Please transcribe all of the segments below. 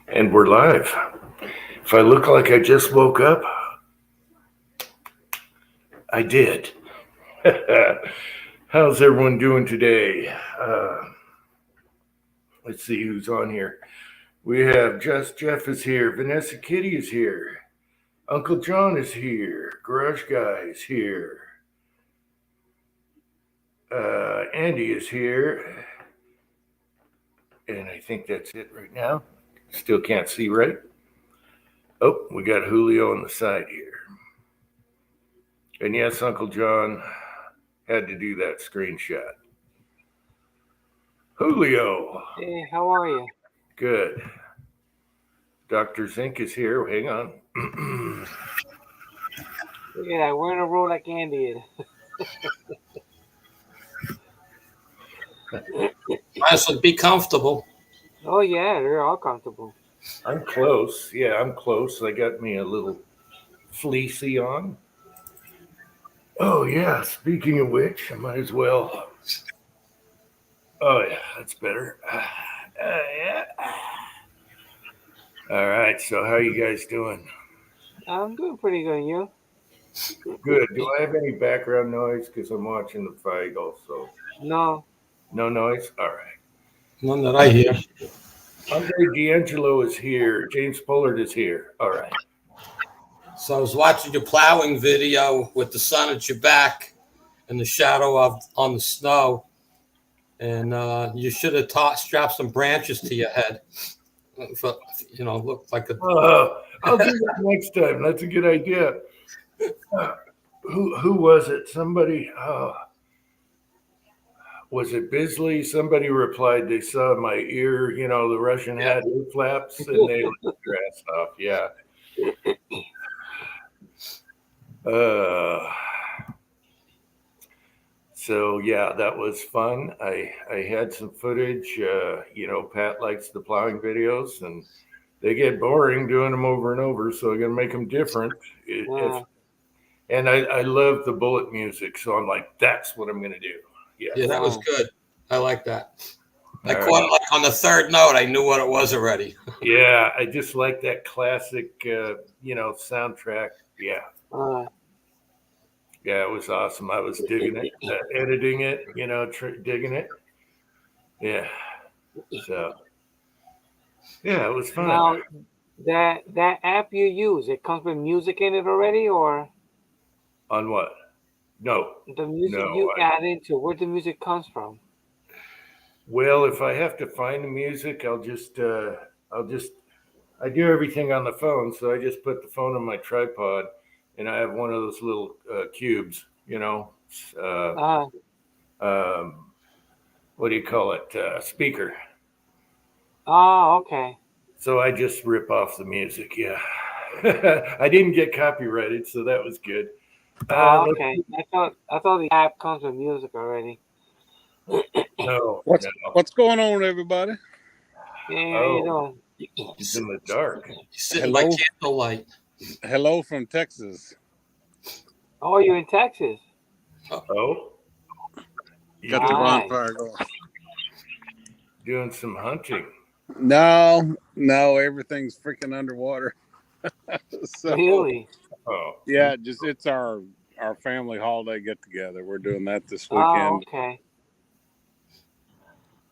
And we're live. If I look like I just woke up, I did. How's everyone doing today? Let's see who's on here. We have Jeff is here. Vanessa Kitty is here. Uncle John is here. Garage Guy is here. Andy is here. And I think that's it right now. Still can't see right. Oh, we got Julio on the side here. And yes, Uncle John had to do that screenshot. Julio. Hey, how are you? Good. Dr. Zink is here. Hang on. Look at that. We're in a row like Andy is. I said, be comfortable. Oh, yeah, they're all comfortable. I'm close. Yeah, I'm close. I got me a little fleecy on. Oh, yeah. Speaking of which, I might as well. Oh, yeah, that's better. Yeah. All right. So, how are you guys doing? I'm doing pretty good, and you? Good. Do I have any background noise? Because I'm watching the fight also. No. No noise? All right. None that I hear. Andre D'Angelo is here. James Pollard is here. All right. So I was watching your plowing video with the sun at your back and the shadow on the snow. And you should have strapped some branches to your head. For, look like a. I'll do that next time. That's a good idea. Who was it? Somebody. Was it Bisley? Somebody replied they saw my ear. The Russian had ear flaps, and they let the grass off. Yeah. So yeah, that was fun. I had some footage. Pat likes the plowing videos, and they get boring doing them over and over. So I'm gonna make them different. And I love the bullet music, so I'm like, that's what I'm gonna do. Yeah, that was good. I like that. I caught it like on the third note. I knew what it was already. Yeah, I just like that classic, soundtrack. Yeah. Yeah, it was awesome. I was digging it, editing it, digging it. Yeah. So, yeah, it was fun. Now, that app you use, it comes with music in it already, or? On what? No. The music you add into, where the music comes from? Well, if I have to find the music, I do everything on the phone. So I just put the phone on my tripod, and I have one of those little cubes, what do you call it? Speaker. Oh, okay. So I just rip off the music. Yeah. I didn't get copyrighted, so that was good. Okay. I thought the app comes with music already. No. What's going on, everybody? Hey, how you doing? He's in the dark. You're sitting by candlelight. Hello from Texas. Oh, you're in Texas. Oh. Got the bonfire going. Doing some hunting. No, everything's freaking underwater. So, really? Oh. Yeah, it's our family holiday get together. We're doing that this weekend. Oh, okay.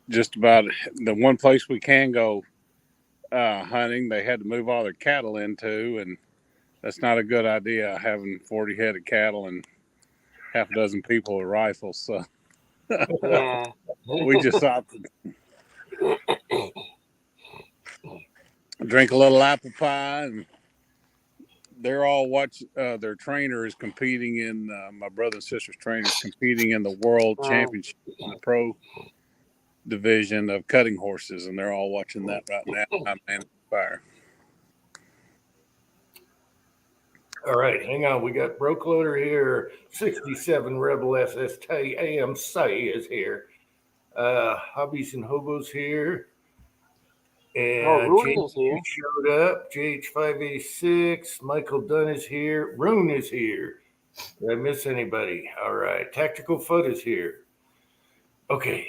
Just about the one place we can go hunting, they had to move all their cattle into, and that's not a good idea, having 40 head of cattle and half a dozen people with rifles. So yeah. We just opted drink a little apple pie, and they're all their trainer is competing in my brother and sister's trainer is competing in the world championship in the pro division of cutting horses, and they're all watching that right now. I'm on fire. All right, hang on. We got Broke Loader here. 67 Rebel SST AM Say is here. Hobbies and Hobos here. And James here. Showed up. JH586. Michael Dunn is here. Rune is here. Did I miss anybody? All right. Tactical Foot is here. Okay.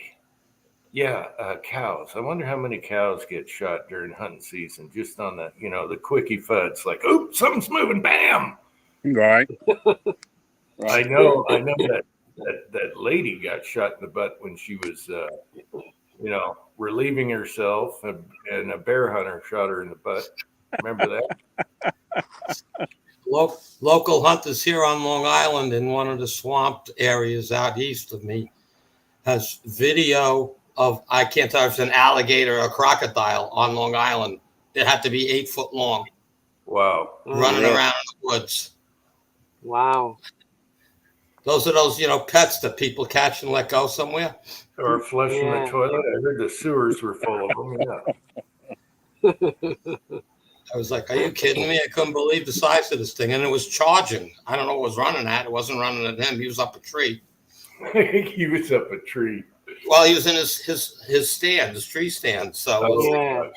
Yeah, cows. I wonder how many cows get shot during hunting season, just on the, the quickie fuds. Like, oops, something's moving. Bam! Right. I Right. know that lady got shot in the butt when she was, relieving herself, and a bear hunter shot her in the butt. Remember that? Local hunters here on Long Island in one of the swamped areas out east of me has video of, I can't tell if it's an alligator or a crocodile on Long Island. It had to be 8 foot long, Wow. running Really? around in the woods. Wow. Those are those, pets that people catch and let go somewhere. Or flushing the Yeah. toilet. I heard the sewers were full of them. Yeah. I was like, are you kidding me? I couldn't believe the size of this thing. And it was charging. I don't know what it was running at. It wasn't running at him. He was up a tree. He was up a tree. Well, he was in his stand, his tree stand. So Yeah.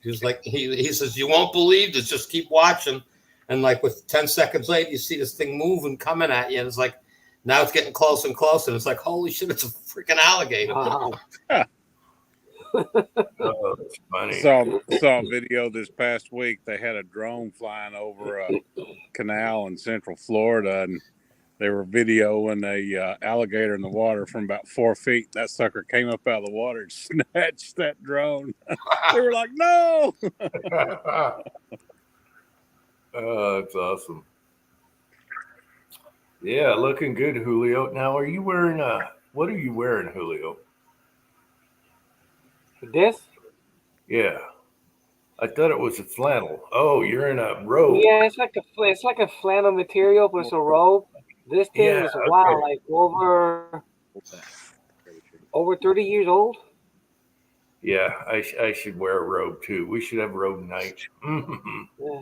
he was like, he says, you won't believe this. Just keep watching. And like with 10 seconds later, you see this thing moving, coming at you. And it's like, now it's getting closer and closer. And it's like, holy shit, it's a freaking alligator. Wow. Oh, that's funny. Saw a video this past week. They had a drone flying over a canal in Central Florida, and they were videoing a alligator in the water from about 4 feet. That sucker came up out of the water and snatched that drone. They were like, "No!" Oh, that's awesome. Yeah, looking good, Julio. Now, are you wearing what are you wearing, Julio? This? Yeah, I thought it was a flannel. Oh, you're in a robe. Yeah, it's like a flannel material, but it's a robe. This thing Yeah, is wow, okay. like over 30 years old. Yeah, I should wear a robe too. We should have robe night. Yeah.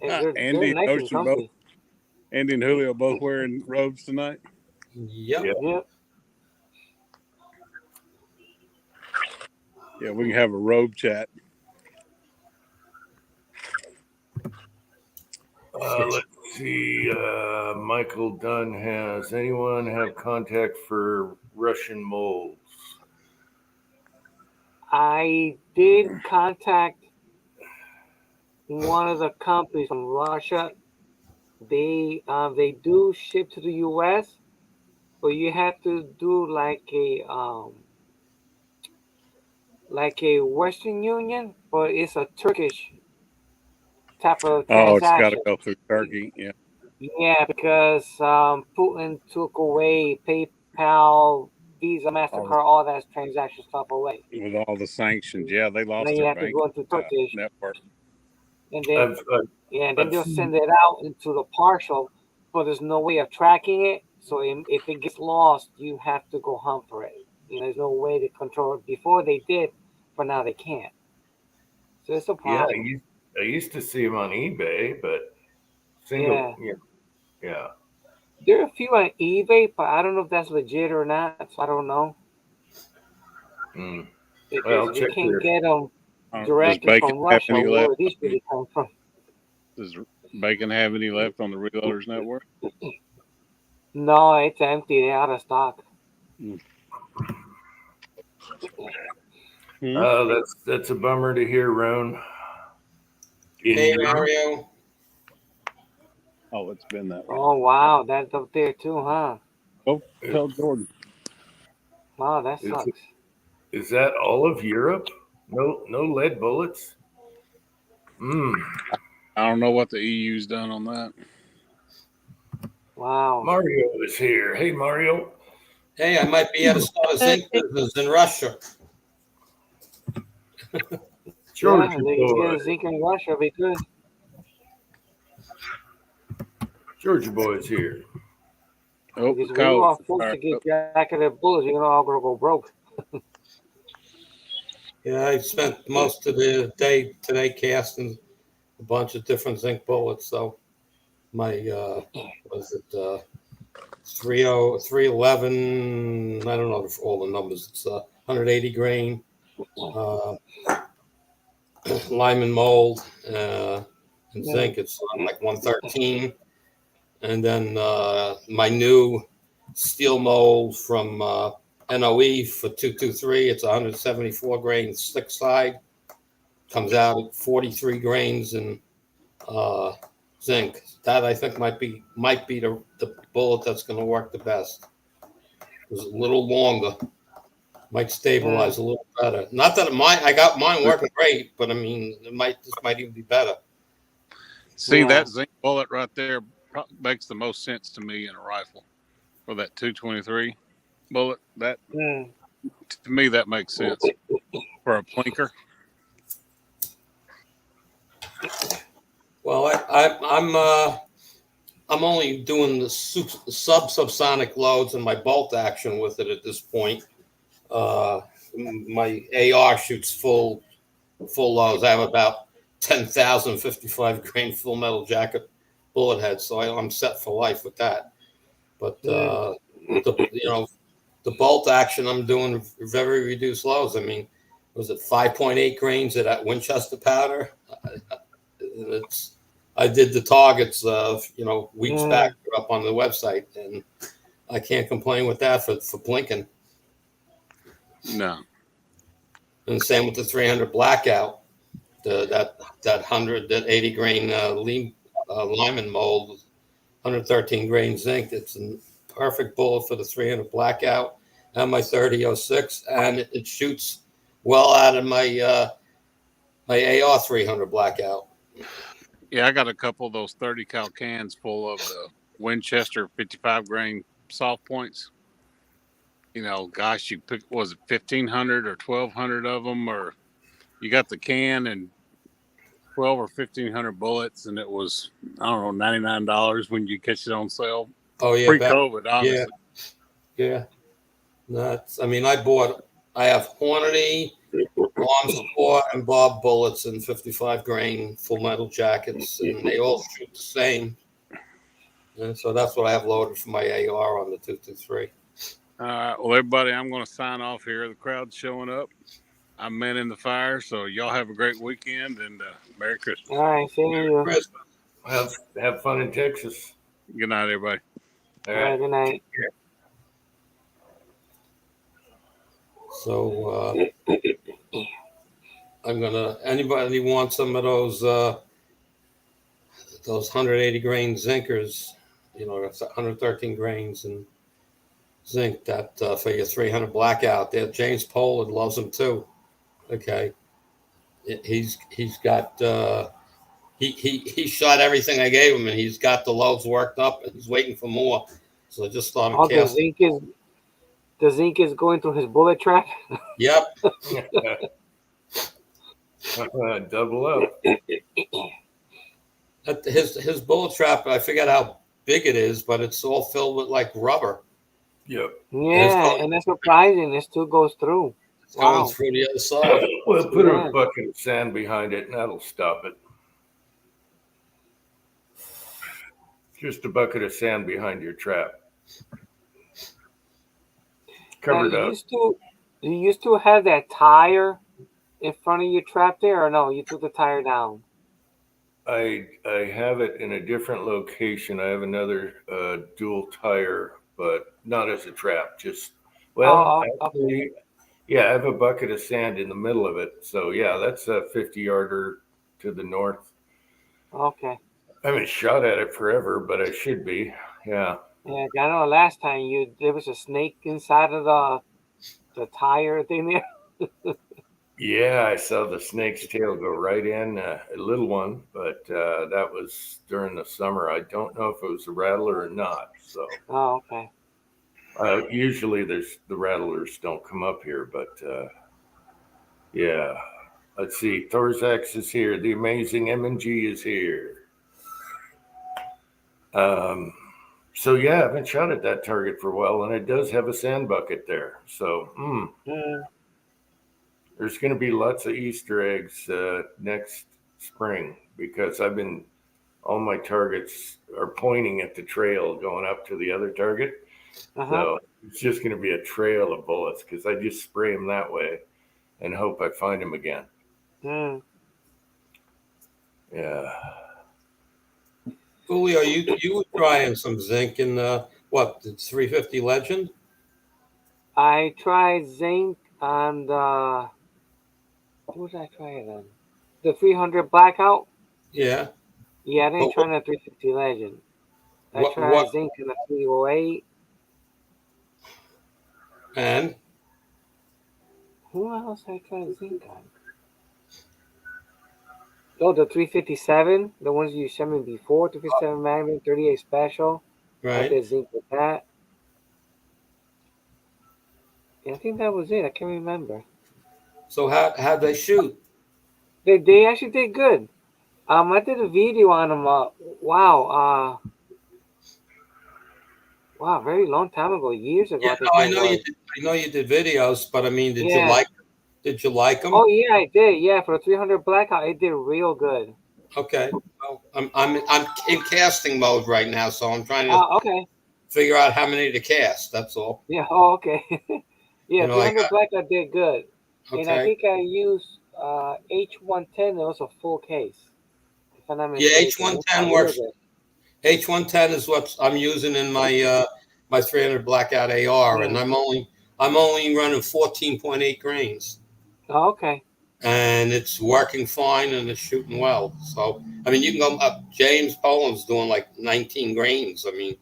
And they're Andy and nice and Ocean both. comfy. Andy and Julio both wearing robes tonight. Yep. Yeah. Yep. Yeah, we can have a robe chat. Let's see. Michael Dunn has anyone have contact for Russian moles? I did contact one of the companies from Russia. They do ship to the U.S., but you have to do like a Western Union, but it's a Turkish type of Oh, it's got to transaction. go through Turkey. Yeah. Yeah, because Putin took away PayPal, Visa, MasterCard, all that transaction stuff away. With all the sanctions. Yeah, they lost Then you their have to bank go into Turkish, network. and then I've, and then I've they'll seen- send it out into the partial, but there's no way of tracking it. So if it gets lost, you have to go hunt for it. There's no way to control it. Before they did, but now they can't. So it's a yeah, problem. I used to see them on eBay, but single. Yeah. There are a few on eBay, but I don't know if that's legit or not. So I don't know Mm. because Well, you check can't your- get them Does directly Bacon from have Russia. any Where left? these really come from? Does Bacon have any left on the Reloaders Network? No, it's empty. They're out of stock. That's a bummer to hear, Roan. Hey, Mario. Oh, it's been that way. Oh wow, that's up there too, huh? Go tell Jordan. Wow, that Is sucks. Is that all of Europe? No lead bullets. I don't know what the EU's done on that. Wow. Mario is here. Hey, Mario. Hey, I might be able to start a zinc business in Russia. Georgia Yeah, they can boy. get a zinc in Russia because Georgia boy's here. Oh, we all cow. forced to get jacketed bullets. You're all gonna go broke. Yeah, I spent most of the day today casting a bunch of different zinc bullets. So my was it 311? I don't know all the numbers. It's 180 grain, lime and mold, and zinc. It's like 113. And then my new steel mold from NOE for 223. It's 174 grains slick side. Comes out at 43 grains in zinc. That I think might be the bullet that's going to work the best. It's a little longer. Might stabilize a little better. Not that I got mine working great, but I mean, this might even be better. See, that zinc bullet right there makes the most sense to me in a rifle for that 223 bullet. That to me, that makes sense for a plinker. Well, I'm only doing the subsonic loads and my bolt action with it at this point. My AR shoots full loads. I have about 10,000 55 grain full metal jacket bullet heads, so I'm set for life with that. But the bolt action, I'm doing very reduced loads. I mean, was it 5.8 grains of that Winchester powder? I did the targets weeks back up on the website, and I can't complain with that for blinking. No. And the same with the 300 blackout, that 80 grain Lyman mold, 113 grain zinc. It's a perfect bullet for the 300 blackout and my 30-06, and it shoots well out of my my AR 300 blackout. Yeah, I got a couple of those 30 cal cans full of the Winchester 55 grain soft points. Gosh, you pick, was it 1,500 or 1,200 of them, or you got the can and 12 or 1,500 bullets, and it was, I don't know, $99 when you catch it on sale. Oh yeah, pre-COVID, obviously. Yeah. I have Hornady, Armsport, and Bob bullets in 55 grain full metal jackets, and they all shoot the same. And so that's what I have loaded for my AR on the 223. All right, well, everybody, I'm going to sign off here. The crowd's showing up. I'm manning the fire, so y'all have a great weekend, and Merry Christmas. All right, see you. Have fun in Texas. Good night, everybody. All right, good night. So anybody want some of those 180 grain zinkers, 113 grains and zinc that for your 300 blackout there. James Pollard loves them too. Okay. He's got he shot everything I gave him, and he's got the loads worked up, and he's waiting for more. So I just started casting. The zinc is going through his bullet trap. Yep. Double up. His bullet trap, I forget how big it is, but it's all filled with like rubber. Yep. Yeah, and that's surprising. It still goes through. It's going through the other side. Well, put a bucket of sand behind it, and that'll stop it. Just a bucket of sand behind your trap. Covered up. You used to have that tire in front of your trap there, or no? You took the tire down. I have it in a different location. I have another dual tire, but not as a trap. Actually, yeah, I have a bucket of sand in the middle of it. So yeah, that's a 50-yarder to the north. Okay. I haven't shot at it forever, but I should be. Yeah. Yeah, I know. Last time there was a snake inside of the tire thing there. Yeah, I saw the snake's tail go right in, a little one, but that was during the summer. I don't know if it was a rattler or not. So. Oh, okay. Usually the rattlers don't come up here, but yeah. Let's see. Thorzax is here. The amazing M&G is here. So yeah, I haven't shot at that target for a while, and it does have a sand bucket there. So there's going to be lots of Easter eggs next spring, because all my targets are pointing at the trail going up to the other target. So it's just going to be a trail of bullets, because I just spray them that way and hope I find them again. Yeah. Julio, you were trying some zinc in the 350 Legend? I tried zinc and what did I try it on? The 300 blackout. Yeah. Yeah, I didn't But try the 350 legend. I what tried zinc and the 308. and Who else I tried zinc on? Oh, the 357, the ones you sent me before, 357 Magnum, 38 Special. I right? did zinc with that. Yeah, I think that was it. I can't remember. So how'd they shoot? They actually did good. I did a video on them. Wow. Wow, very long time ago, years ago, Yeah, I no, think I it know you was. did. I know you did videos, but I mean, Yeah. did you like them? Oh yeah, I did. Yeah, for the 300 blackout, it did real good. Okay. Well, I'm in casting mode right now, so I'm trying to Oh, okay. figure out how many to cast. That's all. Yeah. Oh, okay. You Yeah, know, I 300 got blackout did good, and I okay. think I used H110. It was a full case, if I'm not Yeah, mistaken. It H110 shot real works. good. H110 is what I'm using in my 300 blackout AR, and Yeah. I'm only running 14.8 grains, Oh, okay. and it's working fine and it's shooting well. So I mean, you can go up. James Poland's doing like 19 grains. I mean,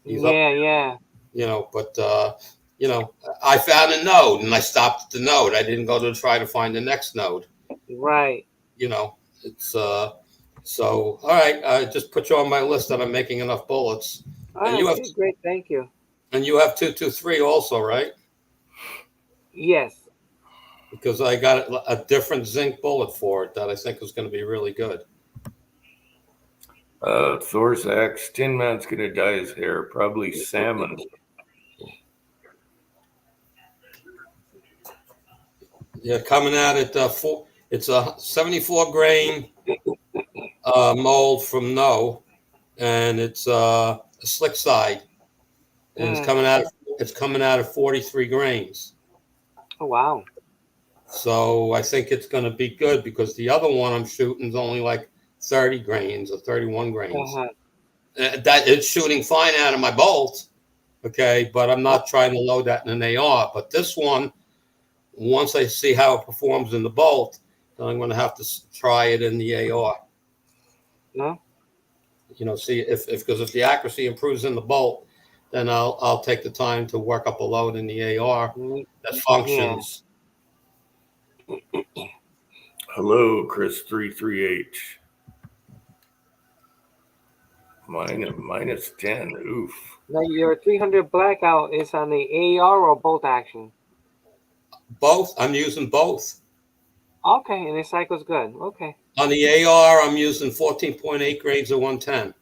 he's up, Yeah, yeah. but I found a node and I stopped at the node. I didn't go to try to find the next node. Right. It's so all right. I just put you on my list that I'm making enough bullets, All and right. you have Okay. Great. Thank you. 223 also, right? Yes. Because I got a different zinc bullet for it that I think is going to be really good. Thor's axe. Tin Man's gonna dye his hair. Probably salmon. Yeah, coming out at it's a 74 grain mold from No, and it's a slick side, and Mm. it's coming out of 43 grains. Oh, wow. So I think it's going to be good because the other one I'm shooting is only like 30 grains or 31 grains. Uh-huh. That it's shooting fine out of my bolt, okay, but I'm not trying to load that in an AR. But this one, once I see how it performs in the bolt, then I'm going to have to try it in the AR. No. See if because if the accuracy improves in the bolt, then I'll take the time to work up a load in the AR Mm, that yeah. functions. Hello, Chris 338. Minus 10. Oof. Now your 300 blackout is on the AR or bolt action. Both. I'm using both. Okay, and it cycles good. Okay. On the AR, I'm using 14.8 grains of 110.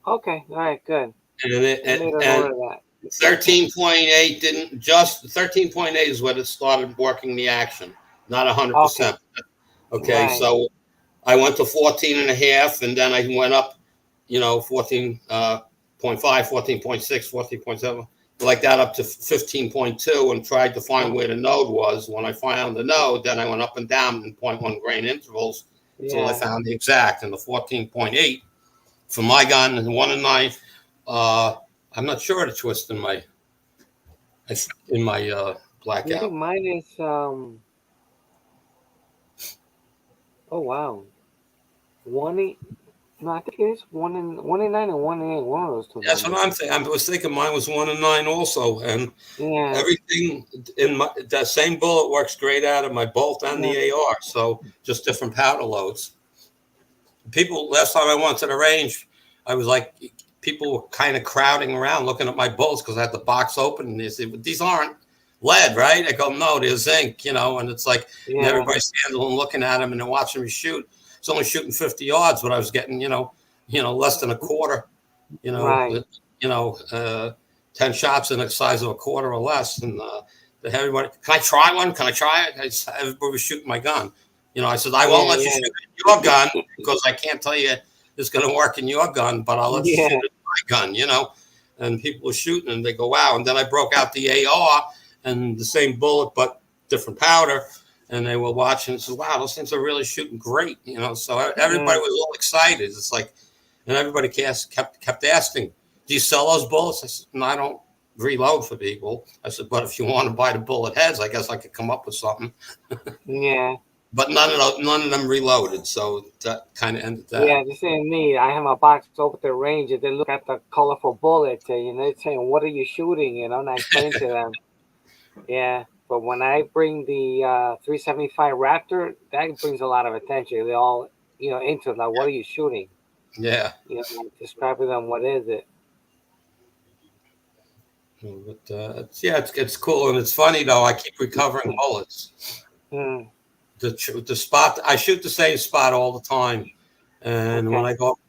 Okay. All right. Good. And I made a and note of that. 13.8 didn't just 13.8 is when it started working the action, not 100%. Okay. Okay, Right. so I went to 14 and a half, and then I went up, 14.5, 14.6, 14.7, like that up to 15.2 and tried to find where the node was. When I found the node, then I went up and down in 0.1 grain intervals until I Yeah. found the exact. And the 14.8 for my gun and 1 and 9, I'm not sure of the twist in my I think blackout. mine is Oh wow. One eight. No, I think it is 1 in 9 and 1 in 8. One of those two That's what numbers. I'm thinking. I was thinking mine was 1 and 9 also, and Yeah. everything in that same bullet works great out of my bolt and the AR. So just different powder loads. People, last time I went to the range, I was like, people were kind of crowding around looking at my bolts because I had the box open, and they said, "These aren't lead, right?" I go, "No, they're zinc," and it's like, and Yeah. everybody's standing and looking at them and they're watching me shoot. It's only shooting 50 yards, but I was getting, less than a quarter, Right. 10 shots in the size of a quarter or less. And everybody, can I try one? Can I try it? Everybody was shooting my gun. I said, I won't Yeah. let you Yeah. shoot it in your gun because I can't tell you it's going to work in your gun, but I'll let you Yeah. shoot it in my gun, And people were shooting and they go, wow. And then I broke out the AR and the same bullet, but different powder. And they were watching and said, wow, those things are really shooting great, So everybody was all excited. It's like, and everybody kept asking, do you sell those bullets? I said, no, I don't. reload for people. I said, but if you want to buy the bullet heads, I guess I could come up with something. Yeah. But none of them reloaded, so that kind of ended that. Yeah, the same me. I have my box over the range and they look at the colorful bullets and they're saying, "What are you shooting?" And I explain to them. Yeah, but when I bring the 375 Raptor, that brings a lot of attention. They all into it, like, "What are you shooting?" Yeah. Like describing them, what is it? But it's cool, and it's funny though. I keep recovering bullets. Hmm. The spot, I shoot the same spot all the time, and Okay.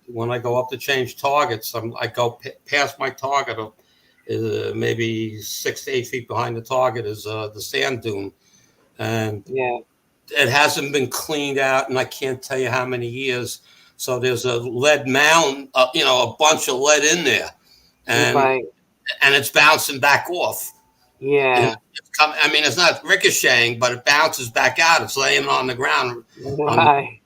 when I go up to change targets, I go past my target of maybe 6 to 8 feet behind the target is the sand dune, and Yeah. it hasn't been cleaned out, and I can't tell you how many years. So there's a lead mound, a bunch of lead in there, and Right. it's bouncing back off. Yeah. It's not ricocheting, but it bounces back out. It's laying on the ground. Right.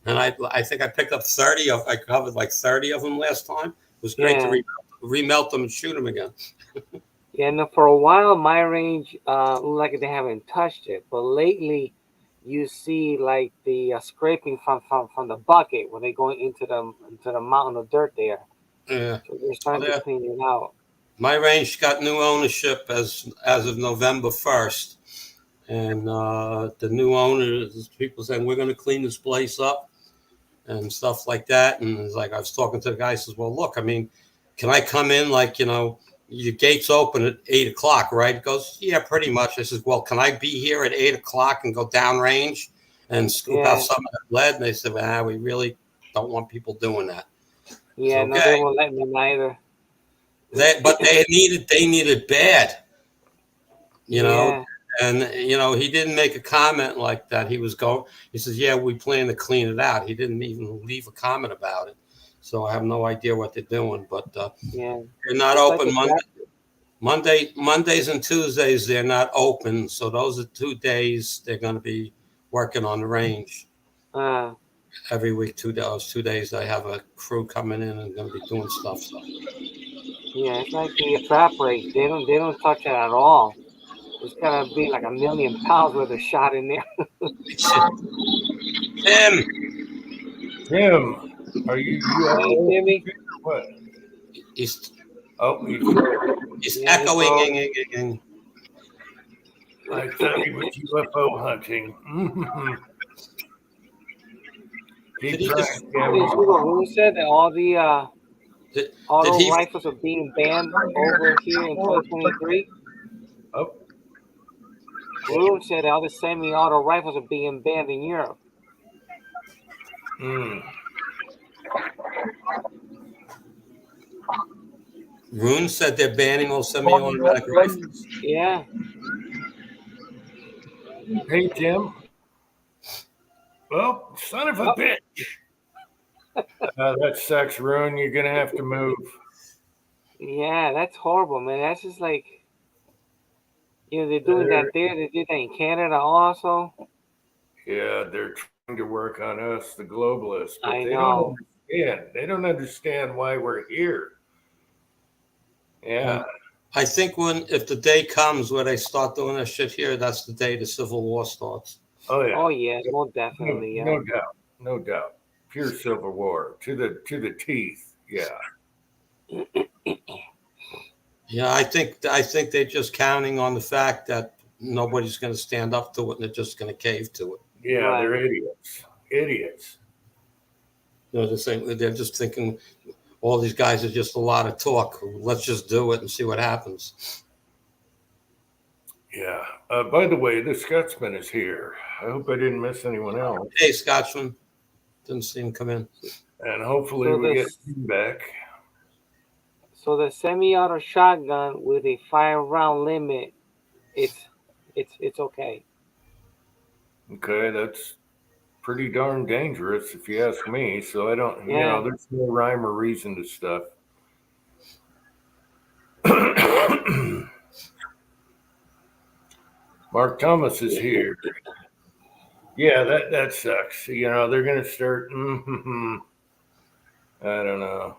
And I think I picked up 30 of. I covered like 30 of them last time. It was great Yeah. to remelt them and shoot them again. Yeah. No, for a while, my range looked like they haven't touched it, but lately, you see like the scraping from the bucket when they go into the mountain of dirt there. Yeah. So they're starting to clean it out. My range got new ownership as of November 1st. And the new owners, people saying, we're going to clean this place up and stuff like that. And it's like, I was talking to the guy, says, well, look, can I come in like, your gates open at 8 o'clock, right? He goes, yeah, pretty much. I says, well, can I be here at 8 o'clock and go downrange and scoop out some of that lead? And they said, well, we really don't want people doing that. Yeah, no, they won't let me neither. But they needed bad, Yeah. And he didn't make a comment like that. He says, yeah, we plan to clean it out. He didn't even leave a comment about it. So I have no idea what they're doing, but Yeah. they're not open Mondays and Tuesdays. They're not open. So those are 2 days they're going to be working on the range. Every week, 2 days, I have a crew coming in and going to be doing stuff. So. Yeah, it's like the trap rake. They don't touch it at all. It's gotta be like 1,000,000 pounds worth of shot in there. Tim, are you Hey, Timmy? what? He's Yeah, echoing. I thought he was UFO hunting. Did you see what Rune said, that all the auto rifles are being banned over here in 2023? Oh. Rune said all the semi-auto rifles are being banned in Europe. Rune said they're banning all semi-automatic rifles. Yeah. Hey, Tim. Well, son of a bitch. That sucks, Rune. You're going to have to move. Yeah, that's horrible, man. That's just like, they're doing that there. They did that in Canada also. Yeah, they're trying to work on us, the globalists. But I know. They don't understand why we're here. Yeah. I think if the day comes where they start doing that shit here, that's the day the Civil War starts. Oh yeah. Oh yeah, most definitely. Yeah. No doubt. Pure Civil War to the teeth. Yeah. Yeah, I think they're just counting on the fact that nobody's going to stand up to it, and they're just going to cave to it. Yeah, right. They're idiots. They're just thinking all these guys are just a lot of talk. Let's just do it and see what happens. Yeah. By the way, the Scotsman is here. I hope I didn't miss anyone else. Hey, Scotsman. Didn't see him come in. And hopefully we get him back. So the semi-auto shotgun with a 5-round limit, it's okay. Okay, that's pretty darn dangerous if you ask me. So I don't, there's no rhyme or reason to stuff. Mark Thomas is here. Yeah, that sucks. They're going to start. I don't know.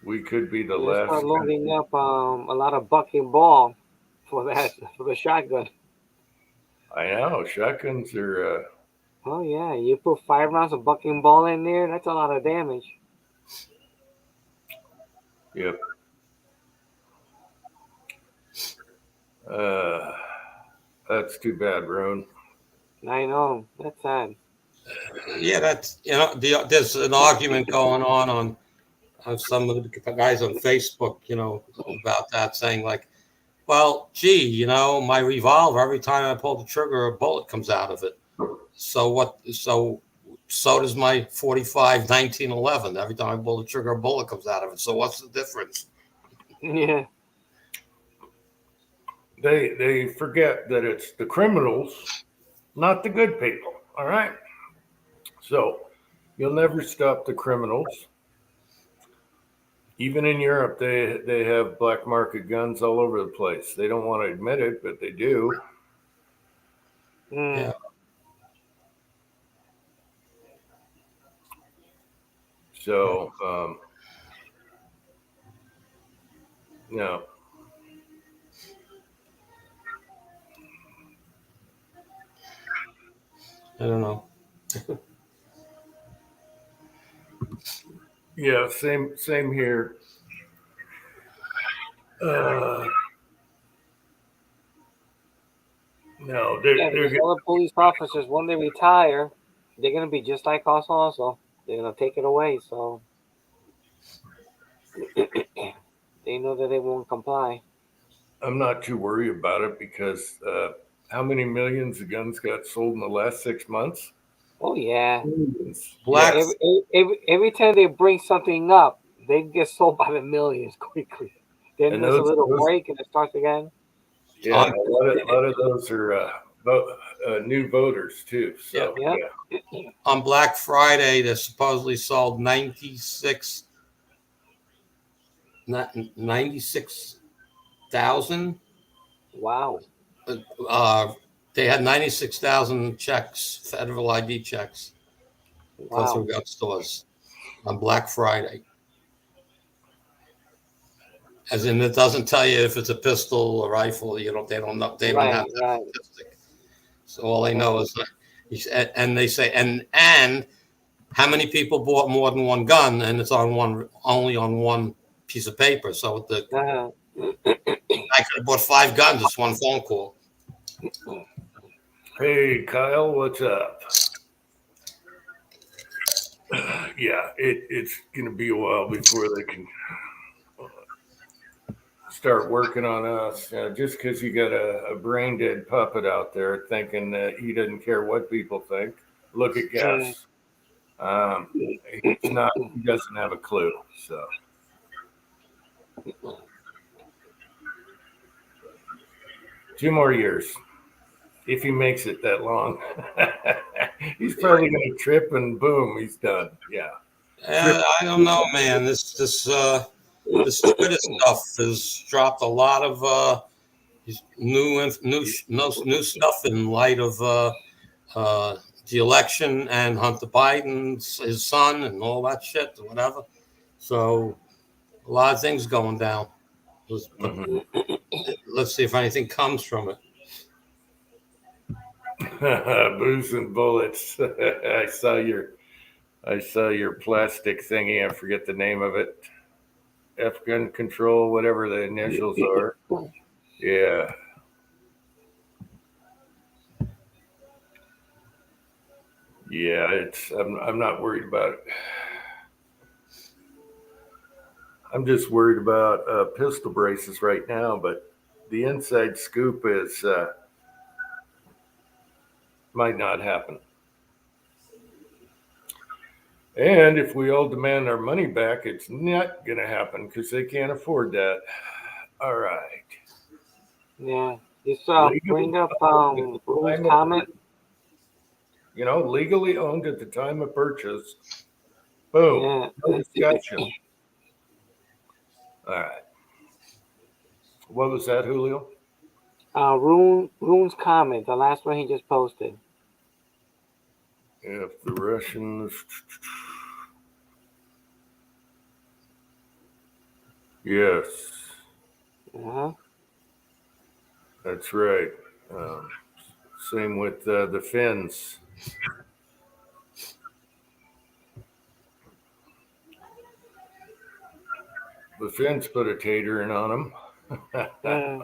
We could be the They last. start loading up a lot of bucking ball for the shotgun. I know shotguns are. Oh yeah, you put 5 rounds of bucking ball in there, that's a lot of damage. Yep. That's too bad, Roan. I know, that's sad. Yeah, that's there's an argument going on some of the guys on Facebook, about that, saying like, well, gee, my revolver, every time I pull the trigger, a bullet comes out of it. So what? So does my 45 1911. Every time I pull the trigger, a bullet comes out of it. So what's the difference? Yeah. They forget that it's the criminals, not the good people. All right. So you'll never stop the criminals. Even in Europe, they have black market guns all over the place. They don't want to admit it, but they do. Mm. Yeah. So, no. I don't know. Yeah, same here. No, Yeah, because all the police officers, when they retire, they're gonna be just like us. Also, they're gonna take it away. So they know that they won't comply. I'm not too worried about it because how many millions of guns got sold in the last 6 months? Oh yeah. Millions. Black. Yes. Every time they bring something up, they get sold by the millions quickly. Then And there's a little those- break and it starts again. Yeah, a lot of those are new voters too. So Yeah. yeah. On Black Friday, they supposedly sold 96,000. Wow. They had 96,000 checks, federal ID checks, go Wow. through gun stores on Black Friday. As in, it doesn't tell you if it's a pistol or rifle. They don't know. They don't have that statistic. So all they know is that, and they say, and how many people bought more than one gun, and it's only on one piece of paper. So I could have bought 5 guns. It's one phone call. Hey Kyle, what's up? Yeah, it's gonna be a while before they can start working on us. Just because you got a brain dead puppet out there thinking that he doesn't care what people think. Look at Gus. He's not. He doesn't have a clue. So 2 more years, if he makes it that long. He's probably going to trip and boom, he's done. Yeah. I don't know, man. This Twitter stuff has dropped a lot of new stuff in light of the election and Hunter Biden's his son and all that shit or whatever. So a lot of things going down. Let's see if anything comes from it. Booze and bullets. I saw your plastic thingy. I forget the name of it. F gun control, whatever the initials are. Yeah. Yeah, I'm not worried about it. I'm just worried about pistol braces right now, but the inside scoop is might not happen. And if we all demand our money back, it's not going to happen because they can't afford that. All right. Yeah. You saw bring up Rune's comment. Legally owned at the time of purchase. Boom. Yeah. No discussion. All right. What was that, Julio? Rune's comment, the last one he just posted. If the Russians. Yes, Uh-huh. that's right. Um, Same with the fins. The fins put a tater in on them. Uh,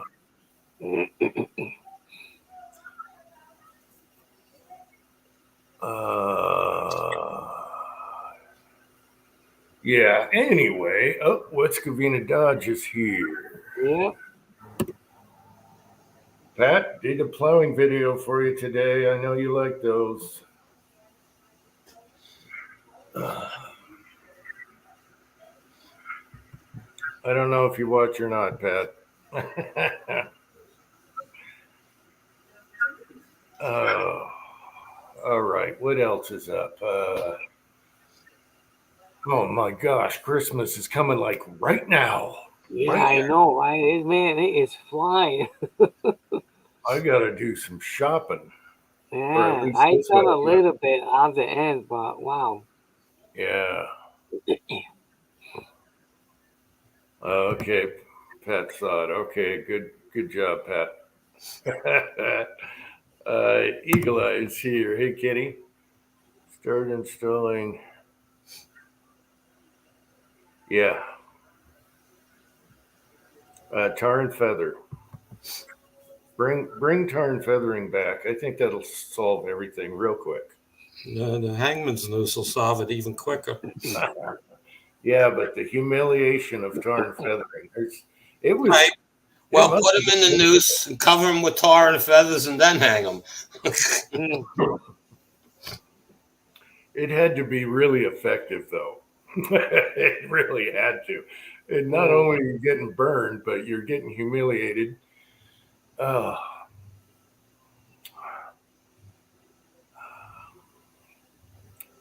uh, yeah. Anyway, oh, what's Covina Dodge is here. yeah. Pat, did a plowing video for you today. I know you like those. I don't know if you watch or not, Pat. Oh, all right. What else is up? Oh my gosh, Christmas is coming like right now. Yeah, Right I now. know. Man, it is flying. I gotta do some shopping, or at Yeah, least I this done way. a little bit on the end, but wow. Yeah. Okay. Pat saw it. Okay. Good job, Pat. Eagle Eye is here. Hey, Kitty. Start installing. Yeah. Tar and feather. Bring tar and feathering back. I think that'll solve everything real quick. The hangman's noose will solve it even quicker. Yeah, but the humiliation of tar and feathering. It was. Right. It Well, must put have him in the noose and cover him with tar and feathers and then hang him. Mm. It had to be really effective, though. It really had to. And not only are you getting burned, but you're getting humiliated. Oh,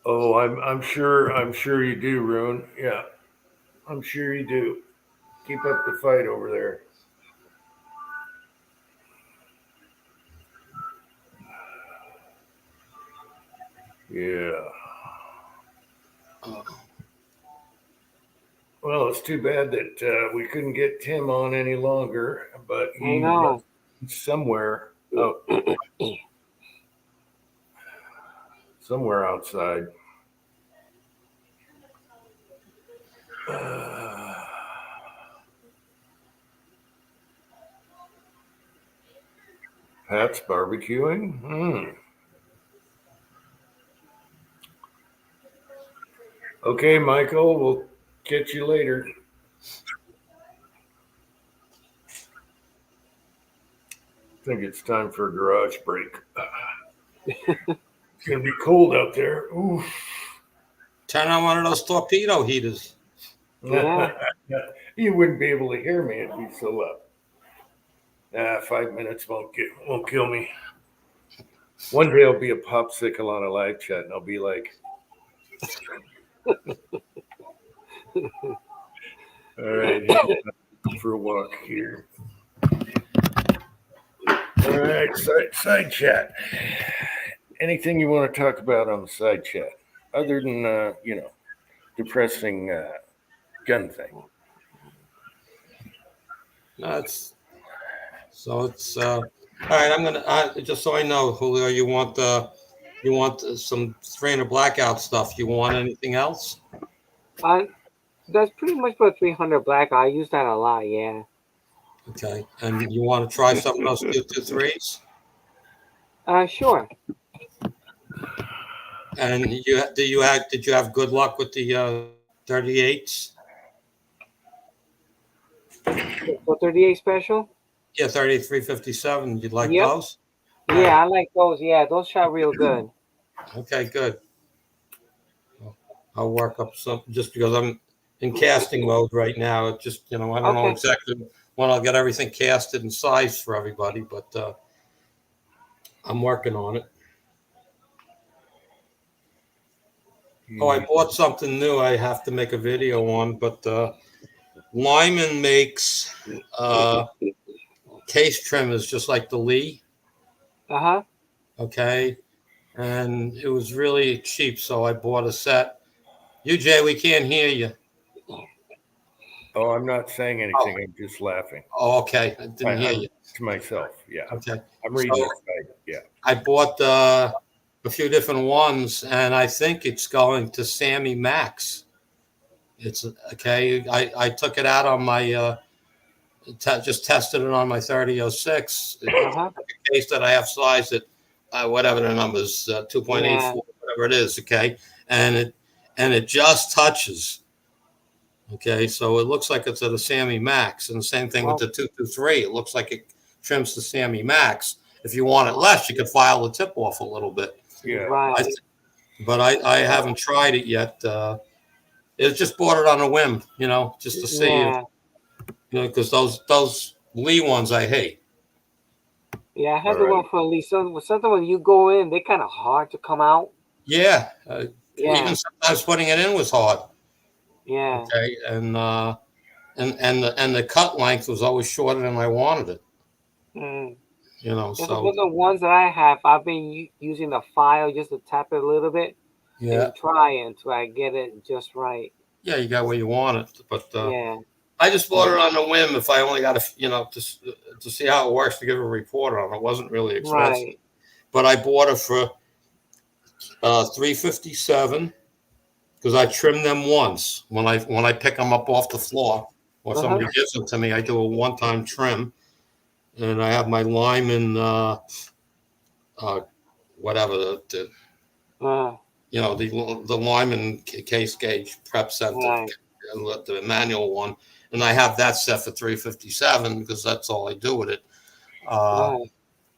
I'm sure you do, Rune. Yeah, I'm sure you do. Keep up the fight over there. Yeah. Well, it's too bad that we couldn't get Tim on any longer, but I he know. somewhere out somewhere outside. Pat's barbecuing. Okay, Michael. We'll catch you later. I think it's time for a garage break. It's gonna be cold out there. Oof. Turn on one of those torpedo heaters. Yeah. You wouldn't be able to hear me. It'd be so loud. 5 minutes won't kill me. One day I'll be a popsicle on a live chat, and I'll be like, "All right, for a walk here." All right, side chat. Anything you want to talk about on the side chat, other than depressing gun thing? That's so it's all right. I'm gonna just so I know, Julio. You want some 300 blackout stuff. You want anything else? That's pretty much for 300 black. I use that a lot. Yeah. Okay, and you want to try some of those 223s? Sure. And did you have good luck with the 38s? For 38 special. Yeah, 3357. You'd like Yep. those? Yeah, I like those. Yeah, those shot real good. Okay, good. I'll work up some just because I'm in casting mode right now. It just I don't know Okay. exactly when I'll get everything casted and sized for everybody, but I'm working on it. Oh, I bought something new. I have to make a video on, but Lyman makes case trimmers just like the Lee. Uh-huh. Okay, and it was really cheap, so I bought a set. UJ, we can't hear you. Oh, I'm not saying anything. I'm just laughing. Oh, okay. I didn't hear I'm you. to myself. Yeah. Okay. I'm reading So the site. Yeah. I bought a few different ones, and I think it's going to Sammy Max. It's okay. I took it out on my just tested it on my 3006. Uh-huh. Case that I have sized it, whatever the numbers, Yeah. 2.84, whatever it is. Okay, and it just touches. Okay, so it looks like it's at a Sammy Max, and the same thing with Well, the 223. It looks like it trims the Sammy Max. If you want it less, you could file the tip off a little bit. Yeah. right. But I haven't tried it yet. It just bought it on a whim, just to see if Yeah. because those Lee ones I hate. Yeah, I All had the one right. for Lee. Something when you go in, they're kind of hard to come out. Yeah, Yeah. even sometimes putting it in was hard. Yeah. Okay, and the cut length was always shorter than I wanted it. Mm. Just So with the ones that I have, I've been using the file just to tap it a little bit yeah, and try until I get it just right. yeah, you got where you want it, but Yeah. I just bought it on a whim. If I only got to see how it works to give a report on it. It wasn't really expensive, Right. but I bought it for $357 because I trimmed them once when I pick them up off the floor or Uh-huh. somebody gives them to me. I do a one-time trim, and I have my Lyman whatever Uh, the Lyman case gauge prep center, right. the manual one, and I have that set for $357 because that's all I do with it. Right.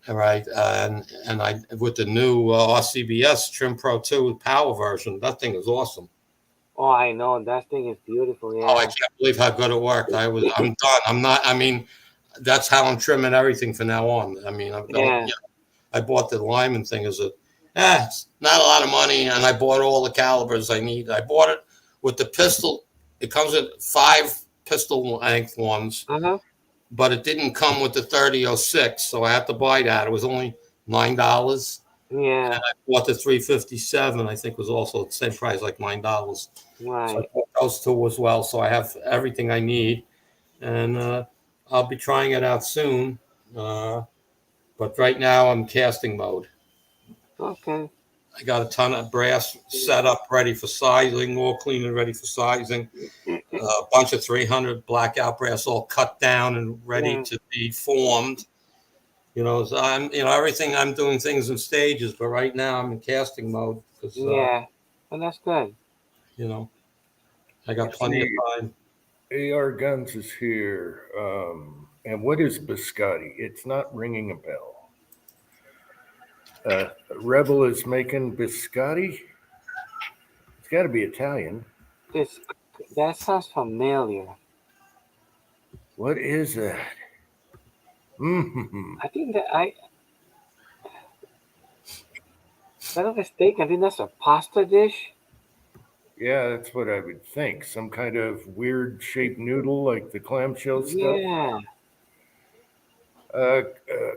All right, and I with the new RCBS Trim Pro 2 power version, that thing is awesome. Oh, I know. That thing is beautiful. Oh, I Yeah. can't believe how good it worked. I'm done. I'm not. I mean, that's how I'm trimming everything from now on. I mean, Yeah. I bought the Lyman thing as it's not a lot of money, and I bought all the calibers I need. I bought it with the pistol. It comes with 5 pistol length ones, Uh-huh. but it didn't come with the 3006, so I had to buy that. It was only $9. Yeah. Bought the 357. I think was also the same price, like $9. So I Right. bought those two as well. So I have everything I need, and I'll be trying it out soon. But right now I'm casting mode. Okay. I got a ton of brass set up, ready for sizing, all clean and ready for sizing. A bunch of 300 blackout brass, all cut down and ready Yeah. to be formed. So everything. I'm doing things in stages, but right now I'm in casting mode because Yeah. And that's good. I got Let's plenty of see. time. AR Guns is here. And what is biscotti? It's not ringing a bell. Rebel is making biscotti. It's got to be Italian. That sounds familiar. What is that? Mm-hmm. I think if I'm not mistaken, I think that's a pasta dish. Yeah, that's what I would think. Some kind of weird shaped noodle like the clamshell stuff. Yeah.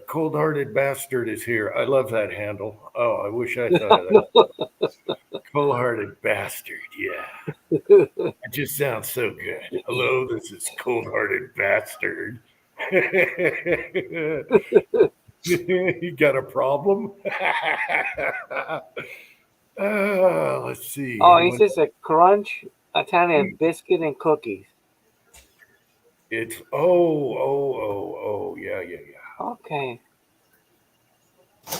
Cold Hearted Bastard is here. I love that handle. Oh, I wish I thought of that. Cold Hearted Bastard. Yeah. It just sounds so good. Hello, this is Cold Hearted Bastard. You got a problem? Let's see. Oh, it's just a crunch Italian biscuit and cookies. It's oh, yeah. Okay.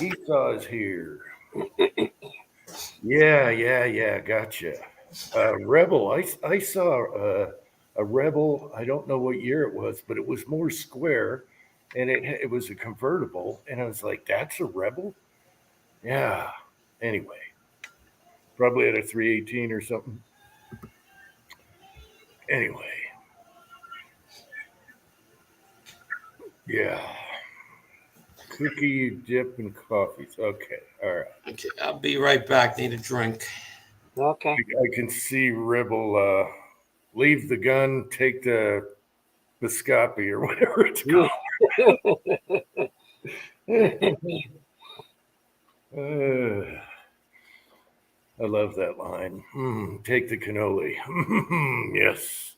Esau is here. Yeah, gotcha. Rebel. I saw a Rebel. I don't know what year it was, but it was more square, and it was a convertible, and I was like, "That's a Rebel." Yeah. Anyway, probably at a 318 or something. Anyway, yeah. Cookie dip and coffees. Okay, all right. Okay, I'll be right back. Need a drink. Okay. I can see Rebel leave the gun, take the biscotti or whatever it's called. I love that line. Take the cannoli. Yes.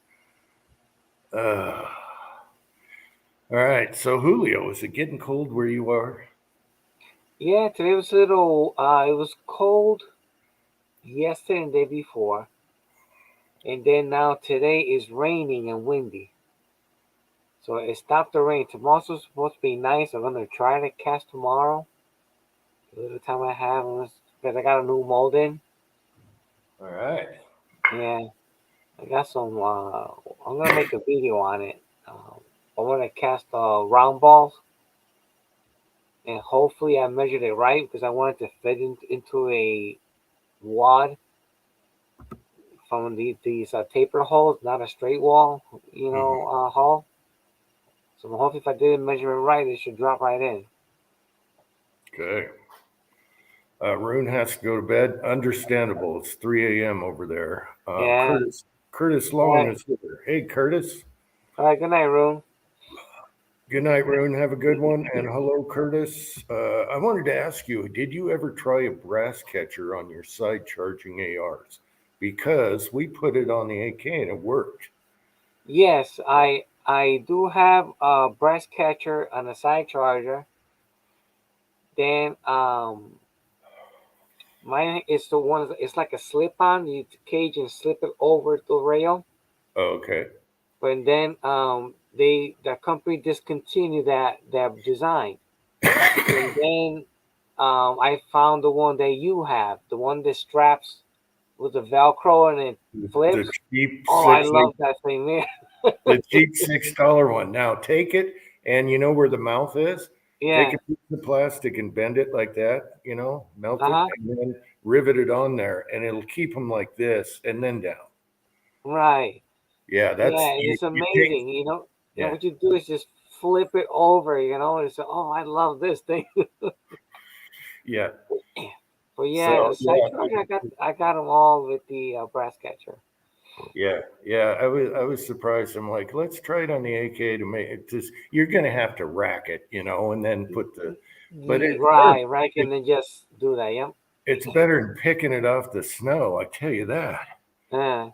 Uh, all right. So Julio, is it getting cold where you are? Yeah, today was a little. It was cold yesterday and the day before, and then now today is raining and windy. So it stopped the rain. Tomorrow's supposed to be nice. I'm gonna try to cast tomorrow. A little time I have, because I got a new mold in. All right. Yeah, I got some. I'm gonna make a video on it. I want to cast round balls, and hopefully I measured it right because I want it to fit into a wad from these taper holes, not a straight wall, hole. So hopefully, if I didn't measure it right, it should drop right in. Okay. Rune has to go to bed. Understandable. It's 3 a.m. over there. Yeah. Curtis All Long right. is here. Hey, Curtis. All right. Good night, Rune. Good night, Rune. Have a good one. And hello, Curtis. I wanted to ask you, did you ever try a brass catcher on your side charging ARs? Because we put it on the AK and it worked. Yes, I do have a breast catcher and a side charger. Then mine is the one. It's like a slip on. You cage and slip it over the rail. Oh, okay. But then the company discontinued that design. And then I found the one that you have, the one that straps with the Velcro and it flips. The cheap Oh, I love that thing, man. the cheap $6 one. Now take it, and you know where the mouth is? Yeah. Take a piece of plastic and bend it like that, melt Uh-huh. it, and then rivet it on there, and it'll keep them like this and then down. Right. Yeah, that's Yeah, it's amazing. Yeah. What you do is just flip it over, and say, oh, I love this thing. Yeah. But yeah, So, side charger, I got them all with the brass catcher. yeah. I was surprised. I'm like, let's try it on the AK to make it just. You're gonna have to rack it, and then put the. But it's Right, and then just do that. Yep. It's better than picking it off the snow. I tell you that. Yeah.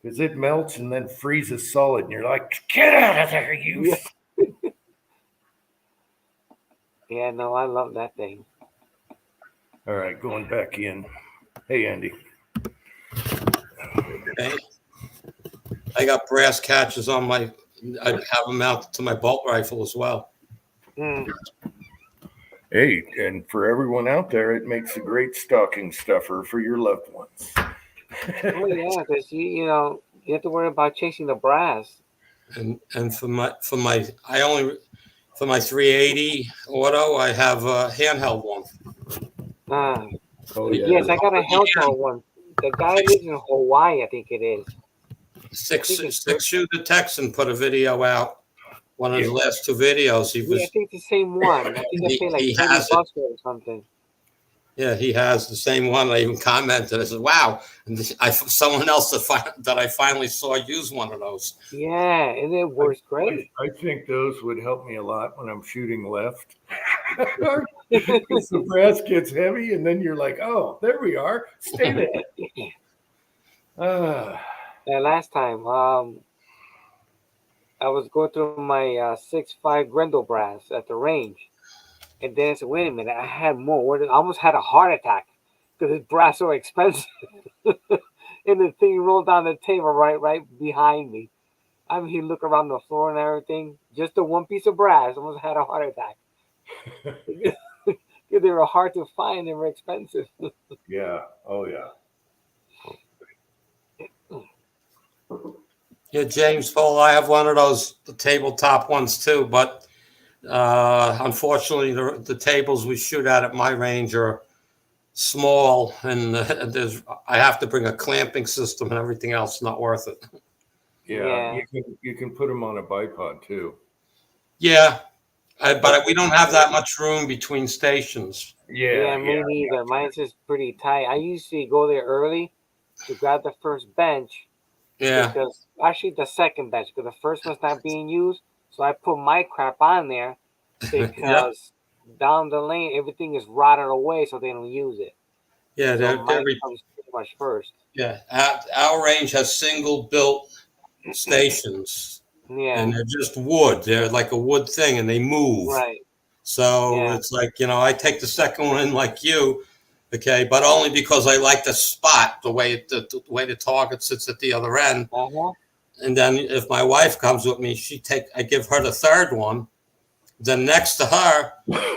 Because it melts and then freezes solid, and you're like, get out of there, you. Yeah, no, I love that thing. All right, going back in. Hey, Andy. Okay. I got brass catches on my. I have them mounted to my bolt rifle as well. Mm. Hey, and for everyone out there, it makes a great stocking stuffer for your loved ones. Oh yeah, because you have to worry about chasing the brass. And for my 380 auto, I have a handheld one. Oh, yeah. Yes, I got a Helltor one. The guy lives in Hawaii, I think it is. Six Shooter Texan put a video out. One of his last two videos. I think the same one. I think I paid like $30 or something. Yeah, he has the same one. I even commented. I said, "Wow!" And someone else that I finally saw use one of those. Yeah, and it works great. I think those would help me a lot when I'm shooting left. Because the brass gets heavy, and then you're like, "Oh, there we are. Stay there." Last time, I was going through my 6.5 Grendel brass at the range, and then I said, "Wait a minute, I had more." I almost had a heart attack because this brass so expensive, and the thing rolled down the table right behind me. I mean, he looked around the floor and everything. Just the one piece of brass, almost had a heart attack. Because they were hard to find, they were expensive. Yeah. Oh, yeah. Yeah, James Paul, I have one of those tabletop ones too, but unfortunately, the tables we shoot at my range are small, and I have to bring a clamping system and everything else. Not worth it. Yeah. You can put them on a bipod too. Yeah, but we don't have that much room between stations. Yeah, me neither. Mine's just pretty tight. I usually go there early to grab the first bench. Yeah. Because actually the second bench, because the first one's not being used. So I put my crap on there because down the lane everything is rotted away, so they don't use it. Yeah, so mine comes pretty much first. Yeah, our range has single built stations, Yeah. and they're just wood. They're like a wood thing, and they move. Right. So Yeah. it's like, I take the second one in like you, okay, but only because I like the spot, the way the target sits at the other end. Uh-huh. And then if my wife comes with me, I give her the third one. Then next to her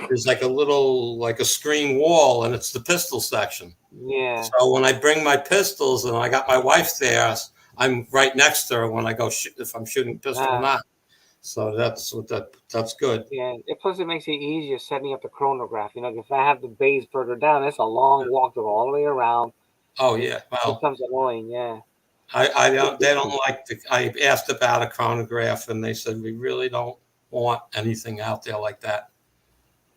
is like a screen wall, and it's the pistol section. Yeah. So when I bring my pistols and I got my wife there, I'm right next to her when I go if I'm shooting pistol or not. So that's good. Yeah. Plus, it makes it easier setting up the chronograph. If I have the base further down, it's a long walk to go all the way around. Oh yeah, It well, becomes annoying. Yeah. they don't like I asked about a chronograph, and they said we really don't want anything out there like that.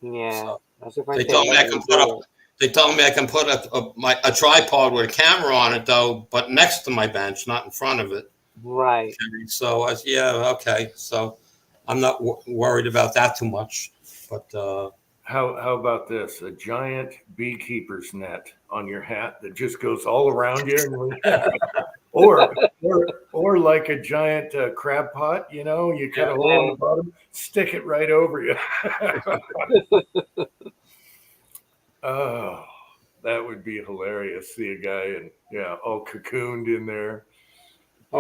Yeah. So That's if I they say told me I let can me put do up. it. They told me I can put a tripod with a camera on it though, but next to my bench, not in front of it. Right. So yeah, okay. So I'm not worried about that too much. But How about this? A giant beekeeper's net on your hat that just goes all around you, or like a giant crab pot. You cut a hole in the bottom, stick it right over you. Oh, that would be hilarious. See a guy all cocooned in there.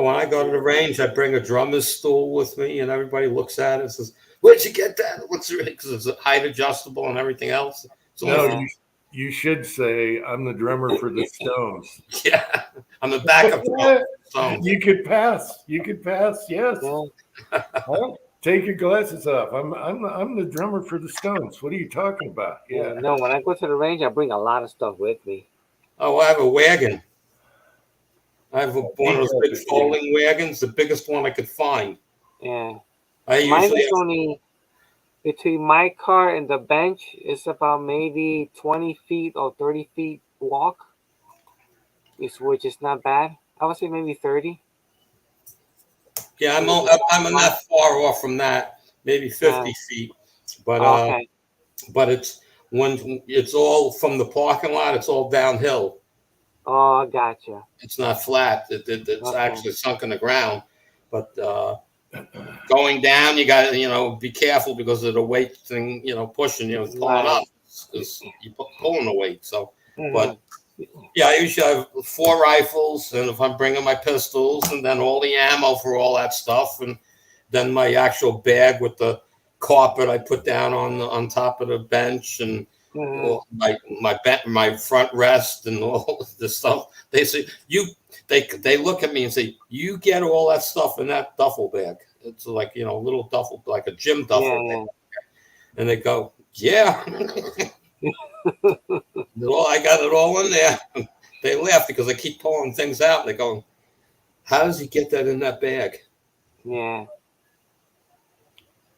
when I go to the range, I bring a drummer's stool with me, and everybody looks at it and says, "Where'd you get that? What's it?" Because it's height adjustable and everything else. So No, you should say I'm the drummer for the Stones. yeah, I'm the backup drummer. So You could pass. Yes. Yeah. Well, take your glasses off. I'm the drummer for the Stones. What are you talking about? Yeah. No, when I go to the range, I bring a lot of stuff with me. I have a wagon. I have one of those big folding wagons, the biggest one I could find. Yeah. I Mine usually is only between my car and the bench. It's about maybe 20 feet or 30 feet walk, which is not bad. I would say maybe 30. Yeah, I'm not far off from that, maybe 50 feet. But Okay. but it's all from the parking lot. It's all downhill. Oh, I gotcha. It's not flat. It's Okay. actually sunk in the ground. But going down, you got to be careful because of the weight thing. Pushing pulling up because you're pulling the weight. So, but yeah, I usually have 4 rifles, and if I'm bringing my pistols, and then all the ammo for all that stuff, and then my actual bag with the carpet I put down on top of the bench, and my front rest and all this stuff. They say they look at me and say, "You get all that stuff in that duffel bag." It's like a little duffel, like a gym duffel bag, and they go, "Yeah." I got it all in there. They laugh because I keep pulling things out. They go, "How does he get that in that bag?" Yeah.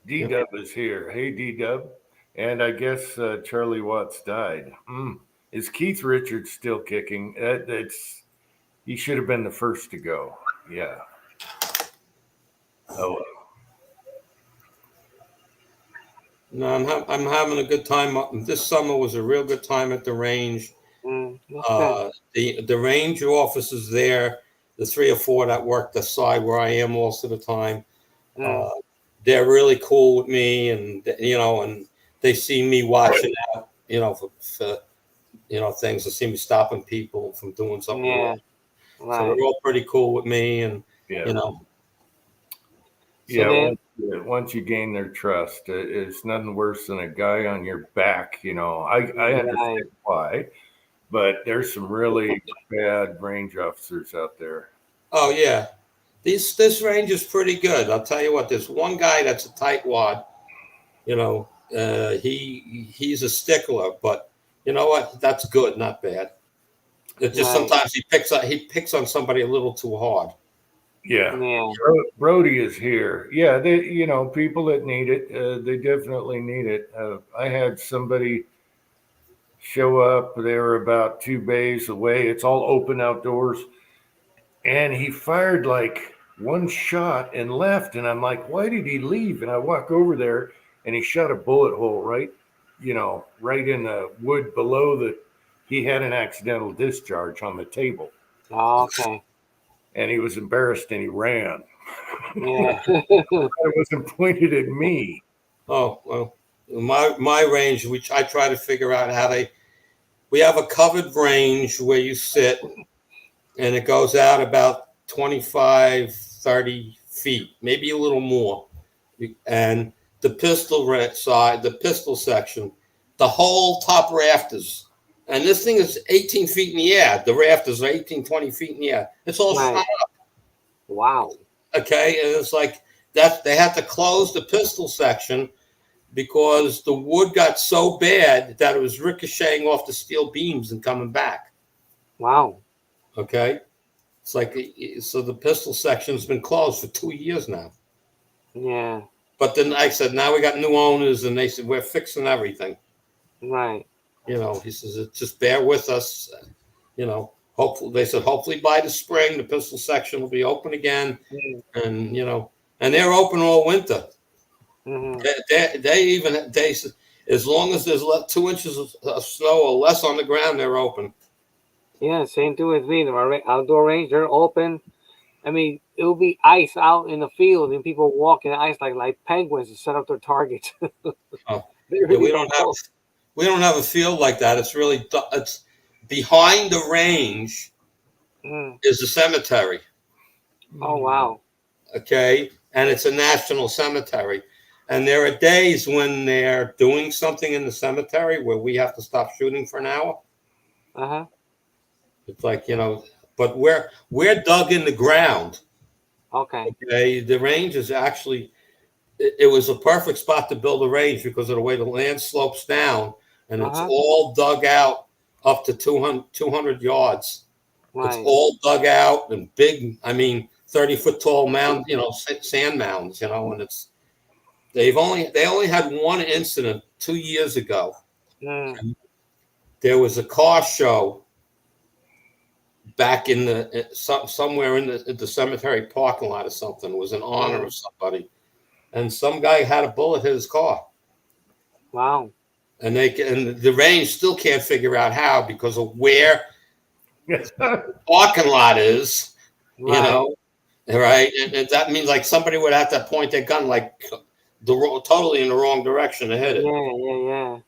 D-Dub is here. Hey, D-Dub. And I guess Charlie Watts died. Is Keith Richards still kicking? He should have been the first to go. Yeah. Oh. No, I'm having a good time. This summer was a real good time at the range. The range officers there, the 3 or 4 that work the side where I am most of the time, they're really cool with me, and and they see me watching out, for things. They see me stopping people from doing something wrong. Right. So they're all pretty cool with me, and once you gain their trust, it's nothing worse than a guy on your back. I understand why, but there's some really bad range officers out there. Oh yeah, this range is pretty good. I'll tell you what. There's one guy that's a tightwad. He's a stickler, but you know what? That's good, not bad. It's just sometimes he picks on somebody a little too hard. Yeah. Brody is here. Yeah, people that need it, they definitely need it. I had somebody show up. They were about 2 bays away. It's all open outdoors. And he fired like one shot and left. And I'm like, why did he leave? And I walk over there and he shot a bullet hole right in the wood below he had an accidental discharge on the table. Okay. And he was embarrassed and he ran. Yeah. It wasn't pointed at me. Oh well, my range, which I try to figure out how to. We have a covered range where you sit, and it goes out about 25, 30 feet, maybe a little more. And the side, the pistol section, the whole top rafters. And this thing is 18 feet in the air. The rafters are 18, 20 feet in the air. It's all Right. shot up. Wow. Okay. And it's like that they had to close the pistol section because the wood got so bad that it was ricocheting off the steel beams and coming back. Wow. Okay. It's like, so the pistol section's been closed for 2 years now. Yeah. But then I said, now we got new owners, and they said, we're fixing everything. Right. You know, he says, just bear with us. You know, hopefully, they said, hopefully by the spring, the pistol section will be open again. And, you know, and they're open all winter. Mm-hmm. They said, as long as there's 2 inches of snow or less on the ground, they're open. Yeah, same thing with me. My outdoor range, they're open. I mean, it will be ice out in the field, and people walk in the ice like penguins to set up their targets. Oh. They Yeah, really we don't have a field like that. It's really it's behind the range is the cemetery. Oh wow. Okay, and it's a national cemetery, and there are days when they're doing something in the cemetery where we have to stop shooting for an hour. Uh-huh. It's like, you know, but we're dug in the ground. Okay. Okay, the range is actually it was a perfect spot to build a range because of the way the land slopes down, and it's all dug out up to 200 yards. Right. It's all dug out and big. I mean, 30-foot tall mound, you know, sand mounds, you know, and they only had one incident 2 years ago. There was a car show back in the somewhere in the cemetery parking lot or something. It was in honor of somebody, and some guy had a bullet hit his car. Wow. And the range still can't figure out how because of where the parking lot is, you know, right? And that means like somebody would have to point their gun like totally in the wrong direction to hit it. Yeah.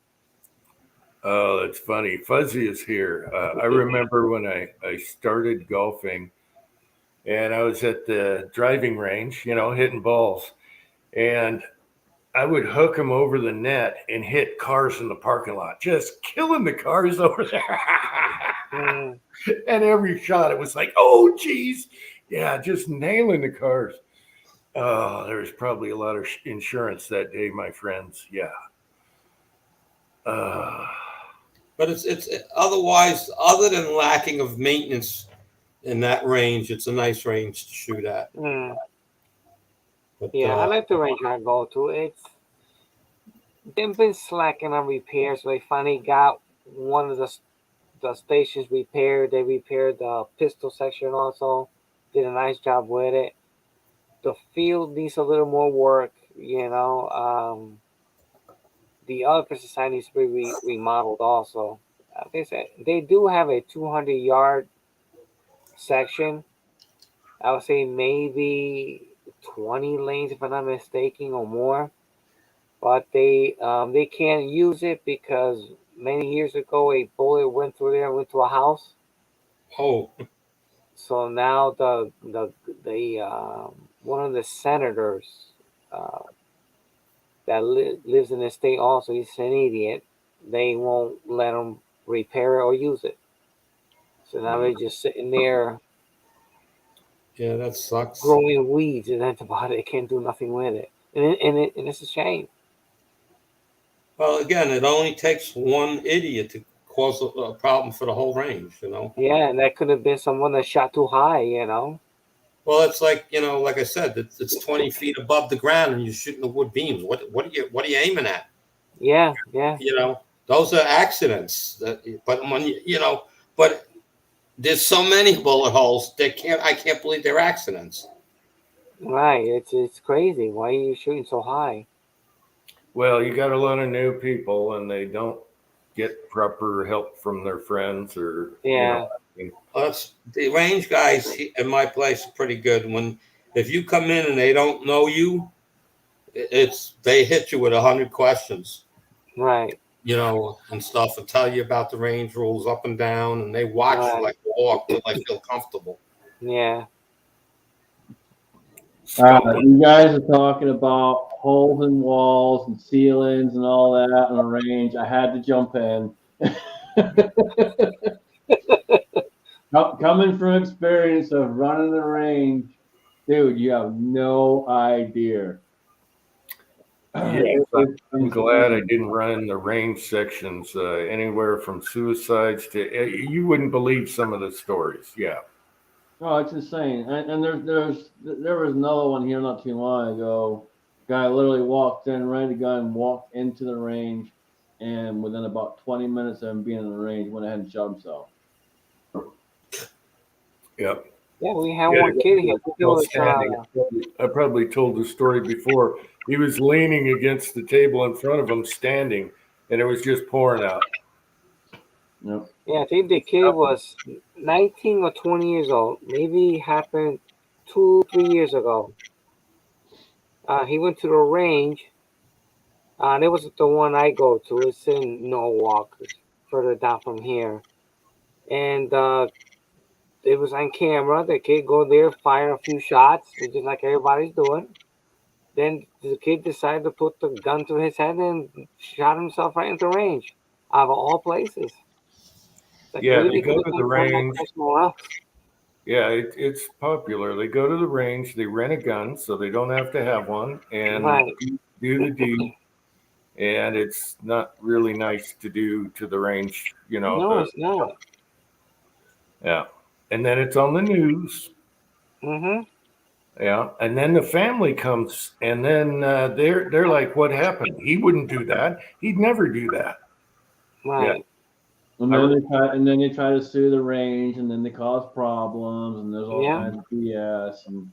Oh, that's funny. Fuzzy is here. I remember when I started golfing, and I was at the driving range, you know, hitting balls, and I would hook them over the net and hit cars in the parking lot, just killing the cars over there. And every shot, it was like, oh, geez. Yeah, just nailing the cars. Oh, there was probably a lot of insurance that day, my friends. Yeah. But it's otherwise, other than lacking of maintenance in that range, it's a nice range to shoot at. But, yeah, I like the range I go to. They've been slacking on repairs, so they finally got one of the stations repaired. They repaired the pistol section also. Did a nice job with it. The field needs a little more work, you know. The other side needs to be remodeled also. Like I said, they do have a 200-yard section. I would say maybe 20 lanes, if I'm not mistaken, or more. But they can't use it because many years ago a bullet went through there, went to a house. Oh. So now the one of the senators that lives in the state also, he's an idiot. They won't let him repair it or use it. So now they're just sitting there. Yeah, that sucks. Growing weeds, and that's about it. They can't do nothing with it, and it's a shame. Well, again, it only takes one idiot to cause a problem for the whole range, you know. Yeah, and that could have been someone that shot too high, you know. Well, it's like, you know, like I said, it's 20 feet above the ground, and you're shooting the wood beams. What are you aiming at? Yeah. You know, those are accidents. But when you know, but there's so many bullet holes. I can't believe they're accidents. Right. It's crazy. Why are you shooting so high? Well, you got a lot of new people, and they don't get proper help from their friends, or yeah. Well, that's the range guys in my place are pretty good. When if you come in and they don't know you, they hit you with 100 questions, Right. and stuff, and tell you about the range rules up and down, and they watch you Right. like a hawk till they feel comfortable. Yeah. You guys are talking about holes in walls and ceilings and all that on the range. I had to jump in. Coming from experience of running the range, dude, you have no idea. Yes, I'm glad I didn't run in the range sections, anywhere from suicides to, you wouldn't believe some of the stories. Yeah. Oh, it's insane. And there was another one here not too long ago. Guy literally walked in, ready to go and walked into the range, and within about 20 minutes of him being in the range, went ahead and shot himself. Yep. Yeah, we had one kid here. He was, I probably told the story before. He was leaning against the table in front of him, standing, and it was just pouring out. Yep. yeah, I think the kid was 19 or 20 years old. Maybe it happened 2-3 years ago. He went to the range. It was the one I go to. It's in Norwalk, it's further down from here. And it was on camera. The kid go there, fire a few shots, just like everybody's doing. Then the kid decided to put the gun to his head and shot himself right into range, out of all places. Like, Yeah, really they go to couldn't the find that range. person else. Yeah, it's popular. They go to the range, they rent a gun so they don't have to have one, and Right. do the deed. And it's not really nice to do to the range, No, it's not. yeah. And then it's on the news. Mm-hmm. Yeah, and then the family comes, and then they're like, "What happened? He wouldn't do that. He'd never do that." Right. And then they try to sue the range, and then they cause problems, and there's all Yeah. kinds of BS. And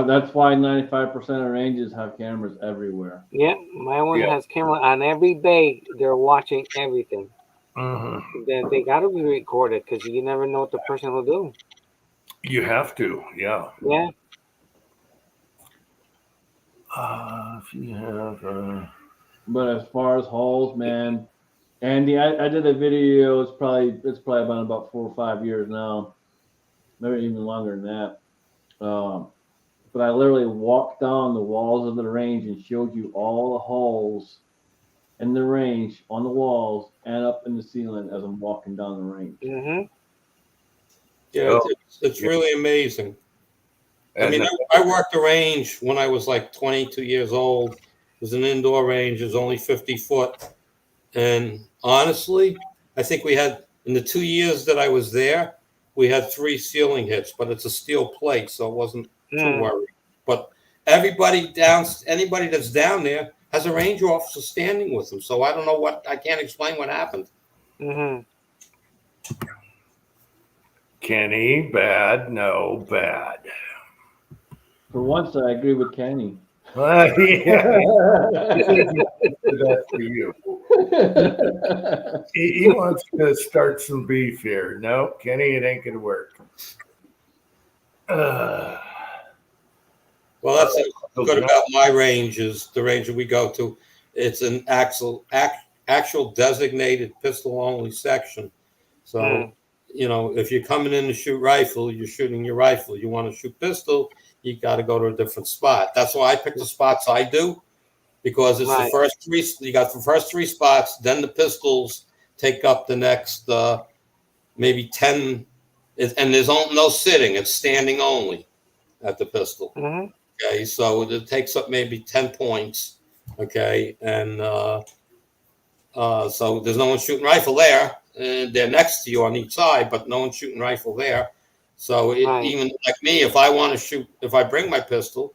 that's why 95% of ranges have cameras everywhere. Yeah, my one Yeah. has camera on every bay. They're watching everything. Mm-hmm. Then they got to be recorded because you never know what the person will do. You have to, yeah. Yeah. If you have, But as far as holes, man, Andy, I did a video. It's probably been about 4 or 5 years now, maybe even longer than that. But I literally walked down the walls of the range and showed you all the holes in the range on the walls and up in the ceiling as I'm walking down the range. Mm-hmm. Yeah, Oh, it's yeah. really amazing. I and mean, I worked the range when I was like 22 years old. It was an indoor range. It was only 50 foot. And honestly, I think we had, in the 2 years that I was there, we had 3 ceiling hits, but it's a steel plate, so it wasn't too worried. But anybody that's down there has a range officer standing with them. So I don't know I can't explain what happened. Mm-hmm. Kenny, bad, no, bad. For once, I agree with Kenny. Yeah, that's for you. He wants to start some beef here. No, Kenny, it ain't gonna work. Well, that's good about my range is the range that we go to. It's an actual designated pistol only section. So, if you're coming in to shoot rifle, you're shooting your rifle. You want to shoot pistol, you got to go to a different spot. That's why I pick the spots I do, because it's the first 3. You got the first 3 spots, then the pistols take up the next maybe 10, and there's no sitting. It's standing only at the pistol. Mm-hmm. Okay, so it takes up maybe 10 points. Okay, and so there's no one shooting rifle there. And they're next to you on each side, but no one's shooting rifle there. So even like me, if I want to shoot, if I bring my pistol,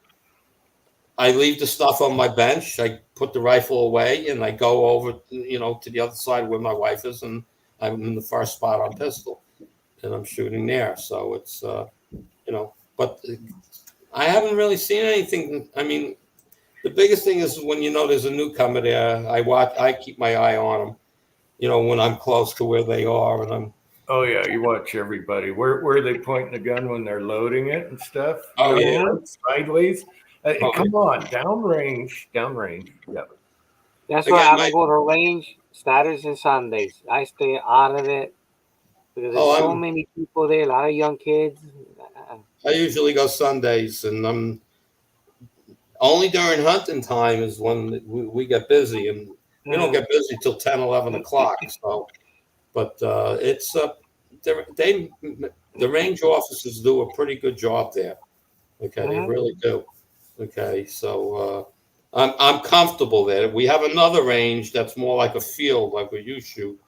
I leave the stuff on my bench. I put the rifle away, and I go over, to the other side where my wife is, and I'm in the first spot on pistol, and I'm shooting there. So it's, but I haven't really seen anything. I mean, the biggest thing is when there's a newcomer there, I keep my eye on them. When I'm close to where they are, and I'm Oh yeah, you watch everybody. Where are they pointing the gun when they're loading it and stuff? Oh, yeah. Sideways. Oh, Come on, downrange, downrange. Yeah. That's why Again, I don't go to the range Saturdays and Sundays. I stay out of it because there's so I'm many people there, a lot of young kids. I usually go Sundays, and I'm only during hunting time is when we get busy, and we don't get busy till 10, 11 o'clock. So, but it's they the range officers do a pretty good job there. Okay, they Mhm. really do. Okay, so I'm comfortable there. We have another range that's more like a field, like where you shoot,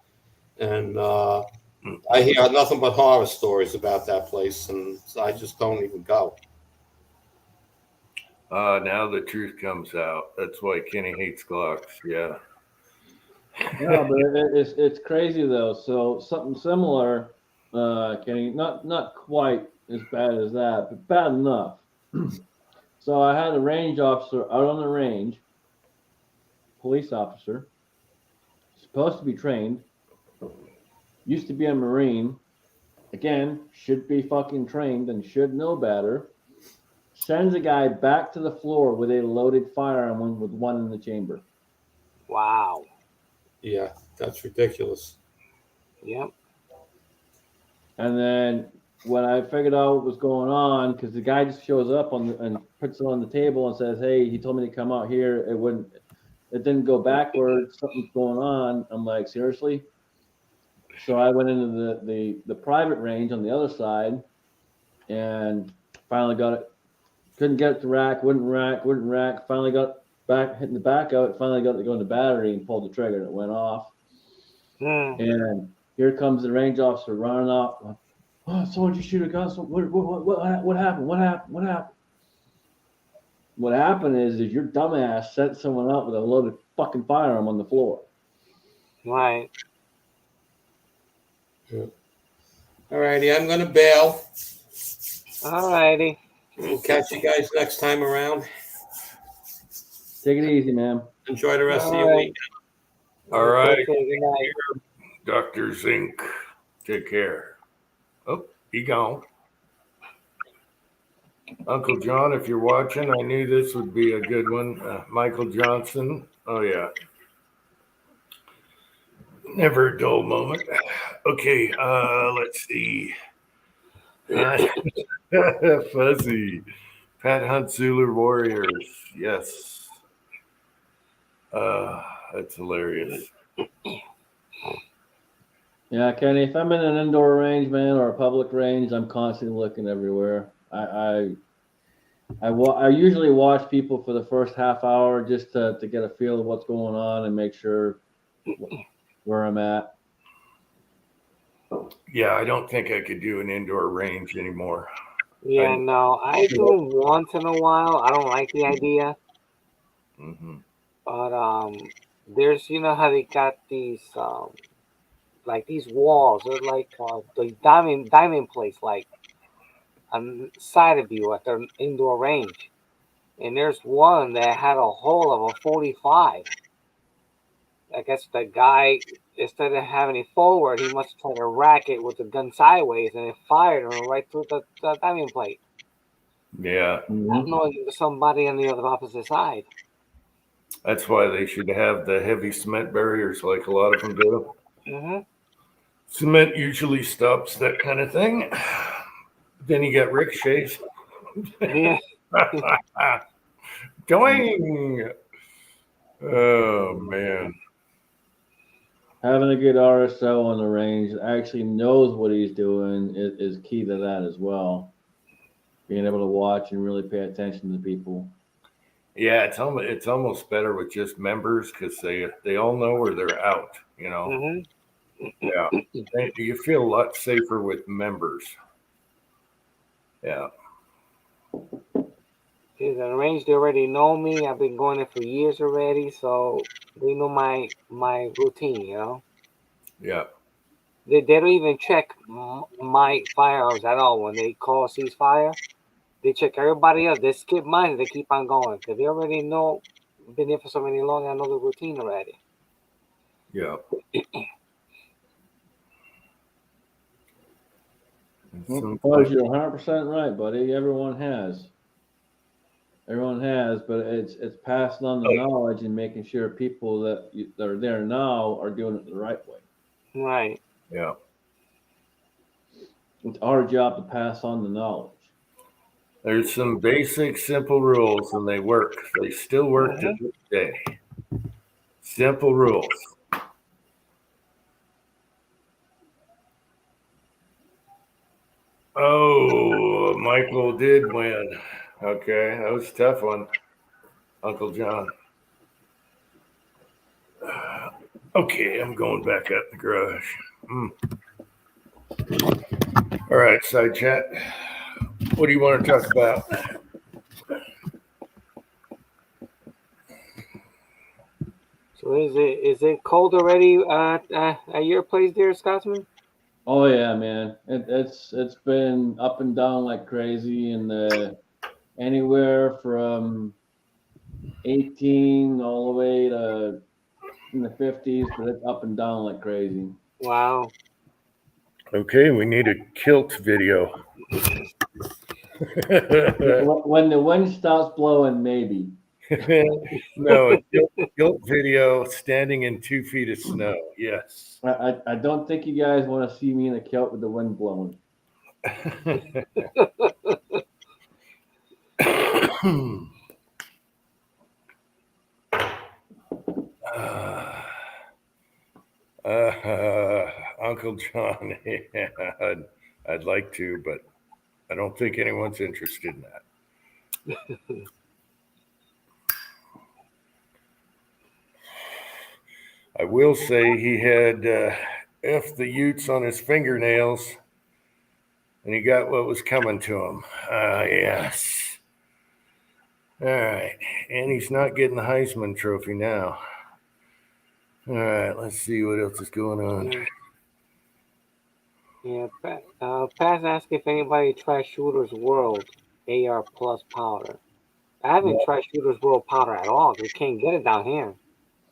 and I hear nothing but horror stories about that place, and I just don't even go. Now the truth comes out. That's why Kenny hates Glocks. Yeah. No, but it's crazy though. So something similar, Kenny, not quite as bad as that, but bad enough. So I had a range officer out on the range, police officer, supposed to be trained, used to be a Marine, again, should be fucking trained and should know better. Sends a guy back to the floor with a loaded firearm with one in the chamber. Wow. Yeah, that's ridiculous. Yep. And then when I figured out what was going on, because the guy just shows up and puts it on the table and says, "Hey, he told me to come out here. It didn't go backwards. Something's going on." I'm like, seriously? So I went into the private range on the other side, and finally got it. Couldn't get it to rack. Wouldn't rack. Finally got back hitting the back of it. Finally got it to go in the battery and pulled the trigger, and it went off. Mm. And here comes the range officer running up. "Oh, someone just shoot a gun. So what happened? What happened? What happened is your dumbass set someone up with a loaded fucking firearm on the floor." Right. All righty, I'm going to bail. All righty. We'll catch you guys next time around. Take it easy, man. Enjoy the rest of All your right. week. All right, Take care. Good night. Dr. Zink. Take care. Oh, he gone. Uncle John, if you're watching, I knew this would be a good one. Michael Johnson. Oh, yeah. Never a dull moment. Okay, let's see. Fuzzy. Pat Hunt Zulu Warriors. Yes. That's hilarious. Yeah, Kenny. If I'm in an indoor range, man, or a public range, I'm constantly looking everywhere. I usually watch people for the first half hour just to get a feel of what's going on and make sure where I'm at. Yeah, I don't think I could do an indoor range anymore. Yeah, no, I do once in a while. I don't like the idea, Mm-hmm. but there's how they got these like these walls. They're like the diamond plates, like on side of you at their indoor range. And there's one that had a hole of a 45. I guess the guy, instead of having it forward, he must try to rack it with the gun sideways, and it fired him right through the diamond plate. Yeah, Not knowing there was somebody on the other opposite side. that's why they should have the heavy cement barriers like a lot of them do. Mm-hmm. Cement usually stops that kind of thing. Then you got ricochets. Yeah. Doing. Oh, man. Having a good RSO on the range that actually knows what he's doing is key to that as well. Being able to watch and really pay attention to people. Yeah, it's almost better with just members because they all know where they're out, Mm-hmm. Yeah. You feel a lot safer with members. Yeah. The range, they already know me. I've been going there for years already, so they know my routine. Yeah. They don't even check my firearms at all when they call ceasefire. They check everybody else. They skip mine. They keep on going because they already know. Been there for so many long. I know the routine already. Yeah. Buzz, you're 100% right, buddy. Everyone has. Everyone has, but it's passing on the knowledge and making sure people that are there now are doing it the right way. Right. Yeah. It's our job to pass on the knowledge. There's some basic, simple rules, and they work. They still work to this day. Simple rules. Oh, Michael did win. Okay, that was a tough one, Uncle John. Okay, I'm going back up the garage. All right, side chat. What do you want to talk about? So is it cold already at your place there, Scotsman? Oh yeah, man. It's been up and down like crazy, and anywhere from 18 all the way to in the 50s, but it's up and down like crazy. Wow. Okay, we need a kilt video. When the wind stops blowing, maybe. No, a kilt video standing in 2 feet of snow. Yes. I don't think you guys want to see me in a kilt with the wind blowing. Uncle John, yeah, I'd like to, but I don't think anyone's interested in that. I will say he had F the Utes on his fingernails, and he got what was coming to him. Yes. All right, and he's not getting the Heisman Trophy now. All right, let's see what else is going on. Yeah, Pat's asking if anybody tried Shooter's World AR Plus powder. I haven't tried Shooter's World powder at all. We can't get it down here.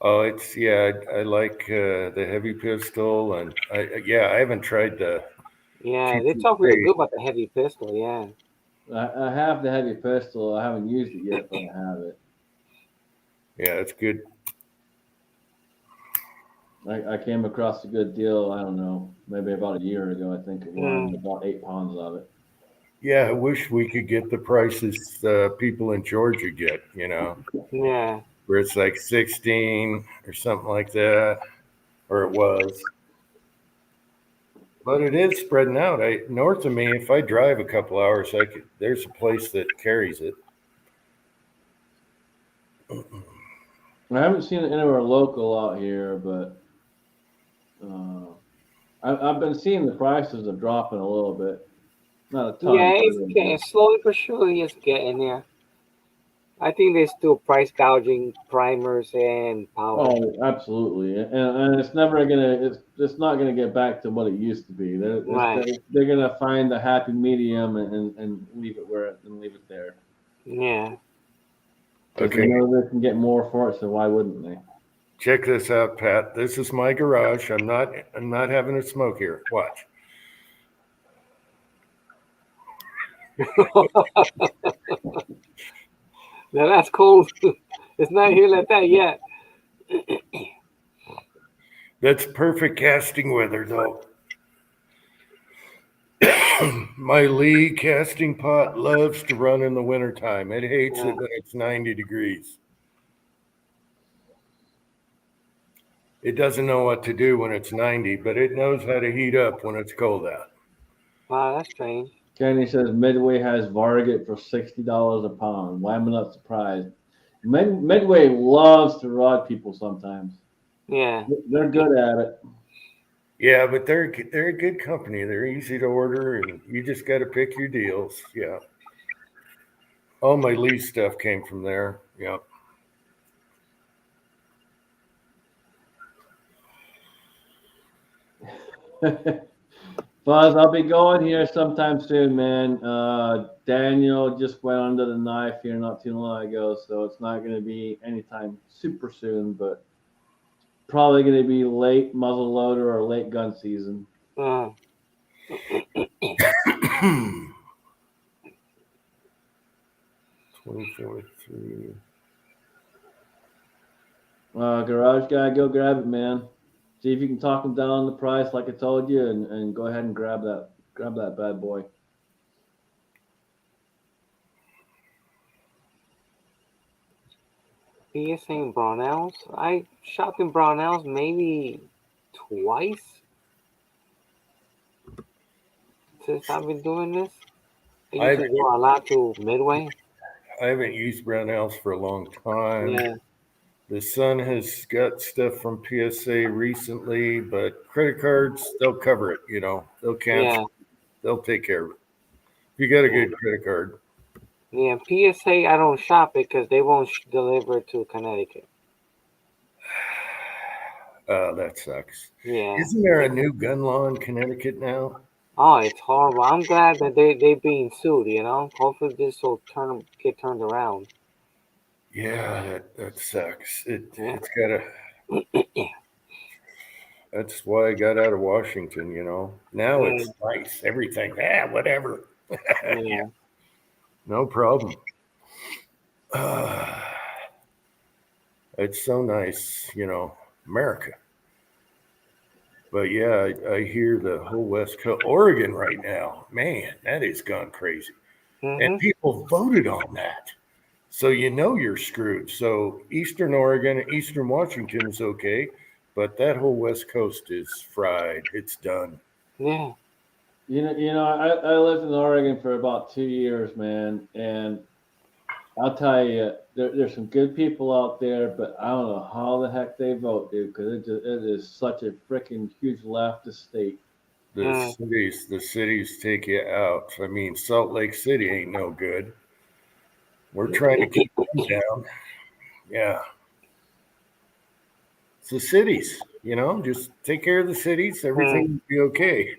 Oh, I like the heavy pistol, and I haven't tried the. Yeah, they talk really good about the heavy pistol. Yeah. I have the heavy pistol. I haven't used it yet, but I have it. Yeah, it's good. I came across a good deal, I don't know, maybe about a year ago, I think it was. I bought 8 pounds of it. Yeah, I wish we could get the prices people in Georgia get, Yeah. where it's like 16 or something like that, or it was. But it is spreading out. North of me, if I drive a couple hours, there's a place that carries it. I haven't seen it anywhere local out here, but I've been seeing the prices are dropping a little bit. Not a ton. Yeah, it's getting slowly but surely. It's getting there. I think they're still price gouging primers and powder. Oh, absolutely, and it's never gonna. It's not gonna get back to what it used to be. They're gonna find the happy medium and leave it there. Yeah. Okay. They know they can get more for it, so why wouldn't they? Check this out, Pat. This is my garage. I'm not having a smoke here. Watch. Now that's cold. It's not here like that yet. That's perfect casting weather, though. My Lee casting pot loves to run in the wintertime. It hates it when it's 90 degrees. It doesn't know what to do when it's 90, but it knows how to heat up when it's cold out. Wow, that's strange. Kenny says Midway has Varget for $60 a pound. Why am I not surprised? Midway loves to rod people sometimes. Yeah. They're good at it. Yeah, but they're a good company. They're easy to order, and you just got to pick your deals. Yeah. All my Lee stuff came from there. Yeah. Buzz, I'll be going here sometime soon, man. Daniel just went under the knife here not too long ago, so it's not going to be anytime super soon, but probably going to be late muzzle loader or late gun season. 24.3. Garage guy, go grab it, man. See if you can talk him down on the price, like I told you, and go ahead and grab that bad boy. PSA in Brownells. I shopped in Brownells maybe twice since I've been doing this. I used to go a lot to Midway. I haven't used Brownells for a long time. Yeah, The son has got stuff from PSA recently, but credit cards, they'll cover it, you know. They'll cancel. yeah, They'll take care of it. If you got a good credit card. yeah. PSA, I don't shop it because they won't deliver to Connecticut. That sucks. Yeah. Isn't there a new gun law in Connecticut now? Oh, it's horrible. I'm glad that they being sued. You know, hopefully this will get turned around. Yeah, that sucks. Yeah. It's gotta. That's why I got out of Washington. You know, now it's nice. Everything. Whatever. Yeah. No problem. It's so nice, you know, America. But yeah, I hear the whole West Coast, Oregon right now, man, that has gone crazy. And people voted on that. So you know you're screwed. So Eastern Oregon, Eastern Washington is okay, but that whole West Coast is fried. It's done. Yeah. You know, I lived in Oregon for about 2 years, man, and I'll tell you, there's some good people out there, but I don't know how the heck they vote, dude, because it is such a freaking huge leftist state. The cities take you out. I mean, Salt Lake City ain't no good. We're trying to keep them down. Yeah. It's the cities, you know, just take care of the cities. Everything will be okay.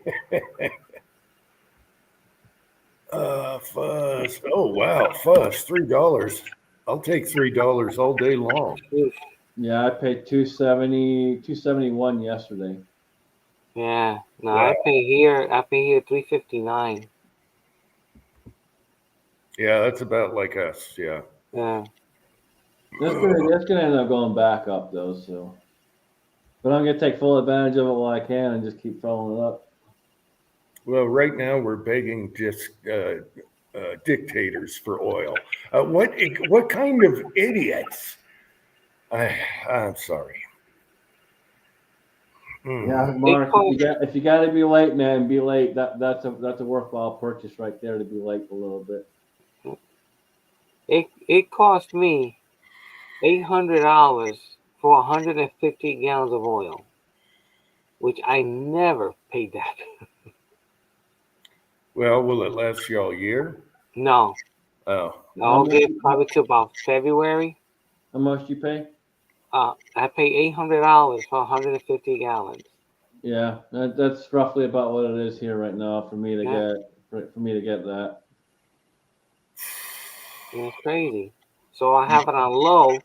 Fuzz. Oh, wow. Fuzz, $3. I'll take $3 all day long. Yeah, I paid $271 yesterday. Yeah. No, Wow. I pay here $3.59. Yeah, that's about like us. Yeah. Yeah. That's gonna end up going back up though, so. But I'm gonna take full advantage of it while I can and just keep filling it up. Well, right now we're begging just dictators for oil. What kind of idiots? I'm sorry. Yeah, Mark. If you got to be late, man, be late. That's a worthwhile purchase right there to be late a little bit. It cost me $800 for 150 gallons of oil, which I never paid that. Well, will it last you all year? No. Oh. I'll get probably to about February. How much do you pay? I pay $800 for 150 gallons. Yeah, that's roughly about what it is here right now for me to get that. It's crazy. So I have it on low.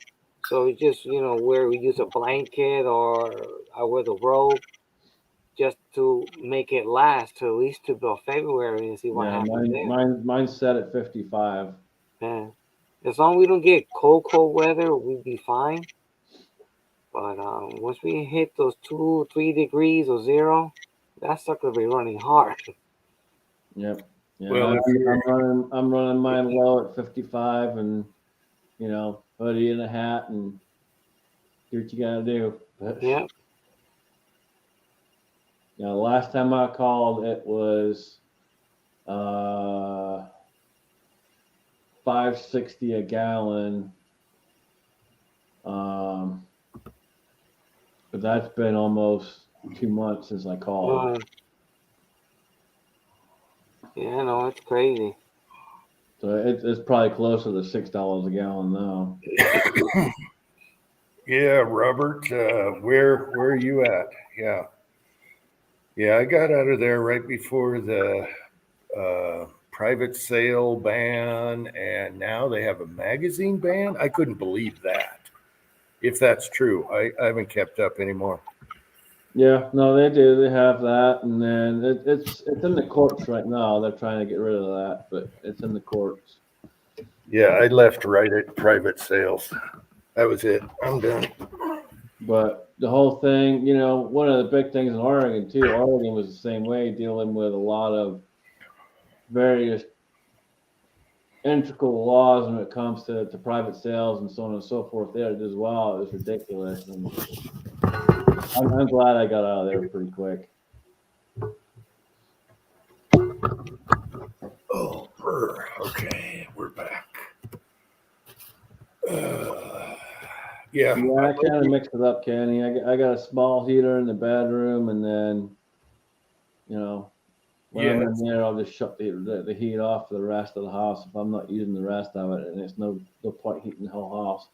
So it's just, you know, where we use a blanket or I wear the robe just to make it last to at least to about February and see what happens there. Mine's set at 55. Yeah. As long as we don't get cold weather, we'd be fine. But once we hit those 2-3 degrees or 0, that sucker will be running hard. Yep. Yeah, well, I'm running mine low at 55, and you know, hoodie and a hat, and do what you gotta do. Yeah. You know, the last time I called, it was $5.60 a gallon. But that's been almost 2 months since I called. Yeah, no, it's crazy. So it's probably closer to $6 a gallon now. Yeah, Robert, where are you at? Yeah, I got out of there right before the private sale ban, and now they have a magazine ban. I couldn't believe that. If that's true, I haven't kept up anymore. Yeah, no, they do. They have that, and then it's in the courts right now. They're trying to get rid of that, but it's in the courts. Yeah, I left right at private sales. That was it. I'm done. But the whole thing, one of the big things in Oregon too. Oregon was the same way, dealing with a lot of various integral laws when it comes to private sales and so on and so forth. There as well, it was ridiculous, and I'm glad I got out of there pretty quick. Oh, brr. Okay, we're back. Yeah. Yeah, I kind of mixed it up, Kenny. I got a small heater in the bedroom, and then, when I'm in there, I'll just shut the heat off for the rest of the house if I'm not using the rest of it, and it's no point heating the whole house.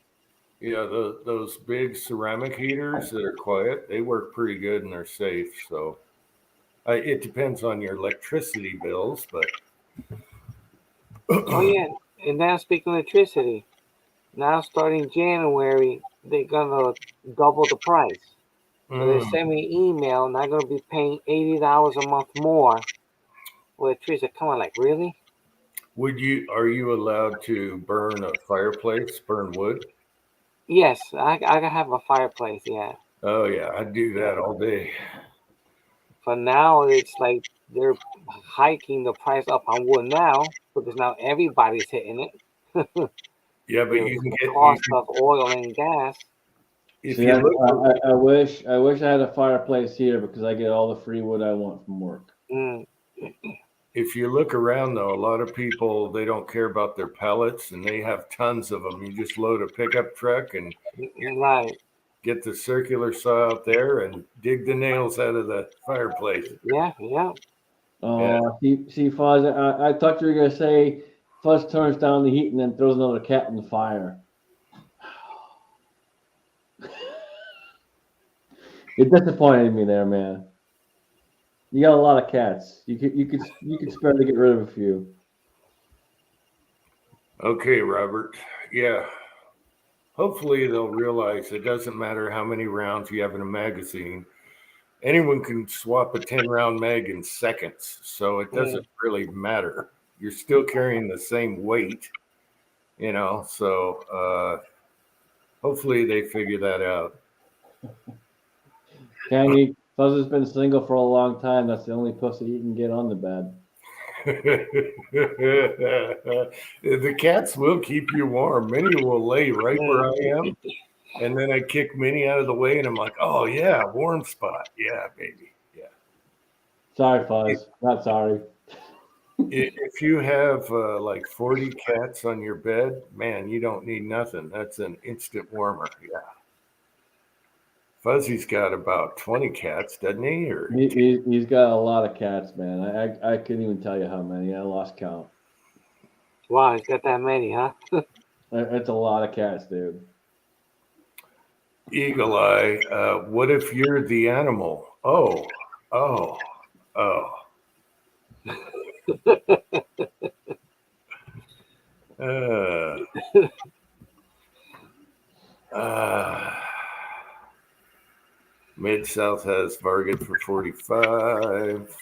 Yeah, those big ceramic heaters that are quiet, they work pretty good and they're safe. So it depends on your electricity bills, but Oh yeah, and now speaking of electricity, now starting January, they're gonna double the price. So they send me an email, and I'm gonna be paying $80 a month more for electricity. Come on, like really? are you allowed to burn a fireplace, burn wood? Yes, I have a fireplace. Yeah, Oh yeah, I do that all day. but now it's like they're hiking the price up on wood now because now everybody's hitting it. Yeah, but you can The get cost of oil and gas. if See, you I, look I, I wish I wish I had a fireplace here because I get all the free wood I want from work. Mm, if you look around though, a lot of people they don't care about their pellets and they have tons of them. You just load a pickup truck and right. get the circular saw out there and dig the nails out of the fireplace. Yeah. See, Fuzz, I thought you were gonna say Fuzz turns down the heat and then throws another cat in the fire. It disappointed me there, man. You got a lot of cats. You could spare to get rid of a few. Okay, Robert. Yeah. Hopefully they'll realize it doesn't matter how many rounds you have in a magazine. Anyone can swap a 10-round mag in seconds, so it doesn't really matter. You're still carrying the same weight, so hopefully they figure that out. Candy, Fuzz has been single for a long time. That's the only pussy you can get on the bed. The cats will keep you warm. Minnie will lay right where I am, and then I kick Minnie out of the way, and I'm like, "Oh yeah, warm spot, yeah, baby, yeah." Sorry, Fuzz. Not sorry. If you have like 40 cats on your bed, man, you don't need nothing. That's an instant warmer. Yeah. Fuzzy's got about 20 cats, doesn't he? Or He's got a lot of cats, man. I couldn't even tell you how many. I lost count. Wow, he's got that many, huh? It's a lot of cats, dude. Eagle Eye, what if you're the animal? Oh. Mid-South has Varget for 45.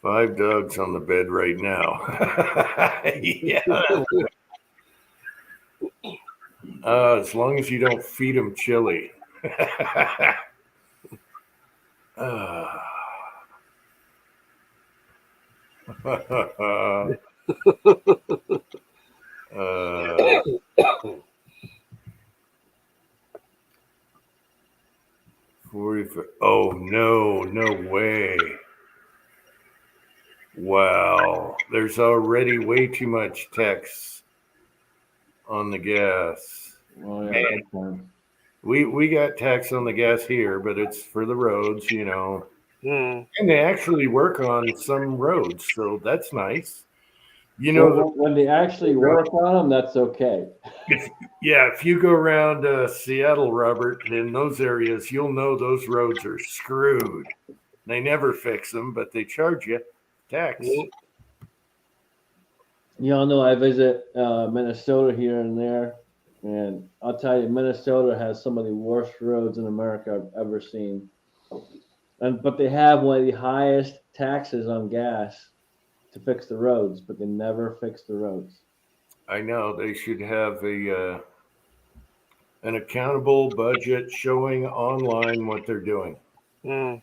Five dogs on the bed right now. Yeah. As long as you don't feed them chili. Oh no way. Wow, there's already way too much text on the gas. Oh yeah, big time. We got tax on the gas here, but it's for the roads, Mm. and they actually work on some roads, so that's nice. When they actually work on them, that's okay. If you go around Seattle, Robert, in those areas, you'll know those roads are screwed. They never fix them, but they charge you tax. Y'all know I visit Minnesota here and there, and I'll tell you, Minnesota has some of the worst roads in America I've ever seen. But they have one of the highest taxes on gas to fix the roads, but they never fix the roads. I know they should have an accountable budget showing online what they're doing. Mm.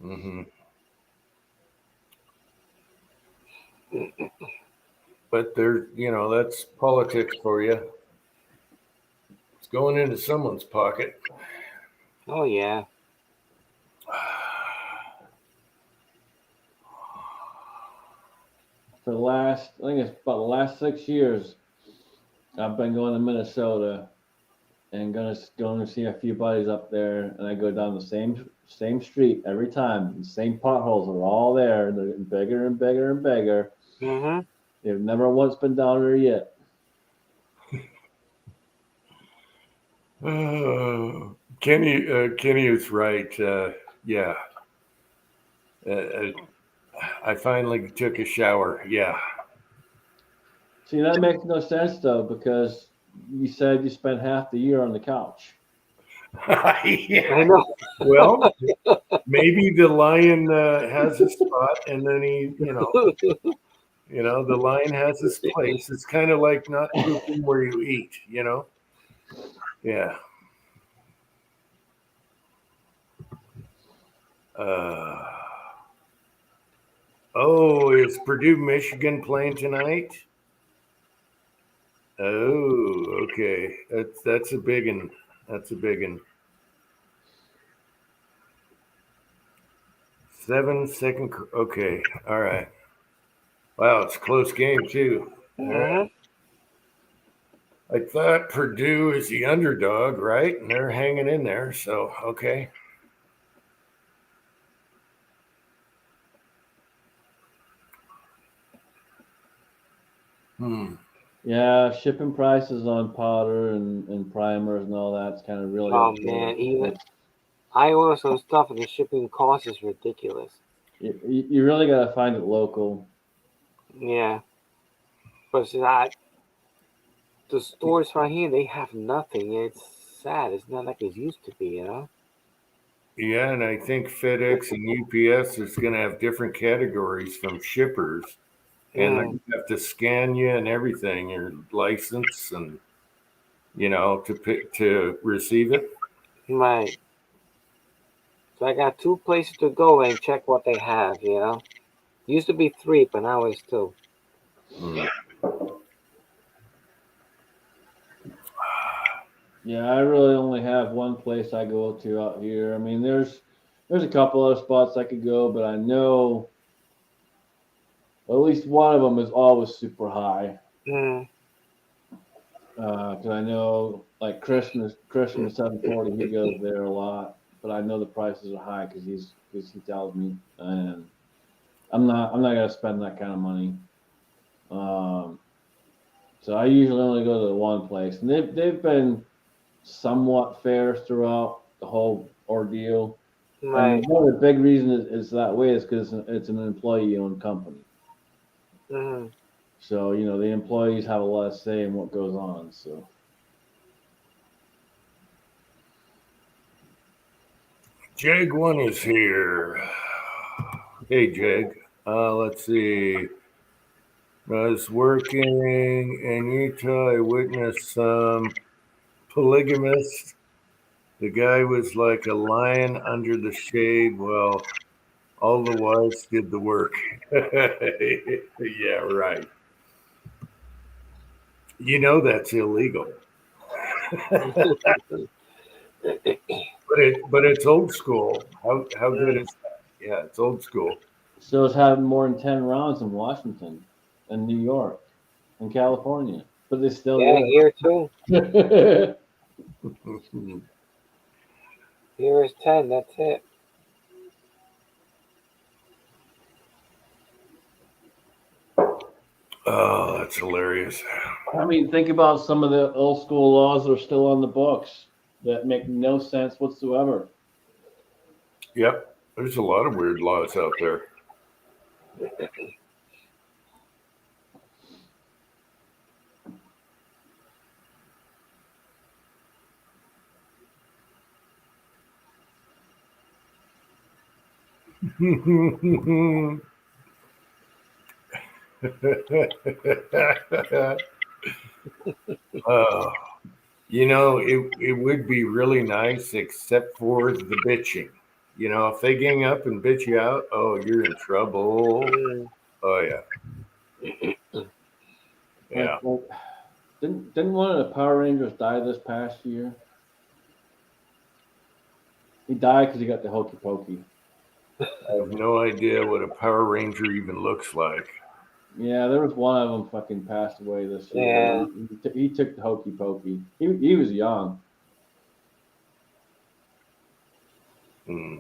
Hmm. But that's politics for you. It's going into someone's pocket. Oh yeah. For the last, I think it's about the last 6 years, I've been going to Minnesota and going to see a few buddies up there, and I go down the same street every time. The same potholes are all there. They're getting bigger and bigger and bigger. Mm-hmm. They've never once been down there yet. Kenny is right. Yeah. I finally took a shower. Yeah. See, that makes no sense though, because you said you spent half the year on the couch. Yeah. I know. Well, maybe the lion has a spot, and then the lion has his place. It's kind of like not pooping where you eat. Yeah. Is Purdue, Michigan playing tonight? Oh, okay. That's a big one. That's a big one. 7-second. Okay. All right. Wow, it's a close game too. All right. I thought Purdue is the underdog, right? And they're hanging in there. So, okay. Yeah, shipping prices on powder and primers and all that's kind of really. Oh man, even I order some stuff and the shipping cost is ridiculous. You really gotta find it local. Yeah, but it's not. The stores right here, they have nothing. It's sad. It's not like it used to be, Yeah, and I think FedEx and UPS is going to have different categories from shippers, and they have to scan you and everything, your license, and to receive it. Right. So I got 2 places to go and check what they have. Used to be 3, but now it's 2. Yeah, I really only have one place I go to out here. I mean, there's a couple other spots I could go, but I know at least one of them is always super high. Because I know, like Christmas 740, he goes there a lot, but I know the prices are high because he tells me, and I'm not gonna spend that kind of money. So I usually only go to the one place, and they've been somewhat fair throughout the whole ordeal. Right. And one of the big reasons is that way is because it's an employee-owned company. So the employees have a lot of say in what goes on. So. Jag1 is here. Hey, Jag. Let's see. I was working in Utah. I witnessed some polygamists. The guy was like a lion under the shade. Well, all the wives did the work. Yeah, right. That's illegal. But it's old school. How good is that? Yeah, it's old school. So it's having more than 10 rounds in Washington and New York and California, but they still here too. Here is 10. That's it. Oh, that's hilarious. I mean, think about some of the old school laws that are still on the books that make no sense whatsoever. Yep, there's a lot of weird laws out there. uh, it would be really nice, except for the bitching. If they gang up and bitch you out, oh, you're in trouble. Mm. Oh yeah, yeah. Like, didn't one of the Power Rangers die this past year? He died because he got the hokey pokey. I have no idea what a Power Ranger even looks like. Yeah, there was one of them fucking passed away this year. Yeah. He took the hokey pokey. He was young. Hmm.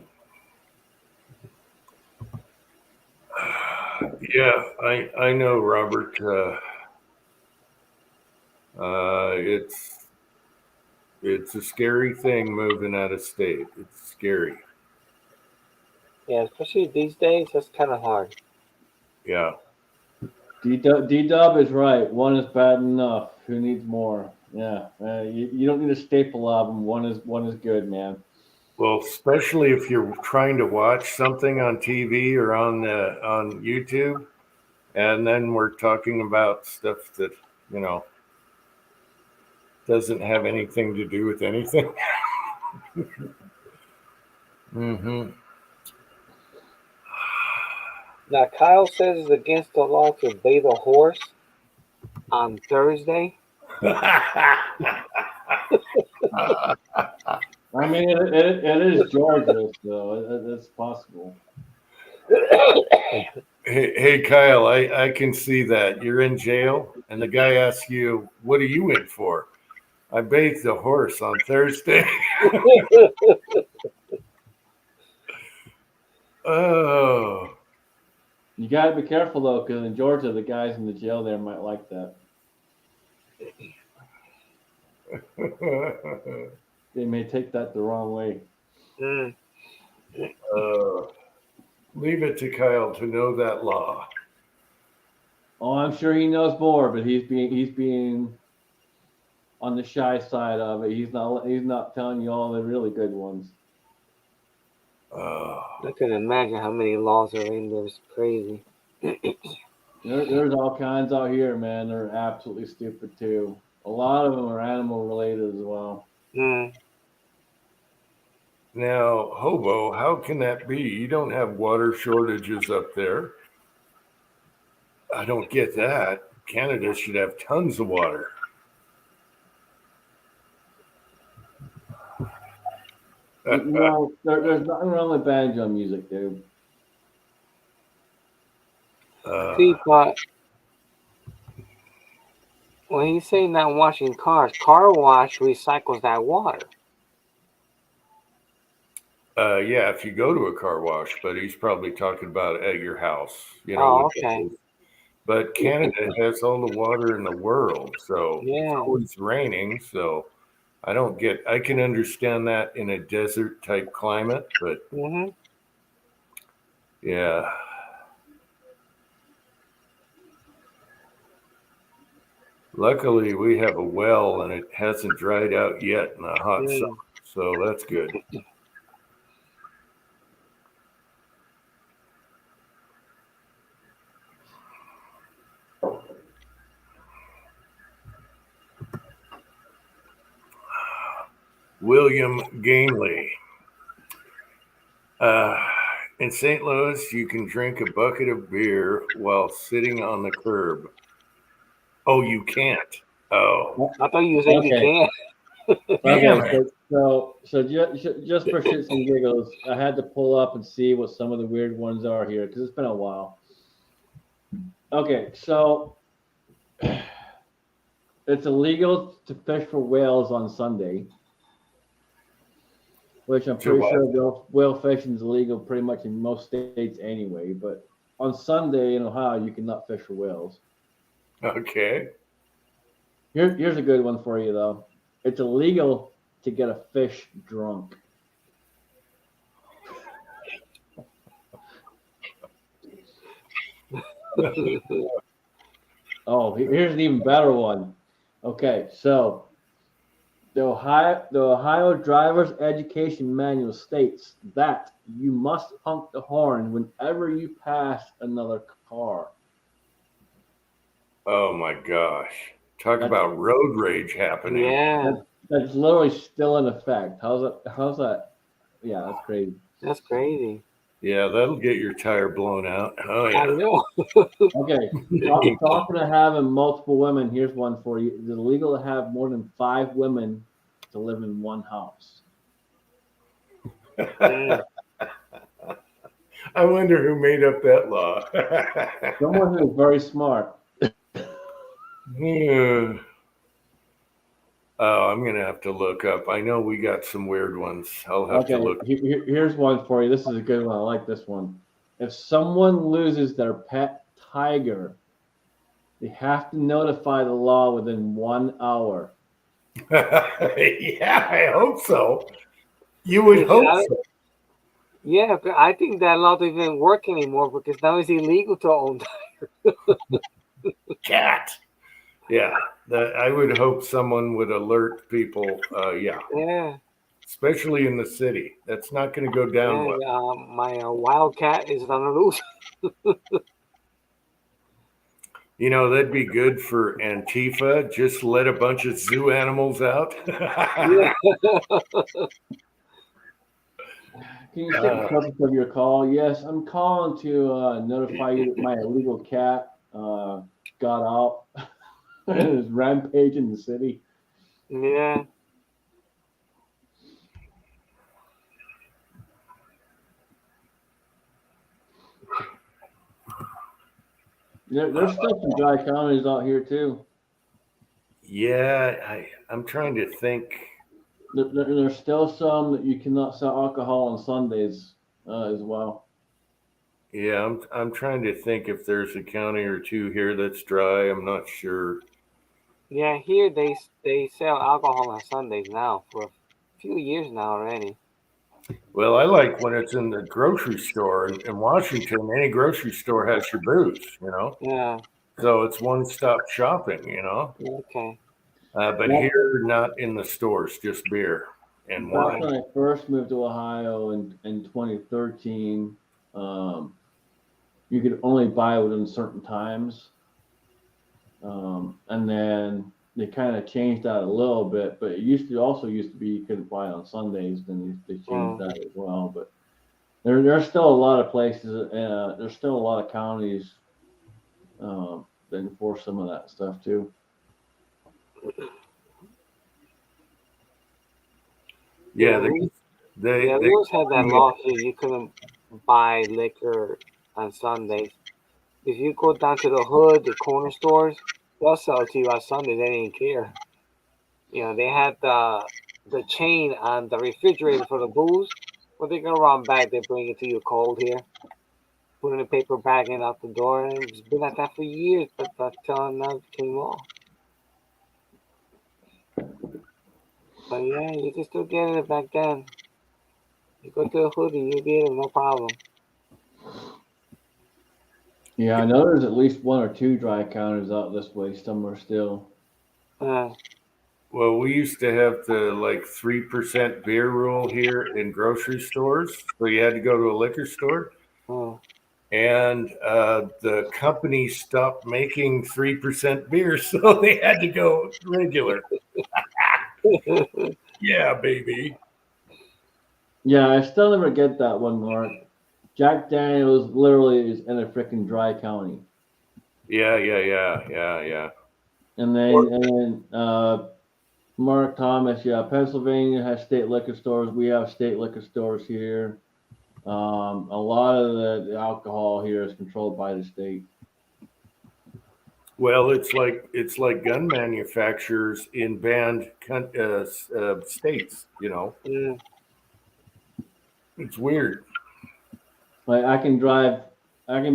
Yeah, I know, Robert. It's a scary thing moving out of state. It's scary. Yeah, especially these days, that's kind of hard. Yeah. D-Dub is right. One is bad enough. Who needs more? Yeah, you don't need a staple of them. One is good, man. Well, especially if you're trying to watch something on TV or on YouTube, and then we're talking about stuff that you know doesn't have anything to do with anything. Mm-hmm. Now, Kyle says it's against the law to bathe a horse on Thursday. I mean, it is Georgia, so it's possible. Hey, Kyle, I can see that. You're in jail, and the guy asks you, what are you in for? I bathed a horse on Thursday. Oh. You got to be careful, though, because in Georgia, the guys in the jail there might like that. They may take that the wrong way. Mm. Leave it to Kyle to know that law. Oh, I'm sure he knows more, but he's being on the shy side of it. He's not telling you all the really good ones. I can imagine how many laws are in there. It's crazy. There's all kinds out here, man. They're absolutely stupid too. A lot of them are animal related as well. Mm. Now, Hobo, how can that be? You don't have water shortages up there. I don't get that. Canada should have tons of water. There's nothing wrong with banjo music, dude. See, but when he's saying not washing cars, car wash recycles that water. Yeah, if you go to a car wash, but he's probably talking about at your house. Oh, okay. But Canada has all the water in the world, so Yeah. it's always raining. So I can understand that in a desert type climate, but Mm-hmm. yeah. Luckily, we have a well and it hasn't dried out yet in a hot summer, so that's good. William Gainley. In St. Louis, you can drink a bucket of beer while sitting on the curb. Oh, you can't. Oh, I thought you said you Okay. can't. Okay, so just for shits and giggles, I had to pull up and see what some of the weird ones are here because it's been a while. Okay, so it's illegal to fish for whales on Sunday, which I'm pretty sure whale fishing is illegal pretty much in most states anyway. But on Sunday in Ohio, you cannot fish for whales. okay. Here's a good one for you though. It's illegal to get a fish drunk. Oh, here's an even better one. Okay, so The Ohio Driver's Education Manual states that you must honk the horn whenever you pass another car. Oh my gosh. Talk That's, about road rage happening. Yeah, that's literally still in effect. How's that? Yeah, that's crazy. that's crazy. Yeah, that'll get your tire blown out. Oh I yeah. know. Okay, talking to having multiple women. Here's one for you. Is it illegal to have more than 5 women to live in one house? Mm. I wonder who made up that law. Someone who is very smart. Yeah. Oh, I'm gonna have to look up. I know we got some weird ones. I'll have to Okay, look. here's one for you. This is a good one. I like this one. If someone loses their pet tiger, they have to notify the law within 1 hour. Yeah, I hope so. You would hope Yeah, so. yeah, but I think that law doesn't even work anymore because now it's illegal to own. Cat. Yeah, I would hope someone would alert people. Yeah, Yeah, especially in the city. That's not going to go down well. yeah. My wildcat is on the loose. You know, that'd be good for Antifa. Just let a bunch of zoo animals out. Yeah. Can you state the purpose of your call? Yes, I'm calling to notify you that my illegal cat got out and is rampaging the city. Yeah. There's still some dry counties out here too. Yeah, I'm trying to think. There's still some that you cannot sell alcohol on Sundays as well. Yeah, I'm trying to think if there's a county or two here that's dry. I'm not sure. Yeah, here they sell alcohol on Sundays now for a few years now already. Well, I like when it's in the grocery store in Washington. Any grocery store has your booze, you know. Yeah. So it's one-stop shopping, you know. Okay. But Well, here, not in the stores, just beer and back wine. when I first moved to Ohio in 2013, you could only buy within certain times. And then they kind of changed that a little bit, but it used to be you couldn't buy it on Sundays. Then they changed that as well. But there's still a lot of places, there's still a lot of counties that enforce some of that stuff too. Yeah, we they always had that law here. You couldn't buy liquor on Sundays. If you go down to the hood, the corner stores, they'll sell it to you on Sundays. They didn't care. You know, they had the chain on the refrigerator for the booze. Well, they gonna run back. They bring it to you cold here. Put in a paper bag and out the door. And it's been like that for years, but until now it became law. But yeah, you can still get it back then. You go to the hood and you get it, no problem. Yeah, I know there's at least 1 or 2 dry counties out this way somewhere still. Well, we used to have the like 3% beer rule here in grocery stores, so you had to go to a liquor store. And the company stopped making 3% beer, so they had to go regular. Yeah, baby. Yeah, I still never get that one, Mark. Jack Daniels literally is in a freaking dry county. Yeah. And then Mark Thomas, yeah, Pennsylvania has state liquor stores. We have state liquor stores here. A lot of the alcohol here is controlled by the state. Well, it's like gun manufacturers in banned states. You know, it's weird. Like I can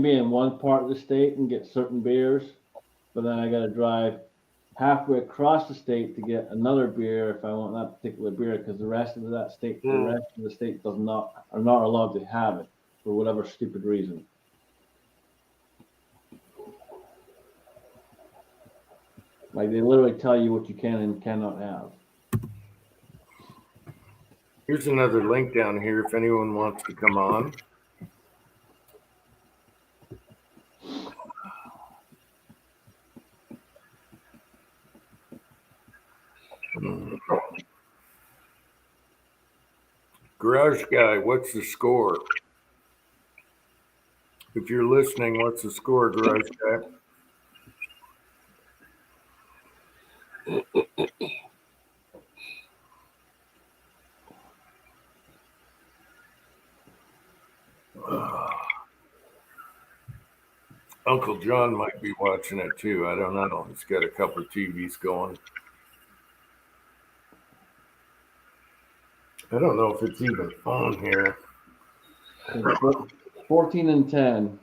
be in one part of the state and get certain beers, but then I got to drive halfway across the state to get another beer if I want that particular beer, because the rest of the state are not allowed to have it for whatever stupid reason. Like they literally tell you what you can and cannot have. Here's another link down here if anyone wants to come on. Garage Guy, what's the score? If you're listening, what's the score, Garage Guy? Uncle John might be watching it too. I don't know. He's got a couple of TVs going. I don't know if it's even on here. 14 and 10.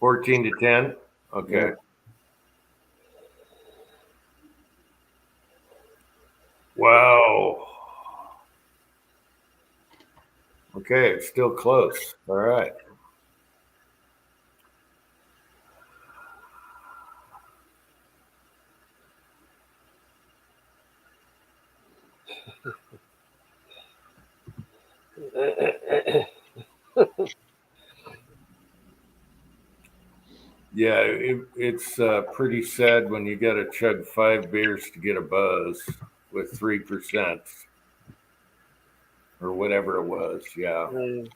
14 to 10? Okay. Yeah. Wow. Okay, it's still close. All right. Yeah, it's pretty sad when you got to chug 5 beers to get a buzz with 3% or whatever it was. Yeah, Mm,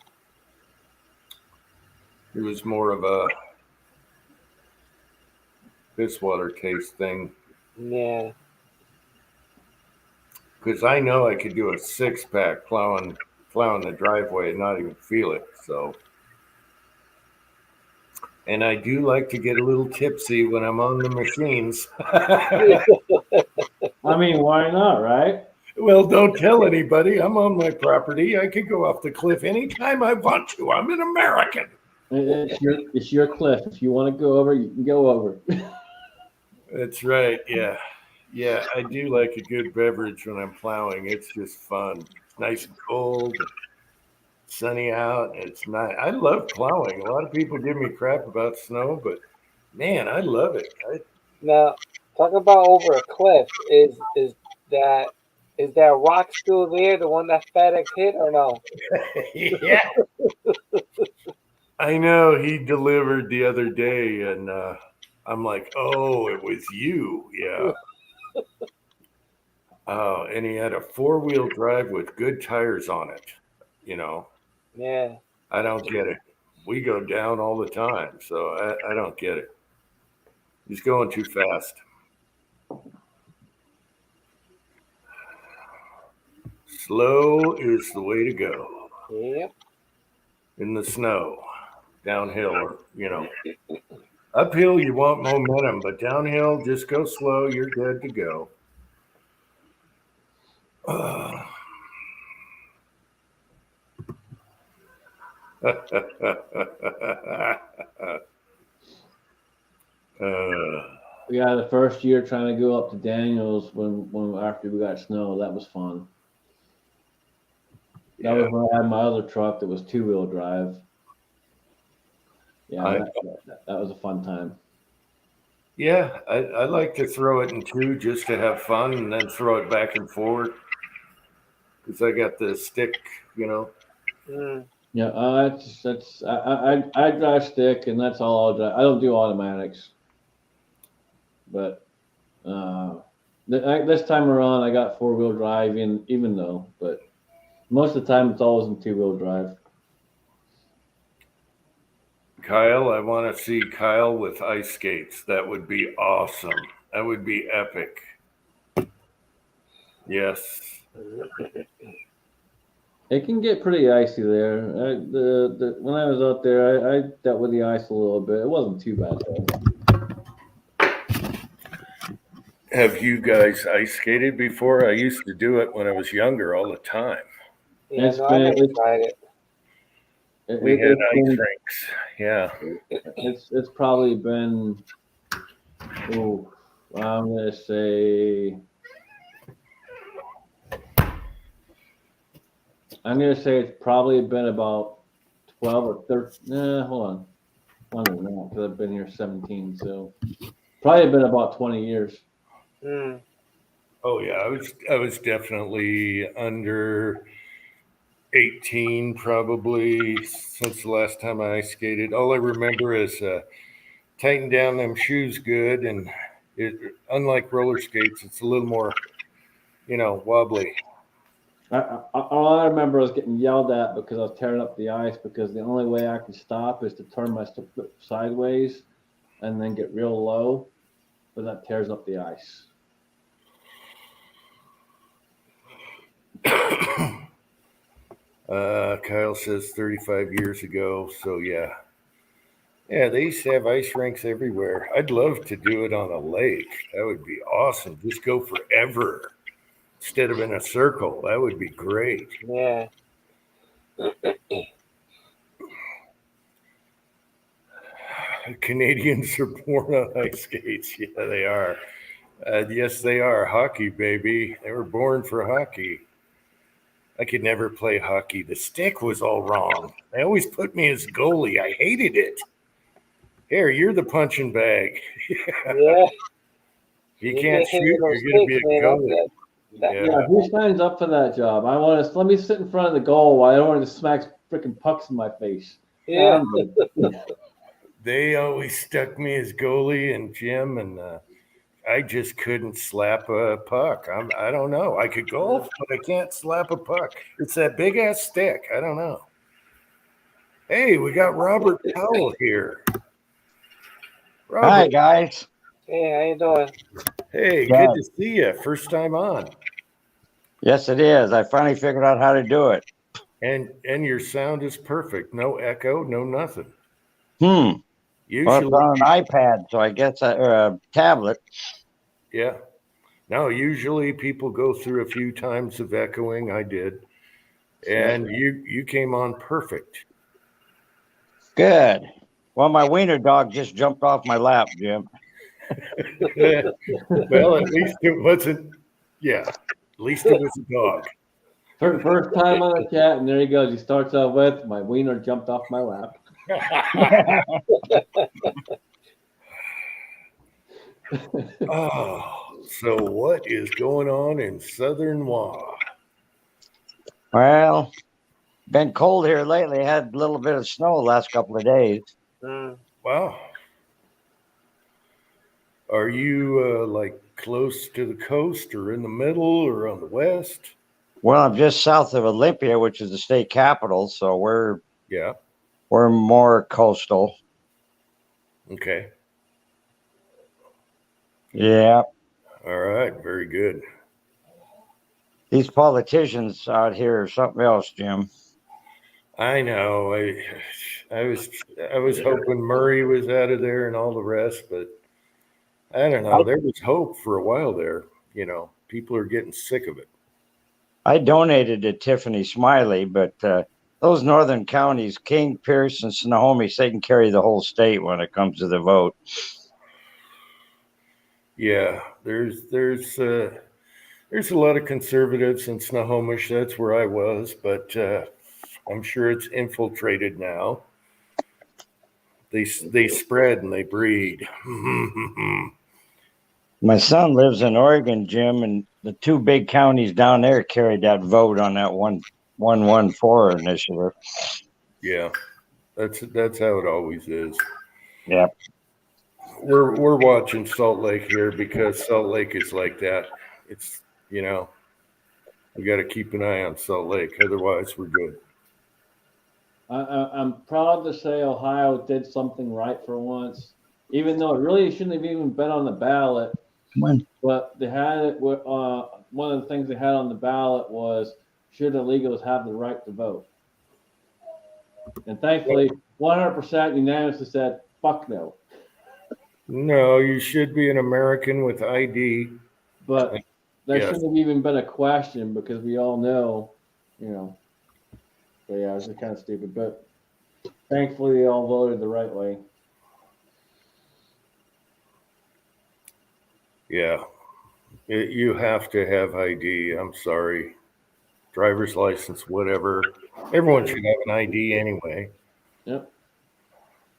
it was more of a piss water taste thing yeah. because I know I could do a 6-pack plowing the driveway and not even feel it. So, and I do like to get a little tipsy when I'm on the machines. I mean, why not, right? Well, don't tell anybody. I'm on my property. I could go off the cliff anytime I want to. I'm an American. It's your cliff. If you want to go over, you can go over. That's right. Yeah. Yeah. I do like a good beverage when I'm plowing. It's just fun. It's nice and cold, sunny out. It's nice. I love plowing. A lot of people give me crap about snow, but man, I love it. Now, talk about over a cliff. That is that rock still there? The one that FedEx hit or no? Yeah. I know he delivered the other day, and I'm like, oh, it was you. Yeah. Oh, and he had a 4-wheel drive with good tires on it. You know, Yeah. I don't get it. We go down all the time, so I don't get it. He's going too fast. Slow is the way to go Yep. in the snow, downhill, or, you know. Uphill, you want momentum, but downhill, just go slow. You're good to go. Yeah, the first year trying to go up to Daniels when after we got snow, that was fun. That was when I had my other truck that was 2-wheel drive. Yeah, that was a fun time. Yeah, I like to throw it in 2 just to have fun and then throw it back and forward because I got the stick, you know. Mm. Yeah, I drive stick and that's all I'll drive. I don't do automatics, but this time around I got 4-wheel drive even though, but most of the time it's always in 2-wheel drive. Kyle, I want to see Kyle with ice skates. That would be awesome. That would be epic. Yes. It can get pretty icy there. When I was out there, I dealt with the ice a little bit. It wasn't too bad though. Have you guys ice skated before? I used to do it when I was younger all the time. Yeah, no, I never tried it. We had ice rinks. Yeah. It's probably been, I'm gonna say it's probably been about 12 or 13. Hold on. Longer than that because I've been here 17, so probably been about 20 years. Mm. Oh yeah, I was definitely under 18 probably since the last time I ice skated. All I remember is tighten down them shoes good, and unlike roller skates, it's a little more, wobbly. All I remember was getting yelled at because I was tearing up the ice because the only way I could stop is to turn my foot sideways and then get real low, but that tears up the ice. Kyle says 35 years ago. So yeah. Yeah, they used to have ice rinks everywhere. I'd love to do it on a lake. That would be awesome. Just go forever instead of in a circle. That would be great. Yeah. Canadians are born on ice skates. Yeah, they are. Yes, they are. Hockey, baby. They were born for hockey. I could never play hockey. The stick was all wrong. They always put me as goalie. I hated it. Here, you're the punching bag. Yeah. You You can't get hit shoot. with You're those going to be sticks, a man. goalie. Yeah, who signs up for that job? I want to let me sit in front of the goal while I don't want to smack freaking pucks in my face. Yeah. I'm good. They always stuck me as goalie and Jim, and I just couldn't slap a puck. I don't know. I could golf, but I can't slap a puck. It's that big ass stick. I don't know. Hey, we got Robert Powell here. Robert, Hi, guys. Hey, how you doing? hey, Good. good to see you. First time on, Yes, it is. I finally figured out how to do it. and your sound is perfect. No echo, no nothing. Well, Usually, it's on an iPad, so I guess or a tablet. yeah. No, usually people go through a few times of echoing. I did, and you came on perfect. Good. Well, my wiener dog just jumped off my lap, Jim. Well, at least it wasn't. Yeah, at least it was a dog. First time on the chat, and there he goes. He starts out with, "My wiener jumped off my lap." Oh, so what is going on in Southern Wa? Well, been cold here lately. Had a little bit of snow the last couple of days. Wow. Are you like close to the coast or in the middle or on the west? Well, I'm just south of Olympia, which is the state capital, so we're Yeah. more coastal. Okay. Yeah. All right. Very good. These politicians out here are something else, Jim. I know. I was hoping Murray was out of there and all the rest, but I don't know. There was hope for a while there. People are getting sick of it. I donated to Tiffany Smiley, but those northern counties, King, Pierce, and Snohomish, they can carry the whole state when it comes to the vote. Yeah, there's a lot of conservatives in Snohomish. That's where I was, but I'm sure it's infiltrated now. They spread and they breed. My son lives in Oregon, Jim, and the two big counties down there carried that vote on that 114 initiative. Yeah, that's how it always is. Yep. We're watching Salt Lake here because Salt Lake is like that. It's we got to keep an eye on Salt Lake, otherwise we're good. I'm proud to say Ohio did something right for once, even though it really shouldn't have even been on the ballot. Come on. But they had it. One of the things they had on the ballot was should illegals have the right to vote? And thankfully, 100% unanimously said, "Fuck no." No, you should be an American with ID. But there Yes. shouldn't have even been a question because we all know, But yeah, it was kind of stupid. But thankfully, they all voted the right way. Yeah, you have to have ID. I'm sorry, driver's license, whatever. Everyone should have an ID anyway. Yep.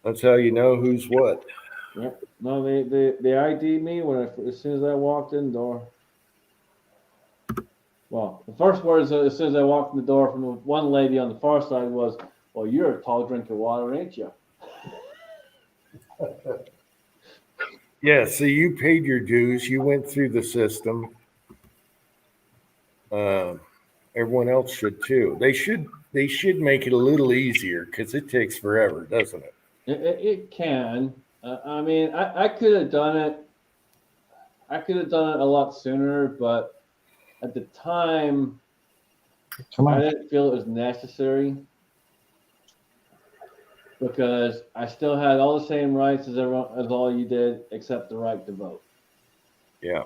That's how you know who's what. Yep. No, they ID'd me as soon as I walked in the door. Well, the first words as soon as I walked in the door from the one lady on the far side was, "Well, you're a tall drink of water, ain't you?" Yeah, so you paid your dues. You went through the system. Everyone else should too. They should make it a little easier because it takes forever, doesn't it? It can. I mean, I could have done it. I could have done it a lot sooner, but at the time, Come I on. didn't feel it was necessary because I still had all the same rights as everyone, as all you did, except the right to vote. Yeah.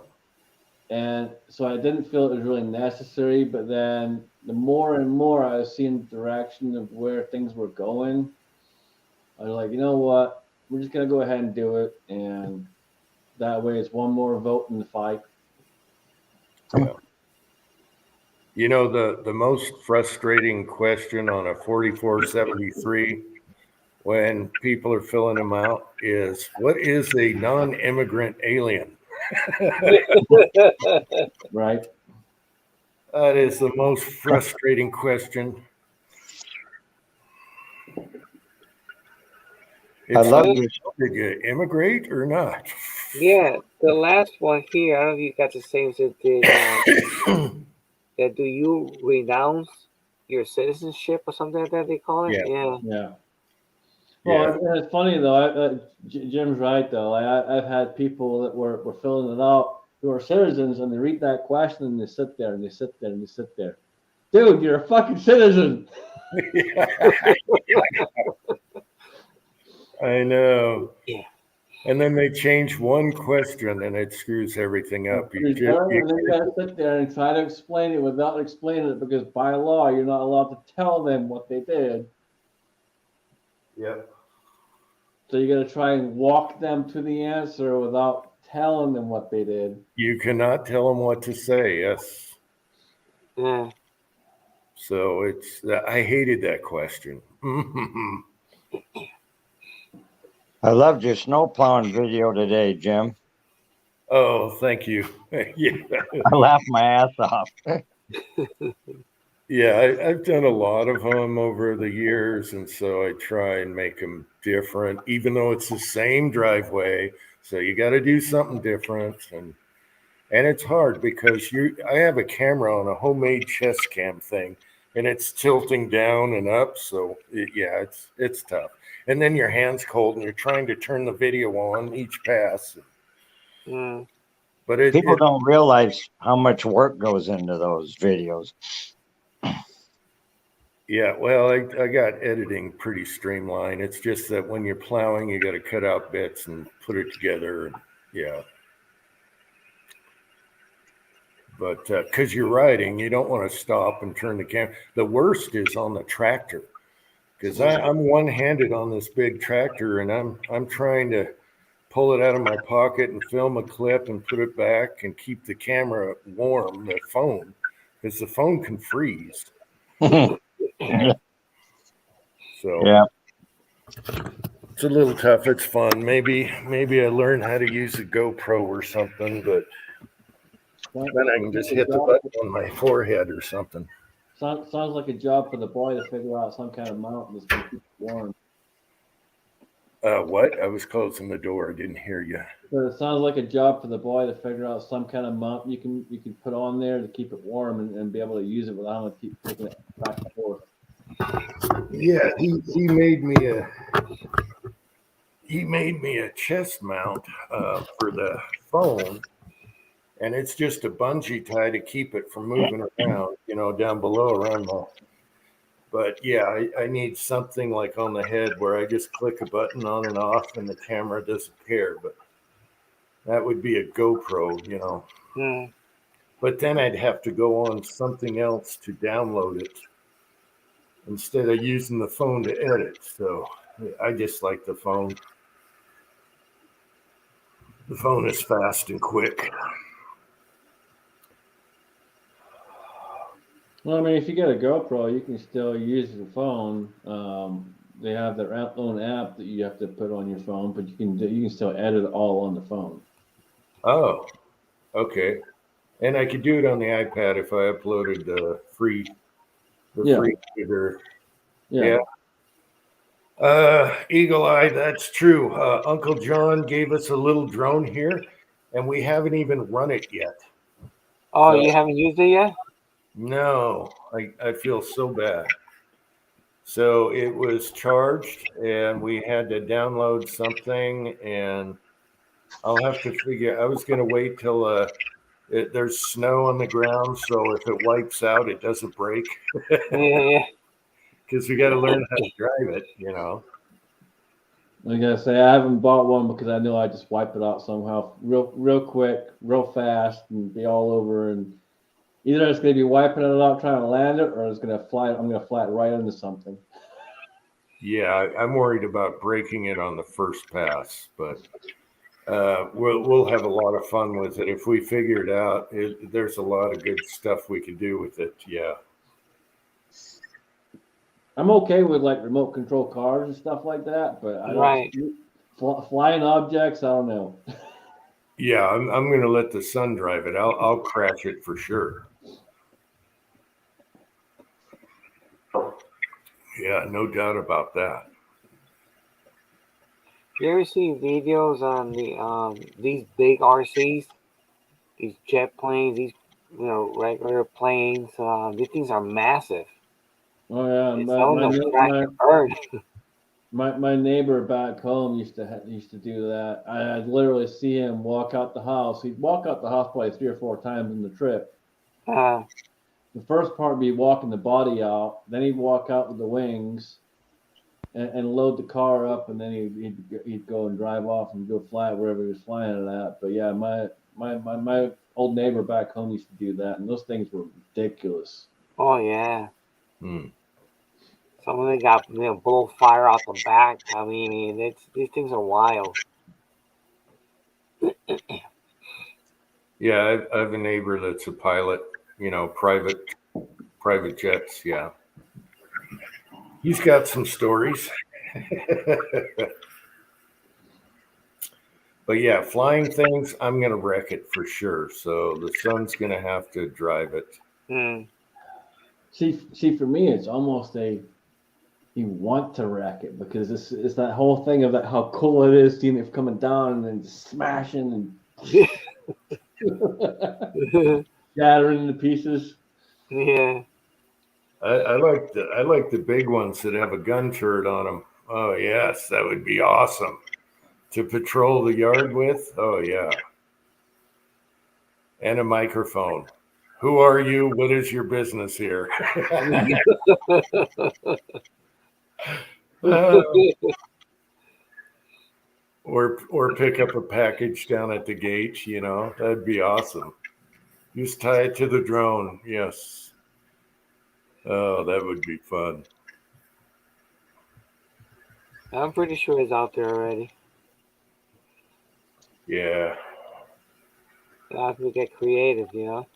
And so I didn't feel it was really necessary. But then the more and more I was seeing the direction of where things were going, I was like, you know what? We're just gonna go ahead and do it, and that way it's one more vote in the fight. Yeah. You know, the most frustrating question on a 4473 when people are filling them out is, what is a non-immigrant alien? Right. That is the most frustrating question. I It's love like, this. did you immigrate or not? Yeah, the last one here, I don't know if you got the same as it did. That do you renounce your citizenship or something like that? They call it. Yeah. Yeah. Yeah. Yeah. Well, it's funny though. Jim's right though. I've had people that were filling it out who are citizens, and they read that question and they sit there and they sit there and they sit there. Dude, you're a fucking citizen. I know. Yeah. And then they change one question and it screws everything up. And then you gotta sit there and try to explain it without explaining it because by law you're not allowed to tell them what they did. Yep. So you gotta try and walk them to the answer without telling them what they did. You cannot tell them what to say. Yes. Yeah. So I hated that question. I loved your snow plowing video today, Jim. Oh, thank you. Yeah. I laughed my ass off. Yeah, I've done a lot of them over the years, and so I try and make them different, even though it's the same driveway. So you got to do something different, and it's hard because I have a camera on a homemade chest cam thing, and it's tilting down and up. So it's tough. And then your hand's cold, and you're trying to turn the video on each pass. Yeah. But People don't realize how much work goes into those videos. Yeah, well, I got editing pretty streamlined. It's just that when you're plowing, you got to cut out bits and put it together. Yeah. But because you're riding, you don't want to stop and turn the camera. The worst is on the tractor because I'm one-handed on this big tractor, and I'm trying to pull it out of my pocket and film a clip and put it back and keep the camera warm, the phone, because the phone can freeze. Yeah. So Yeah. it's a little tough. It's fun. Maybe I learn how to use a GoPro or something, but then I can just hit the button on my forehead or something. Sounds like a job for the boy to figure out some kind of mount that's gonna keep it warm. What? I was closing the door. I didn't hear you. So it sounds like a job for the boy to figure out some kind of mount you can put on there to keep it warm and be able to use it without having to keep taking it back and forth. Yeah, he made me a chest mount for the phone, and it's just a bungee tie to keep it from moving around, down below around the. But yeah, I need something like on the head where I just click a button on and off, and the camera doesn't care. But that would be a GoPro, Yeah. But then I'd have to go on something else to download it instead of using the phone to edit. So I just like the phone. The phone is fast and quick. Well, I mean, if you get a GoPro, you can still use your phone. They have their own app that you have to put on your phone, but you can still edit all on the phone. Oh, okay. And I could do it on the iPad if I uploaded the free Yeah. editor. Yeah. Eagle Eye, that's true. Uncle John gave us a little drone here, and we haven't even run it yet. Oh, So- you haven't used it yet? No, I feel so bad. So it was charged, and we had to download something, and I'll have to figure. I was going to wait till there's snow on the ground, so if it wipes out, it doesn't break. Yeah. Because we got to learn how to drive it, you know. I gotta say, I haven't bought one because I know I just wipe it out somehow, real quick, real fast, and be all over. And either it's gonna be wiping it out trying to land it, or it's gonna fly. I'm gonna fly it right into something. Yeah, I'm worried about breaking it on the first pass, but we'll have a lot of fun with it if we figure it out. There's a lot of good stuff we could do with it. Yeah. I'm okay with like remote control cars and stuff like that, but I don't Right. flying objects. I don't know. Yeah, I'm going to let the son drive it. I'll crash it for sure. Yeah, no doubt about that. You ever see videos on these big RCs, these jet planes, these regular planes? These things are massive. Oh yeah, Some of them crash and burn. my neighbor back home used to do that. I'd literally see him walk out the house. He'd walk out the house probably 3 or 4 times in the trip. Uh, The first part would be walking the body out. Then he'd walk out with the wings and load the car up, and then he'd go and drive off and go fly it wherever he was flying it at. But yeah, my old neighbor back home used to do that, and those things were ridiculous. oh yeah. Hmm. Some of them got blow fire out the back. I mean, these things are wild. Yeah, I have a neighbor that's a pilot, you know, private jets. Yeah. He's got some stories. But yeah, flying things, I'm going to wreck it for sure. So the son's going to have to drive it. Mm. See, for me, it's almost you want to wreck it because it's that whole thing of that how cool it is seeing it coming down and then smashing and shattering into pieces. Yeah. I like the big ones that have a gun turret on them. Oh yes, that would be awesome to patrol the yard with. Oh yeah, and a microphone. Who are you? What is your business here? Or pick up a package down at the gate. You know, that'd be awesome. Just tie it to the drone. Yes. Oh, that would be fun. I'm pretty sure it's out there already. Yeah. You have to get creative, you know.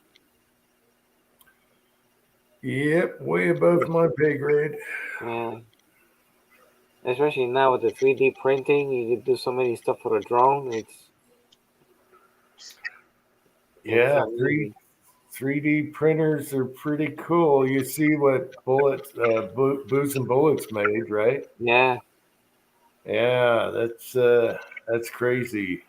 Yep, way above my pay grade. Yeah. Especially now with the 3D printing, you can do so many stuff for the drone. Yeah, amazing. 3D printers are pretty cool. You see what bullets, Booze and Bullets made, right? Yeah. Yeah, that's crazy.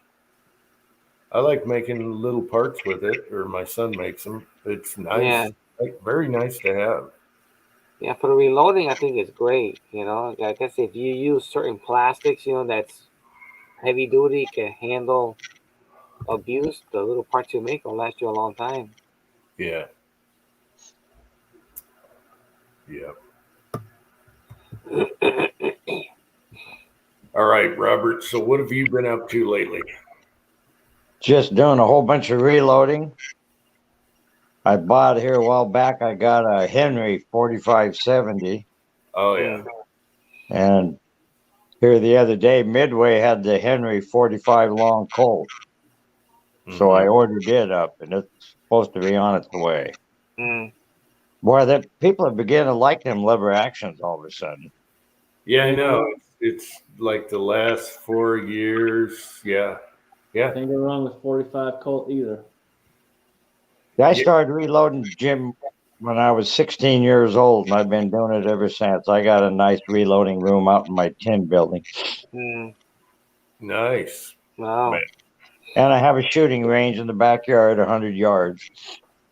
I like making little parts with it, or my son makes them. It's nice, Yeah. like, very nice to have. Yeah, for the reloading, I think it's great. You know, I guess if you use certain plastics, that's heavy duty, can handle abuse, the little parts you make will last you a long time. Yeah. Yeah. All right, Robert. So what have you been up to lately? Just doing a whole bunch of reloading. I bought here a while back. I got a Henry 4570, Oh yeah. and here the other day, Midway had the Henry 45 Long Colt, so I ordered it up, and it's supposed to be on its way. Mm. Boy, that people are beginning to like them lever actions all of a sudden. Yeah, I know. It's like the last 4 years. Yeah. Yeah. Can't go wrong with 45 Colt either. I Yeah. started reloading, Jim, when I was 16 years old, and I've been doing it ever since. I got a nice reloading room out in my tin building, Mm. Nice. Wow. Man. and I have a shooting range in the backyard, 100 yards.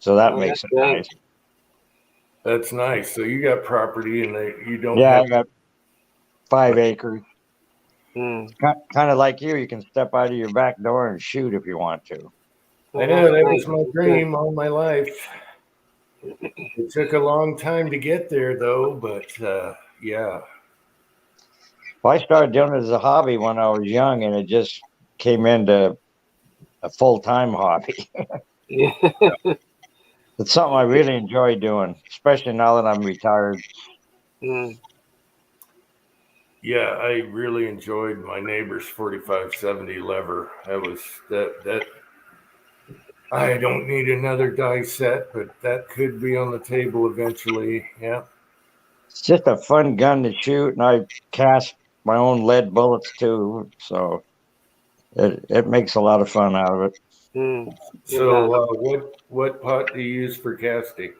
So that Oh, makes that's it great. nice. That's nice. So you got property and you don't Yeah, have. I got 5 acres. Mm. Kind of like you. You can step out of your back door and shoot if you want to. Oh, I know that's that great. was my That's good. dream all my life. It took a long time to get there, though. But yeah, Well, I started doing it as a hobby when I was young, and it just came into a full-time hobby. Yeah. It's something I really enjoy doing, especially now that I'm retired. Mm. yeah, I really enjoyed my neighbor's 4570 lever. That was that. I don't need another die set, but that could be on the table eventually. Yeah. It's just a fun gun to shoot, and I cast my own lead bullets too, so it makes a lot of fun out of it. Mm. So what pot do you use for casting?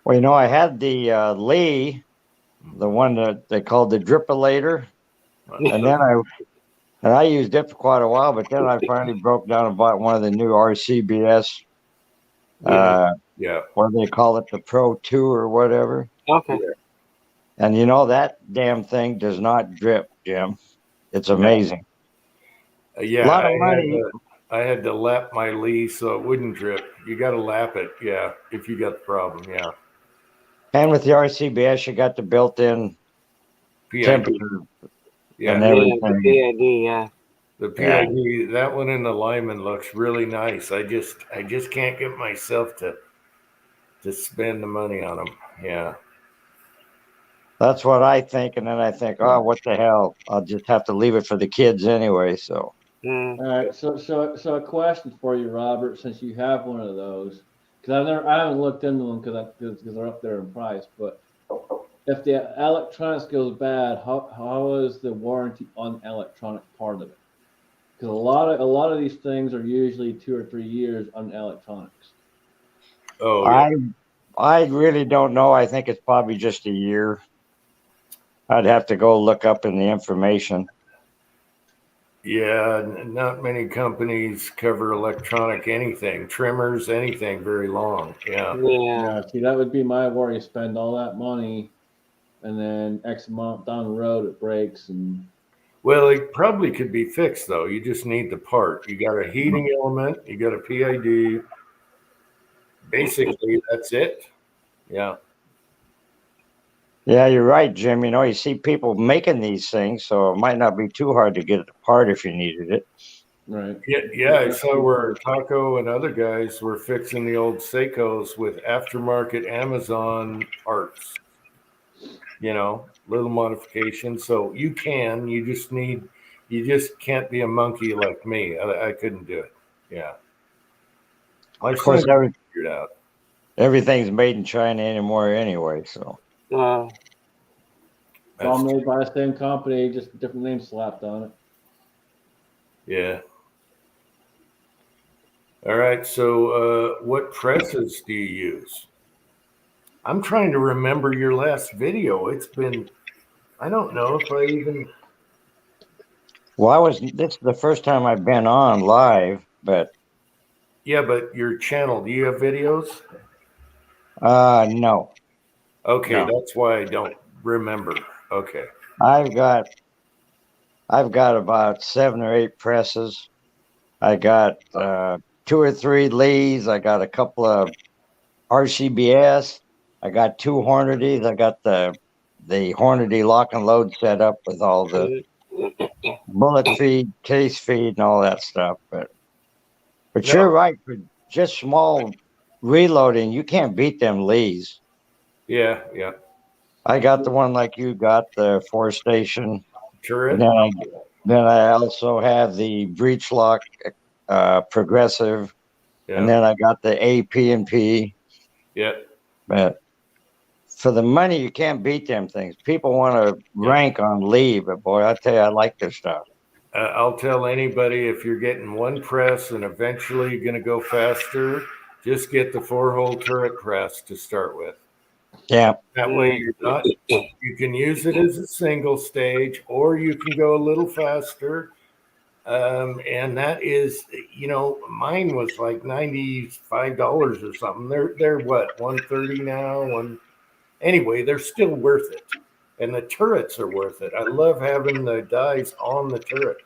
Well, I had the Lee, the one that they called the Dripillator, and then I used it for quite a while, but then I finally broke down and bought one of the new RCBS, Yeah. what do they call it, the Pro 2 or whatever. Okay. And that damn thing does not drip, Jim. It's amazing. A Yeah, lot of money. I had to lap my Lee so it wouldn't drip. You got to lap it, yeah, if you got the problem, yeah. And with the RCBS, you got the built-in PID, temperature yeah, and Yeah, everything. the PID, yeah. the PID, that one in the Lyman looks really nice. I just can't get myself to spend the money on them. Yeah, That's what I think. And then I think, oh, what the hell? I'll just have to leave it for the kids anyway. So, Mm. All right, so a question for you, Robert, since you have one of those, because I haven't looked into them because they're up there in price. But if the electronics goes bad, how is the warranty on the electronic part of it? Because a lot of these things are usually 2 or 3 years on electronics. oh yeah, I really don't know. I think it's probably just a year. I'd have to go look up in the information. yeah. Not many companies cover electronic anything, trimmers, anything very long. Yeah. Yeah. Yeah, see, that would be my worry. Spend all that money, and then X amount down the road it breaks, and Well, it probably could be fixed though. You just need the part. You got a heating element, you got a PID. Basically, that's it. Yeah. Yeah, you're right, Jim. You see people making these things, so it might not be too hard to get it apart if you needed it. right. Yeah, I saw where Taco and other guys were fixing the old Seikos with aftermarket Amazon parts. Little modifications. So you just can't be a monkey like me. I couldn't do it. Yeah. My Of course, son figured out. everything's made in China anymore anyway. So, It's all made by the same company, just a different name slapped on it. Yeah. All right. So, what presses do you use? I'm trying to remember your last video. I don't know if I even. well, this is the first time I've been on live, but Yeah, but your channel, do you have videos? no. Okay, No. that's why I don't remember. Okay. I've got about 7 or 8 presses. I got 2 or 3 Lees. I got a couple of RCBS. I got 2 Hornady's. I got the Hornady lock and load set up with all the bullet feed, case feed, and all that stuff. But No. you're right. For just small reloading, you can't beat them Lees. Yeah. I got the one like you got, the 4-station. Turret. And then I also have the breech lock progressive, Yeah. and then I got the AP&P. Yeah. But for the money, you can't beat them things. People want to rank on Lee, but boy, I tell you, I like this stuff. I'll tell anybody if you're getting one press and eventually you're going to go faster, Just get the 4-hole turret press to start with. Yeah. That way you're not, you can use it as a single stage, or you can go a little faster. And that is, mine was like $95 or something. They're what, 130 now? Anyway, they're still worth it. And the turrets are worth it. I love having the dies on the turret.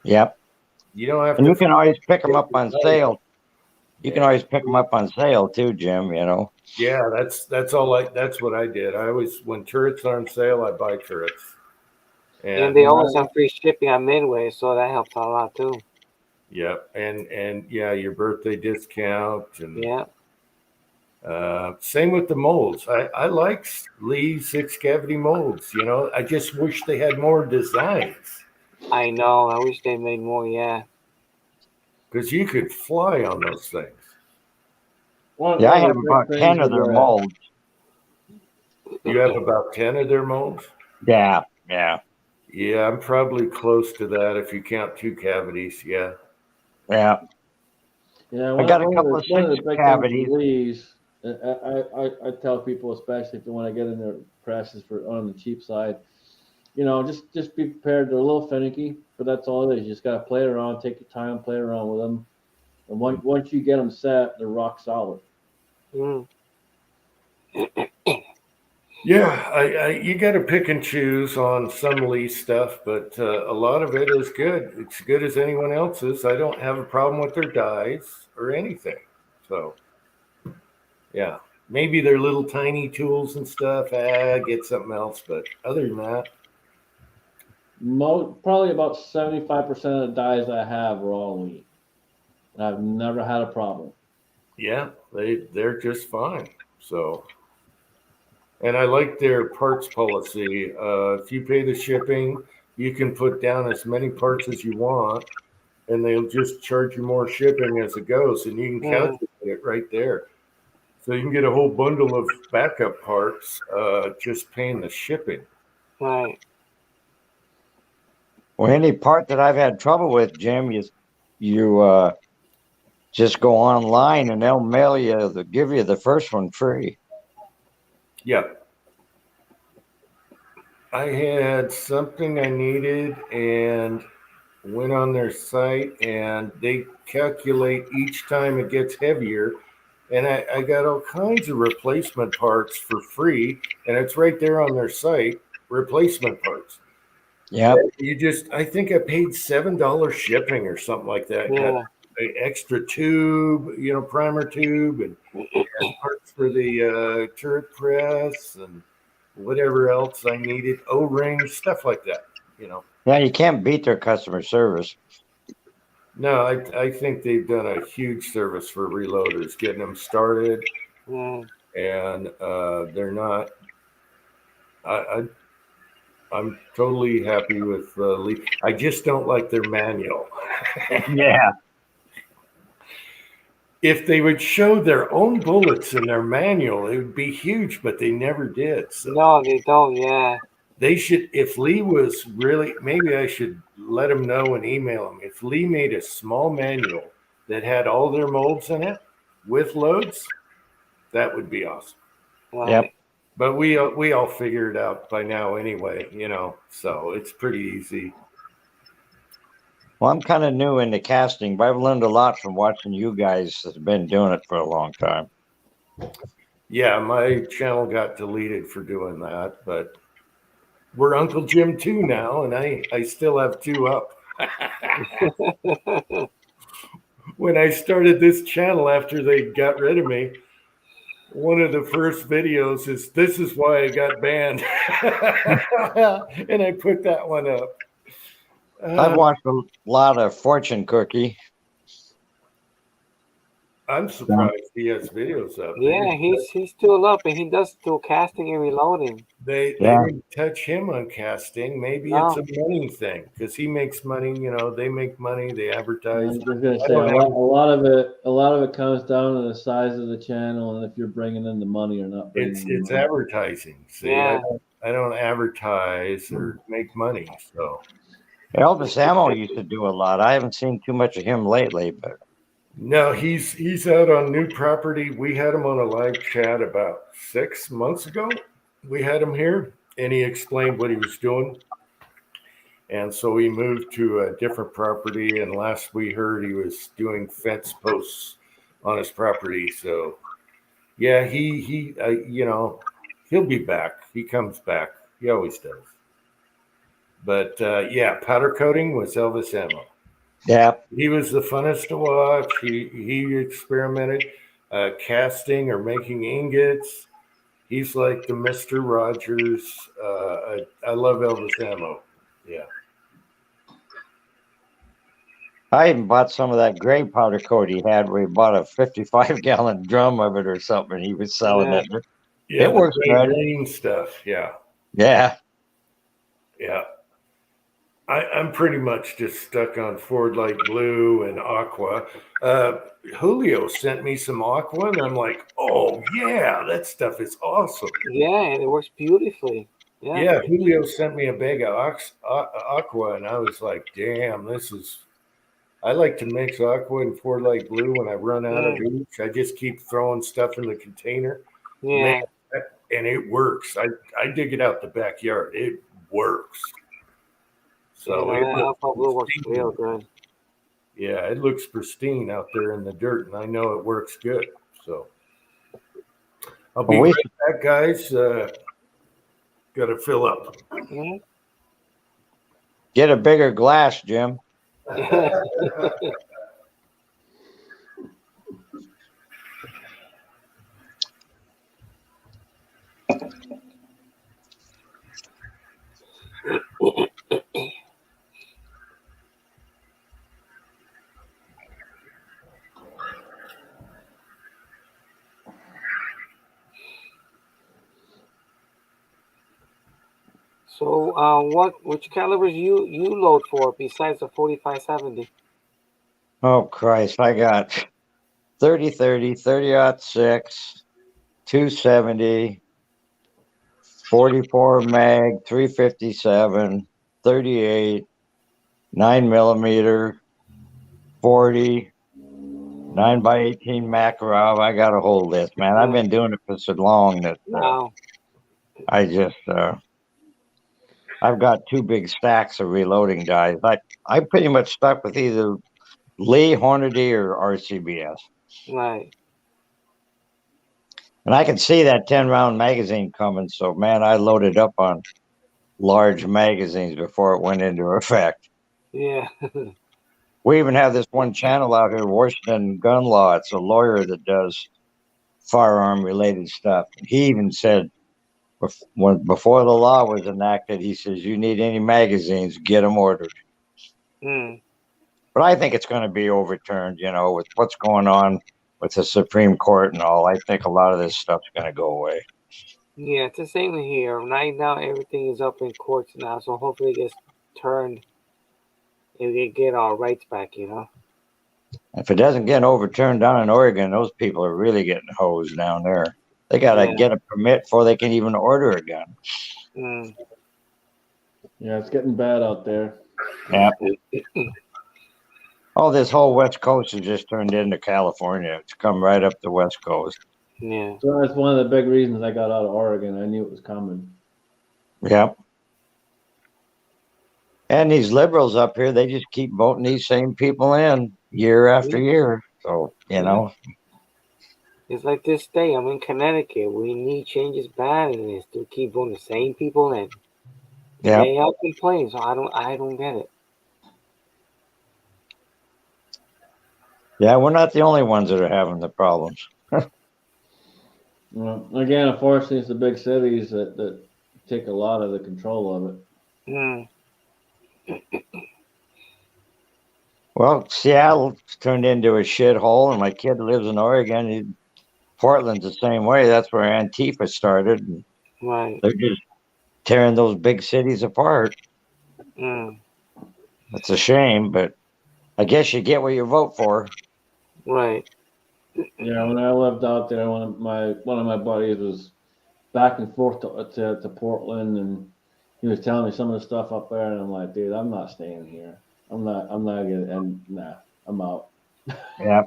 Yep. You don't have And to. you can always pick them up on sale. You can always pick them up on sale too, Jim. Yeah, that's what I did. I always, when turrets are on sale, I buy turrets. And they always have free shipping on Midway, so that helps a lot too. Yep, and yeah, your birthday discount, and Yeah. Same with the molds. I like Lee 6 cavity molds. I just wish they had more designs, I know. I wish they made more. Yeah. because you could fly on those things. Yeah, I have about 10 of their molds. You have about 10 of their molds? Yeah. Yeah, I'm probably close to that if you count 2 cavities. Yeah. Yeah. Yeah, I got a couple of 6 cavities. Lees, I tell people, especially if they want to get in their presses for on the cheap side, just be prepared. They're a little finicky, but that's all it is. You just got to play around, take your time, play around with them. And once you get them set, they're rock solid. Mm. Yeah, you got to pick and choose on some Lee stuff, but a lot of it is good. It's good as anyone else's. I don't have a problem with their dies or anything. So, yeah, maybe their little tiny tools and stuff. Get something else, but other than that, Probably about 75% of the dies I have are all Lee. And I've never had a problem. yeah, they're just fine. So. And I like their parts policy. If you pay the shipping, you can put down as many parts as you want, and they'll just charge you more shipping as it goes, and you can calculate it right there. So you can get a whole bundle of backup parts, just paying the shipping. Right. Well, any part that I've had trouble with, Jim, you just go online and they'll they'll give you the first one free. Yeah. I had something I needed and went on their site, and they calculate each time it gets heavier. And I got all kinds of replacement parts for free, and it's right there on their site, replacement parts. Yeah. I think I paid $7 shipping or something like that. Yeah. Got an extra tube, primer tube, and parts for the turret press and whatever else I needed, O-rings, stuff like that. Yeah, you can't beat their customer service. No, I think they've done a huge service for reloaders, getting them started, Yeah. and they're not. I'm totally happy with Lee. I just don't like their manual. Yeah. If they would show their own bullets in their manual, it would be huge, but they never did. So No, they don't. Yeah. they should, if Lee was really, maybe I should let him know and email him. If Lee made a small manual that had all their molds in it with loads, that would be awesome. Right. Yep. But we all figure it out by now anyway, so it's pretty easy. Well, I'm kind of new into casting, but I've learned a lot from watching you guys that have been doing it for a long time. Yeah, my channel got deleted for doing that, but we're Uncle Jim 2 now, and I still have 2 up. When I started this channel after they got rid of me, one of the first videos is "This is why I got banned," and I put that one up. I've watched a lot of Fortune Cookie. I'm surprised he has videos up. Yeah, he's still up, and he does still casting and reloading. They Yeah. didn't touch him on casting. Maybe No. it's a money thing because he makes money. They make money. They I advertise. was just gonna say a lot of it comes down to the size of the channel and if you're bringing in the money or not. It's bringing in the money. advertising. See, Yeah. I don't advertise or make money. So Elvis Ammo used to do a lot. I haven't seen too much of him lately, but No, he's out on new property. We had him on a live chat about 6 months ago. We had him here, and he explained what he was doing. And so he moved to a different property. And last we heard, he was doing fence posts on his property. So, yeah, he'll be back. He comes back. He always does. But yeah, powder coating was Elvis Ammo. Yeah. He was the funnest to watch. He experimented casting or making ingots. He's like the Mr. Rogers. I love Elvis Ammo. Yeah. I even bought some of that gray powder coat he had where he bought a 55-gallon drum of it or something. He was selling Yeah. it. Yeah, It works the good. green stuff. Yeah. Yeah. Yeah. I'm pretty much just stuck on Ford Light Blue and Aqua. Julio sent me some Aqua, and I'm like, oh, yeah, that stuff is awesome. Yeah, and it works beautifully. Yeah. Yeah, Julio sent me a bag of Aqua, and I was like, damn, I like to mix Aqua and Ford Light Blue when I run out of each. I just keep throwing stuff in the container. Yeah. Man, and it works. I dig it out the backyard. It works. So Yeah, it that looks Alpha Blue works pristine. real good. Yeah, it looks pristine out there in the dirt, and I know it works good. So I'll be right back, guys. Got to fill up. Mhm. Get a bigger glass, Jim. So, which calibers you load for besides the 4570? Oh, Christ. I got 30-30, 30-06, 270, 44 mag, 357, 38, 9mm, 40, 9x18 Makarov. I got a whole list, man. I've been doing it for so long that Wow. I just I've got two big stacks of reloading dies. I pretty much stuck with either Lee, Hornady, or RCBS. Right. And I can see that 10-round magazine coming. So, man, I loaded up on large magazines before it went into effect. Yeah. We even have this one channel out here, Washington Gun Law. It's a lawyer that does firearm-related stuff. He even said, before the law was enacted, he says, you need any magazines, get them ordered. Mm. But I think it's going to be overturned, with what's going on with the Supreme Court and all. I think a lot of this stuff's going to go away. Yeah, it's the same here. Right now, everything is up in courts now, so hopefully it gets turned and we get our rights back, If it doesn't get overturned down in Oregon, those people are really getting hosed down there. They got to get a permit before they can even order a gun. Mm. Yeah, it's getting bad out there. Yeah. Oh, this whole West Coast has just turned into California. It's come right up the West Coast. Yeah. So that's one of the big reasons I got out of Oregon. I knew it was coming. Yep. And these liberals up here, they just keep voting these same people in year after year. So, It's like this day. I'm in Connecticut. We need changes bad, and they still keep voting the same people in. Yeah. They all complain, so I don't get it. Yeah, we're not the only ones that are having the problems. Well, again, unfortunately, it's the big cities that take a lot of the control of it. Mm. Well, Seattle's turned into a shithole, and my kid lives in Oregon. Portland's the same way. That's where Antifa started. And Right. they're just tearing those big cities apart. Mm. It's a shame, but I guess you get what you vote for. Right. Yeah, when I lived out there, one of my buddies was back and forth to Portland, and he was telling me some of the stuff up there, and I'm like, dude, I'm not staying here. I'm not gonna, and nah, I'm out. Yeah.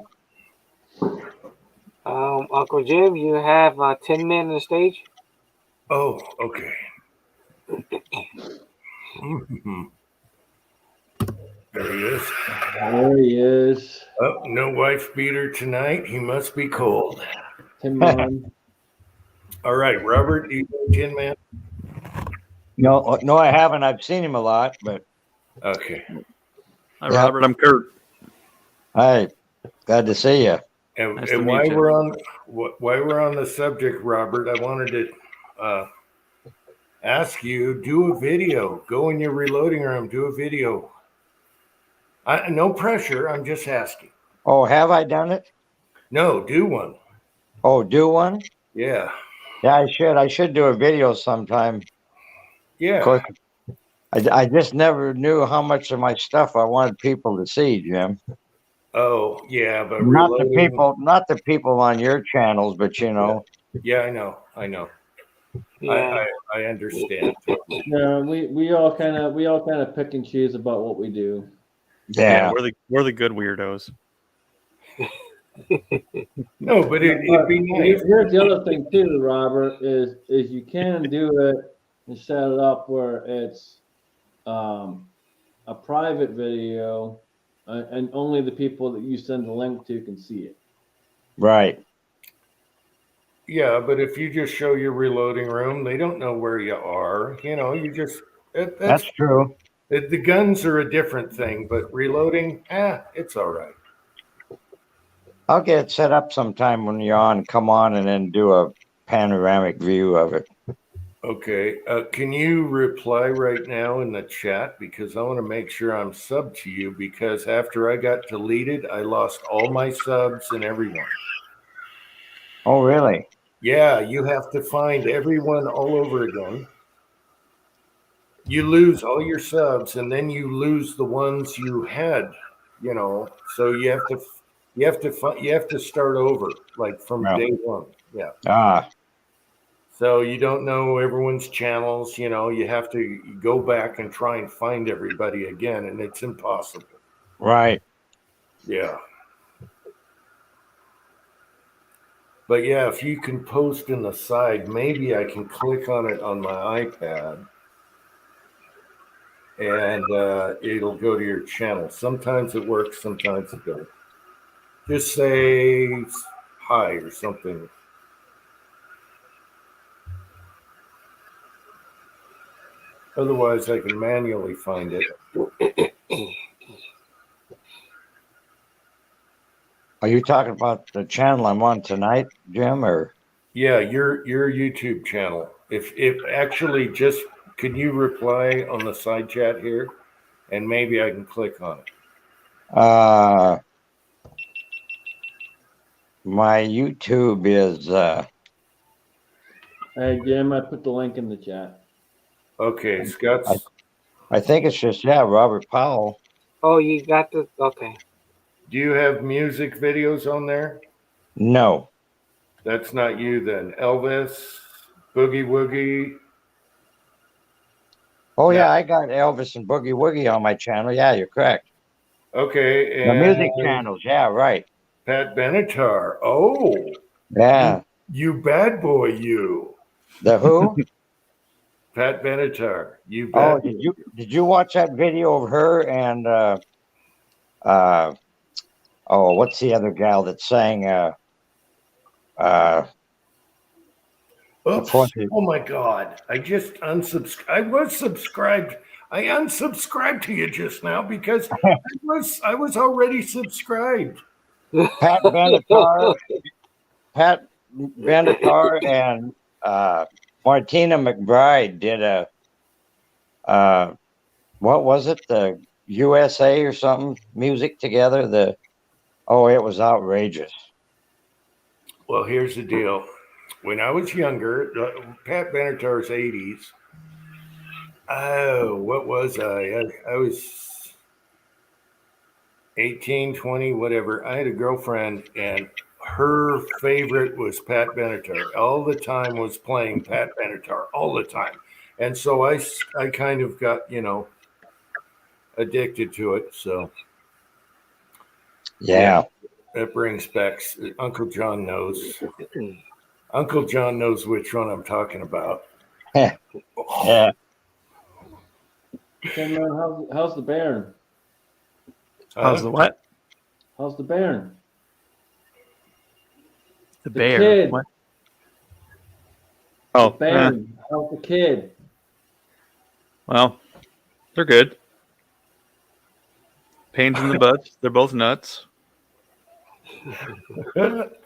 Uncle Jim, you have 10 men on the stage. Oh, okay. Mhm. There he is. There he is. Oh, no wife beater tonight. He must be cold. Tim on. All right, Robert, you go Tin Man? No, no, I haven't. I've seen him a lot, but Okay. Hi, Yeah. Robert. I'm Kurt. hi, glad to see you. And, Nice to and meet while you. we're on the subject, Robert, I wanted to ask you, do a video. Go in your reloading room, do a video. No pressure. I'm just asking. Oh, have I done it? No, do one. Oh, do one? Yeah. Yeah, I should. I should do a video sometime. Of Yeah. course, I just never knew how much of my stuff I wanted people to see, Jim. Oh, yeah, but Not the reloading. not the people on your channels, but you know. Yeah, I know. Yeah. I understand. Yeah, we all kind of pick and choose about what we do. Yeah. We're the good weirdos. No, but it'd be nice. Here's the other thing too, Robert, is you can do it and set it up where it's a private video, and only the people that you send the link to can see it. Right. Yeah, but if you just show your reloading room, they don't know where you are. You know, you just That's true. the guns are a different thing, but reloading, it's all right. I'll get it set up sometime when you're on. Come on and then do a panoramic view of it. Okay. Can you reply right now in the chat? Because I want to make sure I'm subbed to you, because after I got deleted, I lost all my subs and everyone. Oh, really? Yeah, you have to find everyone all over again. You lose all your subs, and then you lose the ones you had, you know. So you have to start over, like from Yeah. day one. Yeah. Ah, So you don't know everyone's channels, you know, you have to go back and try and find everybody again, and it's impossible. right. Yeah. But yeah, if you can post in the side, maybe I can click on it on my iPad and it'll go to your channel. Sometimes it works, sometimes it doesn't. Just say hi or something. Otherwise, I can manually find it. Are you talking about the channel I'm on tonight, Jim? Or Yeah, your YouTube channel. If actually just can you reply on the side chat here, and maybe I can click on it. my YouTube is Hey Jim, I put the link in the chat. Okay, Scott's. I think it's just Robert Powell. Oh, you got the okay. Do you have music videos on there? No. That's not you then. Elvis, Boogie Woogie. Oh Yeah. yeah, I got Elvis and Boogie Woogie on my channel. Yeah, you're correct. Okay, The and music channels. Yeah, right. Pat Benatar. Oh, Yeah. you bad boy, you. The who? Pat Benatar. You Oh, bad. did you watch that video of her and what's the other gal that sang Oops. course. Oh my God. I just unsubscribed. I was subscribed. I unsubscribed to you just now because I was already subscribed. Pat Benatar, and Martina McBride did what was it? The USA or something music together. It was outrageous. Well, here's the deal. When I was younger, Pat Benatar's 80s. Oh, what was I? I was 18, 20, whatever. I had a girlfriend, and her favorite was Pat Benatar. All the time was playing Pat Benatar, all the time. And so I kind of got, addicted to it. So Yeah. That brings back Uncle John knows. Uncle John knows which one I'm talking about. Yeah. Tin Man, how's the Baron? How's the what? How's the Baron? The The bear. kid. What? The Oh, Baron. How's the kid? well, they're good. Pains in the butt. They're both nuts.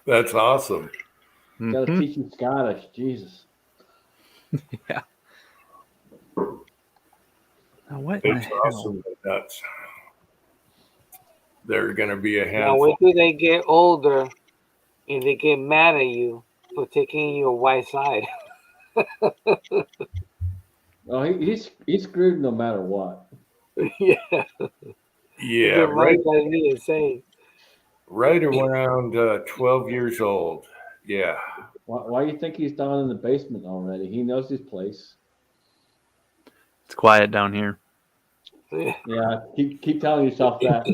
That's awesome. Gotta Mhm. teach him Scottish. Jesus. Yeah. Now, what in the It's hell? awesome. That's they're going to be a Now handful. wait till they get older and they get mad at you for taking your white side. Oh, he's screwed no matter what. Yeah. Yeah, The right, money that he is saying. right around 12 years old. Yeah. Why do you think he's down in the basement already? He knows his place. It's quiet down here. Yeah, keep telling yourself that.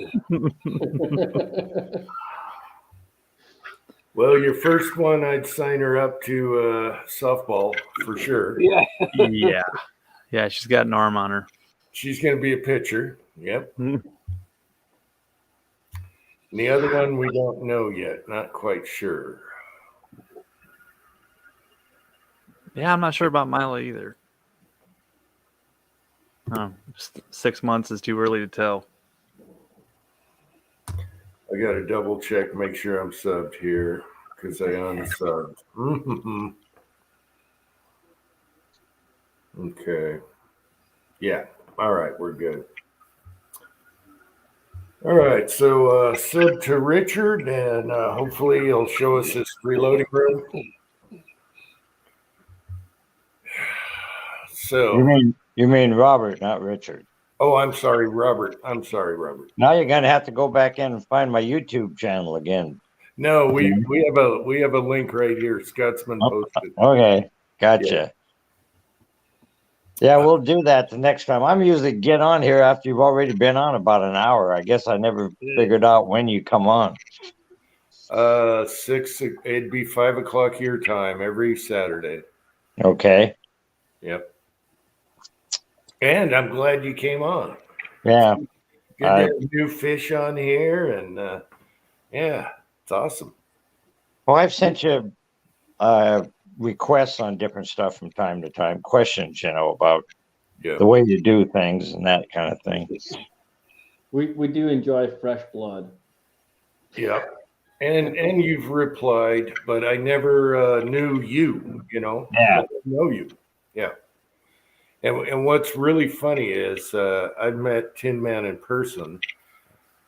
Well, your first one, I'd sign her up to softball for sure. Yeah. Yeah. Yeah, she's got an arm on her. She's going to be a pitcher. Yep. Hmm. And the other one, we don't know yet. Not quite sure. Yeah, I'm not sure about Mila either. Oh, 6 months is too early to tell. I got to double check, make sure I'm subbed here because I unsubbed. Okay. Yeah. All right. We're good. All right. So sub to Richard, and hopefully he'll show us his reloading room. So, You mean Robert, not Richard. oh, I'm sorry, Robert. I'm sorry, Robert. Now you're gonna have to go back in and find my YouTube channel again. No, we have a link right here. Scotsman posted. Okay, gotcha. Yeah, we'll do that the next time. I'm usually get on here after you've already been on about an hour. I guess I never figured out when you come on. 6. It'd be 5 o'clock your time every Saturday. Okay. Yep. And I'm glad you came on. Yeah. Good to have new fish on here, and yeah, it's awesome. Well, I've sent you requests on different stuff from time to time, questions, about Yeah. the way you do things and that kind of thing. We do enjoy fresh blood. Yeah. And you've replied, but I never knew you, Yeah. I didn't know you. Yeah. And what's really funny is I've met Tin Man in person.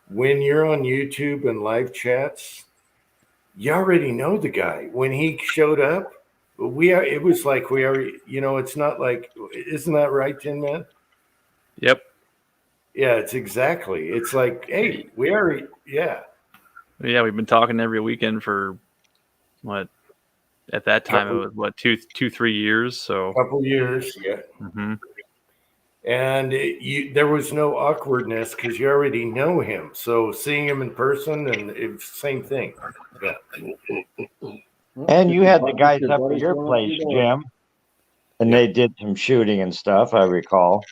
When you're on YouTube and live chats, you already know the guy. When he showed up, it was like we already, it's not like, isn't that right, Tin Man? Yep. Yeah, it's like, hey, we already, yeah. Yeah, we've been talking every weekend for what? At that time, it was 2-3 years. So. Couple years, yeah. Mm-hmm. And there was no awkwardness because you already know him. So seeing him in person, and it's same thing. Yeah. And you had the guys up at your place, Jim, and they did some shooting and stuff, I recall.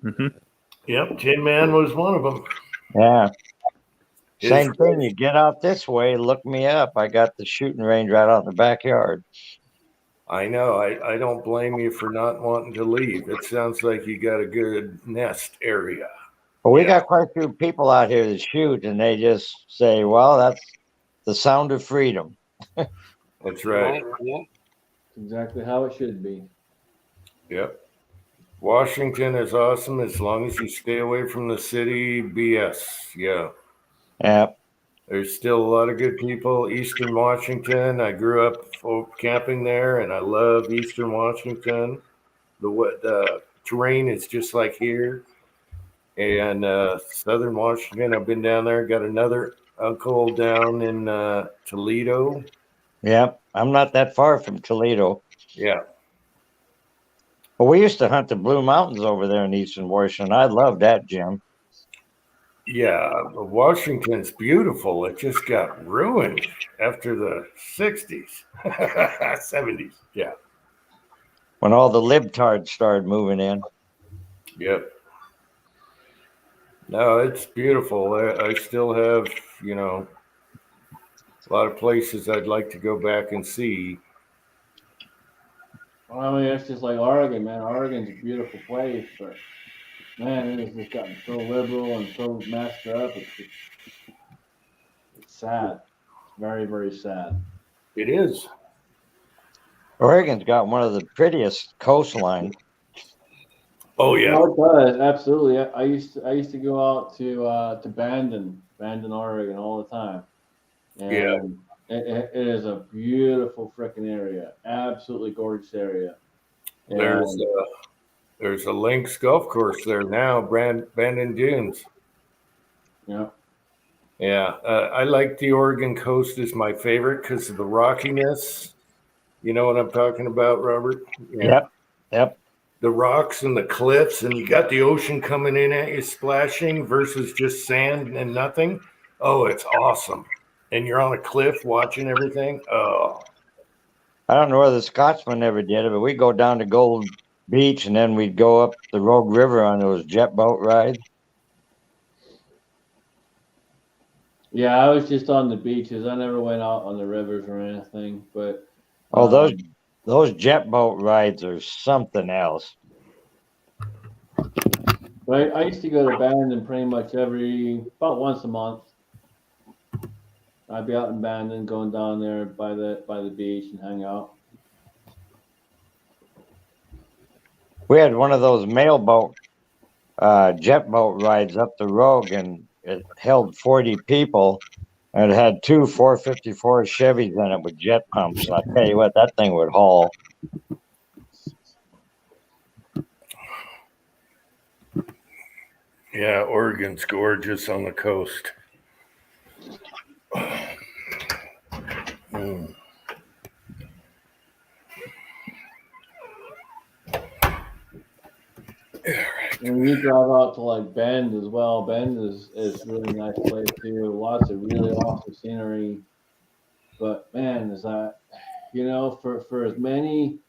Mm-hmm. Yep, Tin Man was one of them. Yeah. Same thing. You get out this way, look me up. I got the shooting range right out in the backyard. I know. I don't blame you for not wanting to leave. It sounds like you got a good nest area. But we got quite a few people out here that shoot, and they just say, well, that's the sound of freedom. That's right. Yeah. Exactly how it should be. Yep. Washington is awesome as long as you stay away from the city BS. Yeah. Yeah. There's still a lot of good people. Eastern Washington. I grew up camping there, and I love Eastern Washington. The terrain is just like here. And Southern Washington, I've been down there. Got another uncle down in Toledo. Yeah. I'm not that far from Toledo. Yeah. But we used to hunt the Blue Mountains over there in Eastern Washington. I love that, Jim. Yeah, Washington's beautiful. It just got ruined after the 60s, 70s. Yeah. When all the libtards started moving in. Yep. No, it's beautiful. I still have, a lot of places I'd like to go back and see. I mean, it's just like Oregon, man. Oregon's a beautiful place, but man, it has just gotten so liberal and so messed up. It's sad. Very, very sad. It is. Oregon's got one of the prettiest coastlines. Oh, yeah. No, it does absolutely. I used to go out to Bandon, Oregon, all the time, Yeah. and it is a beautiful freaking area. Absolutely gorgeous area. There's And there's a links golf course there now, Bandon Dunes. yeah, Yeah, I like the Oregon coast is my favorite because of the rockiness. You know what I'm talking about, Robert? Yeah. Yep. The rocks and the cliffs, and you got the ocean coming in at you splashing versus just sand and nothing. Oh, it's awesome. And you're on a cliff watching everything. Oh, I don't know whether the Scotsman ever did it, but we go down to Gold Beach and then we'd go up the Rogue River on those jet boat rides. yeah. I was just on the beaches. I never went out on the rivers or anything. But Oh, those jet boat rides are something else. but I used to go to Bandon pretty much about once a month. I'd be out in Bandon, going down there by the beach and hang out. We had one of those jet boat rides up the Rogue, and it held 40 people, and it had two 454 Chevys in it with jet pumps. And I tell you what, that thing would haul. yeah, Oregon's gorgeous on the coast. Mm. When you drive out to like Bend as well, Bend is a really nice place too. Lots of really awesome scenery. But man, is that for as many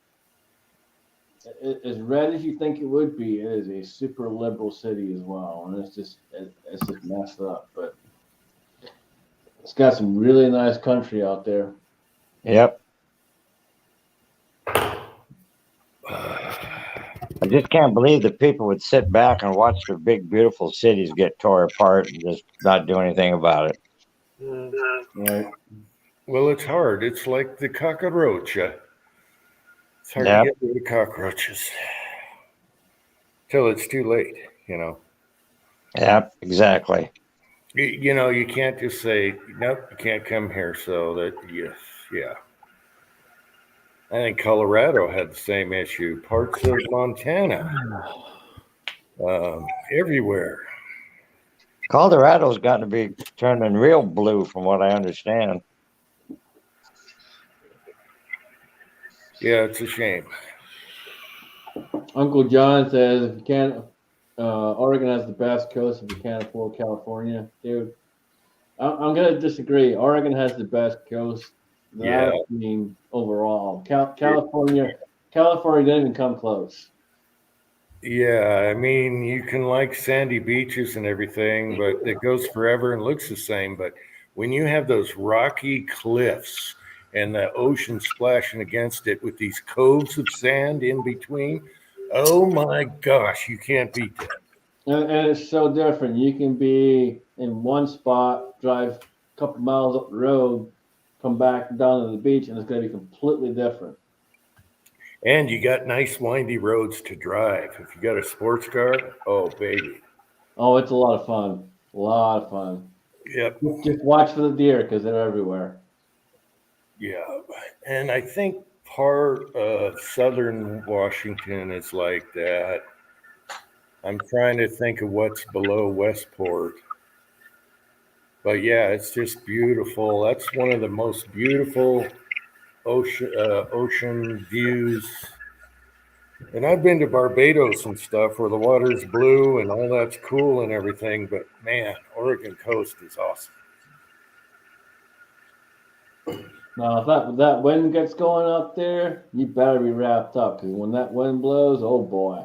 as red as you think it would be, it is a super liberal city as well, and it's just messed up. But it's got some really nice country out there. Yep. I just can't believe that people would sit back and watch their big, beautiful cities get tore apart and just not do anything about it. Right. Well, it's hard. It's like the cockroach. It's hard Yep. to get rid of cockroaches till it's too late, Yep, exactly. You can't just say, nope, you can't come here. So that, yes, yeah. I think Colorado had the same issue. Parts of Montana, everywhere. Colorado's gotten to be turning real blue, from what I understand. Yeah, it's a shame. Uncle John says if you can't, Oregon has the best coast if you can't afford California, dude. I'm gonna disagree. Oregon has the best coast that Yeah. I've seen overall. California didn't even come close. Yeah, I mean, you can like sandy beaches and everything, but it goes forever and looks the same. But when you have those rocky cliffs and the ocean splashing against it with these coves of sand in between, oh my gosh, you can't beat that. And it's so different. You can be in one spot, drive a couple miles up the road, come back down to the beach, and it's going to be completely different. And you got nice windy roads to drive. If you got a sports car, oh baby. Oh, it's a lot of fun. A lot of fun. Yep. Just watch for the deer because they're everywhere. Yeah. And I think part of southern Washington is like that. I'm trying to think of what's below Westport. But yeah, it's just beautiful. That's one of the most beautiful ocean views And I've been to Barbados and stuff where the water's blue and all that's cool and everything, but man, Oregon coast is awesome. Now, if that wind gets going up there, you better be wrapped up because when that wind blows, oh boy,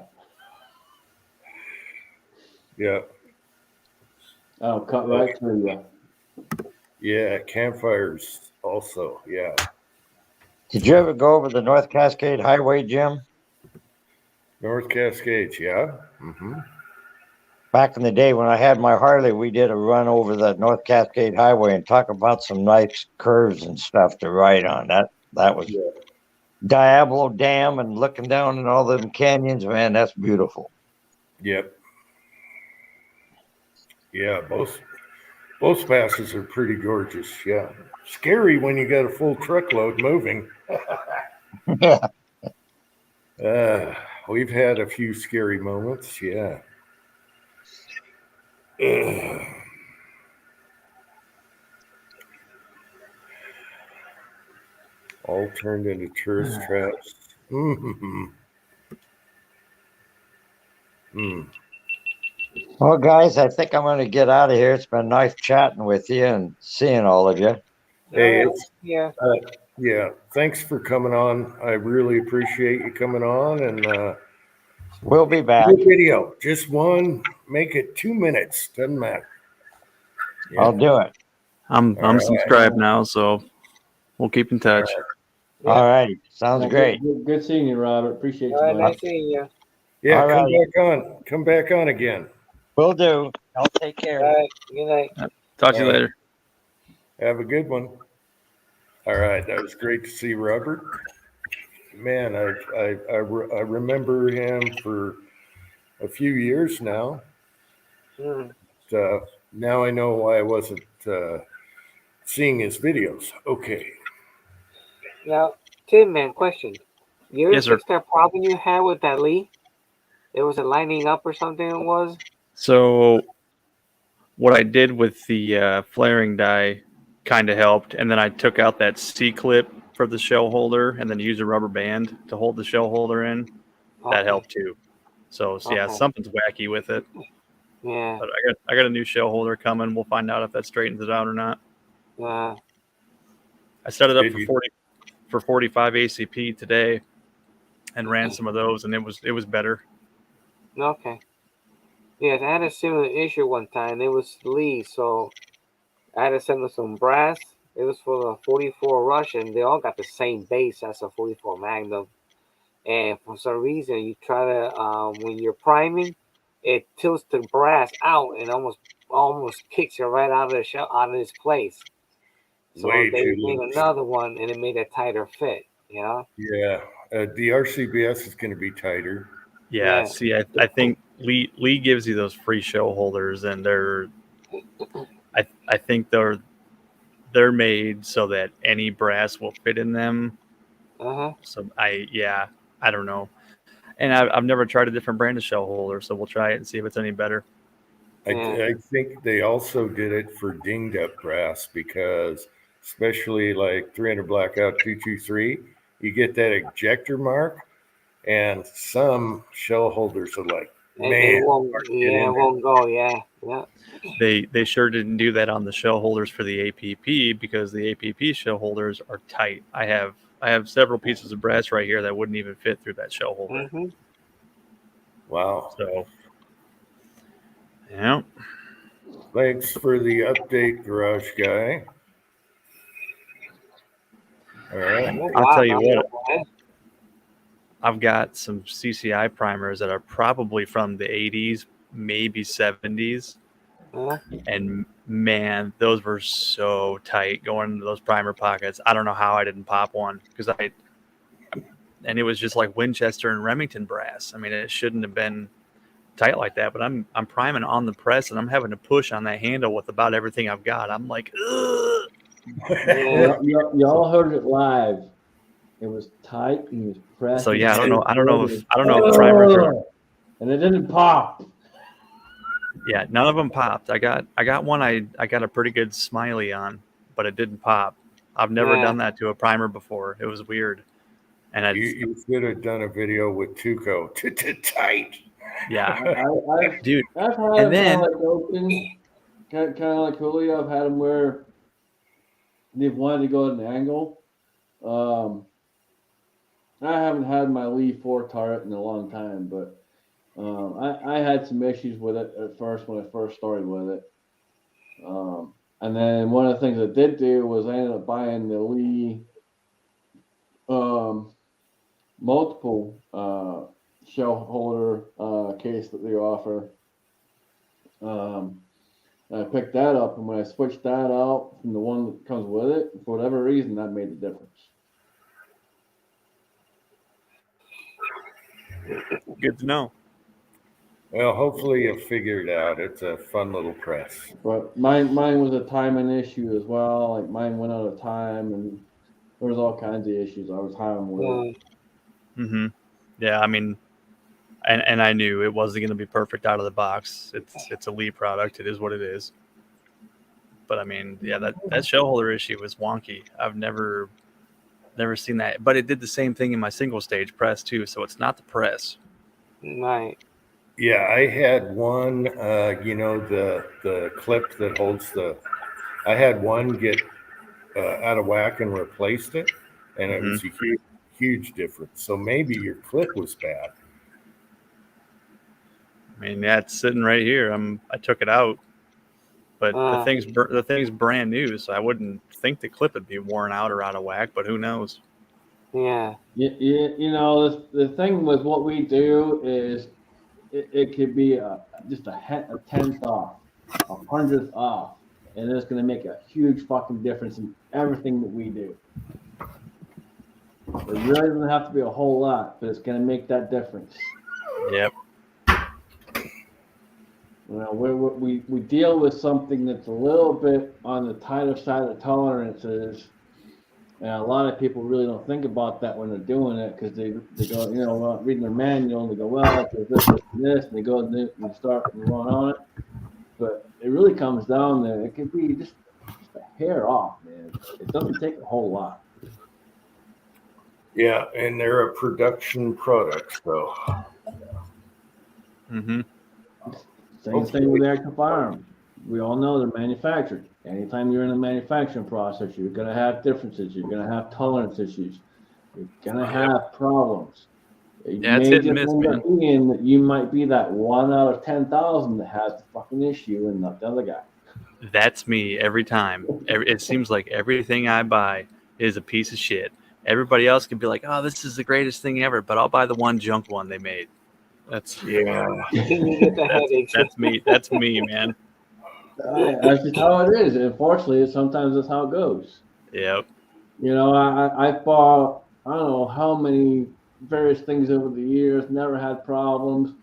Yeah. that'll cut right through you. Yeah. Campfires also. Yeah. Did you ever go over the North Cascade Highway, Jim? North Cascades. Yeah. Mm-hmm. Back in the day when I had my Harley, we did a run over the North Cascade Highway and talk about some nice curves and stuff to ride on. That was Diablo Dam and looking down in all them canyons, man, that's beautiful. Yep. Yeah. Both passes are pretty gorgeous. Yeah. Scary when you got a full truckload moving. Yeah. We've had a few scary moments. Yeah. All turned into tourist traps. Mm-hmm. Mm. Well, guys, I think I'm going to get out of here. It's been nice chatting with you and seeing all of you. Hey, Yeah. yeah. Thanks for coming on. I really appreciate you coming on. And We'll be back. good video. Just one. Make it 2 minutes. Doesn't matter. Yeah. I'll do it. I'm All right. subscribed now, so we'll keep in touch. All right. Sounds great. Good seeing you, Robert. Appreciate you, All right, buddy. nice seeing you. Yeah, All come right. back on. Come back on again. Will do. I'll take care. All right, good night. Talk to you All right. later. Have a good one. All right, that was great to see Robert. Man, I remember him for a few years now. Mm. Now I know why I wasn't seeing his videos. Okay. Now, Tim, man, question. You ever Yes, sir. fix that problem you had with that Lee? It was a lining up or something. It was. So what I did with the flaring die kind of helped, and then I took out that C-clip for the shell holder and then used a rubber band to hold the shell holder in. That Okay. helped too. So yeah, Okay. something's wacky with it. Yeah. But I got a new shell holder coming. We'll find out if that straightens it out or not. Yeah. I set it up Did for you- 45 ACP today and ran some of those, and it was better. Okay. Yes, I had a similar issue one time. It was Lee, so I had to send them some brass. It was for the 44 Russian. They all got the same base as a 44 Magnum. And for some reason, you try to, when you're priming, it tilts the brass out and almost kicks it right out of the shell, out of its place. So Way they too made loose. another one, and it made a tighter fit. You know? Yeah, the RCBS is going to be tighter. Yeah. Yeah. See, I think Lee gives you those free shell holders, and I think they're made so that any brass will fit in them. So I don't know, and I've never tried a different brand of shell holder, so we'll try it and see if it's any better. I think they also did it for dinged up brass because, especially like 300 Blackout 223, you get that ejector mark, and some shell holders are like, And man, it won't, hard to get yeah, in it there. won't go. Yeah. They sure didn't do that on the shell holders for the APP because the APP shell holders are tight. I have several pieces of brass right here that wouldn't even fit through that shell holder. Mm-hmm. Wow. So, yeah. Thanks for the update, Garage Guy. All right. I'll tell you what. I've got some CCI primers that are probably from the 80s, maybe 70s. And man, those were so tight going into those primer pockets. I don't know how I didn't pop one and it was just like Winchester and Remington brass. I mean, it shouldn't have been tight like that, but I'm priming on the press and I'm having to push on that handle with about everything I've got. I'm like, ugh. Yeah. Y'all heard it live. It was tight and it was pressed. So yeah, I don't know if the primers are. And it didn't pop. Yeah, none of them popped. I got one I got a pretty good smiley on, but it didn't pop. I've never done that to a primer before. It was weird. And it's, You should have done a video with Tuco. Tight. yeah, I've dude. had And him then- kind of like open, kind of like Julio. I've had him where they've wanted to go at an angle. I haven't had my Lee 4 turret in a long time, but I had some issues with it at first when I first started with it. And then one of the things I did do was I ended up buying the Lee multiple shell holder case that they offer. I picked that up, and when I switched that out from the one that comes with it, for whatever reason, that made the difference. Good to know. Well, hopefully you'll figure it out. It's a fun little press. But mine was a timing issue as well. Like mine went out of time, and there was all kinds of issues I was having with it. Mm-hmm. Yeah, I mean, and I knew it wasn't going to be perfect out of the box. It's a Lee product. It is what it is. But I mean, yeah, that shell holder issue was wonky. I've never seen that. But it did the same thing in my single stage press too. So it's not the press. Right. Yeah, I had one, the clip that holds I had one get out of whack and replaced it, and it was a huge difference. So maybe your clip was bad. I mean, yeah, it's sitting right here. I took it out, but the thing's brand new, so I wouldn't think the clip would be worn out or out of whack. But who knows? Yeah. You know, the thing with what we do is it could be just a tenth off, a 100th off, and it's going to make a huge fucking difference in everything that we do. It really doesn't have to be a whole lot, but it's going to make that difference. Yep. You know, we deal with something that's a little bit on the tighter side of tolerances, and a lot of people really don't think about that when they're doing it because they go, reading their manual and they go, well, there's this, and they go and they start and run on it. But it really comes down to it could be just a hair off, man. It doesn't take a whole lot. Yeah, and they're a production product, though. Mm-hmm. Same thing with active firearms. We all know they're manufactured. Anytime you're in a manufacturing process, you're going to have differences. You're going to have tolerance issues. You're going to have problems. Yeah, it's hit and miss, man. That you might be that 1 out of 10,000 that has the fucking issue and not the other guy. That's me every time. It seems like everything I buy is a piece of shit. Everybody else can be like, oh, this is the greatest thing ever, but I'll buy the one junk one they made. That's You get the headache. that's me. That's me, man. That's just how it is. Unfortunately, sometimes that's how it goes. Yep. You know, I bought, I don't know how many various things over the years, never had problems.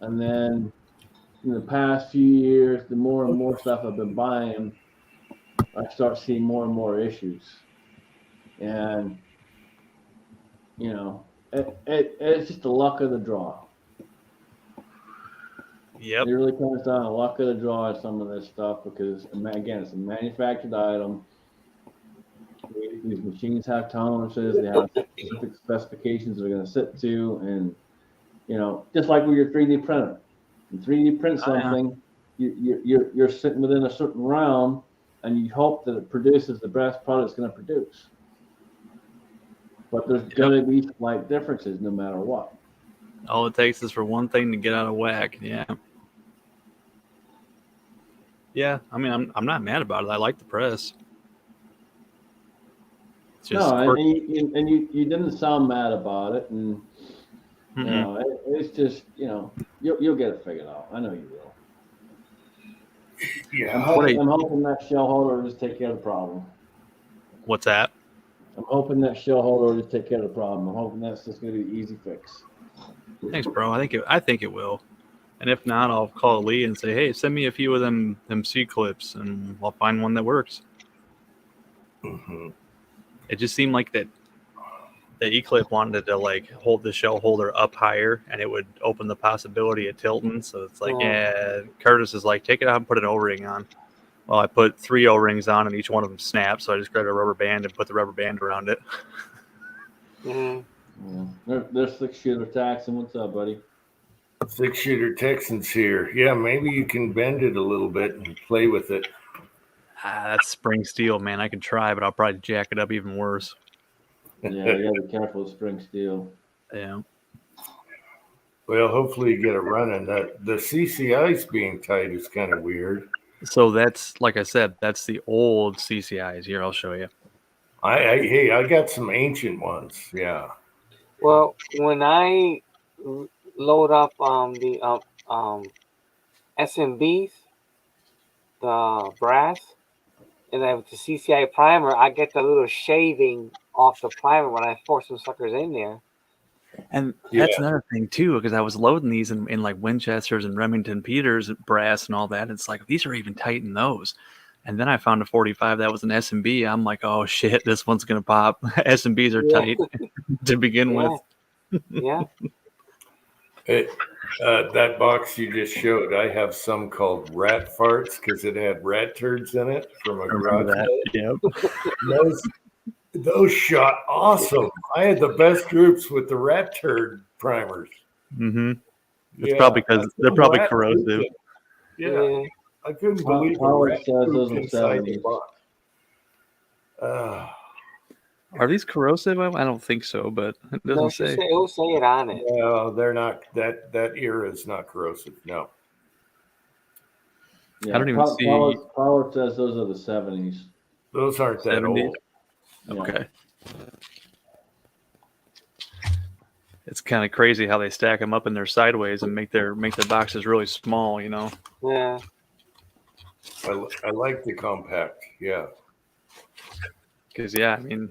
And then in the past few years, the more and more stuff I've been buying, I start seeing more and more issues. And, you know, it's just the luck of the draw. Yep. It really comes down to luck of the draw on some of this stuff because, again, it's a manufactured item. These machines have tolerances. They have specific specifications they're going to sit to. And, you know, just like with your 3D printer. You 3D print something, you're sitting within a certain realm, and you hope that it produces the best product it's going to produce. But there's going to be slight differences no matter what. All it takes is for one thing to get out of whack. Yeah. Yeah. I mean, I'm not mad about it. I like the press. It's just and you didn't sound mad about it, and you know, it's just, you know, you'll get it figured out. I know you will. Yeah. I'm hoping that shell holder will just take care of the problem. What's that? I'm hoping that shell holder will just take care of the problem. I'm hoping that's just going to be an easy fix. Thanks, bro. I think it will. And if not, I'll call Lee and say, hey, send me a few of them C clips, and I'll find one that works. Mm-hmm. It just seemed like that the E-clip wanted to like hold the shell holder up higher, and it would open the possibility of tilting. So it's like, yeah, Curtis is like, take it out and put an O-ring on. Well, I put 3 O-rings on, and each one of them snapped. So I just grabbed a rubber band and put the rubber band around it. Yeah. There's 6-shooter Taxon. What's up, buddy? 6-shooter Texans here. Yeah, maybe you can bend it a little bit and play with it. That's spring steel, man. I can try, but I'll probably jack it up even worse. Yeah, you gotta be careful with spring steel. Yeah. Well, hopefully you get it running. That the CCI's being tight is kind of weird. So that's, like I said, that's the old CCIs. Here, I'll show you. Hey, I got some ancient ones. Yeah. Well, when I load up the SMBs, the brass, and then with the CCI primer, I get the little shaving off the primer when I force some suckers in there. And Yeah. that's another thing too, because I was loading these in like Winchesters and Remington Peters brass and all that. It's like these are even tight in those. And then I found a 45 that was an S&B. I'm like, oh shit, this one's gonna pop. S&Bs are Yeah. tight to begin with. Yeah. That box you just showed, I have some called rat farts because it had rat turds in it from a I remember garage. that. Yep. Those shot awesome. I had the best groups with the rat turd primers. Mm-hmm. It's Yeah, probably because they're probably rat corrosive. turds. Yeah, I couldn't believe a Howard rat says pooped those are inside the 70s. box. Are these corrosive? I don't think so, but it doesn't No, say. it will say it on it. No, they're not. That era is not corrosive. No. Yeah, I don't even see- Howard says those are the 70s. Those aren't that 70s? old. Yeah. Okay. It's kind of crazy how they stack them up in their sideways and make their boxes really small, you know. Yeah. I like the compact. Yeah. Because yeah, I mean,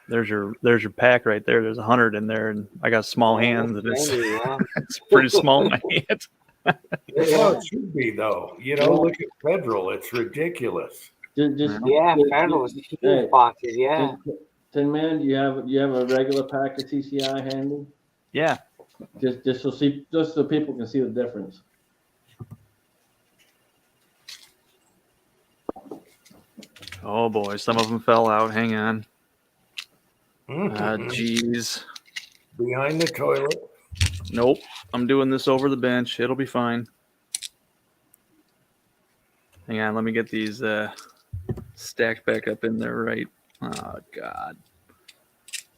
there's your pack right there. There's 100 in there, and I got small hands, and it's Yeah. it's pretty small in my hands. That's how it should be, though. You know, look at Federal. It's ridiculous. Just Yeah, Federal was huge boxes. Yeah. Tin Man, do you have a regular pack of CCI handy? Yeah. Just so people can see the difference. Oh boy, some of them fell out. Hang on. Mhm. Geez. Behind the toilet. Nope. I'm doing this over the bench. It'll be fine. Hang on. Let me get these stacked back up in there right. Oh God.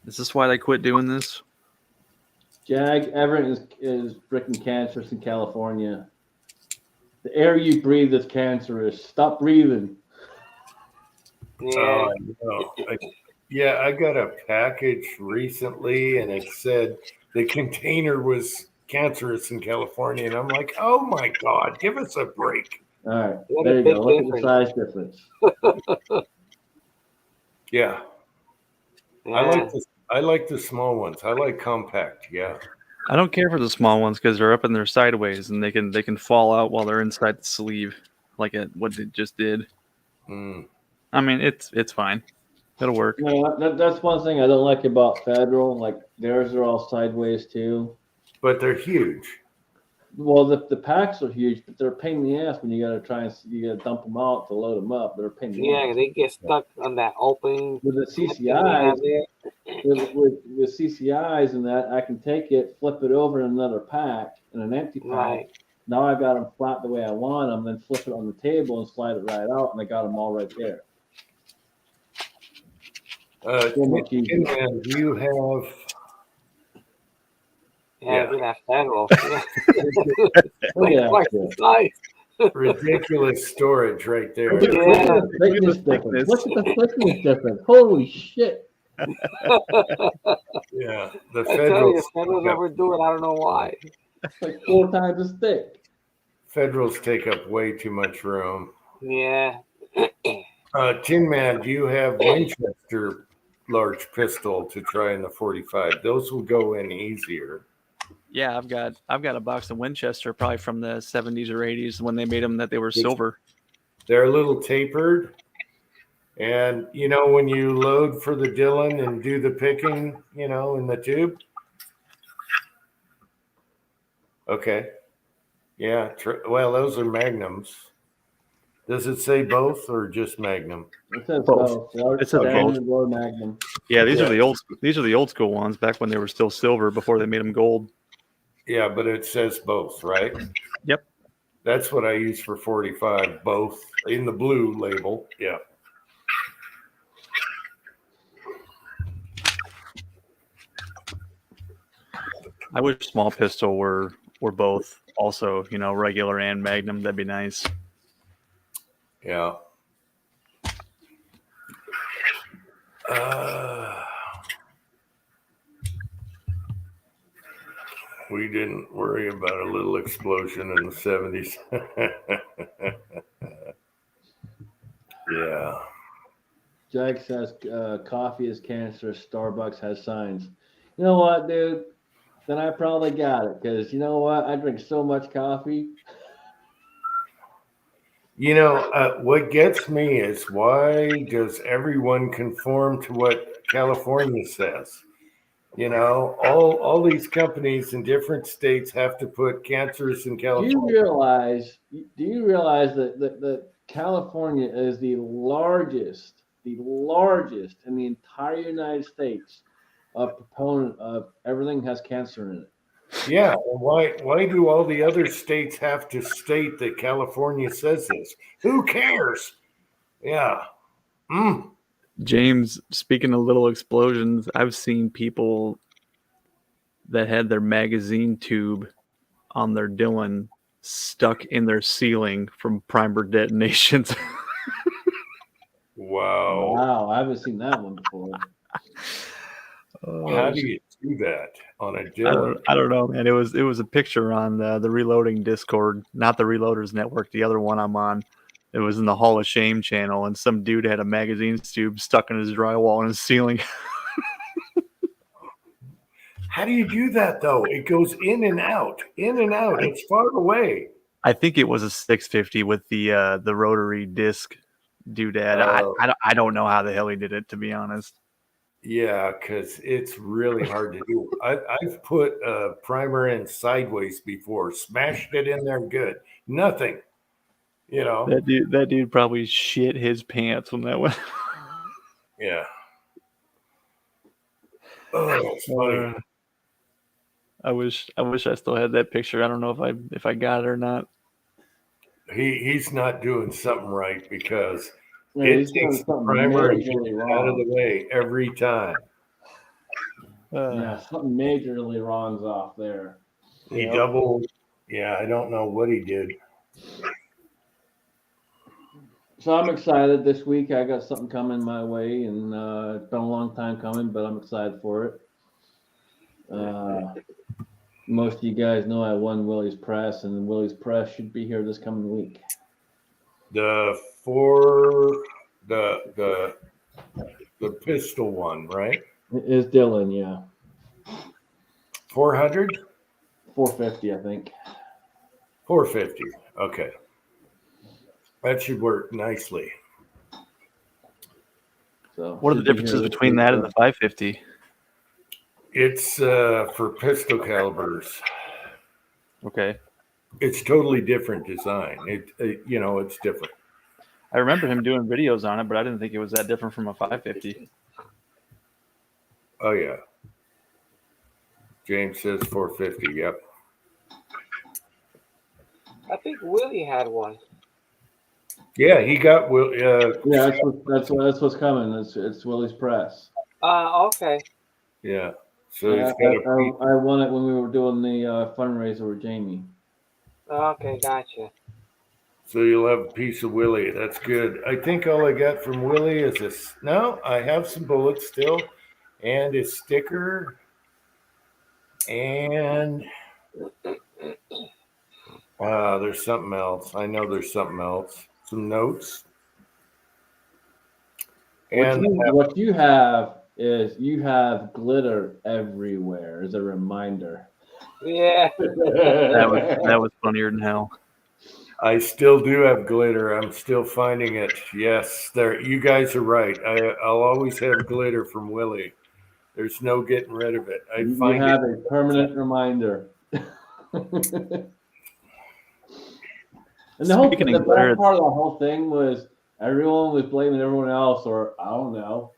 Is this why they quit doing this? Jag, Everett is freaking cancerous in California. The air you breathe is cancerous. Stop breathing. Yeah. Yeah, I got a package recently, and it said the container was cancerous in California, and I'm like, oh my God, give us a break. All right, What there a you big go. Look at the difference. size difference. Yeah, Yeah. I like the small ones. I like compact. Yeah. I don't care for the small ones because they're up in their sideways and they can fall out while they're inside the sleeve, like what it just did. Mm. I mean, it's fine. It'll work. No, that's one thing I don't like about Federal. Like theirs are all sideways too. But they're huge. Well, the packs are huge, but they're a pain in the ass when you got to dump them out to load them up. They're a pain in the Yeah, ass. they get stuck on that opening. With the CCIs, with CCIs and that, I can take it, flip it over in another pack in an empty pack. Right. Now I got them flat the way I want them, then flip it on the table and slide it right out, and I got them all right there. And you have Yeah, we have Federal. Yeah. Look at Twice that. the size. ridiculous storage right there. Look at Yeah. the thickness difference. Look at the thickness difference. Holy shit. Yeah, the I tell Federals. you, Federals overdo it. I don't know why. It's like 4 times as thick. Federals take up way too much room. Yeah. Tin Man, do you have Winchester large pistol to try in the 45? Those will go in easier. Yeah, I've got a box of Winchester probably from the 70s or 80s when they made them that they were silver. They're a little tapered. And, you know, when you load for the Dillon and do the picking, you know, in the tube. Okay. Yeah. Well, those are Magnums. Does it say both or just Magnum? It says Both. both. Large It says standard or Magnum. Yeah, these Yeah. are the old school ones back when they were still silver before they made them gold. Yeah, but it says both, right? Yep. That's what I use for 45, both in the blue label. Yeah. I wish small pistol were both also, regular and magnum. That'd be nice. Yeah. We didn't worry about a little explosion in the 70s. Yeah. Jack says coffee is cancerous. Starbucks has signs. You know what, dude? Then I probably got it because you know what? I drink so much coffee. What gets me is why does everyone conform to what California says? All these companies in different states have to put cancerous in Do California. you realize? Do you realize that California is the largest in the entire United States proponent of everything has cancer in it? Yeah, and why do all the other states have to state that California says this? Who cares? Yeah. James, speaking of little explosions, I've seen people that had their magazine tube on their Dillon stuck in their ceiling from primer detonations. Wow. Wow, I haven't seen that one before. How do you do that on a Dillon? I don't know, man. It was a picture on the Reloading Discord, not the Reloaders Network, the other one I'm on. It was in the Hall of Shame channel, and some dude had a magazine tube stuck in his drywall in his ceiling. How do you do that though? It goes in and out, in and out. It's far away. I think it was a 650 with the rotary disc doodad. I don't know how the hell he did it, to be honest. Yeah, because it's really hard to do. I've put a primer in sideways before, smashed it in there good. Nothing. That dude probably shit his pants when that went. Yeah. Oh, it's funny. I wish I still had that picture. I don't know if I got it or not. He's not doing something right because Yeah, it he's doing takes the something primer and majorly gets it out of the wrong. way every time. Yeah, something majorly wrong's off there. He doubled. Yeah, I don't know what he did. So I'm excited this week. I got something coming my way, and it's been a long time coming, but I'm excited for it. Most of you guys know I won Willie's Press, and Willie's Press should be here this coming week. The pistol one, right? It is Dillon, yeah. 400? 450, I think. 450. Okay. That should work nicely. So What are the should be differences here this between week, that and the 550? It's for pistol calibers. Okay. It's totally different design. It's different. I remember him doing videos on it, but I didn't think it was that different from a 550. Oh yeah. James says 450. Yep. I think Willie had one. Yeah, he got Will. Yeah, that's what's coming. It's Willie's Press. Okay. Yeah. So Yeah, he's got a piece. I won it when we were doing the fundraiser with Jamie. Okay, gotcha. So you'll have a piece of Willie. That's good. I think all I got from Willie is this. No, I have some bullets still, and a sticker, and there's something else. I know there's something else. Some notes. And What you have is you have glitter everywhere as a reminder. Yeah. That was funnier than hell. I still do have glitter. I'm still finding it. Yes, there. You guys are right. I'll always have glitter from Willie. There's no getting rid of it. I You find have it. a permanent reminder. And the Speaking best of glitter, part of the whole thing was everyone was blaming everyone else, or I don't know.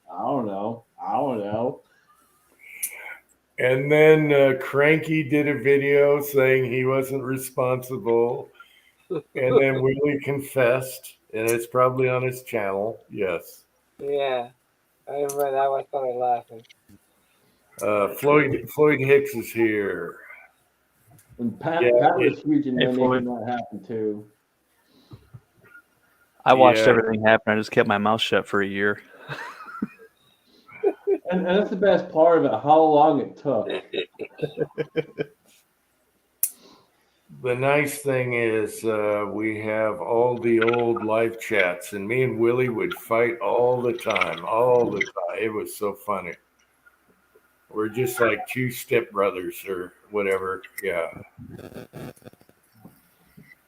And then Cranky did a video saying he wasn't responsible. And then Willie confessed, and it's probably on his channel. Yes. Yeah, I remember that. I started laughing. Floyd Hicks is here. And Pat Yeah, was huge in Hey, there Floyd. making that happen too. I watched Yeah. everything happen. I just kept my mouth shut for a year. And that's the best part of it, how long it took. The nice thing is we have all the old live chats, and me and Willie would fight all the time. It was so funny. We're just like two stepbrothers or whatever. Yeah.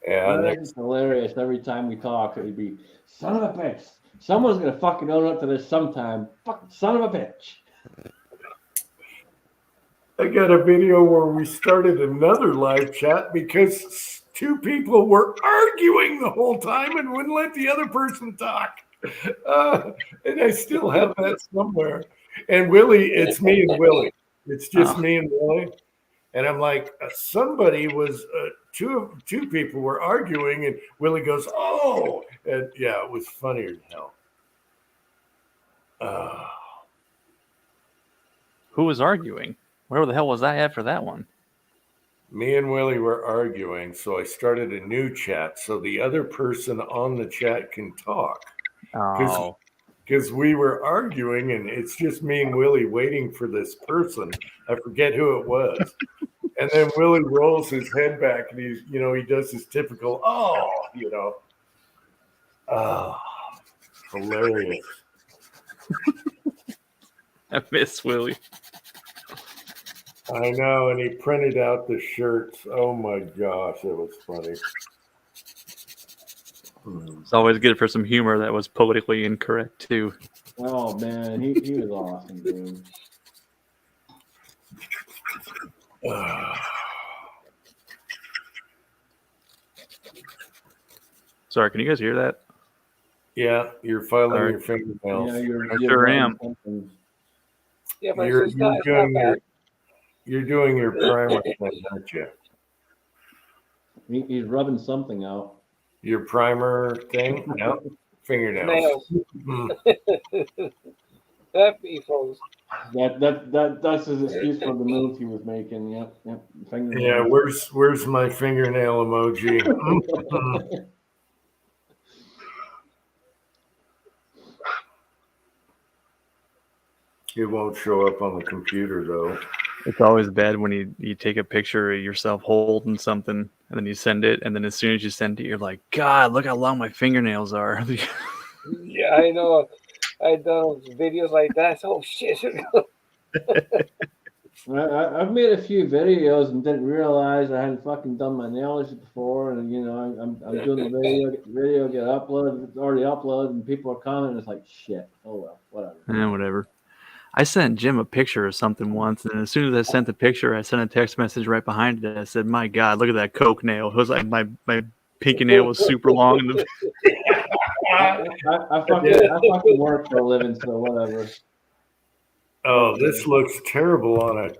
Yeah. That's hilarious. Every time we talk, it would be, son of a bitch. Someone's going to fucking own up to this sometime. Fucking son of a bitch. I got a video where we started another live chat because two people were arguing the whole time and wouldn't let the other person talk. And I still have that somewhere. And Willie, it's me and Willie. It's just me and Willie. And I'm like, somebody was two people were arguing, and Willie goes, "Oh," and yeah, it was funnier than hell. Who was arguing? Where the hell was I at for that one? Me and Willie were arguing, so I started a new chat so the other person on the chat can talk. Oh, Because we were arguing, and it's just me and Willie waiting for this person. I forget who it was. And then Willie rolls his head back, and he does his typical, hilarious. I miss Willie. I know, and he printed out the shirts. Oh my gosh, it was funny. It's always good for some humor that was politically incorrect too. Oh, man. He was awesome, dude. Sorry, can you guys hear that? Yeah, you're filing Sorry. your fingernails. Yeah, I sure am. Yeah, but You're it's not doing bad. you're doing your primer thing, aren't you? He's rubbing something out. Your primer thing? No, fingernails. Nails. That people. That's his excuse for the move he was making. Yep. Yeah, where's my fingernail emoji? It won't show up on the computer though. It's always bad when you take a picture of yourself holding something and then you send it, and then as soon as you send it, you're like, God, look how long my fingernails are. Yeah, I know. I done videos like that. Oh shit! I've made a few videos and didn't realize I hadn't fucking done my nails before, and I'm doing the video get uploaded. It's already uploaded, and people are commenting. It's like shit. Oh well, whatever. Whatever. I sent Jim a picture of something once, and as soon as I sent the picture, I sent a text message right behind it. I said, "My God, look at that coke nail." It was like my pinky nail was super long. I fucking work for a living, so whatever. Oh, this looks terrible on a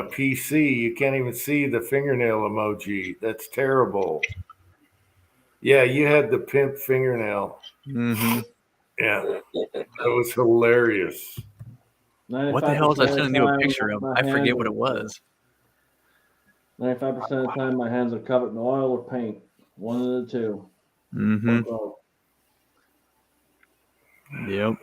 PC. You can't even see the fingernail emoji. That's terrible. Yeah, you had the pimp fingernail. Mm-hmm. Yeah, that was hilarious. What the hell was I sending you a picture of? I forget what it was. 95% of the time, my hands are covered in oil or paint. One of the two. Mm-hmm. Yep.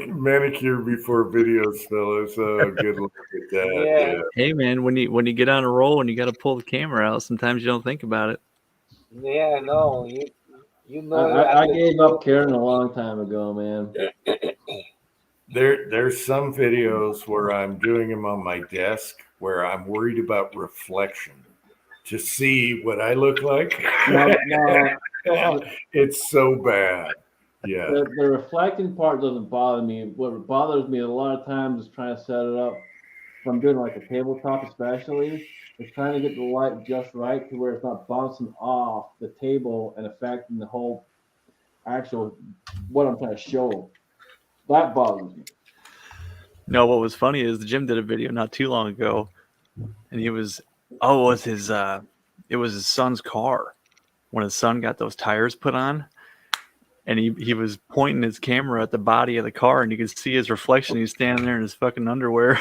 Manicure before videos, fellas. Good look at that. Yeah. Hey man, when you get on a roll and you got to pull the camera out, sometimes you don't think about it. Yeah, no, you know. I gave up caring a long time ago, man. There's some videos where I'm doing them on my desk where I'm worried about reflection to see what I look like. No. It's so bad. Yeah. The reflecting part doesn't bother me. What bothers me a lot of times is trying to set it up I'm doing like a tabletop especially, is trying to get the light just right to where it's not bouncing off the table and affecting the whole actual what I'm trying to show. That bothers me. No, what was funny is the Jim did a video not too long ago, and he was, oh, it was his son's car when his son got those tires put on, and he was pointing his camera at the body of the car, and you could see his reflection. He's standing there in his fucking underwear.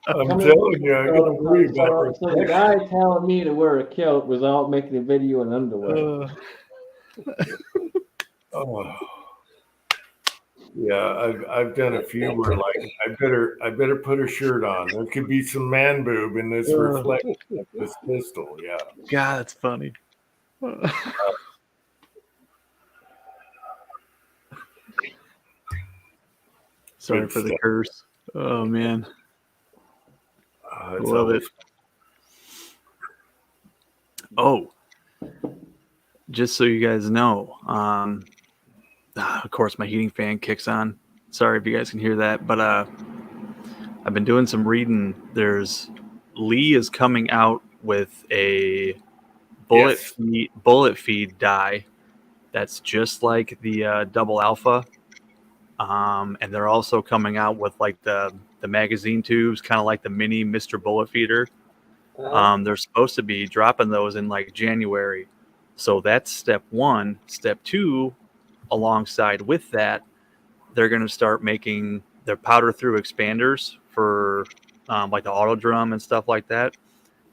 I'm telling you, I gotta worry about it. So the guy telling me to wear a kilt was out making a video in underwear. Oh. Yeah, I've done a few where like I better put a shirt on. There could be some man boob in this reflection of this pistol. Yeah. God, that's funny. Sorry for the curse. Oh man. Love it. Oh, just so you guys know, of course my heating fan kicks on. Sorry if you guys can hear that, but I've been doing some reading. There's Lee is coming out with a bullet feed die that's just like the double alpha, and they're also coming out with like the magazine tubes, kind of like the mini Mr. Bullet Feeder. They're supposed to be dropping those in like January. So that's step one. Step two, alongside with that, they're going to start making their powder through expanders for like the auto drum and stuff like that.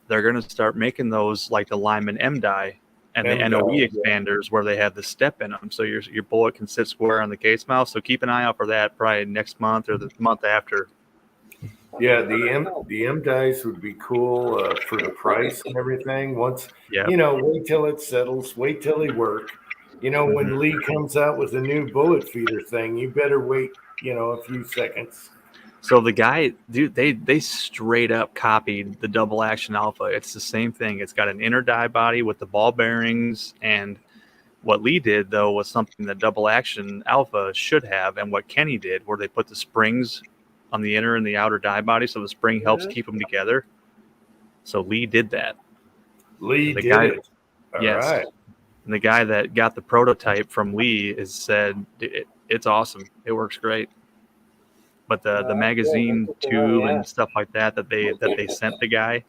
They're going to start making those like the Lyman M die and the NOE expanders where they have the step in them. So your bullet can sit square on the case mouth. So keep an eye out for that probably next month or the month after. Yeah, the M dice would be cool for the price and everything. Once, wait till it settles, wait till they work. When Lee comes out with a new bullet feeder thing, you better wait, a few seconds. So the guy, dude, they straight up copied the double action alpha. It's the same thing. It's got an inner die body with the ball bearings, and what Lee did though was something that double action alpha should have, and what Kenny did, where they put the springs on the inner and the outer die body, so the spring helps keep them together. So Lee did that. Lee did it. All right. And the guy that got the prototype from Lee has said it's awesome. It works great. But the magazine tube and stuff like that they sent the guy,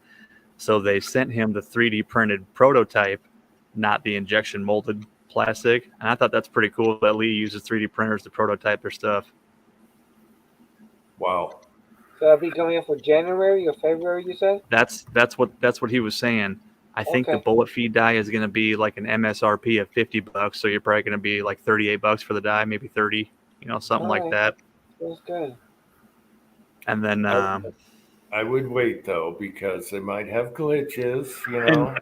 so they sent him the 3D printed prototype, not the injection molded plastic. And I thought that's pretty cool that Lee uses 3D printers to prototype their stuff. Wow. So that'll be coming up for January or February, you said? That's what he was saying. I think the bullet feed die is going to be like an MSRP of $50, so you're probably going to be like $38 for the die, maybe 30, something like that. That's good. And then I would wait though, because they might have glitches, And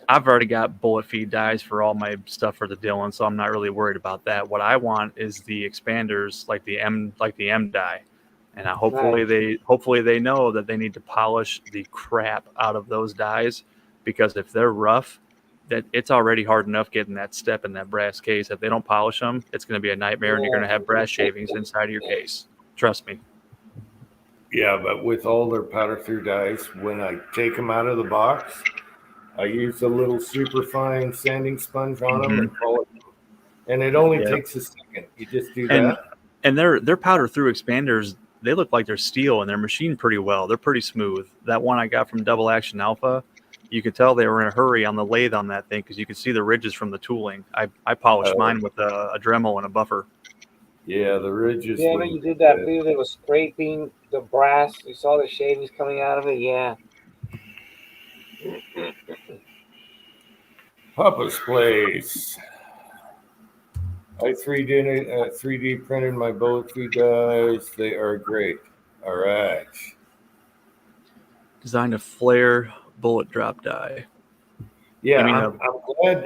I've already got bullet feed dies for all my stuff for the Dillon, so I'm not really worried about that. What I want is the expanders, like the M die. And hopefully they know that they need to polish the crap out of those dies, because if they're rough, that it's already hard enough getting that step in that brass case. If they don't polish them, it's going to be a nightmare, and you're going to have brass shavings inside of your case. Trust me. Yeah, but with all their powder through dies, when I take them out of the box, I use a little super fine sanding sponge on them and polish them. And it only takes a second. You just do that. And their powder through expanders, they look like they're steel, and they're machined pretty well. They're pretty smooth. That one I got from Double Action Alpha, you could tell they were in a hurry on the lathe on that thing, because you could see the ridges from the tooling. I polished mine with a Dremel and a buffer. Yeah, the ridges. Yeah, when you did that video, they was scraping the brass. You saw the shavings coming out of it. Yeah. Papa's Place. I 3D printed my bullet feed dies. They are great. All right. Designed a flare bullet drop die. Yeah,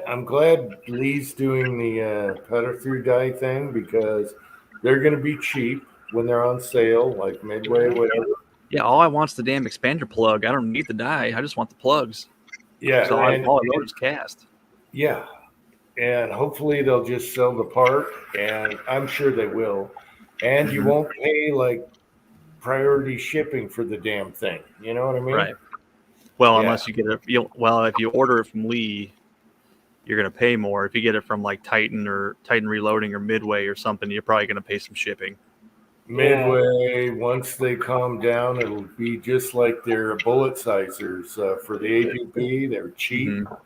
I'm glad Lee's doing the powder through die thing, because they're going to be cheap when they're on sale, like Midway, whatever. Yeah, all I want's the damn expander plug. I don't need the die. I just want the plugs. Yeah, so all I load is cast. Yeah, and hopefully they'll just sell the part, and I'm sure they will. And you Mhm. won't pay like priority shipping for the damn thing. You know what I mean? Right. Well, Yeah. unless you get it, well, if you order it from Lee, you're going to pay more. If you get it from like Titan or Titan Reloading or Midway or something, you're probably going to pay some shipping. Midway, once they calm down, it'll be just like their bullet sizers for the APP. They're cheap. Mhm.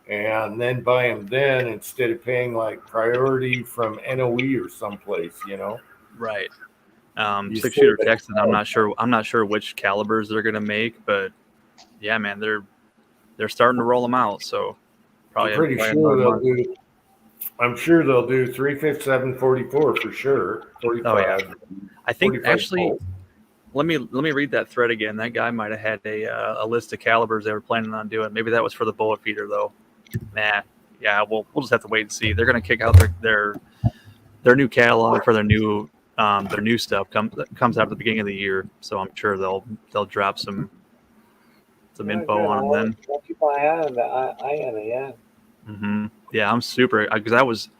And then buy them then instead of paying like priority from NOE or someplace, you know. Right. You Six say shooter that- Texan. I'm not sure which calibers they're going to make, but yeah, man, they're starting to roll them out. So probably I'm pretty probably sure another they'll month. do. I'm sure they'll do 357 44 for sure. 45. Oh, yeah. I think 45 actually, volt. let me read that thread again. That guy might have had a list of calibers they were planning on doing. Maybe that was for the bullet feeder though. Nah, yeah, we'll just have to wait and see. They're gonna kick out their new catalog for their new stuff comes out at the beginning of the year. So I'm sure they'll drop some info on them then. I'll keep my eye on it, yeah. Yeah, I'm super because I was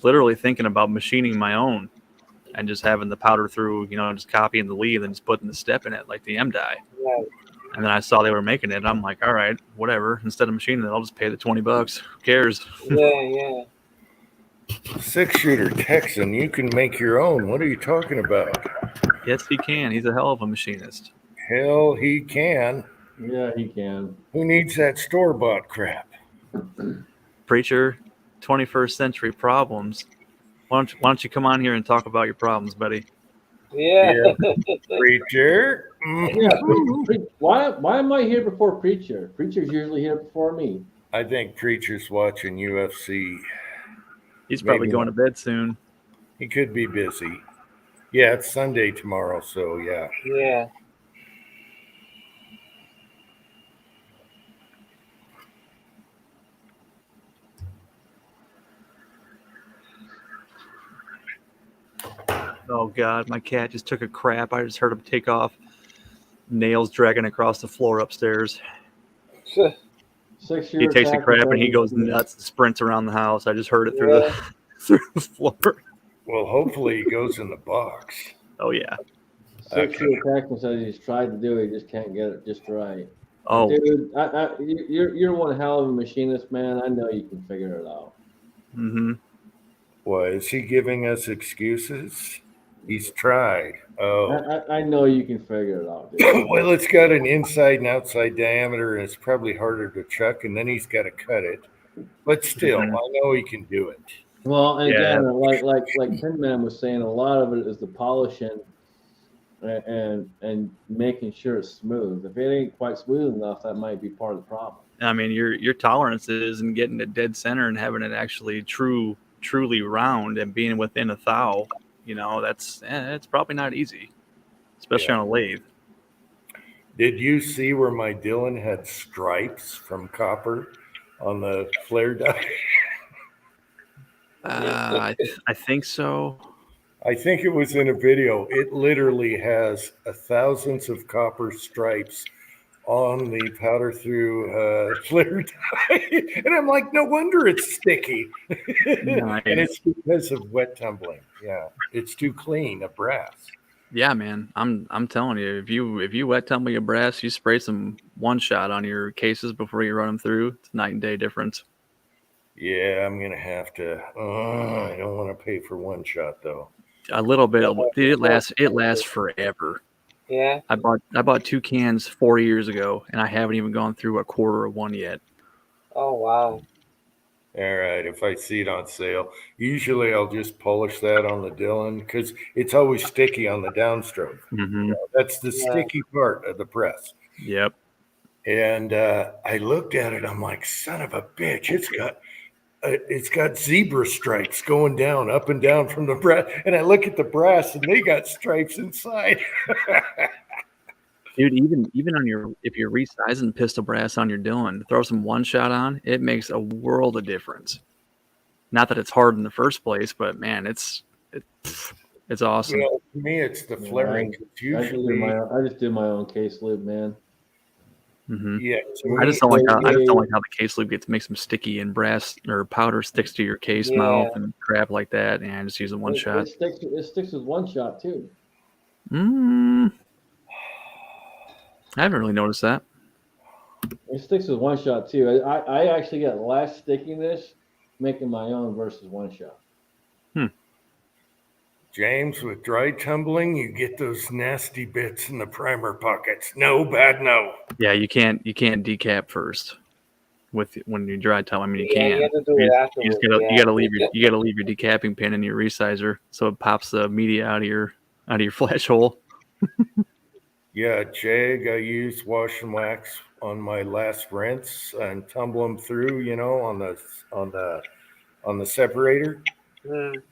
literally thinking about machining my own and just having the powder through, just copying the lead and just putting the step in it like the M die. Right. And then I saw they were making it. And I'm like, all right, whatever. Instead of machining it, I'll just pay the $20. Who cares? Yeah. 6-shooter Texan, you can make your own. What are you talking about? Yes, he can. He's a hell of a machinist. Hell, he can. Yeah, he can. Who needs that store-bought crap? Preacher, 21st century problems. Why don't you come on here and talk about your problems, buddy? Yeah. Preacher. Yeah. Why am I here before Preacher? Preacher's usually here before me. I think Preacher's watching UFC. He's probably Maybe going not. to bed soon. He could be busy. Yeah, it's Sunday tomorrow, so yeah. Yeah. Oh God, my cat just took a crap. I just heard him take off. Nails dragging across the floor upstairs. 6 He years. takes a crap and he goes nuts and sprints around the house. I just heard it through Yeah. through the floor. Well, hopefully he goes in the box. Oh yeah. 6 year Texan says he's tried to do it, he just can't get it just right. Oh, Dude, you're one hell of a machinist, man. I know you can figure it out. mm-hmm. Why, is he giving us excuses? He's tried. Oh. I know you can figure it out, dude. Well, it's got an inside and outside diameter, and it's probably harder to chuck, and then he's got to cut it. But still, Mhm. I know he can do it. Well, and Yeah. again, like Tin Man was saying, a lot of it is the polishing and making sure it's smooth. If it ain't quite smooth enough, that might be part of the problem. I mean, your tolerances and getting it dead center and having it actually truly round and being within a thou, it's probably not easy, especially on a lathe. Did you see where my Dillon had stripes from copper on the flare die? I think so. I think it was in a video. It literally has thousands of copper stripes on the powder through flare die. And I'm like, no wonder it's sticky. Nice. And it's because of wet tumbling. Yeah, it's too clean, a brass. Yeah, man. I'm telling you, if you wet tumble your brass, you spray some one shot on your cases before you run them through. It's night and day difference. Yeah, I'm gonna have to. I don't want to pay for one shot though. A little bit. Dude, it lasts forever. Yeah. I bought 2 cans 4 years ago, and I haven't even gone through a quarter of one yet. Oh wow. All right, if I see it on sale, usually I'll just polish that on the Dillon because it's always sticky on the downstroke. Mm-hmm. That's the Yeah. sticky part of the press. Yep. And I looked at it. I'm like, son of a bitch! It's got zebra stripes going down, up and down from the brass. And I look at the brass, and they got stripes inside. Dude, even on if you're resizing pistol brass on your Dillon, throw some one shot on, it makes a world of difference. Not that it's hard in the first place, but man, it's awesome. You know, to me, it's the flaring. 'Cause I just usually, do my own case loop, man. Hmm. Yeah, I just don't like how the case loop makes them sticky and brass or powder sticks to your case Yeah. mouth and crap like that. And I just use it one shot. It sticks with one shot too. I haven't really noticed that. It sticks with one shot too. I actually get less stickiness making my own versus one shot. James, with dry tumbling, you get those nasty bits in the primer pockets. No, bad no. Yeah, you can't decap first when you dry towel. I mean, you Yeah, can. you have to do it afterwards. You gotta leave your decapping pin in your resizer so it pops the media out of your flash hole. Yeah, Jag, I use wash and wax on my last rinse and tumble them through, you know, on the separator. Mm.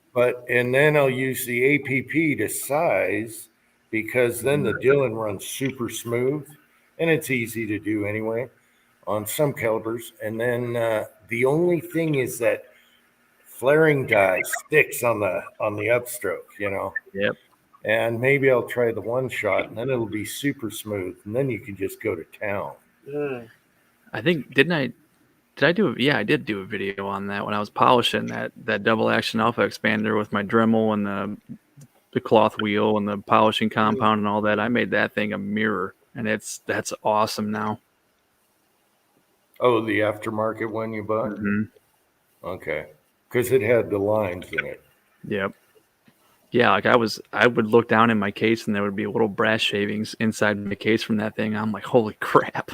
And then I'll use the APP to size, because then the Dillon runs super smooth and it's easy to do anyway on some calibers. And then the only thing is that flaring dye sticks on the upstroke, you know. Yep. And maybe I'll try the one shot, and then it'll be super smooth, and then you can just go to town. Mm. I think did I do it? Yeah, I did do a video on that when I was polishing that double action alpha expander with my Dremel and the cloth wheel and the polishing compound and all that. I made that thing a mirror, and that's awesome now. Oh, the aftermarket one you bought? Mm-hmm. Okay, because it had the lines in it. Yep. Yeah, like I would look down in my case and there would be little brass shavings inside my case from that thing. I'm like, holy crap.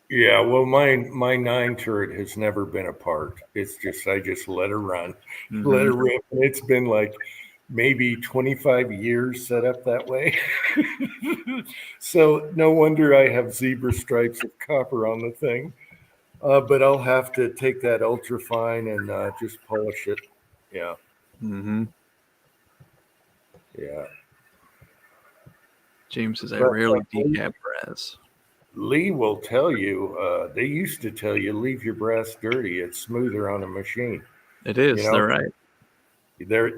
Yeah, well, my 9 turret has never been apart. It's just I just let her run, let her rip, and it's been like maybe 25 years set up that way. So no wonder I have zebra stripes of copper on the thing. But I'll have to take that ultra fine and just polish it. Yeah. Mm-hmm. Yeah. James says I rarely decap brass. Lee will tell you, they used to tell you, leave your brass dirty. It's smoother on a machine. It is. You know? They're right.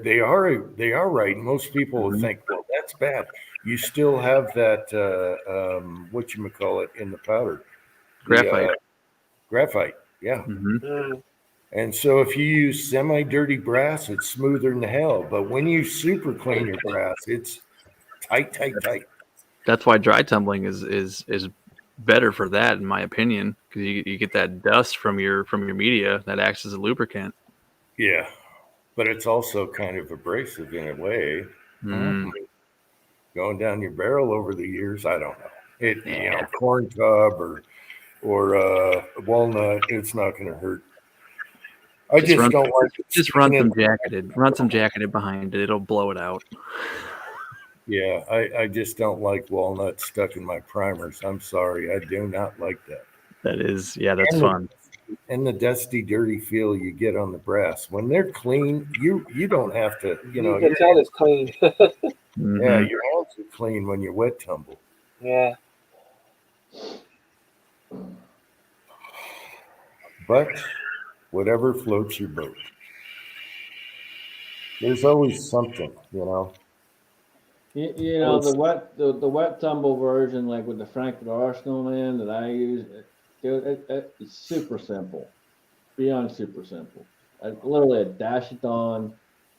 They are right. Most people will think, well, that's bad. You still have that whatchamacallit in the powder. Graphite. Graphite, yeah. Mm-hmm. And so if you use semi-dirty brass, it's smoother than hell. But when you super clean your brass, it's tight. That's why dry tumbling is better for that, in my opinion, because you get that dust from your media that acts as a lubricant. Yeah, but it's also kind of abrasive in a way. Going down your barrel over the years, I don't know. You know, corn cob or walnut, it's not going to hurt. I just don't like it. Just run some jacketed behind it. It'll blow it out. Yeah, I just don't like walnut stuck in my primers. I'm sorry, I do not like that. That's fun. And the dusty, dirty feel you get on the brass when they're clean, you don't have to. You can tell it's clean. Yeah, your hands are clean when you wet tumble. Yeah. But whatever floats your boat. There's always something, you know. You know, the wet tumble version, like with the Frankfurt Arsenal, man, that I use, it's super simple, beyond super simple. I literally dash it on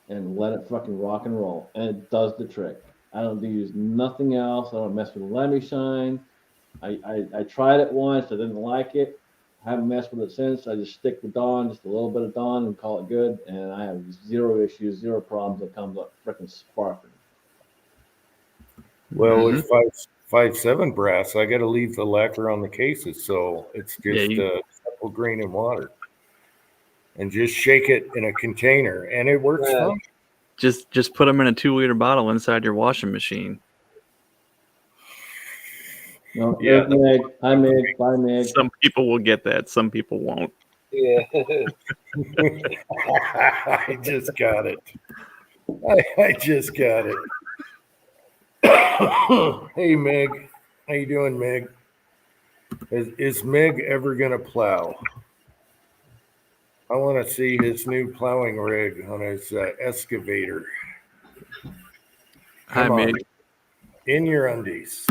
and let it fucking rock and roll, and it does the trick. I don't use nothing else. I don't mess with Lemmy Shine. I tried it once. I didn't like it. I haven't messed with it since. I just stick with Dawn, just a little bit of Dawn, and call it good. And I have zero issues, zero problems. It comes up freaking sparkling. Well, with 5.7 brass, I got to leave the lacquer on the cases, so it's just simple green and water, and just shake it in a container, and it works fine. Just put them in a 2-liter bottle inside your washing machine. No, yeah. Hi, Meg. Bye, Meg. Some people will get that. Some people won't. Yeah. I just got it. I just got it. Hey, Meg. How you doing, Meg? Is Meg ever going to plow? I want to see his new plowing rig on his excavator. Hi, Meg. In your undies.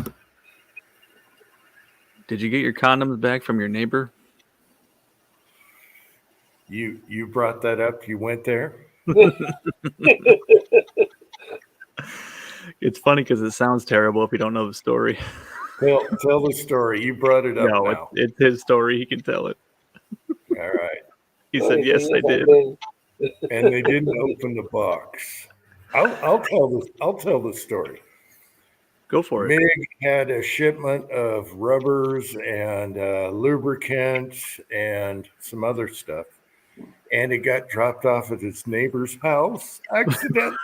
Did you get your condoms back from your neighbor? You brought that up. You went there. It's funny because it sounds terrible if you don't know the story. Tell the story. You brought it up No, now. it's his story. He can tell it. All right. He said, "Yes, I did." And they didn't open the box. I'll tell the story. Go for it. Mig had a shipment of rubbers and lubricant and some other stuff, and it got dropped off at his neighbor's house accidentally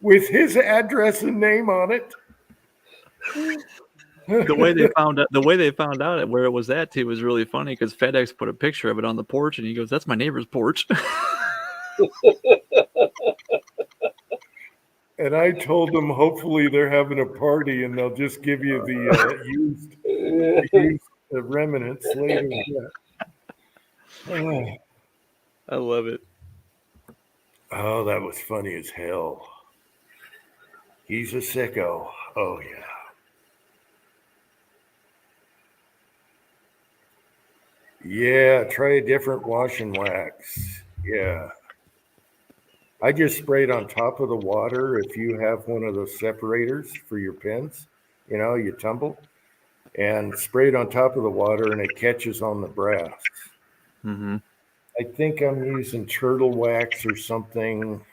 with his address and name on it. The way they found out where it was at too was really funny because FedEx put a picture of it on the porch, and he goes, "That's my neighbor's porch." And I told them, hopefully they're having a party and they'll just give you the used remnants later. Yeah. I love it. Oh, that was funny as hell. He's a sicko. Oh, yeah. Yeah, try a different wash and wax. Yeah. I just sprayed on top of the water. If you have one of those separators for your pins, you tumble, and sprayed on top of the water and it catches on the brass. Mm-hmm. I think I'm using turtle wax or something.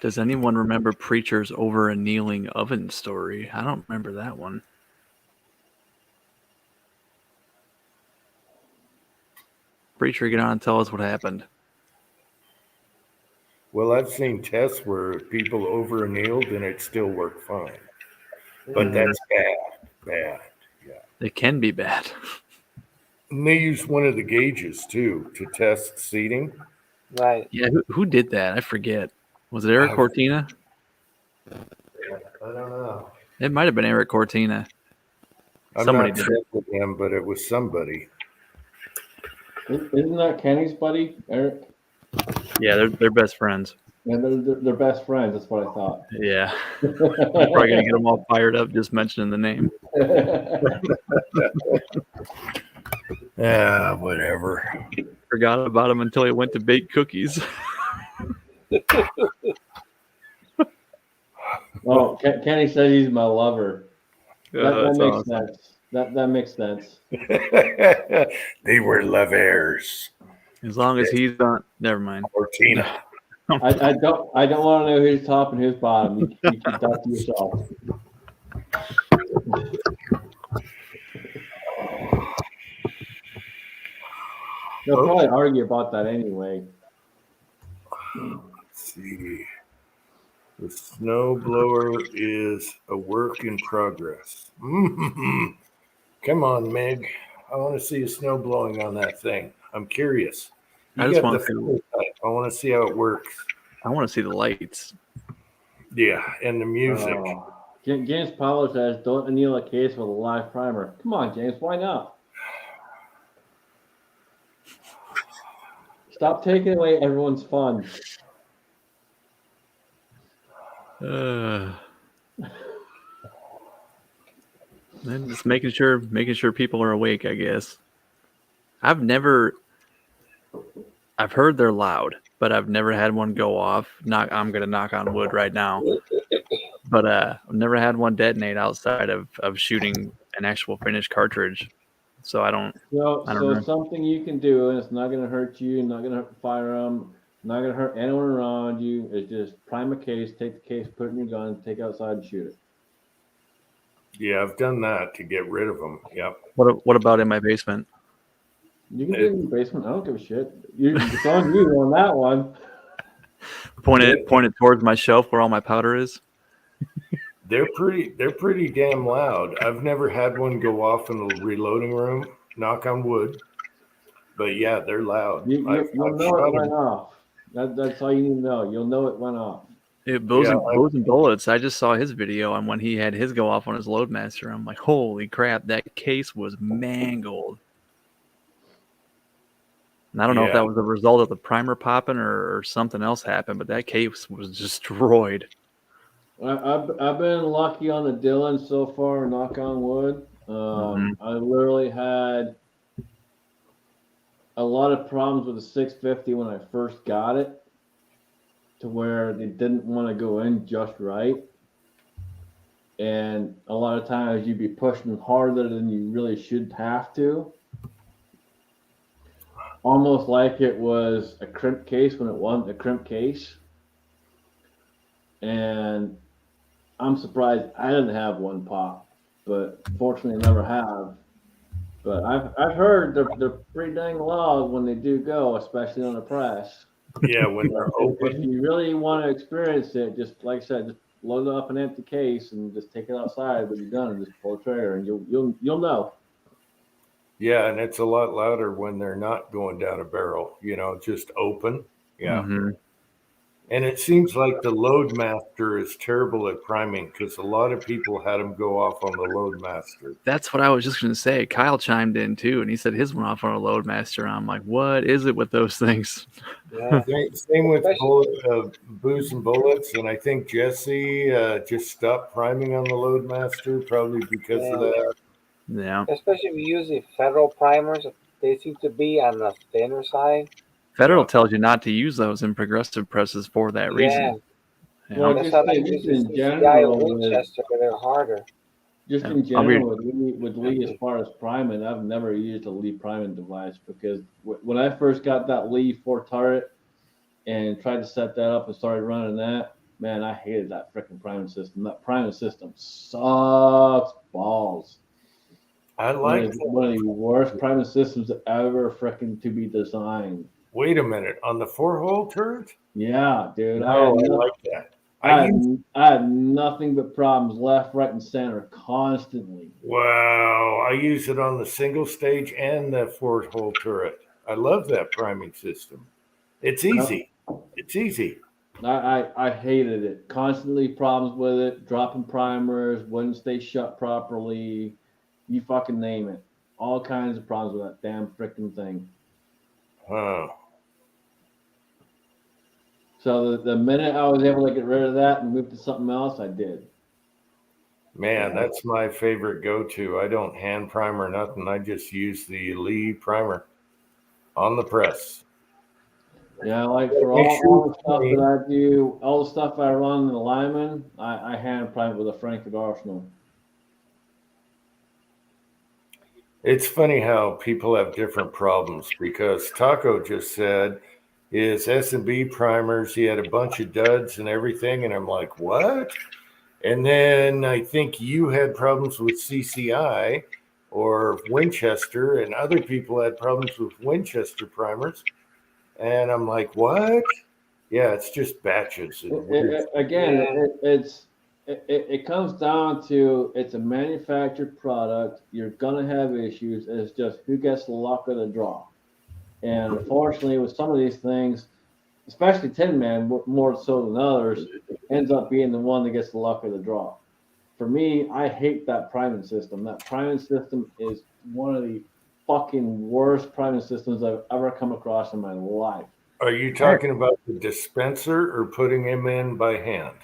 Does anyone remember Preacher's over a kneeling oven story? I don't remember that one. Preacher, get on and tell us what happened. Well, I've seen tests where people over annealed and it still worked fine. But that's bad. Yeah. It can be bad. And they used one of the gauges too to test seating. Right. Yeah, who did that? I forget. Was it Eric Cortina? I don't know. It might have been Eric Cortina. Somebody did it with him, but it was somebody. Isn't that Kenny's buddy, Eric? Yeah, they're best friends. Yeah, they're best friends. That's what I thought. Yeah. I'm probably gonna get them all fired up just mentioning the name. Yeah, whatever. Forgot about him until he went to bake cookies. Oh, Kenny says he's my lover. That makes awesome. sense. That makes sense. They were lovers. As long as he's not, never mind. Or Tina. I don't want to know who's top and who's bottom. You keep that to yourself. They'll probably argue about that anyway. Let's see. The snowblower is a work in progress. Come on, Meg. I want to see a snow blowing on that thing. I'm curious. I just want to. I want to see how it works. I want to see the lights. Yeah, and the music. James Powell says, "Don't anneal a case with a live primer." Come on, James. Why not? Stop taking away everyone's fun. And just making sure people are awake, I guess. I've heard they're loud, but I've never had one go off. I'm gonna knock on wood right now. But I've never had one detonate outside of shooting an actual finished cartridge. So I don't know. Something you can do, and it's not going to hurt you, not going to hurt the firearm, not going to hurt anyone around you, is just prime a case, take the case, put it in your gun, take it outside and shoot it. Yeah, I've done that to get rid of them. Yep. What about in my basement? You can do it in your basement. I don't give a shit. It's on you on that one. Point it towards my shelf where all my powder is. They're pretty damn loud. I've never had one go off in the reloading room. Knock on wood. But yeah, they're loud. You'll know it went off. That's all you need to know. You'll know it went off. Bows and Bullets. I just saw his video on when he had his go off on his Loadmaster. I'm like, holy crap, that case was mangled. And I don't know if that was a result of the primer popping or something else happened, but that case was destroyed. I've been lucky on the Dylan so far, knock on wood. I literally had a lot of problems with the 650 when I first got it, to where they didn't want to go in just right. And a lot of times you'd be pushing harder than you really should have to. Almost like it was a crimp case when it wasn't a crimp case. And I'm surprised I didn't have one pop, but fortunately I never have. But I've heard they're pretty dang loud when they do go, especially on the press. Yeah, when they're If open. you really want to experience it, just like I said, just load up an empty case and just take it outside when you're done, and just pull the trigger, and you'll know. Yeah, and it's a lot louder when they're not going down a barrel, just open. Yeah. And it seems like the Loadmaster is terrible at priming because a lot of people had them go off on the Loadmaster. That's what I was just going to say. Kyle chimed in too, and he said his went off on a Loadmaster. I'm like, what is it with those things? Yeah. Same with Booze and Bullets, and I think Jesse just stopped priming on the Loadmaster probably because of that. Yeah. Especially if you use the Federal primers, they seem to be on the thinner side. Federal tells you not to use those in progressive presses for that reason. Yeah. Well, That's just, how they just use in the CCI general, and Winchester, but they're harder. just Yeah. in general with Lee, as far as priming, I've never used a Lee priming device because when I first got that Lee 4 turret and tried to set that up and started running that, man, I hated that freaking priming system. That priming system sucks balls. I One like of the worst priming systems ever freaking to be designed. Wait a minute, on the 4-hole turret? Yeah, dude. No, I like that. I had nothing but problems left, right, and center constantly. Wow, I use it on the single stage and the 4-hole turret. I love that priming system. It's easy. It's easy. I hated it. Constantly problems with it, dropping primers, wouldn't stay shut properly. You fucking name it. All kinds of problems with that damn freaking thing. Huh. So the minute I was able to get rid of that and move to something else, I did. Man, that's my favorite go-to. I don't hand prime or nothing. I just use the Lee primer on the press. Yeah, like for all the stuff that I do, all the stuff I run in the Lyman, I hand prime with a Frankfurt Arsenal. It's funny how people have different problems because Taco just said his S&B primers, he had a bunch of duds and everything. And I'm like, what? And then I think you had problems with CCI or Winchester, and other people had problems with Winchester primers. And I'm like, what? Yeah, it's just batches. It comes down to it's a manufactured product. You're gonna have issues. It's just who gets the luck of the draw. And unfortunately, with some of these things, especially Tin Man, more so than others, ends up being the one that gets the luck of the draw. For me, I hate that priming system. That priming system is one of the fucking worst priming systems I've ever come across in my life. Are you talking about the dispenser or putting him in by hand?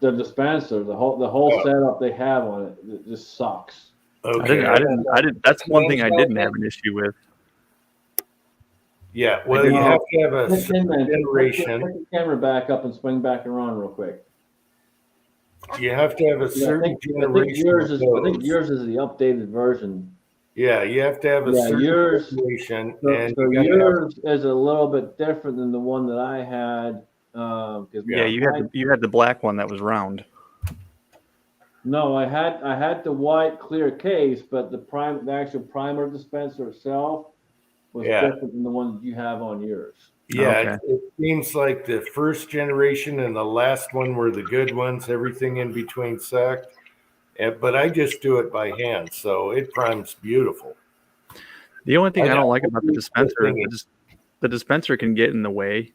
The dispenser, the whole setup they have on it just sucks. Okay. I didn't. That's one thing I didn't have an issue with. Yeah, well, you have to have a certain generation. Put the camera back up and swing back around real quick. You have to have a certain generation. I think yours is the updated version. Yeah, you have to have a certain generation. So yours is a little bit different than the one that I had. You had the black one that was round. No, I had the white clear case, but the actual primer dispenser itself was different than the one that you have on yours. Yeah, it seems like the first generation and the last one were the good ones. Everything in between sucked. But I just do it by hand, so it primes beautiful. The only thing I don't like about the dispenser, the dispenser can get in the way.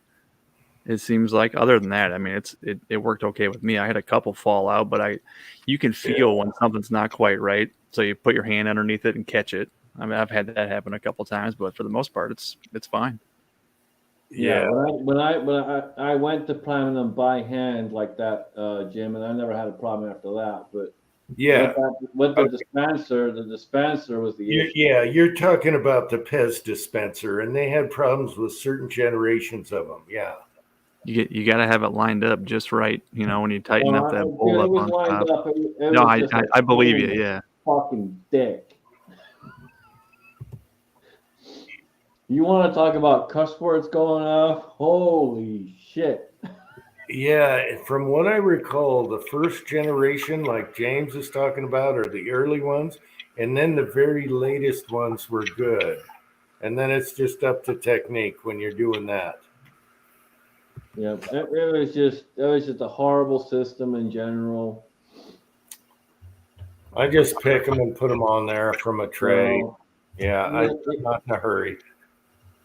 It seems like. Other than that, I mean, it worked okay with me. I had a couple fall out, but you can feel when something's not quite right. So you put your hand underneath it and catch it. I mean, I've had that happen a couple times, but for the most part, it's fine. Yeah. When I went to priming them by hand like that, Jim, and I never had a problem after that. But Yeah. with the dispenser was the issue. You're talking about the Pez dispenser, and they had problems with certain generations of them. Yeah. You got to have it lined up just right. When you tighten up that Dude, bowl it up was on lined top. up. It No, was just I believe pain you. in the Yeah. fucking dick. You want to talk about cuss words going off? Holy shit. Yeah, from what I recall, the first generation, like James is talking about, are the early ones, and then the very latest ones were good. And then it's just up to technique when you're doing that. Yeah, it was just a horrible system in general. I just pick them and put them on there from a tray. Yeah, I'm not in a hurry.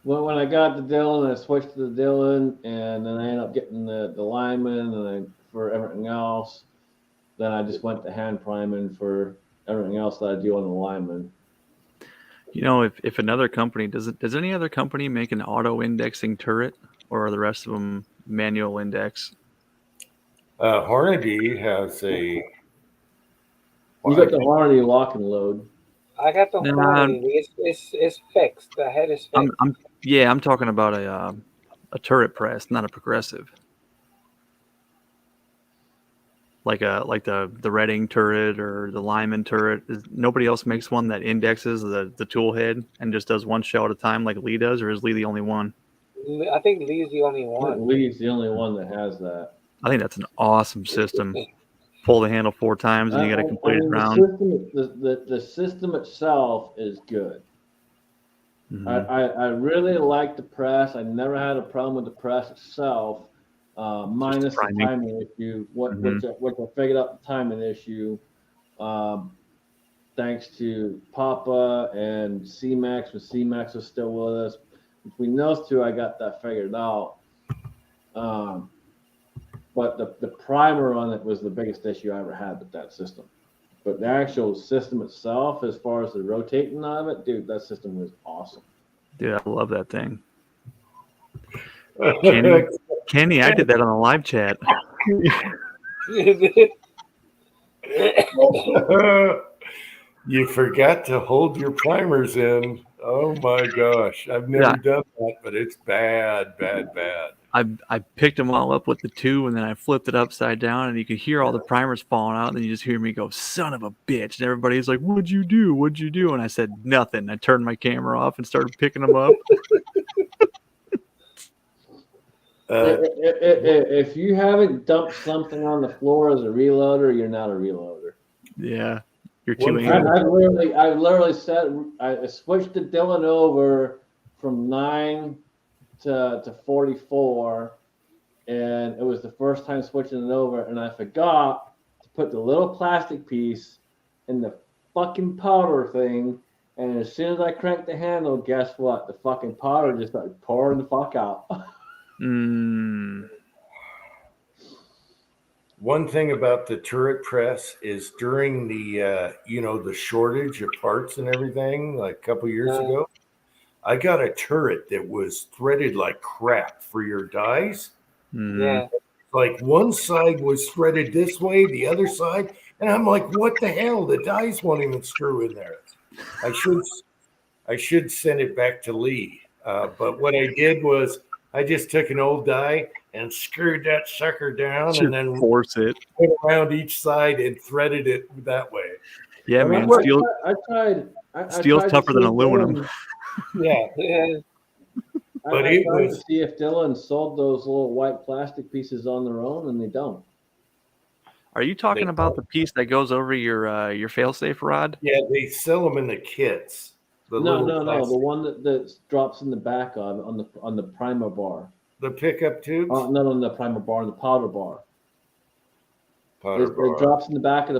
When I got the Dillon, I switched to the Dillon, and then I ended up getting the Lyman, and for everything else, then I just went to hand priming for everything else that I do on the Lyman. If another company does any other company make an auto indexing turret, or are the rest of them manual index? Hornady has a. You got the Hornady lock and load. I got the No, Hornady. It's fixed. The head is fixed. I'm talking about a turret press, not a progressive. Like the Redding turret or the Lyman turret. Nobody else makes one that indexes the tool head and just does one shell at a time like Lee does, or is Lee the only one? I think Lee's the only one. Lee's the only one that has that. I think that's an awesome system. Pull the handle 4 times and you got a completed round. The system itself is good. Mm-hmm. I really like the press. I never had a problem with the press itself, minus the timing issue. Which I figured out the timing issue, thanks to Papa and C-Max, when C-Max was still with us. Between those two, I got that figured out. But the primer on it was the biggest issue I ever had with that system. But the actual system itself, as far as the rotating of it, dude, that system was awesome. Dude, I love that thing. Kenny, I did that on a live chat. You forgot to hold your primers in. Oh my gosh. I've never done that, but it's bad. I picked them all up with the 2 and then I flipped it upside down and you could hear all the primers falling out and then you just hear me go, son of a bitch. And everybody's like, what'd you do? And I said, nothing. I turned my camera off and started picking them up. If you haven't dumped something on the floor as a reloader, you're not a reloader. Yeah. You're too angry. I literally said, I switched the Dillon over from 9 to 44, and it was the first time switching it over, and I forgot to put the little plastic piece in the fucking powder thing, and as soon as I cranked the handle, guess what? The fucking powder just started pouring the fuck out. One thing about the turret press is during the the shortage of parts and everything, like a couple years ago, I got a turret that was threaded like crap for your dies. Yeah. Like one side was threaded this way, the other side, and I'm like, what the hell? The dies won't even screw in there. I should send it back to Lee. But what I did was I just took an old die and screwed that sucker down and then force it around each side and threaded it that way. Yeah, man. Steel's tougher than aluminum. Yeah. But I tried to see if Dillon sold those little white plastic pieces on their own, and they don't. Are you talking about the piece that goes over your fail-safe rod? Yeah, they sell them in the kits. No. The one that drops in the back on the primer bar. The pickup tubes? Not on the primer bar, the powder bar. It drops in the back of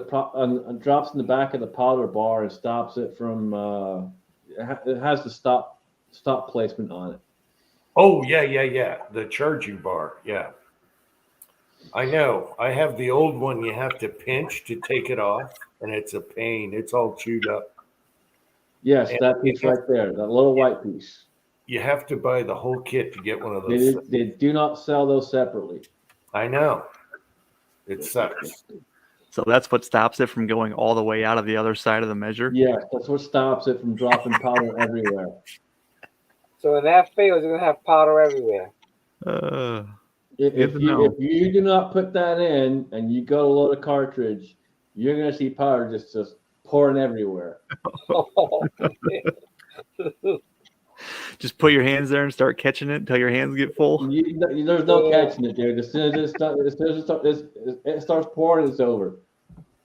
the powder bar and stops it from. It has the stop placement on it. Oh yeah. The charging bar. Yeah. I know. I have the old one. You have to pinch to take it off, and it's a pain. It's all chewed up. Yes, that piece right there, that little white piece. you have to buy the whole kit to get one of those. They do not sell those separately. I know. It sucks. So that's what stops it from going all the way out of the other side of the measure. Yes, that's what stops it from dropping powder everywhere. So when that fails, you're gonna have powder everywhere. If you do not put that in and you go to load a cartridge, you're gonna see powder just pouring everywhere. Just put your hands there and start catching it until your hands get full. There's no catching it, dude. As soon as it starts pouring, it's over.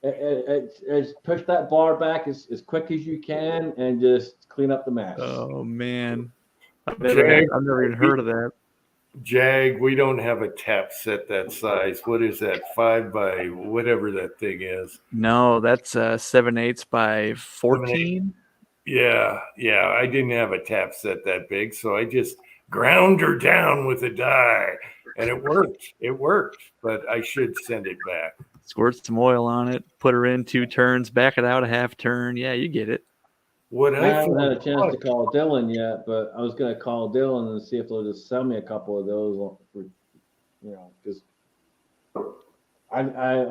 It's push that bar back as quick as you can and just clean up the mess. Oh man, I've never even heard of that. Jag, we don't have a tap set that size. What is that? 5 by whatever that thing is. No, that's 7/8 by 14. Yeah. I didn't have a tap set that big, so I just ground her down with a die, and it worked. But I should send it back. Squirt some oil on it, put her in 2 turns, back it out a half turn. Yeah, you get it. What I haven't had a chance to call Dylan yet, but I was going to call Dylan and see if they'll just sell me a couple of those, because I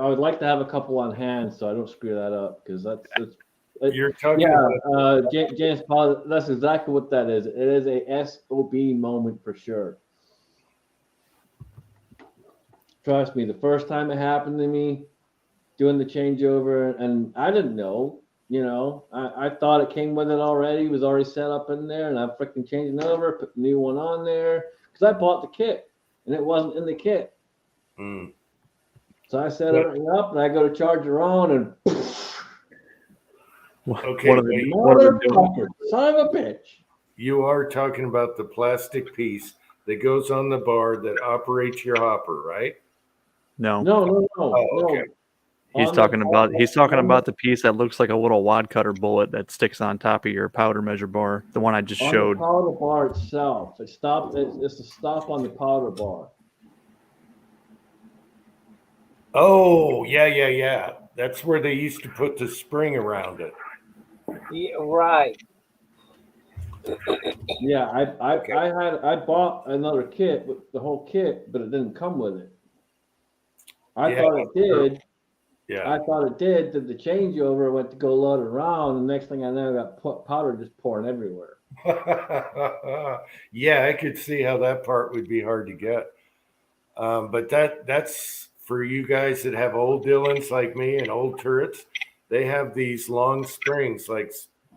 would like to have a couple on hand so I don't screw that up, because that's you're talking about. James Paul, that's exactly what that is. It is a SOB moment for sure. Trust me, the first time it happened to me, doing the changeover, and I didn't know. I thought it came with it already. It was already set up in there, and I'm freaking changing over, put the new one on there because I bought the kit and it wasn't in the kit. So I set everything up, and I go to charge it on, and Okay, motherfucker, son of a bitch. You are talking about the plastic piece that goes on the bar that operates your hopper, right? No. No. Okay. He's talking about the piece that looks like a little wad cutter bullet that sticks on top of your powder measure bar. The one I just showed. The powder bar itself. It's a stop on the powder bar. Oh, yeah. That's where they used to put the spring around it. Yeah, right. Yeah, I bought another kit with the whole kit, but it didn't come with it. I thought it did. Yeah. I thought it did. Did the changeover, went to go load it around, and next thing I know, I got powder just pouring everywhere. Yeah, I could see how that part would be hard to get. But that's for you guys that have old Dillons like me and old turrets. They have these long springs, like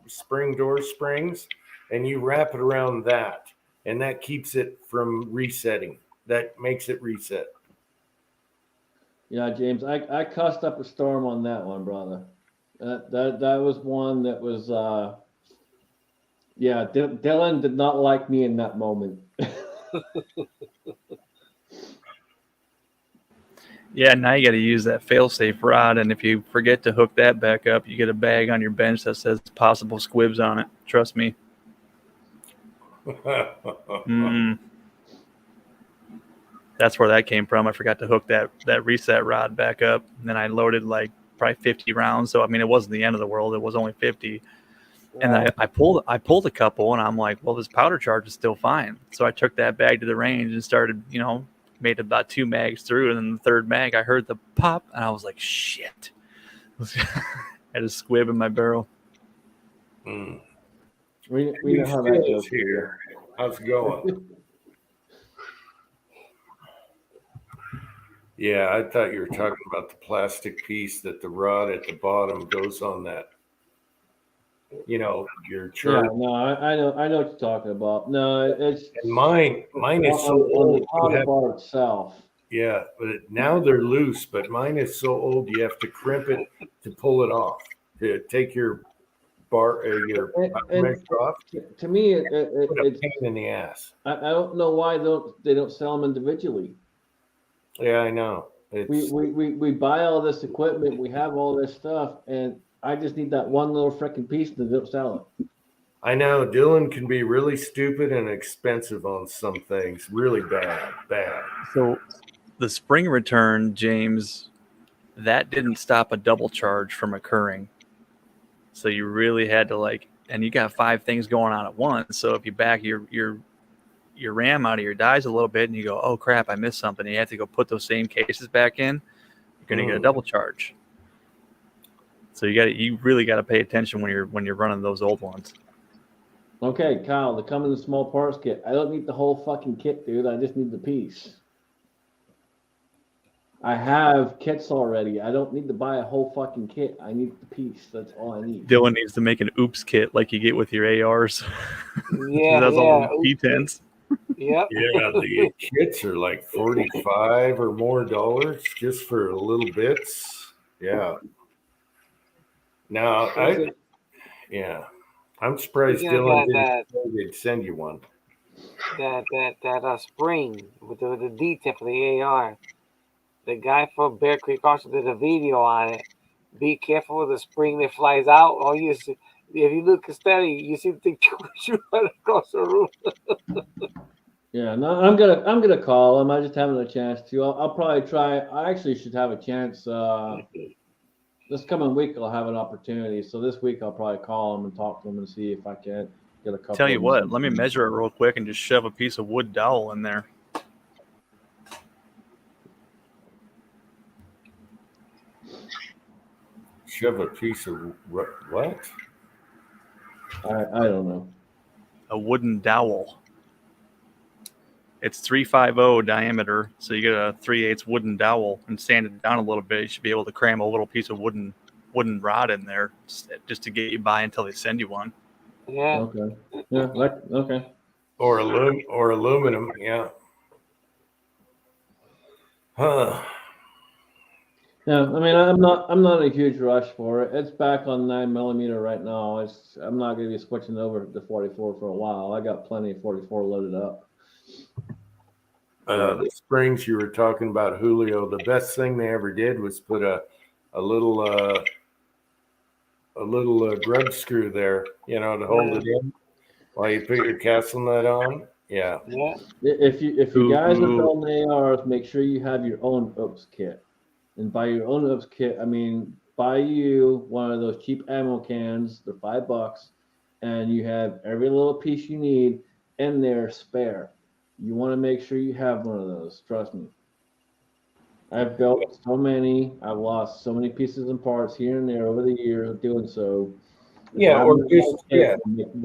spring door springs, and you wrap it around that, and that keeps it from resetting. That makes it reset. Yeah, James, I cussed up a storm on that one, brother. That was one that was, Dylan did not like me in that moment. Yeah, now you got to use that fail-safe rod, and if you forget to hook that back up, you get a bag on your bench that says possible squibs on it. Trust me. That's where that came from. I forgot to hook that reset rod back up, and then I loaded like probably 50 rounds. So I mean, it wasn't the end of the world. It was only 50, and I pulled a couple, and I'm like, well, this powder charge is still fine. So I took that bag to the range and started, made about 2 mags through, and then the third mag, I heard the pop, and I was like, shit. I had a squib in my barrel. We know how that goes here. How's it going? Yeah, I thought you were talking about the plastic piece that the rod at the bottom goes on that. Your chart. Yeah, no, I know what you're talking about. No, it's and mine is so old. The powder bar itself. Yeah, but now they're loose. But mine is so old, you have to crimp it to pull it off. To take your bar, your measure off. To me, it's a pain in the ass. I don't know why they don't sell them individually. Yeah, I know. We buy all this equipment, we have all this stuff, and I just need that one little freaking piece to don't sell it. I know Dylan can be really stupid and expensive on some things, really bad. So the spring return, James, that didn't stop a double charge from occurring. So you really had to and you got 5 things going on at once. So if you back your RAM out of your dies a little bit and you go, oh crap, I missed something, and you have to go put those same cases back in, you're going to get a double charge. So you really got to pay attention when you're running those old ones. Okay, Kyle, they come in the small parts kit. I don't need the whole fucking kit, dude. I just need the piece. I have kits already. I don't need to buy a whole fucking kit. I need the piece. That's all I need. Dylan needs to make an oops kit like you get with your ARs. Yeah, That's yeah. all P10s. Yep. Yeah, the kits are like $45 or more just for little bits. Yeah. Now, I'm surprised Yeah, Dylan that- didn't say they'd send you one. that spring with the detail for the AR. The guy from Bear Creek also did a video on it. Be careful with the spring that flies out. Or you see, if you look steady, you see the thing shoot right across the room. Yeah, no, I'm gonna call him. I just haven't a chance to. I'll probably try. I actually should have a chance. This coming week I'll have an opportunity. So this week I'll probably call him and talk to him and see if I can get a couple. Tell you of what, them. let me measure it real quick and just shove a piece of wood dowel in there. Shove a piece of what? I don't know. A wooden dowel. It's 350 diameter, so you get a 3/8 wooden dowel and sand it down a little bit. You should be able to cram a little piece of wooden rod in there just to get you by until they send you one. Yeah. Okay. Yeah. Okay. Or aluminum, yeah. Huh. Yeah. I mean, I'm not in a huge rush for it. It's back on 9mm right now. I'm not gonna be switching over to 44 for a while. I got plenty of 44 loaded up. The springs you were talking about, Julio, the best thing they ever did was put a little grub screw there, to hold it in while you put your castle nut on. Yeah. Yeah. If you guys are building ARs, make sure you have your own OPS kit. And by your own OPS kit, I mean buy you one of those cheap ammo cans. They're $5, and you have every little piece you need in there spare. You want to make sure you have one of those. Trust me. I've built so many. I've lost so many pieces and parts here and there over the years of doing so. Yeah, or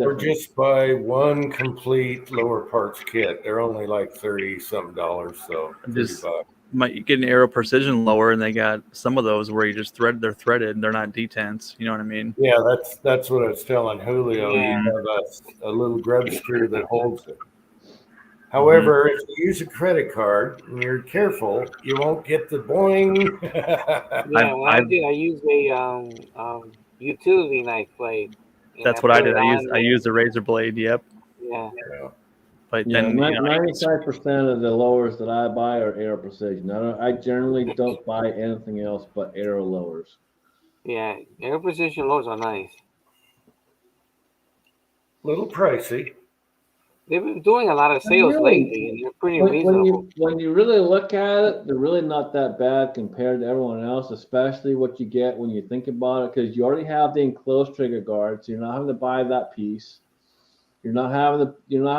or just buy one complete lower parts kit. They're only like $30-something, so $30. Might get an Aero Precision lower, and they got some of those where you just they're threaded. They're not detents. You know what I mean? Yeah, that's what I was telling Julio. Yeah. You have a little grub screw that holds it. However, if you use a credit card and you're careful, you won't get the boing. Yeah, I use a utility knife blade. That's what I did. I used the razor blade. Yep. Yeah. But Yeah, then 95% of the lowers that I buy are Aero Precision. I generally don't buy anything else but Aero lowers. Yeah, Aero Precision lowers are nice. Little pricey. They've been doing a lot of sales lately, and they're pretty reasonable. When you really look at it, they're really not that bad compared to everyone else, especially what you get when you think about it, because you already have the enclosed trigger guard, so you're not having to buy that piece. You're not having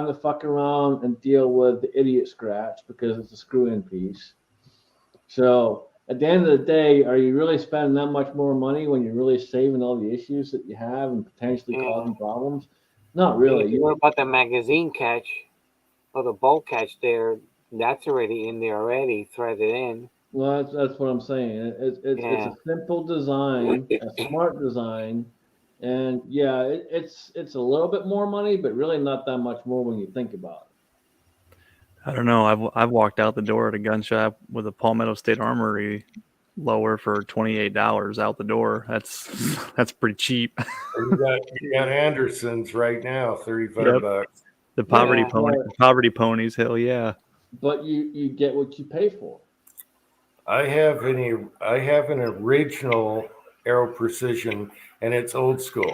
to fuck around and deal with the idiot scratch because it's a screw-in piece. So at the end of the day, are you really spending that much more money when you're really saving all the issues that you have and potentially causing problems? Not really. You worry about the magazine catch or the bolt catch there. That's already in there already, threaded in. Well, that's what I'm saying. It's a simple design, a smart design. And yeah, it's a little bit more money, but really not that much more when you think about it. I don't know. I've walked out the door at a gun shop with a Palmetto State Armory lower for $28 out the door. That's pretty cheap. You got Anderson's right now, $35. The poverty ponies, hell yeah. But you get what you pay for. I have an original Aero Precision, and it's old school.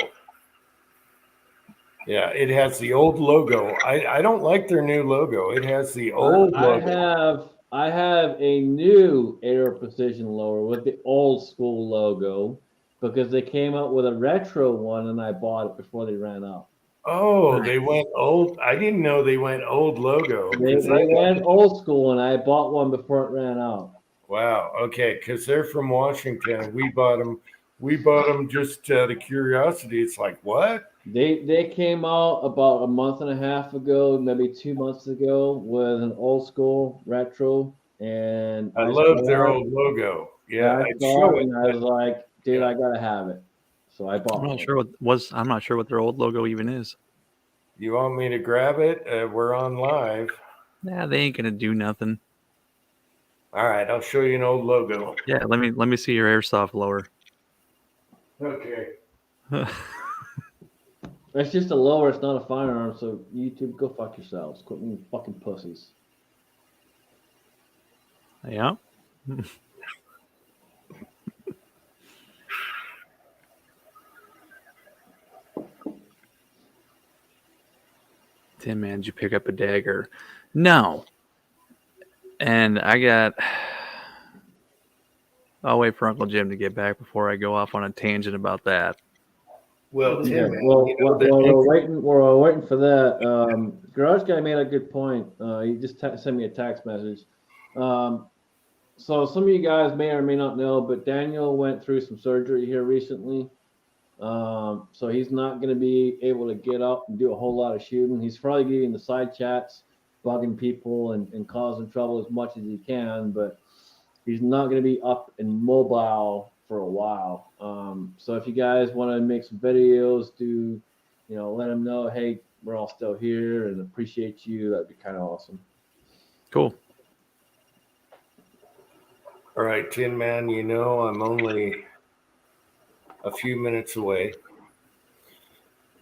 Yeah, it has the old logo. I don't like their new logo. It has the old logo. I have a new Aero Precision lower with the old school logo, because they came out with a retro one, and I bought it before they ran out. Oh, they went old. I didn't know they went old logo. They 'Cause went old school, and I bought one before it ran out. Wow. Okay, because they're from Washington. We bought them. We bought them just out of curiosity. It's like, what? They came out about a month and a half ago, maybe 2 months ago, with an old school retro, and I saw love their it. old logo. Yeah, I I'd saw show it, it. and I was like, dude, Yeah. I gotta have it. So I bought I'm not one. sure I'm not sure what their old logo even is. You want me to grab it? We're on live. Nah, they ain't gonna do nothing. All right, I'll show you an old logo. Yeah, let me see your airsoft lower. Okay. It's just a lower, it's not a firearm, so YouTube, go fuck yourselves. Quit being fucking pussies. Yeah. Tim, man, did you pick up a dagger? No. And I'll wait for Uncle Jim to get back before I go off on a tangent about that. Well, Okay, Tim, well, you know, we're waiting for that. Garage Guy made a good point. He just sent me a text message. So some of you guys may or may not know, but Daniel went through some surgery here recently. So he's not going to be able to get up and do a whole lot of shooting. He's probably getting the side chats, bugging people and causing trouble as much as he can, but he's not going to be up and mobile for a while. So if you guys want to make some videos, let him know, hey, we're all still here and appreciate you. That'd be kind of awesome. Cool. all right, Tin Man, you know I'm only a few minutes away.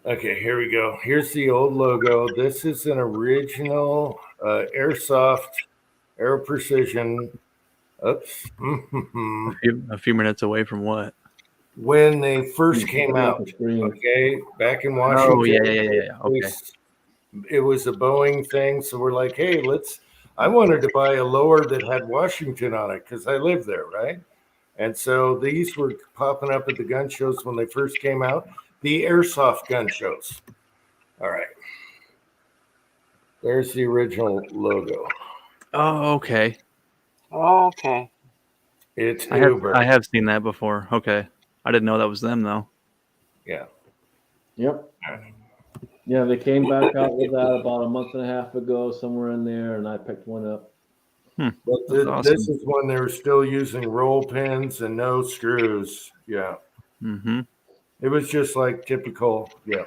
Okay, here we go. Here's the old logo. This is an original Airsoft Aero Precision. Oops. A few minutes away from what? When they first came out, okay, back in Washington. Oh, yeah. Okay. It was a Boeing thing. So we're like, hey, I wanted to buy a lower that had Washington on it because I live there, right? And so these were popping up at the gun shows when they first came out, the Airsoft gun shows. All right. There's the original logo. Oh, okay. Oh, okay. It's I Uber. have seen that before. Okay. I didn't know that was them though. Yeah. Yep. Yeah, they came back out with that about a month and a half ago, somewhere in there, and I picked one up. But That's awesome. this is when they were still using roll pins and no screws. Yeah. Mm-hmm. It was just like typical. Yeah.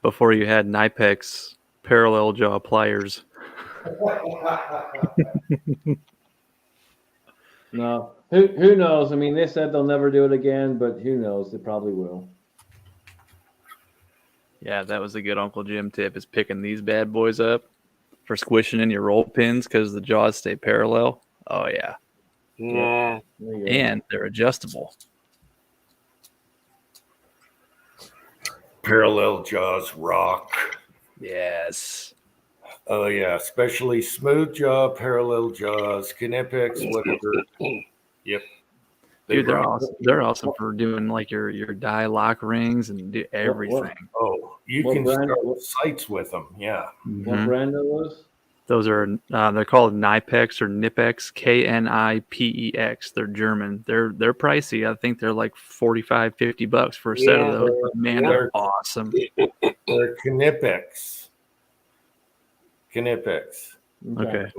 Before you had Nipex parallel jaw pliers. No, who knows? I mean, they said they'll never do it again, but who knows? They probably will. Yeah, that was a good Uncle Jim tip, is picking these bad boys up for squishing in your roll pins because the jaws stay parallel. Oh, yeah. Yeah. There you go. And they're adjustable. Parallel jaws rock. Yes. Oh yeah, especially smooth jaw, parallel jaws, Knipex, whatever. Yep. Dude, they're awesome. They're awesome for doing like your die lock rings and do everything. Oh, you What can brand- start sites with them. Yeah. What Mhm. brand it was? Those are they're called Nipex or Nipex, Knipex. They're German. They're pricey. I think they're like $45-$50 for a set of Yeah. those. But man, Yeah. they're awesome. They're Knipex. Okay.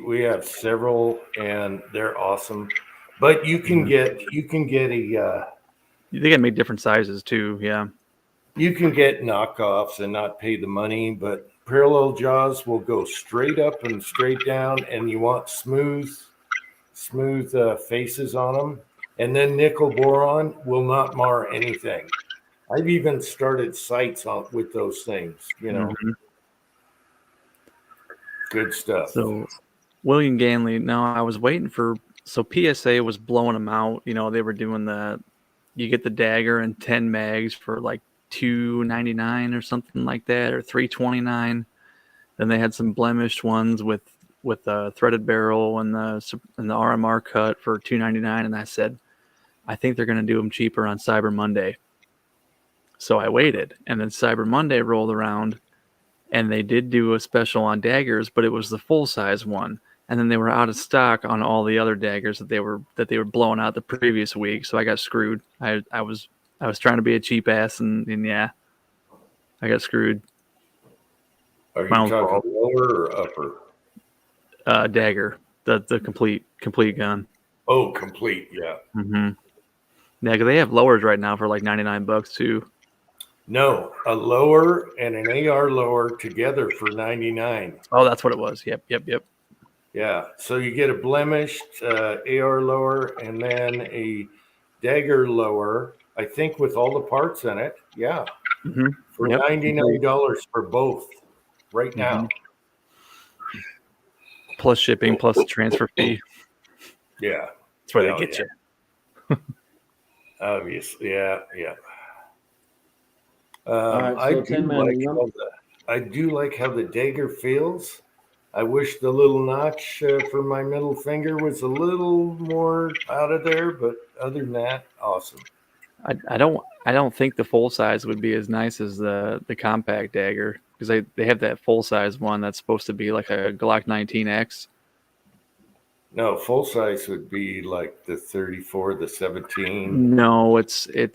We have several and they're awesome. But you can get a They can make different sizes too. Yeah. you can get knockoffs and not pay the money, but parallel jaws will go straight up and straight down, and you want smooth faces on them. And then nickel boron will not mar anything. I've even started sights on with those things. Mhm. Good stuff. So William Ganley. No, I was waiting for. So PSA was blowing them out. They were doing you get the dagger and 10 mags for like $299 or something like that, or $329. Then they had some blemished ones with the threaded barrel and the RMR cut for $299. And I said, I think they're going to do them cheaper on Cyber Monday. So I waited, and then Cyber Monday rolled around, and they did do a special on daggers, but it was the full size one. And then they were out of stock on all the other daggers that they were blowing out the previous week. So I got screwed. I was trying to be a cheap ass, and yeah, I got screwed. Are you My own talking fault. lower or upper? Dagger, the complete gun. Oh, complete. Yeah. Mm-hmm. Yeah, because they have lowers right now for like $99 too. No, a lower and an AR lower together for 99. Oh, that's what it was. Yep. Yeah. So you get a blemished AR lower and then a dagger lower, I think with all the parts in it. Yeah. Mm-hmm. For Yep. $99 for both right now. Plus shipping, plus the transfer fee. Yeah. That's where Hell they get yeah. you. Obviously. Yeah. Yeah. right, so Tin Man, you I do like how the dagger feels. I wish the little notch for my middle finger was a little more out of there, but other than that, awesome. I don't think the full size would be as nice as the compact dagger, because they have that full size one that's supposed to be like a Glock 19X. No, full size would be like the 34, the 17. No, it's a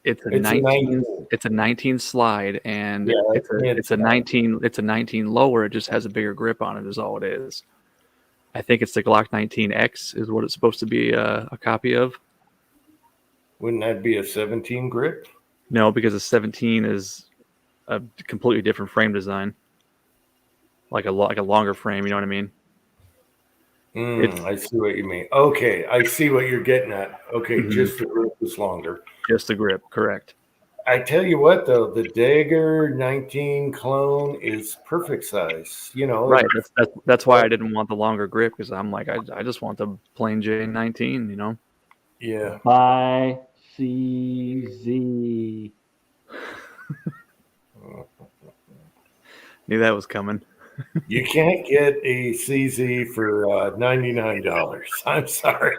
It's a 19. 19. It's a 19 slide, and Yeah, it's a 19. It's a 19 lower. It just has a bigger grip on it. Is all it is. I think it's the Glock 19X is what it's supposed to be a copy of. Wouldn't that be a 17 grip? No, because a 17 is a completely different frame design, like a longer frame. You know what I mean? I see what you mean. Okay, I see what you're getting at. Okay, just the grip is longer. Just the grip, correct. I tell you what, though, the Dagger 19 clone is perfect size. You know, Right. That's why I didn't want the longer grip, because I'm like, I just want the plain J19. You know? Yeah. By CZ. Knew that was coming. You can't get a CZ for $99. I'm sorry.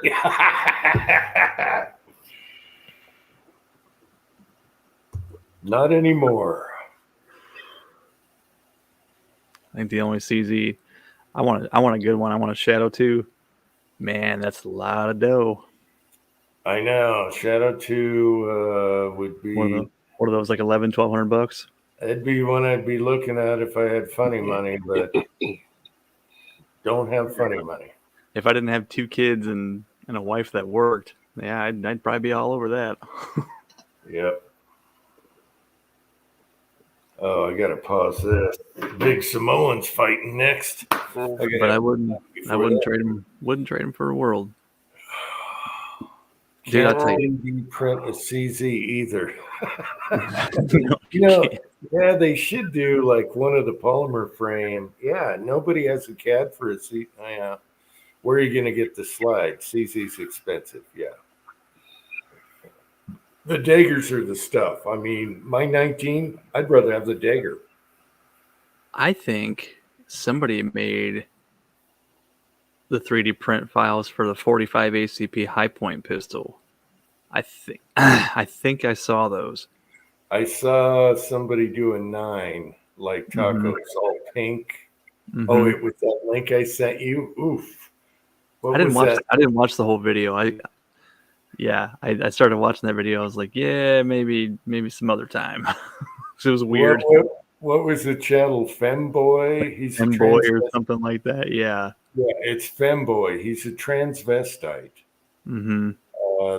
Not anymore. I think the only CZ I want a good one. I want a Shadow 2. Man, that's a lot of dough. I know. Shadow 2 would be. What are those, like $1,100-$1,200? That'd be one I'd be looking at if I had funny money, but don't have funny money. If I didn't have 2 kids and a wife that worked, yeah, I'd probably be all over that. Yep. Oh, I gotta pause this. Big Samoans fighting next. But I wouldn't trade him. Wouldn't trade him for a world. Dude, I'll tell you. 3D print a CZ either. No, You know, yeah, they should do like one of the polymer frame. Yeah, nobody has a CAD for a CZ. Yeah. Where are you going to get the slide? CZ's expensive. Yeah. The daggers are the stuff. I mean, my 19, I'd rather have the dagger. I think somebody made the 3D print files for the 45 ACP high point pistol. I think I saw those. I saw somebody do a 9, like Taco's all pink. Mhm. Oh, it was that link I sent you. Oof. What I didn't was watch. that? I didn't watch the whole video. I started watching that video. I was like, yeah, maybe some other time. It was weird. What was the channel? Femboy? He's a Boy or something like that. Yeah. Yeah, it's Femboy. He's a transvestite Mm-hmm.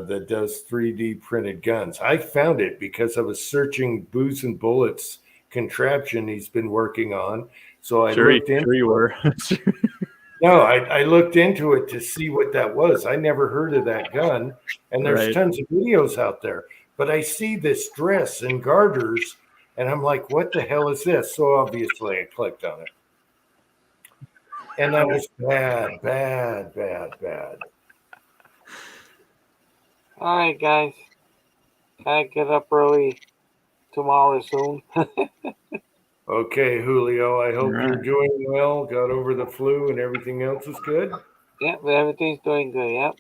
that does 3D printed guns. I found it because I was searching Booze and Bullets contraption he's been working on. So I looked into Sure you were. No, I looked into it to see what that was. I never heard of that gun, and there's Right. tons of videos out there. But I see this dress and garters, and I'm like, what the hell is this? So obviously I clicked on it. And that was bad. All right, guys. I get up early tomorrow soon. Okay, Julio, I hope All right. you're doing well, got over the flu, and everything else is good. Yep, everything's doing good. Yep.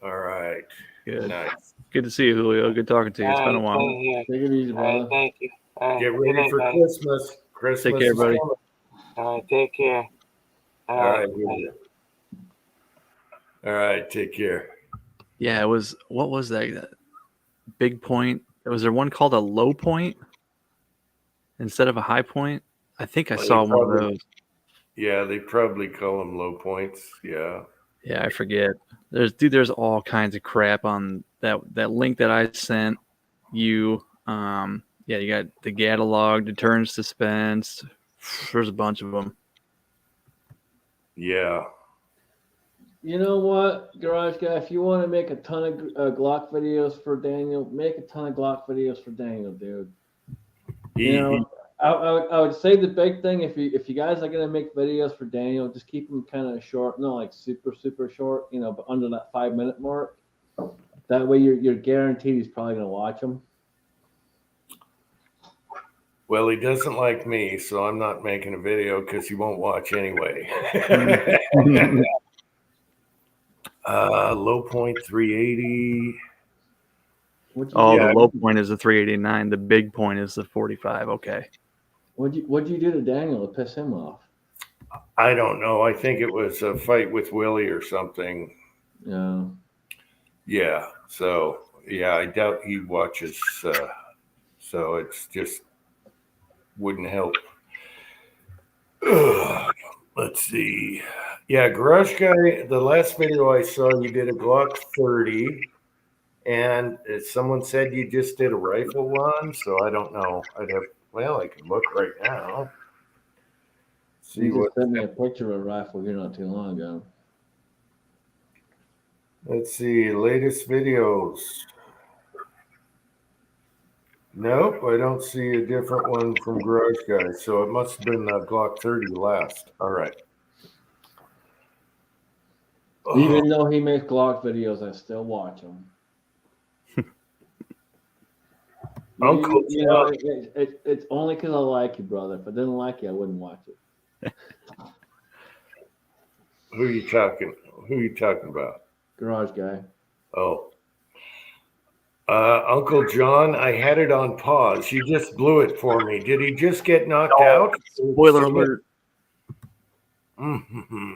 All right. Good. Nice. Good to see you, Julio. Good talking to you. It's been a while. Same here. Take it easy, All right, brother. thank you. All right, Get good ready night, for guys. Christmas. Christmas care, is buddy. coming. All right, take care. All right. All right. Take care. Yeah, it was. What was that? Big point. Was there one called a low point instead of a high point? I think I Well, saw they one of probably- those. Yeah, they probably call them low points. Yeah. Yeah, I forget. There's all kinds of crap on that link that I sent you. Yeah, you got the catalog, deterrence suspense. There's a bunch of them. Yeah. You know what, Garage Guy? If you want to make a ton of Glock videos for Daniel, make a ton of Glock videos for Daniel, dude. You know, I would say the big thing, if you guys are gonna make videos for Daniel, just keep them kind of short, not like super short, you know, but under that 5-minute mark. That way, you're guaranteed he's probably gonna watch them. Well, he doesn't like me, so I'm not making a video because he won't watch anyway. Low point 380. Oh, Yeah. the low point is the 389. The big point is the 45. Okay. What'd you do to Daniel to piss him off? I don't know. I think it was a fight with Willie or something. Yeah. Yeah. So, yeah, I doubt he watches. So it's just wouldn't help. Let's see. Yeah, Garage Guy, the last video I saw, you did a Glock 30. And someone said you just did a rifle one. So I don't know. I can look right now. See You what. just sent me a picture of a rifle here not too long ago. Let's see, latest videos. Nope, I don't see a different one from Garage Guy. So it must have been Glock 30 last. All right. Even though he makes Glock videos, I still watch them. Uncle you know, it's only because I like you, brother. If I didn't like you, I wouldn't watch it. Who are you talking about? Garage Guy. Oh. Uncle John, I had it on pause. You just blew it for me. Did he just get knocked out? Spoiler alert. Mm-hmm.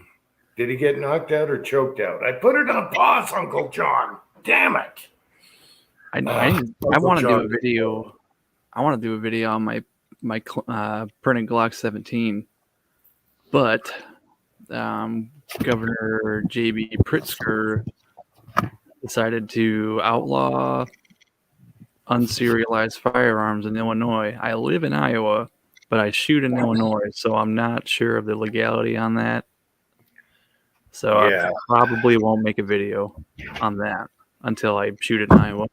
Did he get knocked out or choked out? I put it on pause, Uncle John. Damn it. I want to do a video. I want to do a video on my printed Glock 17, but Governor J.B. Pritzker decided to outlaw unserialized firearms in Illinois. I live in Iowa, but I shoot in Illinois, so I'm not sure of the legality on that. So Yeah. I probably won't make a video on that until I shoot in Iowa.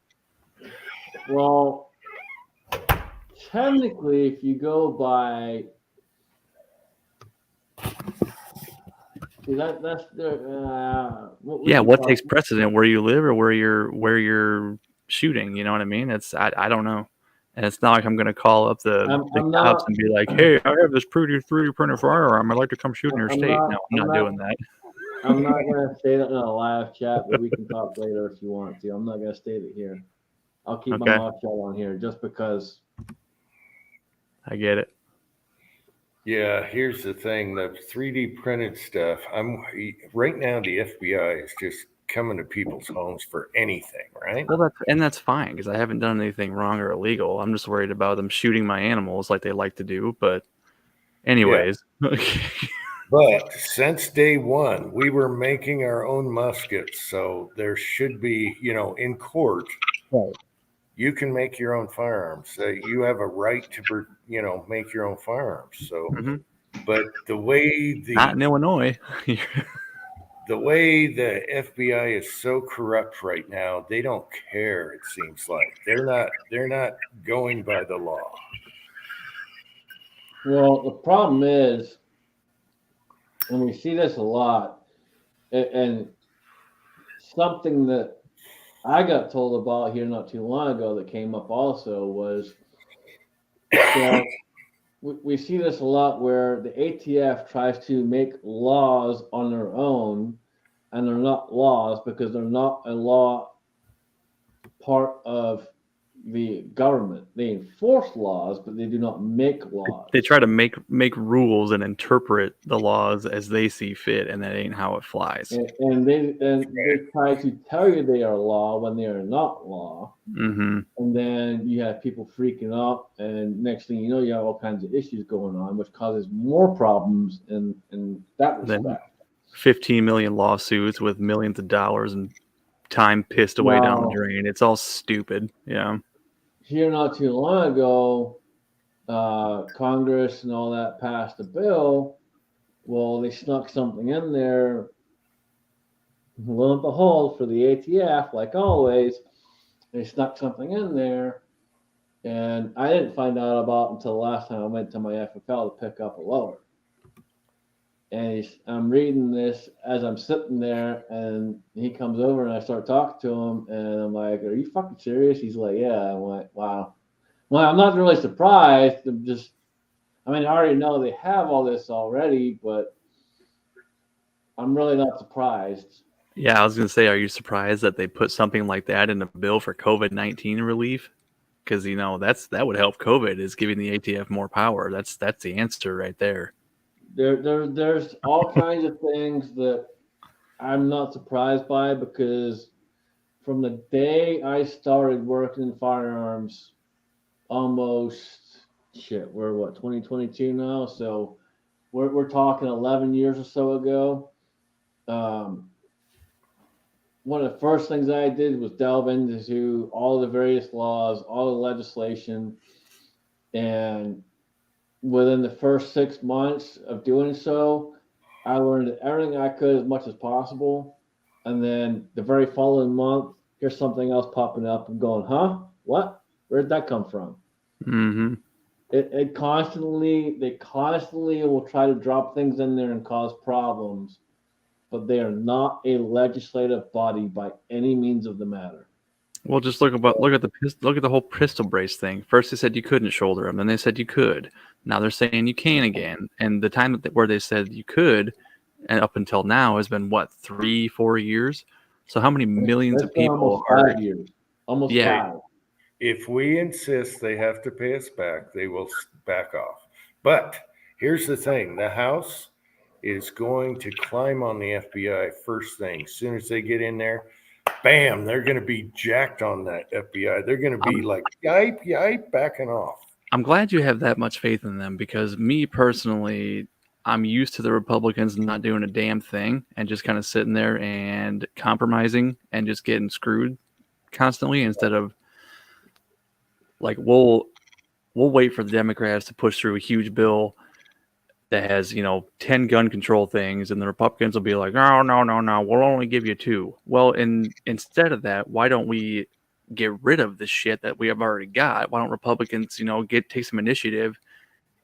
Well, technically, if you go by, that's the What takes precedent, where you live or where you're shooting? You know what I mean? I don't know, and it's not like I'm going to call up the cops and be like, "Hey, I have this pretty 3D printed firearm. I'd like to come shoot in your state." No, I'm not doing that. I'm not going to say that in a live chat, but we can talk later if you want to. I'm not going to state it here. I'll keep my mouth shut on here just because. I get it. Yeah, here's the thing: the 3D printed stuff. Right now. The FBI is just coming to people's homes for anything, right? Well, that's fine because I haven't done anything wrong or illegal. I'm just worried about them shooting my animals like they like to do. But, anyways. Yeah. But since day one, we were making our own muskets, so there should be, in court, right. You can make your own firearms. You have a right to, make your own firearms. So, but the way not in Illinois, the way the FBI is so corrupt right now, they don't care. It seems like they're not going by the law. Well, the problem is, and we see this a lot, and something that I got told about here not too long ago that came up also was that we see this a lot where the ATF tries to make laws on their own, and they're not laws because they're not a law part of the government. They enforce laws, but they do not make laws. They try to make rules and interpret the laws as they see fit, and that ain't how it flies. And they try to tell you they are law when they are not law. Mm-hmm. And then you have people freaking out, and next thing you know, you have all kinds of issues going on, which causes more problems in that respect. Then 15 million lawsuits with millions of dollars and time pissed away down the drain. It's all stupid. Yeah. Here not too long ago, Congress and all that passed a bill. Well, they snuck something in there. Lo and behold, for the ATF, like always, they snuck something in there, and I didn't find out about it until the last time I went to my FFL to pick up a loader. And I'm reading this as I'm sitting there, and he comes over, and I start talking to him, and I'm like, "Are you fucking serious?" He's like, "Yeah." I'm like, "Wow." Well, I'm not really surprised. I already know they have all this already, but I'm really not surprised. Yeah, I was going to say, are you surprised that they put something like that in a bill for COVID-19 relief? Because, that would help COVID, is giving the ATF more power. That's the answer right there. There's all kinds of things that I'm not surprised by, because from the day I started working in firearms, we're 2022 now, so we're talking 11 years or so ago. One of the first things I did was delve into all the various laws, all the legislation, and within the first 6 months of doing so, I learned everything I could as much as possible. And then the very following month, here's something else popping up and going, huh? What? Where'd that come from? Mm-hmm. They constantly will try to drop things in there and cause problems, but they are not a legislative body by any means of the matter. Well, just look at the whole pistol brace thing. First they said you couldn't shoulder them, then they said you could. Now they're saying you can again. And the time where they said you could, and up until now, has been what, 3-4 years? So how many millions of people almost 5 years? Almost 5. If we insist they have to pay us back, they will back off. But here's the thing: the House is going to climb on the FBI first thing. As soon as they get in there, bam, they're going to be jacked on that FBI. They're going to be like, yipe, backing off. I'm glad you have that much faith in them, because me personally, I'm used to the Republicans not doing a damn thing and just kind of sitting there and compromising and just getting screwed constantly, instead of like, we'll wait for the Democrats to push through a huge bill that has, 10 gun control things, and the Republicans will be like, no, we'll only give you 2. Well, instead of that, why don't we get rid of the shit that we have already got? Why don't Republicans, take some initiative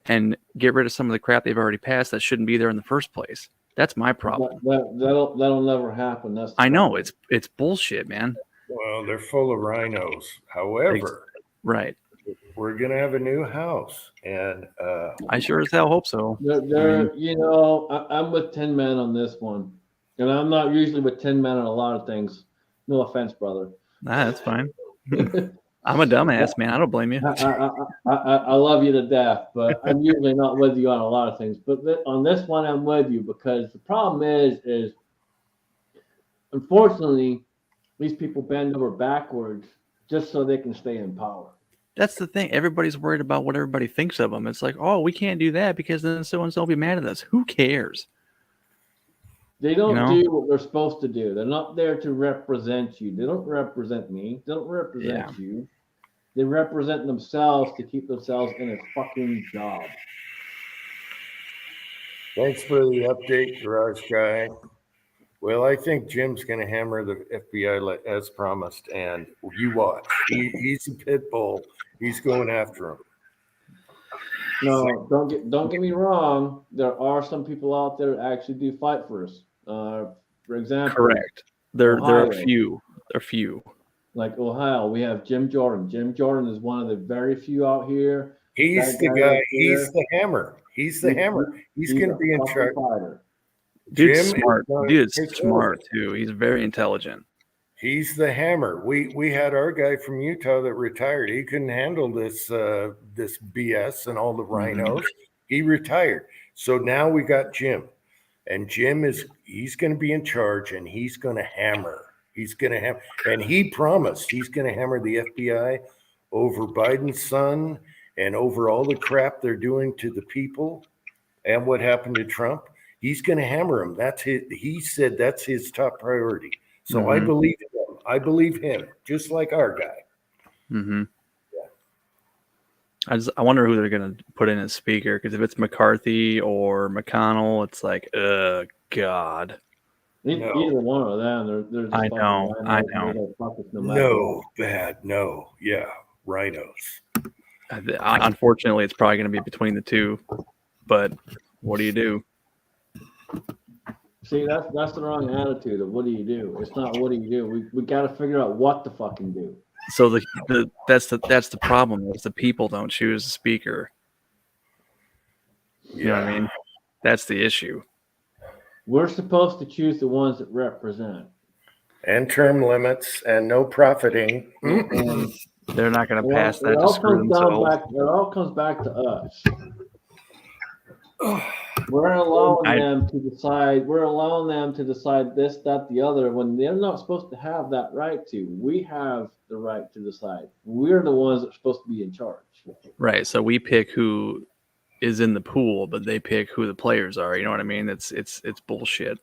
and get rid of some of the crap they've already passed that shouldn't be there in the first place? That's my problem. That'll never happen. I know, it's bullshit, man. Well, they're full of rhinos. However, right. We're going to have a new House, and I sure as hell hope so. I'm with 10 men on this one, and I'm not usually with 10 men on a lot of things. No offense, brother. That's fine. I'm a dumbass, man. I don't blame you. I love you to death, but I'm usually not with you on a lot of things. But on this one, I'm with you, because the problem is unfortunately, these people bend over backwards just so they can stay in power. That's the thing. Everybody's worried about what everybody thinks of them. It's like, oh, we can't do that because then so-and-so will be mad at us. Who cares? They don't do what they're supposed to do. They're not there to represent you. They don't represent me. They don't represent you. They represent themselves to keep themselves in a fucking job. Thanks for the update, Garage Guy. Well, I think Jim's going to hammer the FBI as promised, and you watch. He's a pit bull. He's going after him. No, don't get me wrong. There are some people out there that actually do fight for us. For example, correct. There are a few. There are few. Like Ohio, we have Jim Jordan. Jim Jordan is one of the very few out here. He's the guy. He's the hammer. He's the hammer. He's going to be in charge. Fighter. Dude's smart. Dude's smart too. He's very intelligent. He's the hammer. We had our guy from Utah that retired. He couldn't handle this this BS and all the rhinos. He retired. So now we got Jim. And Jim he's going to be in charge, and he's going to hammer. He's going to hammer. And he promised he's going to hammer the FBI over Biden's son and over all the crap they're doing to the people and what happened to Trump. He's going to hammer him. He said that's his top priority. So I believe him. I believe him, just like our guy. Mm-hmm. I wonder who they're going to put in as speaker, because if it's McCarthy or McConnell, it's like, God. Either one of them. They're just I know. No, bad. No. Yeah. Rhinos. Unfortunately, it's probably going to be between the two. But what do you do? See, that's the wrong attitude of what do you do. It's not what do you do. We got to figure out what to fucking do. So that's the problem is the people don't choose the speaker. You know what I mean? That's the issue. We're supposed to choose the ones that represent. And term limits and no profiting. They're not going to pass that to screw themselves. It all comes back to us. We're allowing them to decide. We're allowing them to decide this, that, the other, when they're not supposed to have that right to. We have the right to decide. We're the ones that are supposed to be in charge. Right. So we pick who is in the pool, but they pick who the players are. You know what I mean? It's bullshit.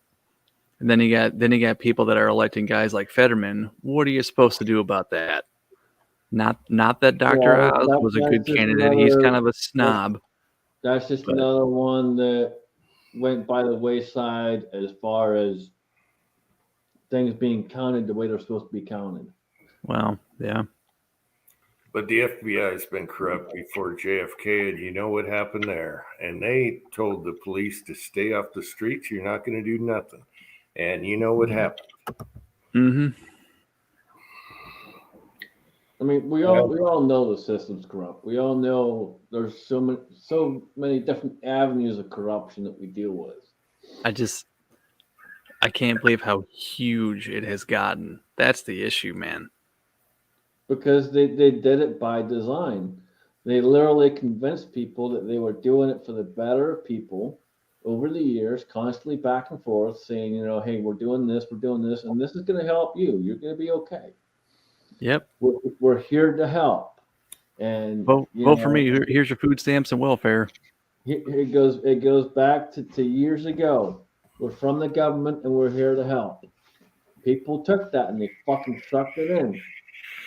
And then you got people that are electing guys like Fetterman. What are you supposed to do about that? Not that Dr. Oz was a good candidate. He's kind of a snob. That's just another one that went by the wayside as far as things being counted the way they're supposed to be counted. Well, yeah. But the FBI has been corrupt before JFK, and you know what happened there. And they told the police to stay off the streets. You're not going to do nothing. And you know what happened. Mm-hmm. I mean, we all know the system's corrupt. We all know there's so many different avenues of corruption that we deal with. I can't believe how huge it has gotten. That's the issue, man. Because they did it by design. They literally convinced people that they were doing it for the better of people over the years, constantly back and forth, saying, hey, we're doing this, and this is going to help you. You're going to be okay. Yep. We're here to help. And vote for me. Here's your food stamps and welfare. It goes back to years ago. We're from the government and we're here to help. People took that and they fucking sucked it in.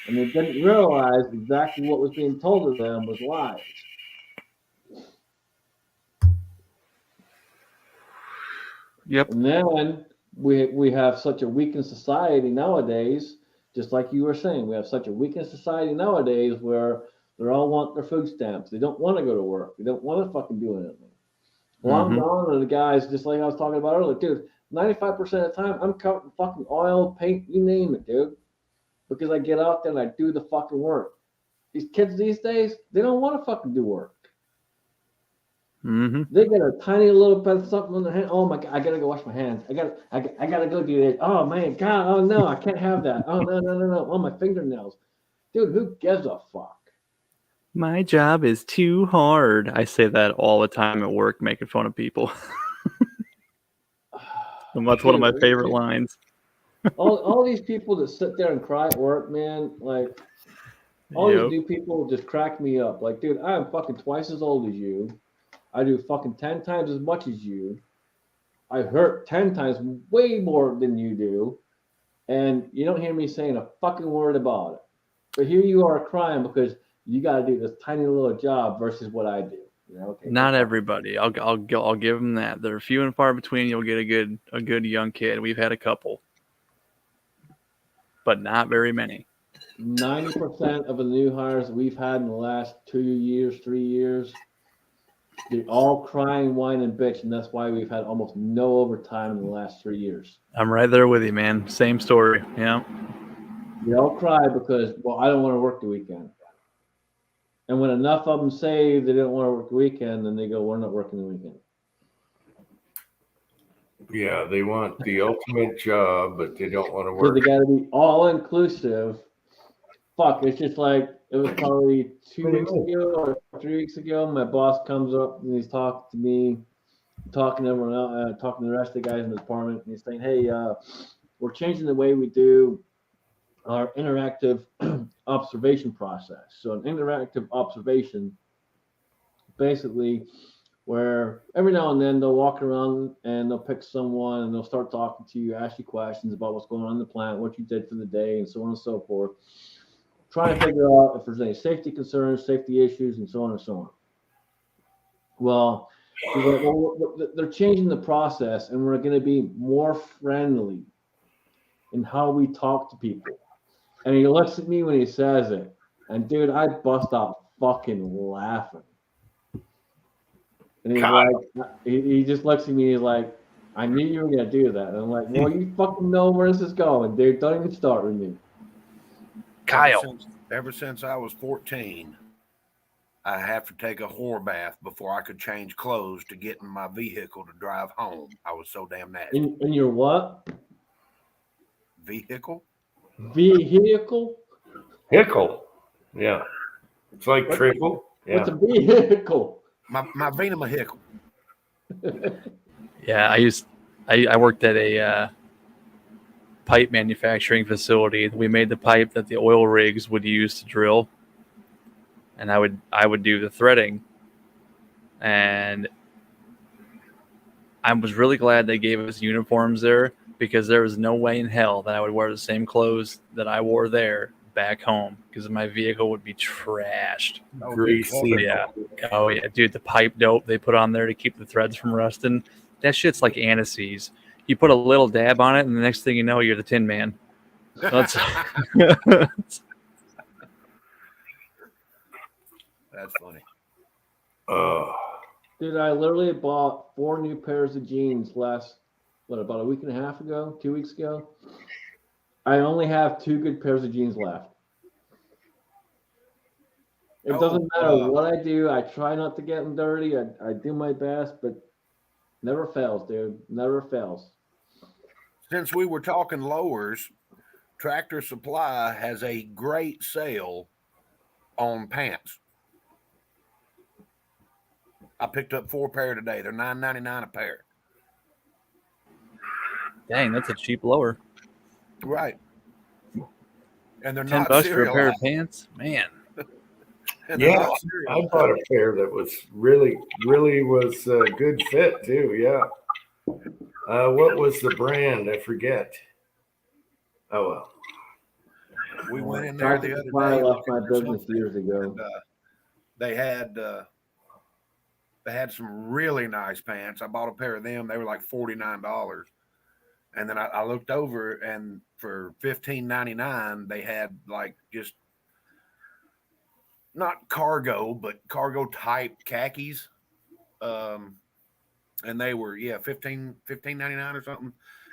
And they didn't realize exactly what was being told to them was lies. Yep. And then we have such a weakened society nowadays, just like you were saying, we have such a weakened society nowadays where they all want their food stamps. They don't want to go to work. They don't want to fucking do anything. Well, I'm gone to the guys, just like I was talking about earlier, dude, 95% of the time, I'm counting fucking oil, paint, you name it, dude. Because I get out there and I do the fucking work. These kids these days, they don't want to fucking do work. Mm-hmm. They get a tiny little bit of something on their hand. Oh my God, I gotta go wash my hands. I gotta go do this. Oh man, God, oh no, I can't have that. Oh no. Oh, my fingernails. Dude, who gives a fuck? My job is too hard. I say that all the time at work, making fun of people. And that's one of my favorite lines. all these people that sit there and cry at work, man, like all these new people just crack me up. Like, dude, I'm fucking twice as old as you. I do fucking 10 times as much as you. I hurt 10 times way more than you do. And you don't hear me saying a fucking word about it. But here you are crying because you got to do this tiny little job versus what I do. Okay, not everybody. I'll give them that. They're few and far between. You'll get a good young kid. We've had a couple, but not very many. 90% of the new hires that we've had in the last 2 years, 3 years, they're all crying, whine, and bitch, and that's why we've had almost no overtime in the last 3 years. I'm right there with you, man. Same story. Yeah. They all cry because, well, I don't want to work the weekend. And when enough of them say they don't want to work the weekend, then they go, we're not working the weekend. Yeah, they want the ultimate job, but they don't want to So they work. got to be all inclusive. Fuck, it's just like it was probably 2 weeks ago or 3 weeks ago. My boss comes up and he's talking to me, talking to everyone else, talking to the rest of the guys in the department, and he's saying, "Hey, we're changing the way we do our interactive observation process. So an interactive observation, basically, where every now and then they'll walk around and they'll pick someone and they'll start talking to you, ask you questions about what's going on in the plant, what you did for the day, and so on and so forth. Trying to figure out if there's any safety concerns, safety issues, and so on and so on. Well, he's like, well, they're changing the process and we're going to be more friendly in how we talk to people. And he looks at me when he says it. And dude, I bust out fucking laughing. And he's God. like, he just looks at me and he's like, I knew you were going to do that. And I'm like, well, you fucking know where this is going, dude. Don't even start with me. Kyle. Ever since I was 14, I have to take a whore bath before I could change clothes to get in my vehicle to drive home. I was so damn nasty. In your what? Vehicle? Vehicle? Hickle. Yeah. It's like trickle. Yeah. What's a vehicle? My vehicle. Yeah, I worked at a pipe manufacturing facility. We made the pipe that the oil rigs would use to drill, and I would do the threading. And I was really glad they gave us uniforms there, because there was no way in hell that I would wear the same clothes that I wore there back home, because my vehicle would be trashed. Greasy. Yeah. Oh yeah, dude, the pipe dope they put on there to keep the threads from rusting, that shit's like anise. You put a little dab on it, and the next thing you know, you're the Tin Man. That's That's funny. Dude, I literally bought 4 new pairs of jeans about a week and a half ago, 2 weeks ago. I only have 2 good pairs of jeans left. It doesn't matter what I do. I try not to get them dirty. I do my best, but never fails, dude. Never fails. Since we were talking lowers, Tractor Supply has a great sale on pants. I picked up 4 pair today. They're $9.99 a pair. dang, that's a cheap lower. Right. And they're $10 not for a cereal. pair of pants, man. And they're Yeah, not cereal. I bought a pair that was really was a good fit too. Yeah. What was the brand? I forget. Oh well. We went in there the other Supply day. left my looking for business something, years ago. and, they had some really nice pants. I bought a pair of them. They were like $49. And then I looked over, and for $15.99, they had like just not cargo, but cargo type khakis. And they were $15.99 or something.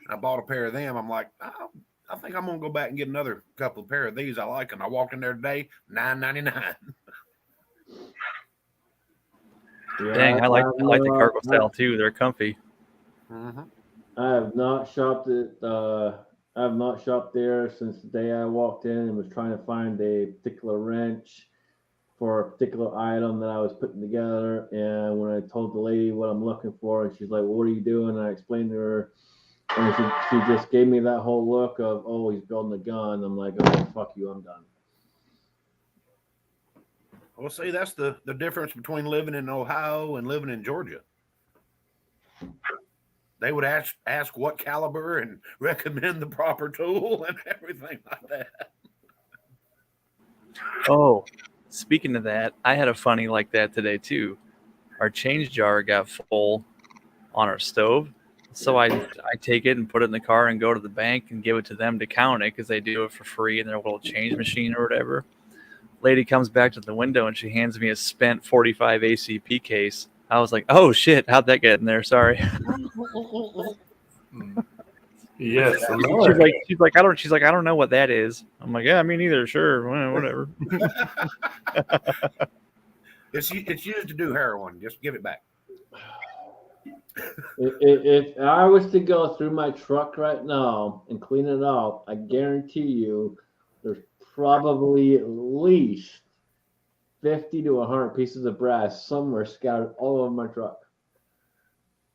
And I bought a pair of them. I'm like, oh, I think I'm gonna go back and get another couple of pair of these. I like them. I walked in there today, $9.99. Yeah, Dang, I like the cargo style too. They're comfy. Mm-hmm. I have not shopped I have not shopped there since the day I walked in and was trying to find a particular wrench for a particular item that I was putting together. And when I told the lady what I'm looking for, and she's like, well, "What are you doing?" And I explained to her, and she just gave me that whole look of, "Oh, he's building a gun." I'm like, "Oh, fuck you, I'm done." Well, see, that's the difference between living in Ohio and living in Georgia. They would ask what caliber and recommend the proper tool and everything like that. Oh, speaking of that, I had a funny like that today too. Our change jar got full on our stove, so I take it and put it in the car and go to the bank and give it to them to count it, because they do it for free in their little change machine or whatever. Lady comes back to the window and she hands me a spent 45 ACP case. I was like, "Oh shit, how'd that get in there? Sorry." Yes. She's like, "I don't know what that is." I'm like, "Yeah, me neither. Sure, well, whatever." It's used to do heroin. Just give it back. If I was to go through my truck right now and clean it out, I guarantee you there's probably at least 50 to 100 pieces of brass somewhere scattered all over my truck.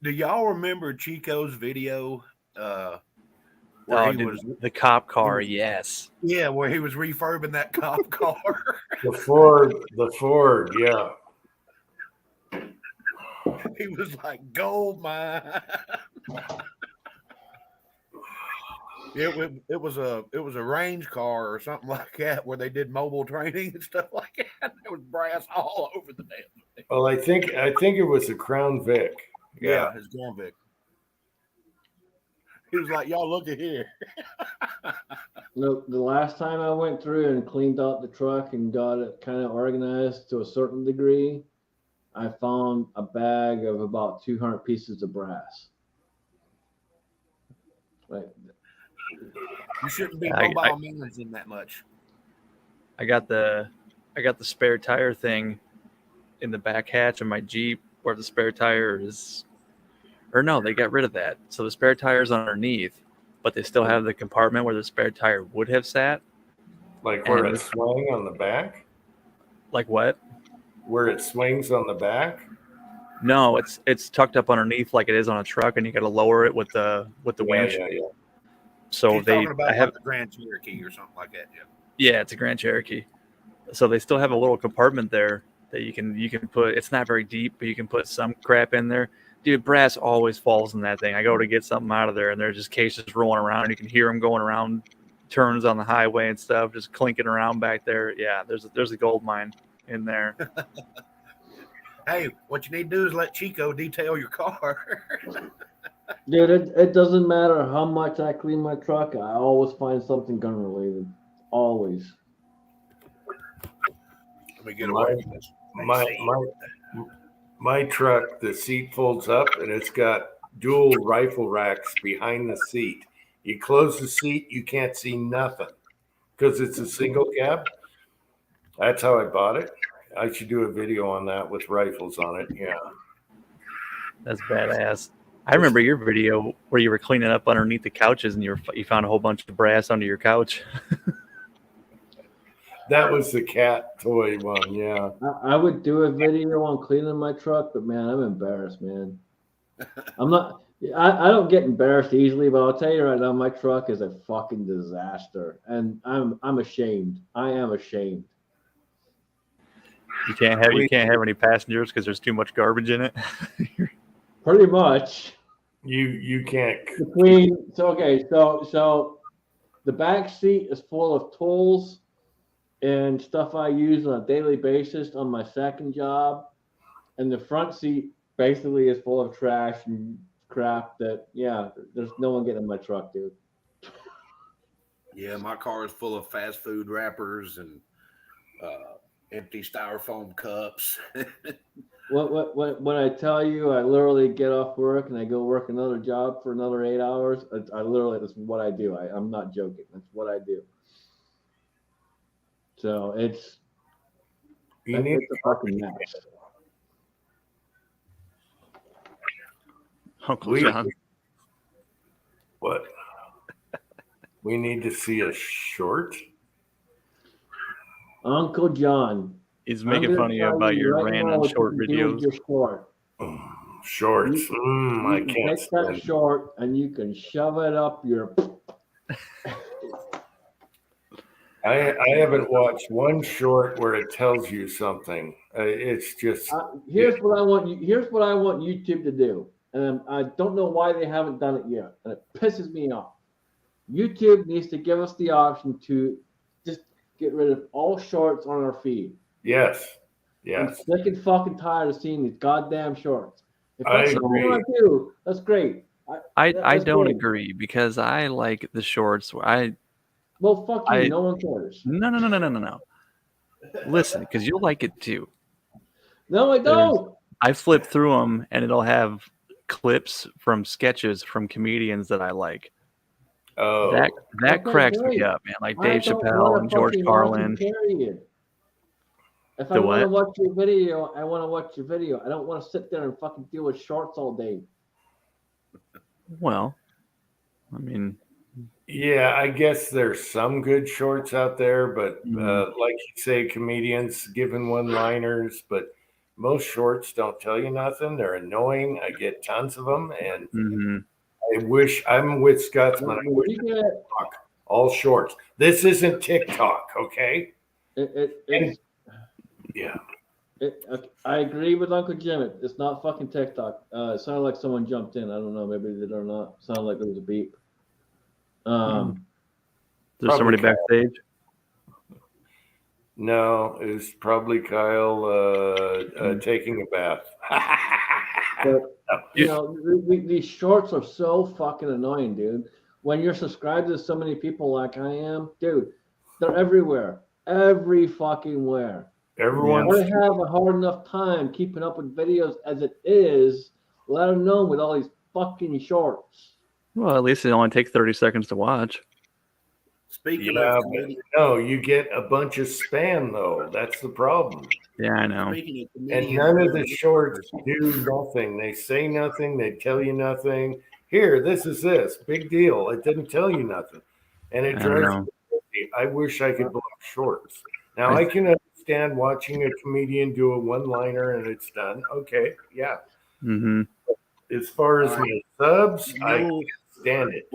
Do y'all remember Chico's video? Where he dude, was, the cop car, was- yes. yeah, where he was refurbing that cop car. The Ford, yeah. He was like gold mine. It was a range car or something like that where they did mobile training and stuff like that. There was brass all over the damn thing. Well, I think it was a Crown Vic. Yeah, his Grand Vic. He was like, "Y'all look at here." Look, the last time I went through and cleaned out the truck and got it kind of organized to a certain degree, I found a bag of about 200 pieces of brass. Like, You shouldn't be I- mobile managing that much. I got the spare tire thing in the back hatch of my Jeep where the spare tire is, or no, they got rid of that. So the spare tire's underneath, but they still have the compartment where the spare tire would have sat. Like where And- it swung on the back? Like what? Where it swings on the back? No, it's tucked up underneath like it is on a truck, and you got to lower it with the winch. Yeah. So He's talking about I have like the Grand Cherokee or something like that. Yeah. yeah, it's a Grand Cherokee. So they still have a little compartment there that you can put. It's not very deep, but you can put some crap in there. Dude, brass always falls in that thing. I go to get something out of there, and there's just cases rolling around. And you can hear them going around turns on the highway and stuff, just clinking around back there. Yeah, there's a gold mine in there. Hey, what you need to do is let Chico detail your car. dude, it doesn't matter how much I clean my truck, I always find something gun related. Always. Let me get My- away from this. My truck, the seat folds up and it's got dual rifle racks behind the seat. You close the seat, you can't see nothing because it's a single cab. That's how I bought it. I should do a video on that with rifles on it. Yeah. That's badass. I remember your video where you were cleaning up underneath the couches, and you found a whole bunch of brass under your couch. That was the cat toy one. Yeah. I would do a video on cleaning my truck, but man, I'm embarrassed, man. I'm not. I don't get embarrassed easily, but I'll tell you right now, my truck is a fucking disaster, and I'm ashamed. I am ashamed. You can't have any passengers because there's too much garbage in it. Pretty much. You can't. So the back seat is full of tools and stuff I use on a daily basis on my second job, and the front seat basically is full of trash and crap that there's no one getting in my truck, dude. Yeah, my car is full of fast food wrappers and empty styrofoam cups. When I tell you I literally get off work and I go work another job for another 8 hours, that's what I do. I'm not joking. That's what I do. So it's You need a fucking mess. Uncle John. what? We need to see a short. Uncle John. He's I'm making gonna fun of you tell about your right now random what short you can do with videos. your short. Shorts. I You can can't take that stand. short and you can shove it up your. I haven't watched one short where it tells you something. It's just Here's what I want you. Here's what I want YouTube to do, and I don't know why they haven't done it yet, and it pisses me off. YouTube needs to give us the option to just get rid of all shorts on our feed. yes. I'm sick and fucking tired of seeing these goddamn shorts. If I that's something you agree. want to do, that's great. I That's don't great. agree because I like the shorts. Well, fuck you. I- No one cares. No. Listen, because you'll like it too. No, I don't. I flip through them and it'll have clips from sketches from comedians that I like. Oh, That Okay, cracks me great. up, man. Like I Dave don't Chappelle wanna and George fucking Carlin. watch you, period. If I The want to what? watch your video, I want to watch your video. I don't want to sit there and fucking deal with shorts all day. Well, I mean, Yeah, I guess there's some good shorts out there, but like you say, comedians giving one-liners, but most shorts don't tell you nothing. They're annoying. I get tons of them, and mhm. I wish I'm with Scotsman. I When wish you get all shorts. This isn't TikTok, okay? it's Yeah. I agree with Uncle Jim. It's not fucking TikTok. It sounded like someone jumped in. I don't know. Maybe they did or not. It sounded like there was a beep. There's somebody Probably backstage. No, it's probably Kyle taking a bath. But you know, these shorts are so fucking annoying, dude. When you're subscribed to so many people like I am, dude, they're everywhere, every fucking where. Everyone's I have a hard enough time keeping up with videos as it is, let alone with all these fucking shorts. Well, at least it only takes 30 seconds to watch. Speaking Yeah, of but comedians, no, you get a bunch of spam though. That's the problem. Yeah, I know. speaking of And comedians, none of the shorts do nothing. They say nothing. They tell you nothing. Here, this is this. Big deal. It didn't tell you nothing. And it I don't drives know. me crazy. I wish I could block shorts. Now, I can understand watching a comedian do a one-liner and it's done. Okay, yeah. Mm-hmm. As far as my subs, I No. can't stand it.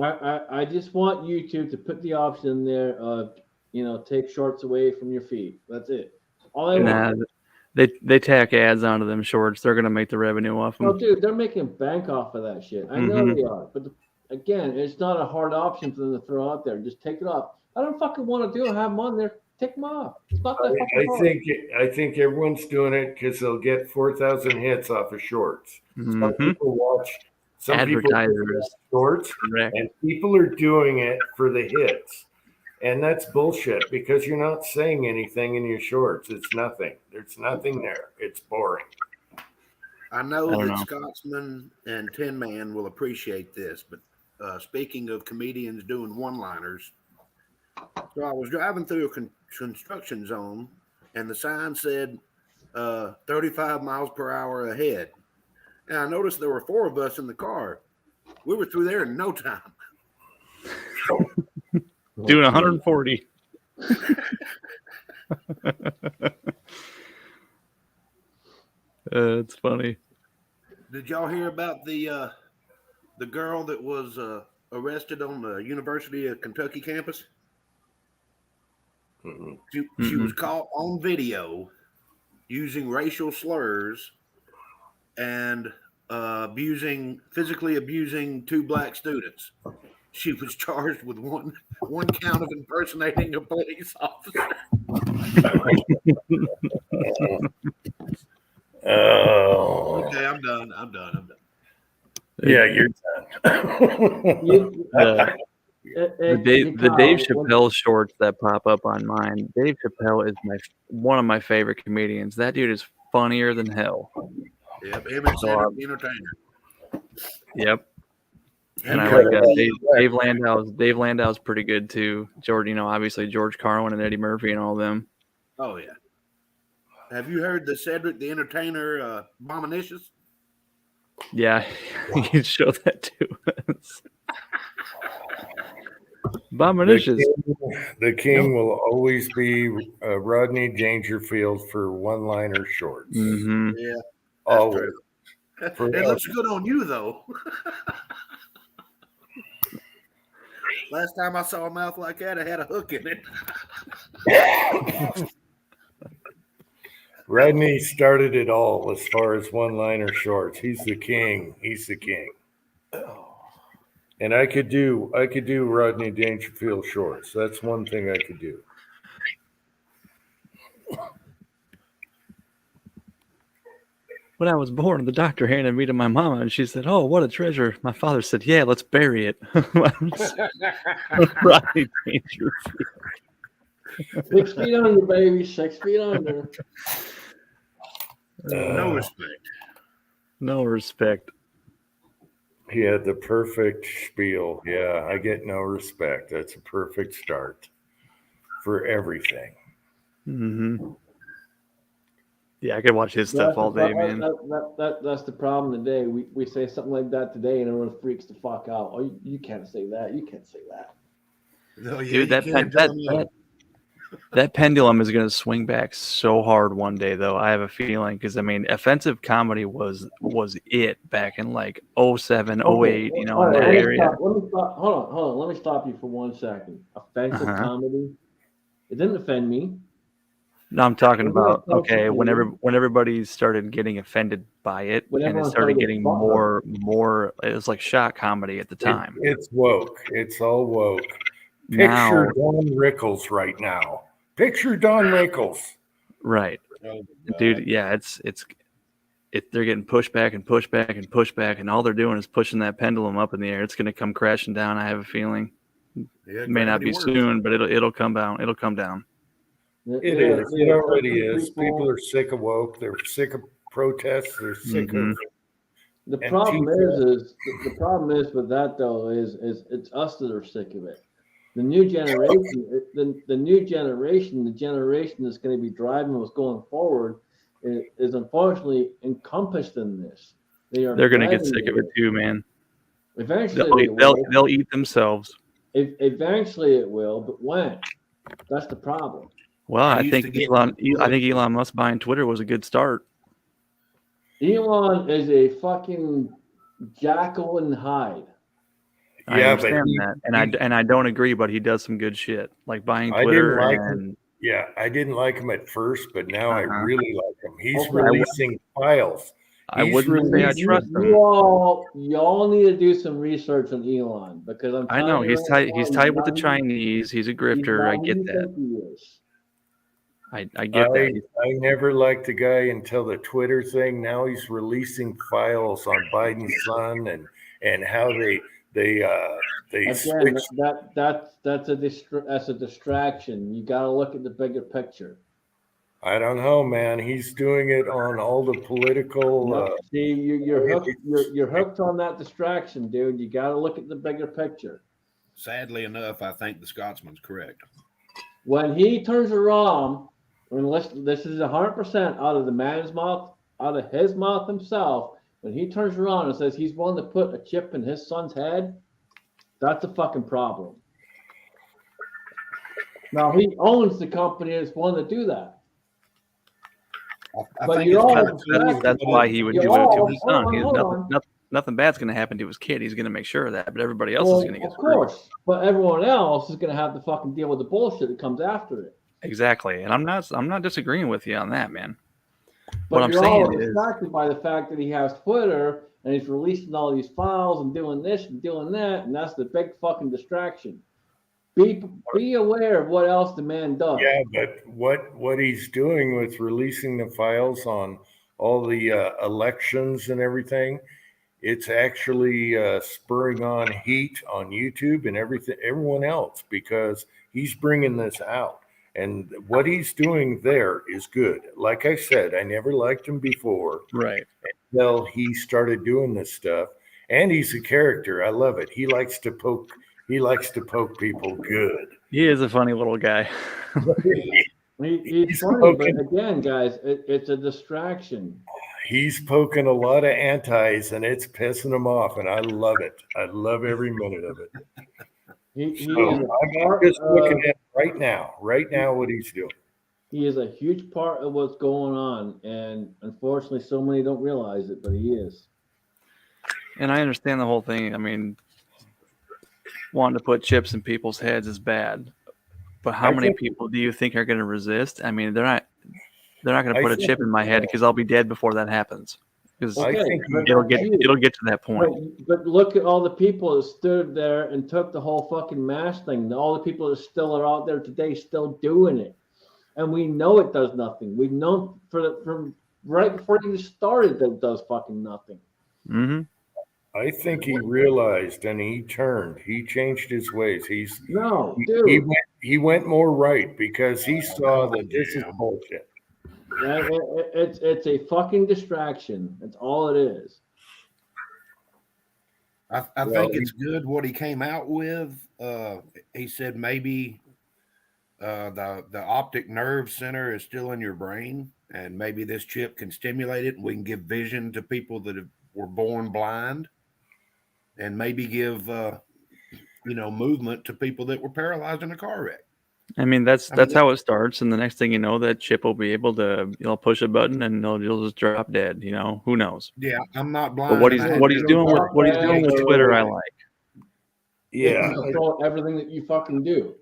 I just want YouTube to put the option in there of, you know, take shorts away from your feed. That's it. All I Nah, want. they tack ads onto them shorts. They're gonna make the revenue off Oh, them. dude, they're making bank off of that shit. I know Mhm. they are. But again, it's not a hard option for them to throw out there. Just take it off. I don't fucking want to do it. Have them on there. Take them off. It's not that fucking hard. I think everyone's doing it because they'll get 4,000 hits off of shorts. Some Mhm. people watch. Some people Advertisers. watch shorts, Correct. and people are doing it for the hits. And that's bullshit because you're not saying anything in your shorts. It's nothing. There's nothing there. It's boring. I know I don't that know. Scotsman and Tin Man will appreciate this, but speaking of comedians doing one-liners, so I was driving through a construction zone, and the sign said 35 miles per hour ahead. And I noticed there were 4 of us in the car. We were through there in no time. Doing 140. It's funny. Did y'all hear about the girl that was arrested on the University of Kentucky campus? Mhm. She was caught on video using racial slurs and physically abusing 2 black students. She was charged with one count of impersonating a police officer. Oh, Okay, I'm done. yeah, you're done. You, The Dave Chappelle shorts that pop up on mine. Dave Chappelle is one of my favorite comedians. That dude is funnier than hell. Yep, him and Cedric the Entertainer. Yep. And I cut like it Dave Landau's. Dave Landau's pretty good too. George, obviously George Carlin and Eddie Murphy and all them. Oh yeah. Have you heard the Cedric the Entertainer Bominicious? Yeah, you can show that too. Bominicious. The king will always be Rodney Dangerfield for one-liner shorts. Mm-hmm. Yeah, that's Always. true. It looks good on you though. Last time I saw a mouth like that, it had a hook in it. Rodney started it all as far as one-liner shorts. He's the king. He's the king. And I could do Rodney Dangerfield shorts. That's one thing I could do. When I was born, the doctor handed me to my mama, and she said, "Oh, what a treasure!" My father said, "Yeah, let's bury it." Rodney Dangerfield. 6 feet under, baby. 6 feet under. No respect. No respect. He had the perfect spiel. Yeah, I get no respect. That's a perfect start for everything. Mm-hmm. Yeah, I could watch his stuff all day, man. That's the problem today. We say something like that today, and everyone freaks the fuck out. Oh, you can't say that. You can't say that. Oh, yeah, Dude, you can tell them no. that pendulum is going to swing back so hard one day, though. I have a feeling because I mean, offensive comedy was it back in like 07, 08, you know, All in right, that area. Let me stop. Hold on. Let me stop you for 1 second. Offensive Uh-huh. comedy. It didn't offend me. No, I'm talking It wasn't about offensive okay, to you. when everybody started getting offended by it, When and it everyone started started getting getting more. It was like shock comedy at the time. It's woke. It's all woke. Now, Picture Don Rickles right now. Picture Don Rickles. right, Oh, dude? Yeah, it's they're getting pushed back and pushed back and pushed back, and all they're doing is pushing that pendulum up in the air. It's going to come crashing down. I have a feeling. yeah, It may not gravity be works. soon, but it'll come down. It'll come down. It is. It already is. People are sick of woke. They're sick of protests. They're sick Mhm. of. The And problem Antifa. is the problem is with that though is it's us that are sick of it. The new generation, the new generation, the generation that's going to be driving what's going forward is unfortunately encompassed in this. They're going to get driving sick of it too, man. Eventually they will. They'll eat themselves. Eventually it will, but when? That's the problem. Well, I I used think to get- Elon Musk buying Twitter was a good start. Elon is a fucking Jekyll and Hyde. I Yeah, but understand that, and I don't agree, but he does some good shit, like buying I Twitter didn't like and Yeah, I didn't like him at first, but now I Uh-huh. really like him. He's Okay. releasing files. I He's wouldn't say I releasing- trust him. Y'all need to do some research on Elon because I know he's tight. He's tight with the Chinese. He's a grifter. I get that. I get that. I never liked the guy until the Twitter thing. Now he's releasing files on Biden's son and how they Again, switched. that's a distraction. You got to look at the bigger picture. I don't know, man. He's doing it on all the political. Yep. See, you're hooked on that distraction, dude. You got to look at the bigger picture. Sadly enough, I think the Scotsman's correct. When he turns around, this is 100% out of the man's mouth, out of his mouth himself. When he turns around and says he's willing to put a chip in his son's head, that's a fucking problem. Now he owns the company and is willing to do that. I But think you're it's all kind of distracted. That's why he would do You're it to all- his son. hold on. Nothing bad's going to happen to his kid. He's going to make sure of that, but everybody else is going to get Of screwed. course, but everyone else is going to have to fucking deal with the bullshit that comes after it. Exactly, and I'm not disagreeing with you on that, man. But What I'm you're all saying is, distracted by the fact that he has Twitter and he's releasing all these files and doing this and doing that, and that's the big fucking distraction. Be aware of what else the man does. Yeah, but what he's doing with releasing the files on all the elections and everything, it's actually spurring on heat on YouTube and everyone else because he's bringing this out. And what he's doing there is good. Like I said, I never liked him before. right? Until he started doing this stuff. And he's a character. I love it. He likes to poke people good. He is a funny little guy. He's funny, but again, guys, it's a distraction. He's poking a lot of antis and it's pissing him off. And I love it. I love every minute of it. I'm just looking at right now what he's doing. He is a huge part of what's going on, and unfortunately, so many don't realize it, but he is. And I understand the whole thing. I mean, wanting to put chips in people's heads is bad, but how many people do you think are going to resist? I mean, they're not going to put a chip in my head because I'll be dead before that happens. Because it'll get to that point. But look at all the people that stood there and took the whole fucking mask thing. All the people that still are out there today still doing it, and we know it does nothing. We've known from right before it even started that it does fucking nothing. Mm-hmm. I think he realized and he turned. He changed his ways. He went more right because he saw that this is bullshit. It's a fucking distraction. That's all it is. I think it's good what he came out with. He said maybe the optic nerve center is still in your brain, and maybe this chip can stimulate it, and we can give vision to people that were born blind, and maybe give movement to people that were paralyzed in a car wreck. I mean, that's I mean, how it starts, and the next thing you know, that chip will be able to, push a button and you'll just drop dead. Who knows? yeah, I'm not blind. But what and he's I haven't what he's been doing with car what he's wreck. doing with Twitter, I like. It Yeah, can control everything that you fucking do.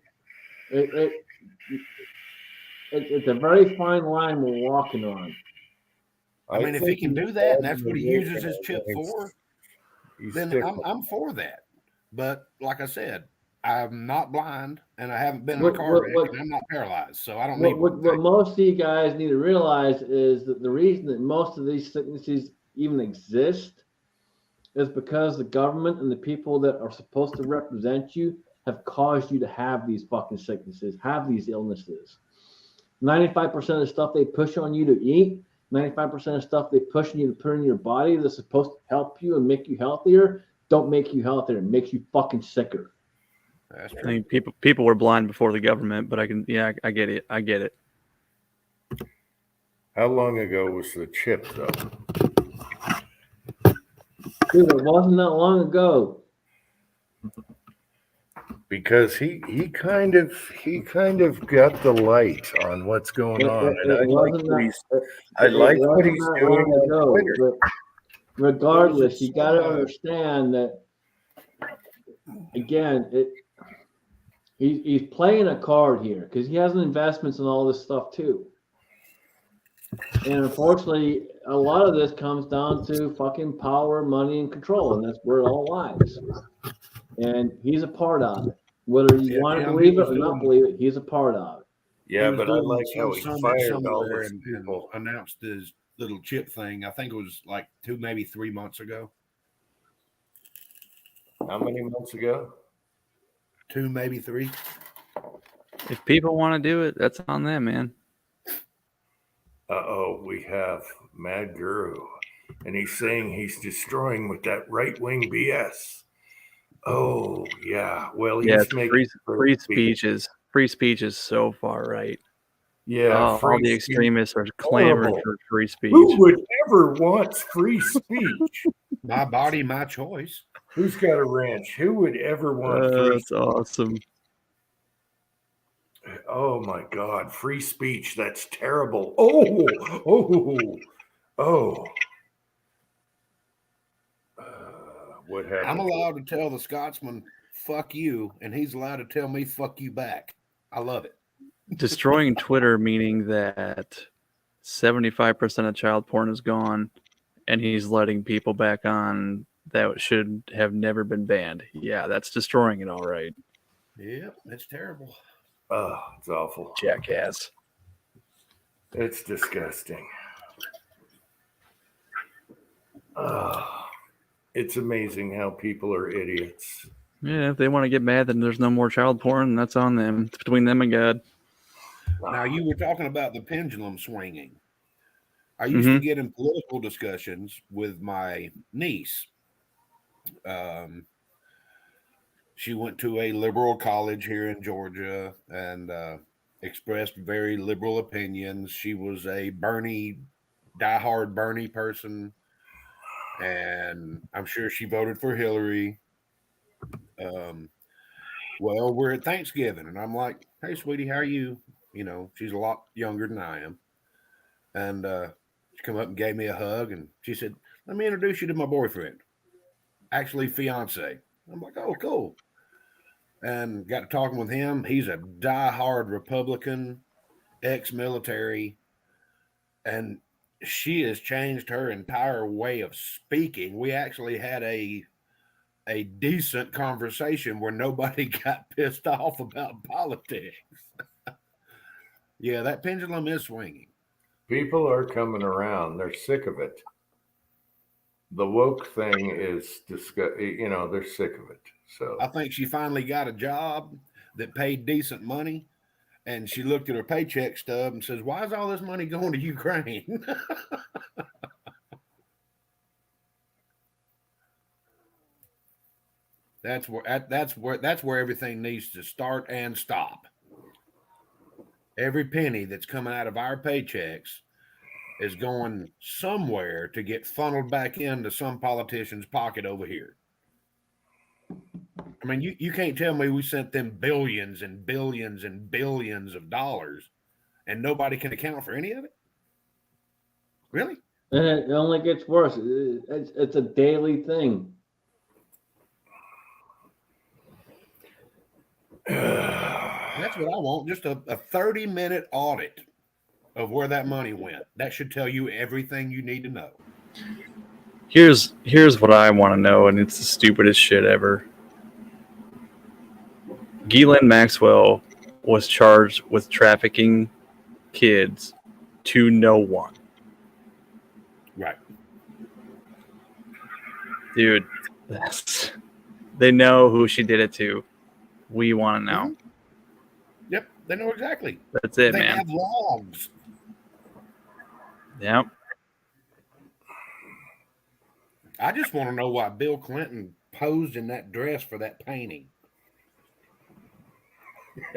It's a very fine line we're walking on. I mean, if he think can do he's that, and that's what he adding uses his chip it. for, He's then sticking. I'm for that. But like I said, I'm not blind, and I haven't been in a car wreck, and I'm not paralyzed, so I don't need What most of you guys need to realize is that the reason that most of these sicknesses even exist is because the government and the people that are supposed to represent you have caused you to have these fucking sicknesses, have these illnesses. 95% of the stuff they push on you to eat, 95% of stuff they push on you to put in your body that's supposed to help you and make you healthier, don't make you healthier. It makes you fucking sicker. That's I true. mean, people were blind before the government, but I get it. I get it. How long ago was the chip, though? Dude, it wasn't that long ago. Because he kind of got the light on what's going on, and I like what he's doing on Twitter. But regardless, you got to understand that again, he's playing a card here because he has investments in all this stuff too. And unfortunately, a lot of this comes down to fucking power, money, and control, and that's where it all lies. And he's a part of it. Whether you want to believe it or not believe it, he's a part of it. Yeah, but I like how he Summit fired all somewhere those and people. announced his little chip thing. I think it was like 2, maybe 3 months ago. How many months ago? 2, maybe 3. If people want to do it, that's on them, man. We have Mad Guru, and he's saying he's destroying with that right-wing BS. Oh yeah, well he's making free speech is so far right. Yeah, all the extremists are clamoring for free speech. Who would ever want free speech? My body, my choice. Who's got a ranch? Who would ever want free? That's awesome. Oh my God, free speech. That's terrible. What happened? I'm allowed to tell the Scotsman, fuck you, and he's allowed to tell me, fuck you back. I love it. Destroying Twitter, meaning that 75% of child porn is gone, and he's letting people back on that should have never been banned. Yeah, that's destroying it, all right. Yep, that's terrible. Oh, it's awful. Jackass. It's disgusting. It's amazing how people are idiots. Yeah, if they want to get mad, then there's no more child porn. That's on them. It's between them and God. Now, you were talking about the pendulum swinging. I used to get in political discussions with my niece. She went to a liberal college here in Georgia and expressed very liberal opinions. She was a diehard Bernie person, and I'm sure she voted for Hillary. Well, we're at Thanksgiving, and I'm like, "Hey, sweetie, how are you?" You know, she's a lot younger than I am, and she come up and gave me a hug, and she said, "Let me introduce you to my boyfriend, actually fiance." I'm like, "Oh, cool." And got to talking with him. He's a diehard Republican, ex-military, and she has changed her entire way of speaking. We actually had a decent conversation where nobody got pissed off about politics. Yeah, that pendulum is swinging. People are coming around. They're sick of it. The woke thing is disgusting. You know, they're sick of it. So I think she finally got a job that paid decent money, and she looked at her paycheck stub and says, "Why is all this money going to Ukraine?" That's where everything needs to start and stop. Every penny that's coming out of our paychecks is going somewhere to get funneled back into some politician's pocket over here. I mean, you can't tell me we sent them billions and billions and billions of dollars and nobody can account for any of it? Really? And it only gets worse. It's a daily thing. That's what I want. Just a 30-minute audit of where that money went. That should tell you everything you need to know. Here's what I want to know, and it's the stupidest shit ever. Ghislaine Maxwell was charged with trafficking kids to no one. Right. Dude, they know who she did it to. We want to know. Yep, they know exactly. That's it, they man. have logs. Yep. I just want to know why Bill Clinton posed in that dress for that painting.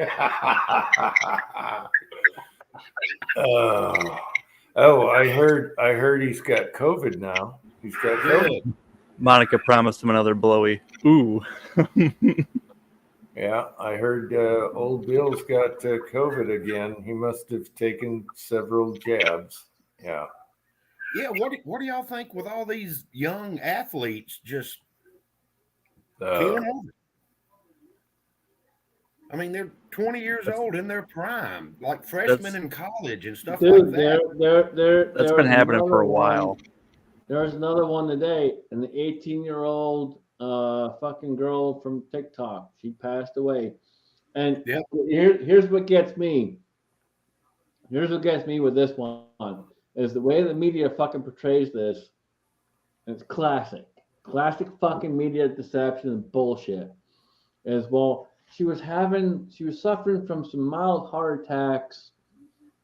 I heard he's got COVID now. He's got COVID. Monica promised him another blowy. Ooh. Yeah, I heard old Bill's got COVID again. He must have taken several jabs. Yeah. Yeah, what do y'all think with all these young athletes just keeling over? I mean, they're 20 years old in their prime, like freshmen in college and stuff like that. That's been happening for a while. There's another one today, and the 18-year-old fucking girl from TikTok. She passed away. And here's what gets me. Here's what gets me with this one is the way the media fucking portrays this. It's classic fucking media deception and bullshit. As well, she was suffering from some mild heart attacks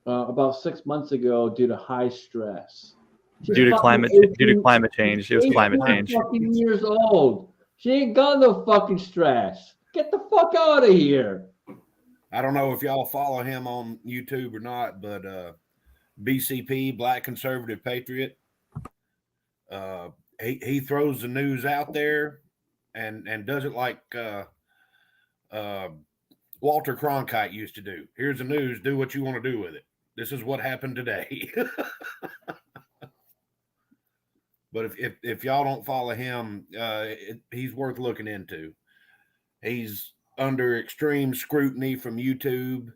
about 6 months ago due to high stress. Due to climate change. It was climate change. Fucking years old. She ain't got no fucking stress. Get the fuck out of here. I don't know if y'all follow him on YouTube or not, but BCP, Black Conservative Patriot, he throws the news out there and does it like Walter Cronkite used to do. Here's the news. Do what you want to do with it. This is what happened today. But if y'all don't follow him, he's worth looking into. He's under extreme scrutiny from YouTube,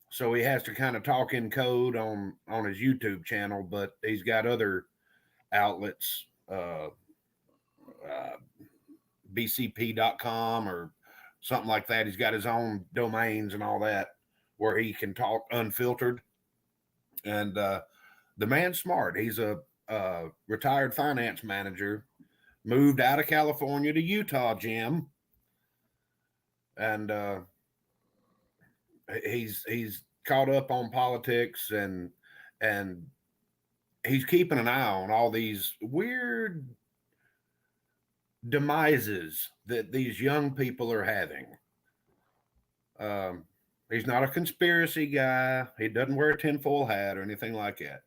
so he has to kind of talk in code on his YouTube channel, but he's got other outlets, bcp.com or something like that. He's got his own domains and all that where he can talk unfiltered. And the man's smart. He's a retired finance manager, moved out of California to Utah, Jim. And he's caught up on politics and he's keeping an eye on all these weird demises that these young people are having. He's not a conspiracy guy. He doesn't wear a tinfoil hat or anything like that.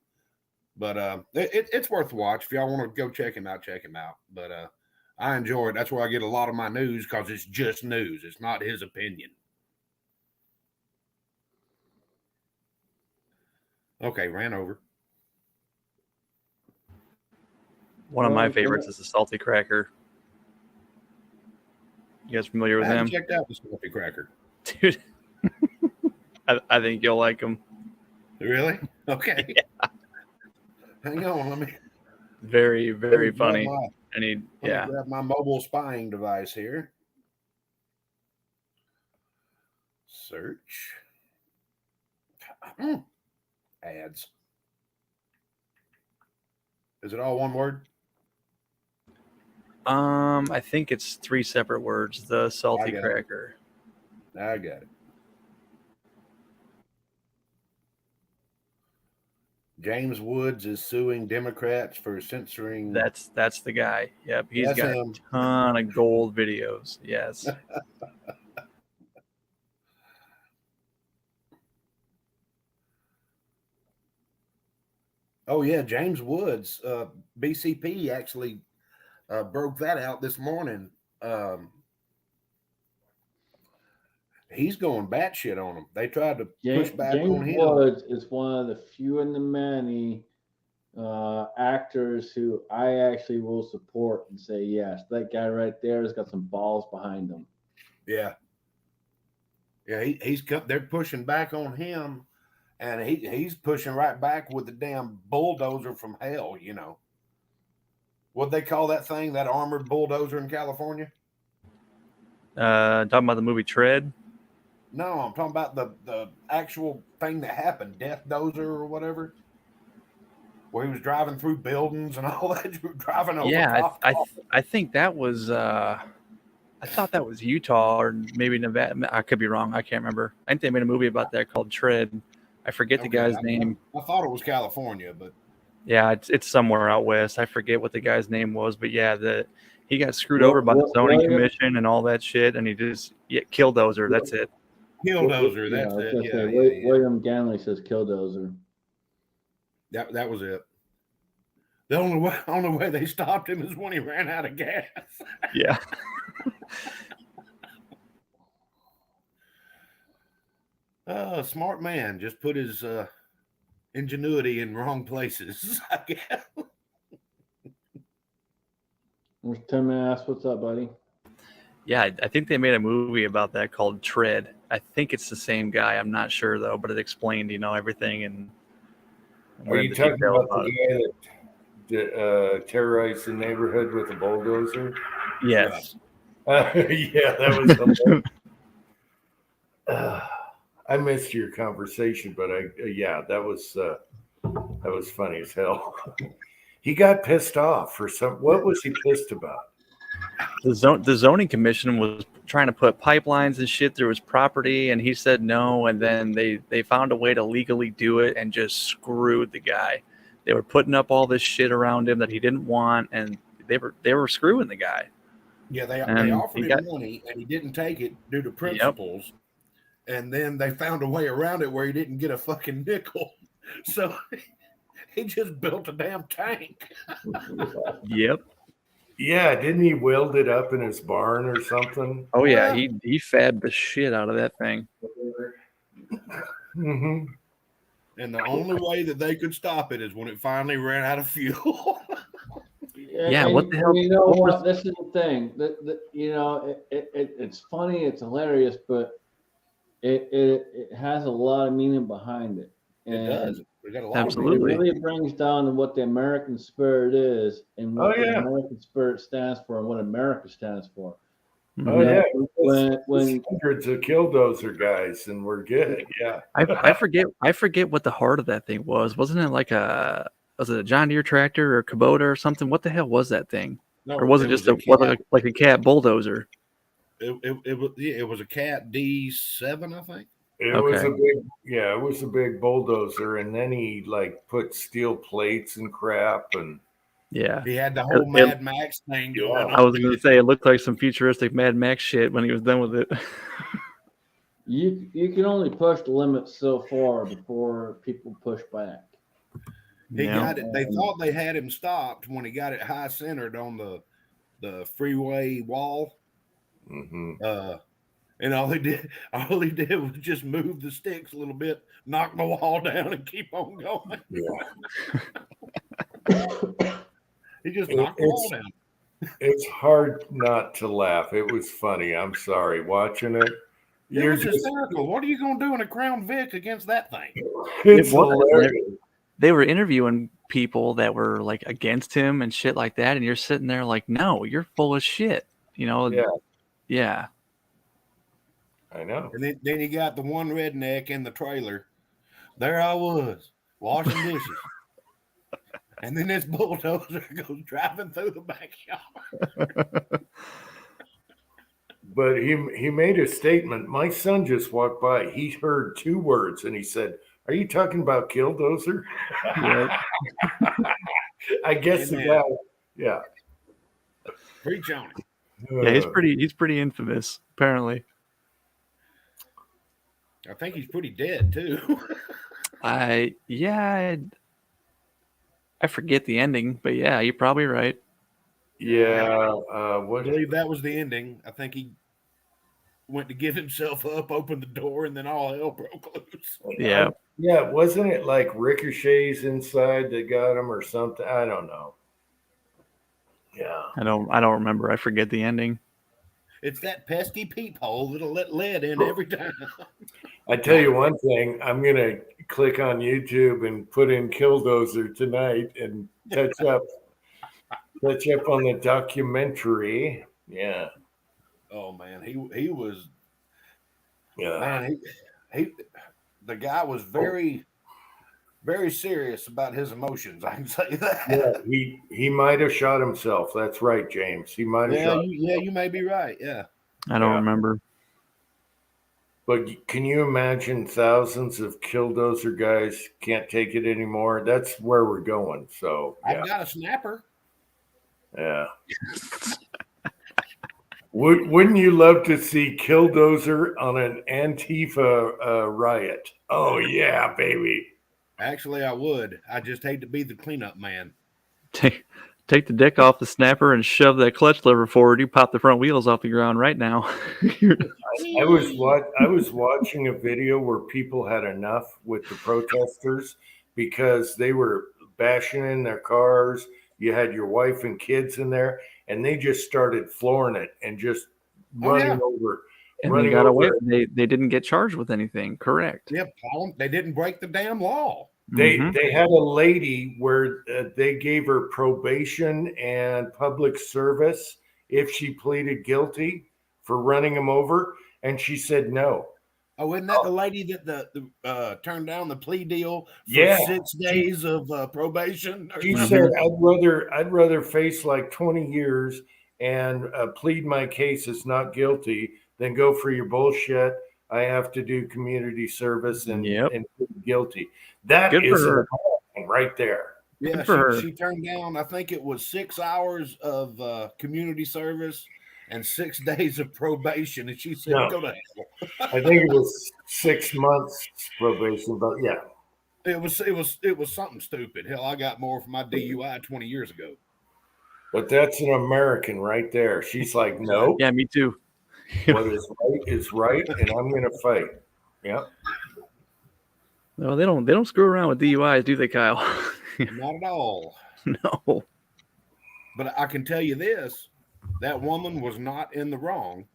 But it's worth a watch. If y'all want to go check him out, check him out. But I enjoy it. That's where I get a lot of my news because it's just news. It's not his opinion. Okay, ran over. One of my favorites is the Salty Cracker. You guys familiar with him? Checked out the Salty Cracker. Dude, I think you'll like him. Really? Okay. Yeah. Hang on, let me. Very, very funny. Let me grab my mobile spying device here. Search. Ads. Is it all one word? I think it's 3 separate words. The Salty Cracker. I got it. James Woods is suing Democrats for censoring. That's the guy. Yep, he's got a ton of gold videos. Yes. Oh yeah, James Woods, BCP actually broke that out this morning. He's going batshit on them. They tried to push back James on him. Woods is one of the few and the many actors who I actually will support and say yes. That guy right there has got some balls behind him. Yeah, yeah. They're pushing back on him, and he's pushing right back with the damn bulldozer from hell. You know what they call that thing? That armored bulldozer in California? Talking about the movie Tread. No, I'm talking about the actual thing that happened, Death Dozer or whatever, where he was driving through buildings and all that, driving over. Yeah, I think that was. I thought that was Utah or maybe Nevada. I could be wrong. I can't remember. I think they made a movie about that called Tread. I forget the guy's name. I thought it was California, but yeah, it's somewhere out west. I forget what the guy's name was, but yeah, he got screwed over by the zoning commission and all that shit, and he just Killdozer. That's it. Killdozer. That's it. Yeah. William Ganley says Killdozer. That was it. The only way they stopped him is when he ran out of gas. Yeah. Smart man. Just put his ingenuity in wrong places, I guess. Tim asked, "What's up, buddy?" Yeah, I think they made a movie about that called Tread. I think it's the same guy. I'm not sure though, but it explained, everything. And are you talking about the guy that terrorized the neighborhood with a bulldozer? Yes. Yeah, that was. I missed your conversation, but that was funny as hell. He got pissed off for what was he pissed about? The zoning commission was trying to put pipelines and shit through his property, and he said no. And then they found a way to legally do it and just screwed the guy. They were putting up all this shit around him that he didn't want, and they were screwing the guy. Yeah, they offered him money, and he didn't take it due to principles. Yep. And then they found a way around it where he didn't get a fucking nickel. So he just built a damn tank. Yep. Yeah, didn't he weld it up in his barn or something? Oh yeah, he fabbed the shit out of that thing. Mm-hmm. And the only way that they could stop it is when it finally ran out of fuel. Yeah, what the hell? You know what? This is the thing. It's funny, it's hilarious, but it has a lot of meaning behind it. And it does. We got a lot. Absolutely. It really brings down to what the American spirit is and what the American spirit stands for and what America stands for. Oh yeah, when hundreds of Killdozer guys, and we're good. Yeah, I forget what the heart of that thing was. Wasn't it like was it a John Deere tractor or a Kubota or something? What the hell was that thing? No, or was it just like a cat bulldozer? It was a Cat D7, I think. It was a big bulldozer, and then he put steel plates and crap, and yeah, he had the whole Mad Max thing going on. I was going to say it looked like some futuristic Mad Max shit when he was done with it. You can only push the limits so far before people push back. He got it. They thought they had him stopped when he got it high centered on the freeway wall. Mm-hmm. And all he did was just move the sticks a little bit, knock the wall down, and keep on going. Yeah. He just knocked the wall down. It's hard not to laugh. It was funny. I'm sorry. Watching it. You're just hysterical. What are you going to do in a Crown Vic against that thing? It's hilarious. They were interviewing people that were against him and shit like that, and you're sitting there no, you're full of shit. Yeah. I know. And then you got the one redneck in the trailer. There I was, washing dishes. And then this bulldozer goes driving through the backyard. But he made a statement. My son just walked by. He heard two words, and he said, "Are you talking about Killdozer?" I guess the guy, yeah. Preach on it. Yeah, he's pretty infamous, apparently. I think he's pretty dead too. I forget the ending, but yeah, you're probably right. Yeah. I What? believe that was the ending. I think he went to give himself up, opened the door, and then all hell broke loose. Yeah. Yeah. Wasn't it like ricochets inside that got him or something? I don't know. Yeah. I don't remember. I forget the ending. It's that pesky peephole that'll let lead in every time. I tell you one thing, I'm gonna click on YouTube and put in Killdozer tonight and catch up on the documentary. Yeah, Oh man, he was yeah. man he the guy was very serious about his emotions. I can say that. Yeah, he might have shot himself. That's right, James. He might have Yeah, shot. you may be right. Yeah. I don't Yeah. remember. But can you imagine thousands of Killdozer guys can't take it anymore? That's where we're going. So yeah, I've got a snapper. yeah. Wouldn't you love to see Killdozer on an Antifa riot? Oh yeah, baby. Actually, I would. I just hate to be the cleanup man. Take the dick off the snapper and shove that clutch lever forward. You pop the front wheels off the ground right now. I was watching a video where people had enough with the protesters because they were bashing in their cars. You had your wife and kids in there, and they just started flooring it and just running over. And they running got away. over. They didn't get charged with anything. Correct. Yep, they didn't break the damn law. Mhm. They had a lady where they gave her probation and public service if she pleaded guilty for running him over, and she said no. Oh, isn't that the lady that the turned down the plea deal for Yeah. 6 days of probation? or She something? said, I'd rather face like 20 years and plead my case as not guilty than go for your bullshit. I have to do community service and, Yep. and plead guilty. That Good for is her. right there. Yeah, Good for her. she turned down, I think it was 6 hours of community service and 6 days of probation. And she said, No. go to hell. I think it was 6 months probation, but yeah. It was something stupid. Hell, I got more for my DUI 20 years ago. But that's an American right there. She's like, no, Yeah, me too. what is right, and I'm going to fight. Yeah. No, they don't screw around with DUIs, do they, Kyle? Not at all. No. But I can tell you this, that woman was not in the wrong.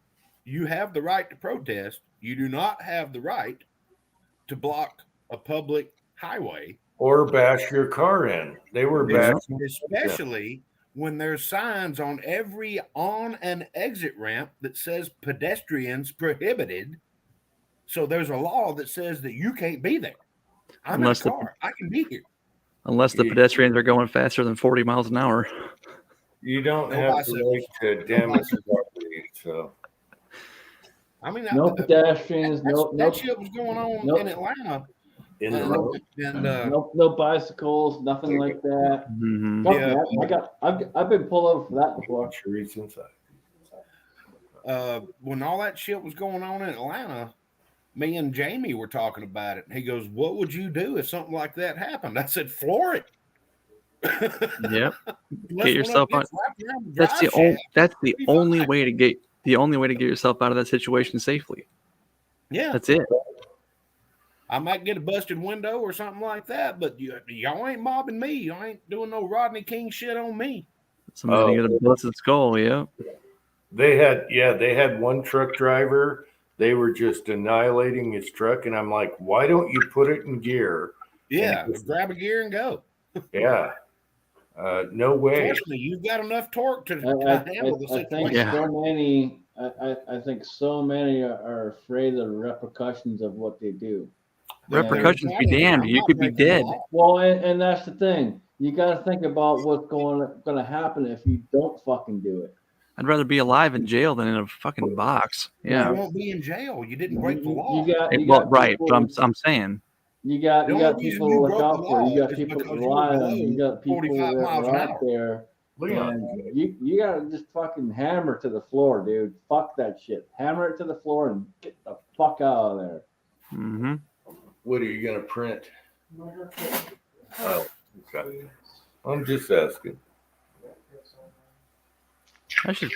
You have the right to protest. You do not have the right to block a public highway. Or bash your car in. They were bashing. Especially when there's signs on every on and exit ramp that says pedestrians prohibited. So there's a law that says that you can't be there. I'm Unless in a car. I can be here. Unless the pedestrians are going faster than 40 miles an hour. You don't No have the right to damage property. So I mean, No pedestrians, that shit was going on in Atlanta. in the road. And no bicycles, nothing like that. Mhm. Fuck Yeah. that. I've been pulled over for that before. Watch your reach inside. when all that shit was going on in Atlanta, me and Jamie were talking about it. And he goes, what would you do if something like that happened? I said, floor it. Yep. Get yourself on- That's the only way to get yourself out of that situation safely. Yeah, That's it. I might get a busted window or something like that, but y'all ain't mobbing me. Y'all ain't doing no Rodney King shit on me. Somebody's gonna get a busted skull. Yeah. They had one truck driver. They were just annihilating his truck, and I'm like, why don't you put it in gear? Yeah, grab a gear and go. Yeah. No way. Trust me, you've got enough torque to handle the I think situation. Yeah. so many. I think so many are afraid of the repercussions of what they do. Repercussions be damned. You could be dead. Well, and that's the thing. You got to think about what's going to happen if you don't fucking do it. I'd rather be alive in jail than in a fucking box. You Yeah. won't be in jail. You didn't break the law. Right. But I'm saying. You got The only reason people you to look broke out the for. law You got is people to because you rely were on. You got people 45 that miles are an out hour. there. Leon, And you got to just fucking hammer to the floor, dude. Fuck that shit. Hammer it to the floor and get the fuck out of there. Mm-hmm. what are you going to print? Oh, okay. I'm just asking. I should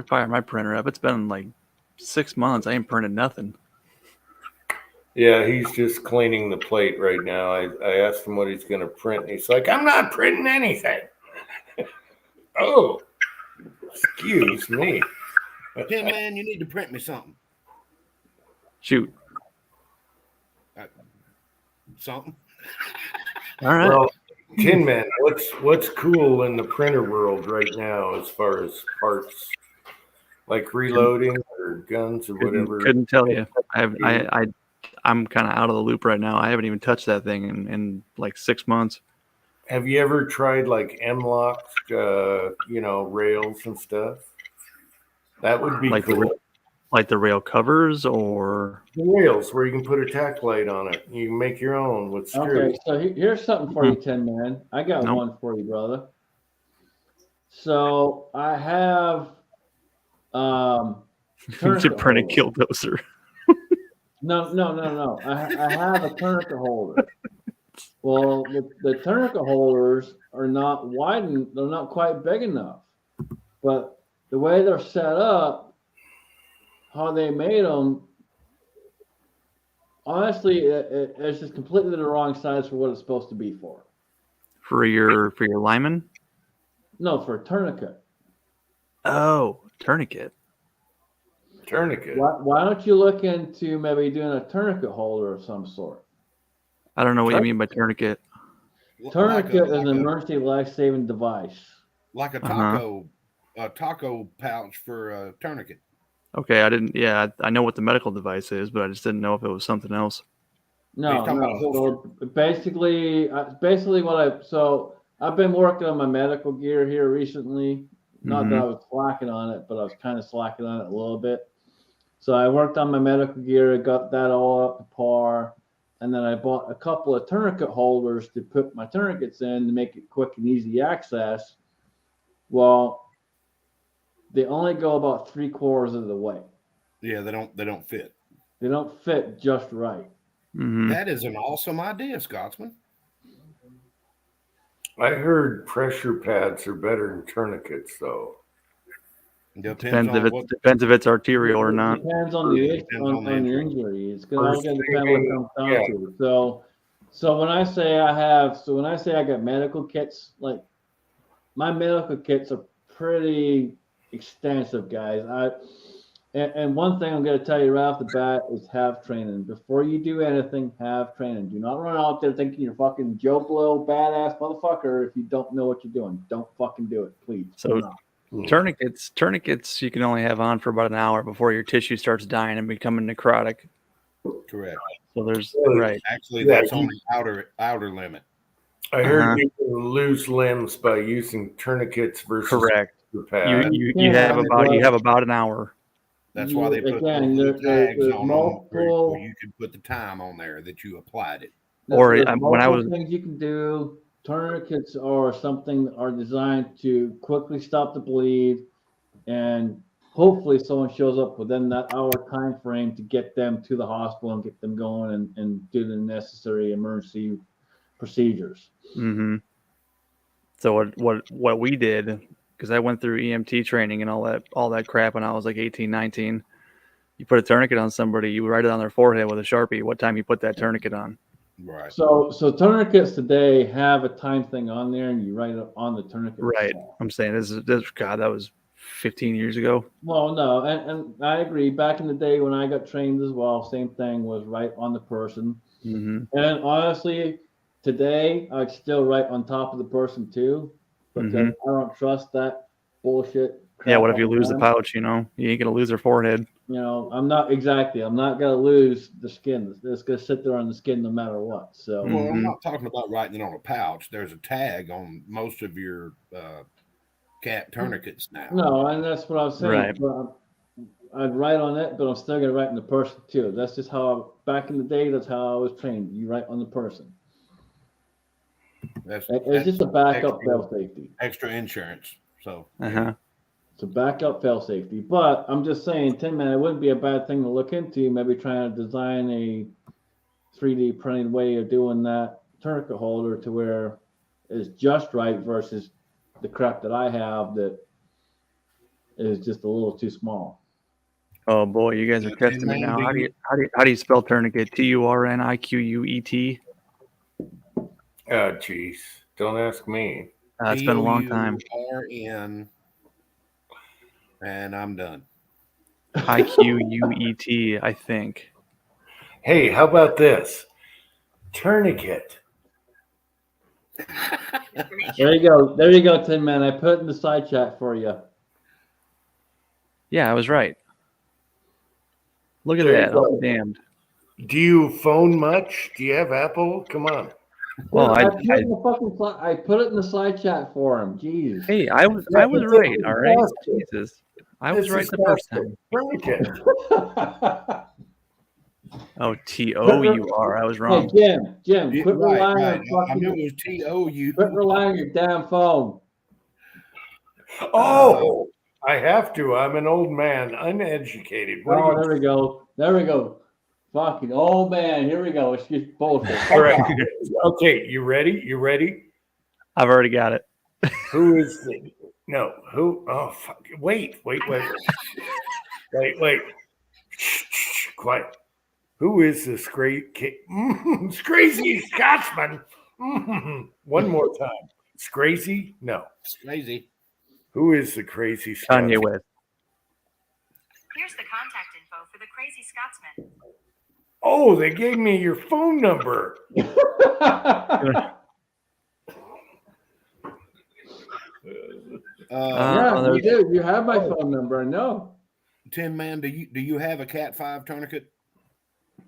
fire my printer up. It's been like 6 months. I ain't printed nothing. Yeah, he's just cleaning the plate right now. I asked him what he's going to print, and he's like, I'm not printing anything. Oh, excuse me. Tin Man, you need to print me something. Shoot. Something. All right. Well, Tin Man, what's cool in the printer world right now as far as parts, like reloading or guns or whatever? Couldn't tell you. I'm kind of out of the loop right now. I haven't even touched that thing in like 6 months. Have you ever tried like M-locks, rails and stuff? That would be Like cool. The rail covers or The rails where you can put a tack light on it. You can make your own with screws. Okay, so here's something for you, Tin Man. I got Nope. one for you, brother. So I have to tourniquet print a holders. killdozer. No. I have a tourniquet holder. Well, the tourniquet holders are not widened. They're not quite big enough. But the way they're set up, how they made them, honestly, it's just completely the wrong size for what it's supposed to be for. For your lineman? No, for a tourniquet. Oh, tourniquet. Tourniquet. Why don't you look into maybe doing a tourniquet holder of some sort? I don't know what you mean by tourniquet. Tourniquet is an emergency life-saving device. Like a Uh-huh. taco pouch for a tourniquet. Okay, I know what the medical device is, but I just didn't know if it was something else. No. You're talking about a holster. So basically I've been working on my medical gear here recently. Not that I was slacking on it, but I was kind of slacking on it a little bit. So I worked on my medical gear, got that all up to par, and then I bought a couple of tourniquet holders to put my tourniquets in to make it quick and easy access. Well, they only go about 3/4 of the way. Yeah, they don't fit. They don't fit just right. Mm-hmm. That is an awesome idea, Scotsman. I heard pressure pads are better than tourniquets, though. Depends if it's arterial or not. Depends on the injury. It's gonna all depend what it comes down to. So when I say I got medical kits, like my medical kits are pretty extensive, guys. And one thing I'm gonna tell you right off the bat is have training. Before you do anything, have training. Do not run out there thinking you're fucking Joe Blow badass motherfucker if you don't know what you're doing. Don't fucking do it, please. So tourniquets you can only have on for about an hour before your tissue starts dying and becoming necrotic. Correct. So there's Actually that's on the outer limit. I heard you can lose limbs by using tourniquets versus correct. the pad. You have about an hour. That's why they put those tags on them where you can put the time on there that you applied it. Or when I was things you can do. Tourniquets are something that are designed to quickly stop the bleed, and hopefully someone shows up within that hour time frame to get them to the hospital and get them going and do the necessary emergency procedures. Mm-hmm. So what we did, because I went through EMT training and all that crap when I was like 18, 19. You put a tourniquet on somebody, you write it on their forehead with a Sharpie what time you put that tourniquet on. Right. So tourniquets today have a time thing on there, and you write it on the tourniquet. Right. I'm saying this God, that was 15 years ago. Well, no, and I agree. Back in the day when I got trained as well, same thing was right on the person. Mm-hmm. And honestly, today I'd still write on top of the person too, because I don't trust that bullshit. Yeah, what if you lose the pouch? You ain't gonna lose their forehead. I'm not gonna lose the skin. It's gonna sit there on the skin no matter what. So well, I'm not talking about writing it on a pouch. There's a tag on most of your cat tourniquets now. No, and that's what I was saying. Right. But I'd write on it, but I'm still gonna write on the person too. That's just how back in the day. That's how I was trained. You write on the person. It's just a backup fail safety. Extra insurance. So. It's a backup fail safety. But I'm just saying, Tin Man, it wouldn't be a bad thing to look into. Maybe trying to design a 3D printed way of doing that tourniquet holder to where is just right versus the crap that I have that is just a little too small. Oh boy, you guys are testing me now. How do you spell tourniquet? TURNIQUET. Oh, jeez. Don't ask me. It's been a long time. TOURN, and I'm done. IQUET, I think. Hey, how about this? Tourniquet. There you go. There you go, Tin Man. I put it in the side chat for you. Yeah, I was right. Look at There you that. go. Oh, damned. Do you phone much? Do you have Apple? Come on. Well, I put it in the fucking I put it in the side chat for him. Jeez. hey, I was Yeah, right. but this All is right, faster. Jesus, I was This right is the first faster. time. Tourniquet. Oh, TOUR. I was Hey, wrong. Jim, quit relying on I knew fucking. it was TOU. Quit relying on your damn phone. Oh, I have to. I'm an old man, uneducated. What Oh, do you? there we go. There we go. Fucking old man. Here we go. It's just bullshit. All right. Okay, you ready? You ready? I've already got it. Who is the? No. Who? Oh, fuck. Wait. Shh, quiet. Who is this great crazy Scotsman? One more time. It's crazy? No. It's crazy. Who is the crazy Kanye Scotsman? West. Here's the contact info for the Crazy Scotsman. Oh, they gave me your phone number. Yeah, you do. You have my phone number. I know. Tin Man, do you have a Cat 5 tourniquet?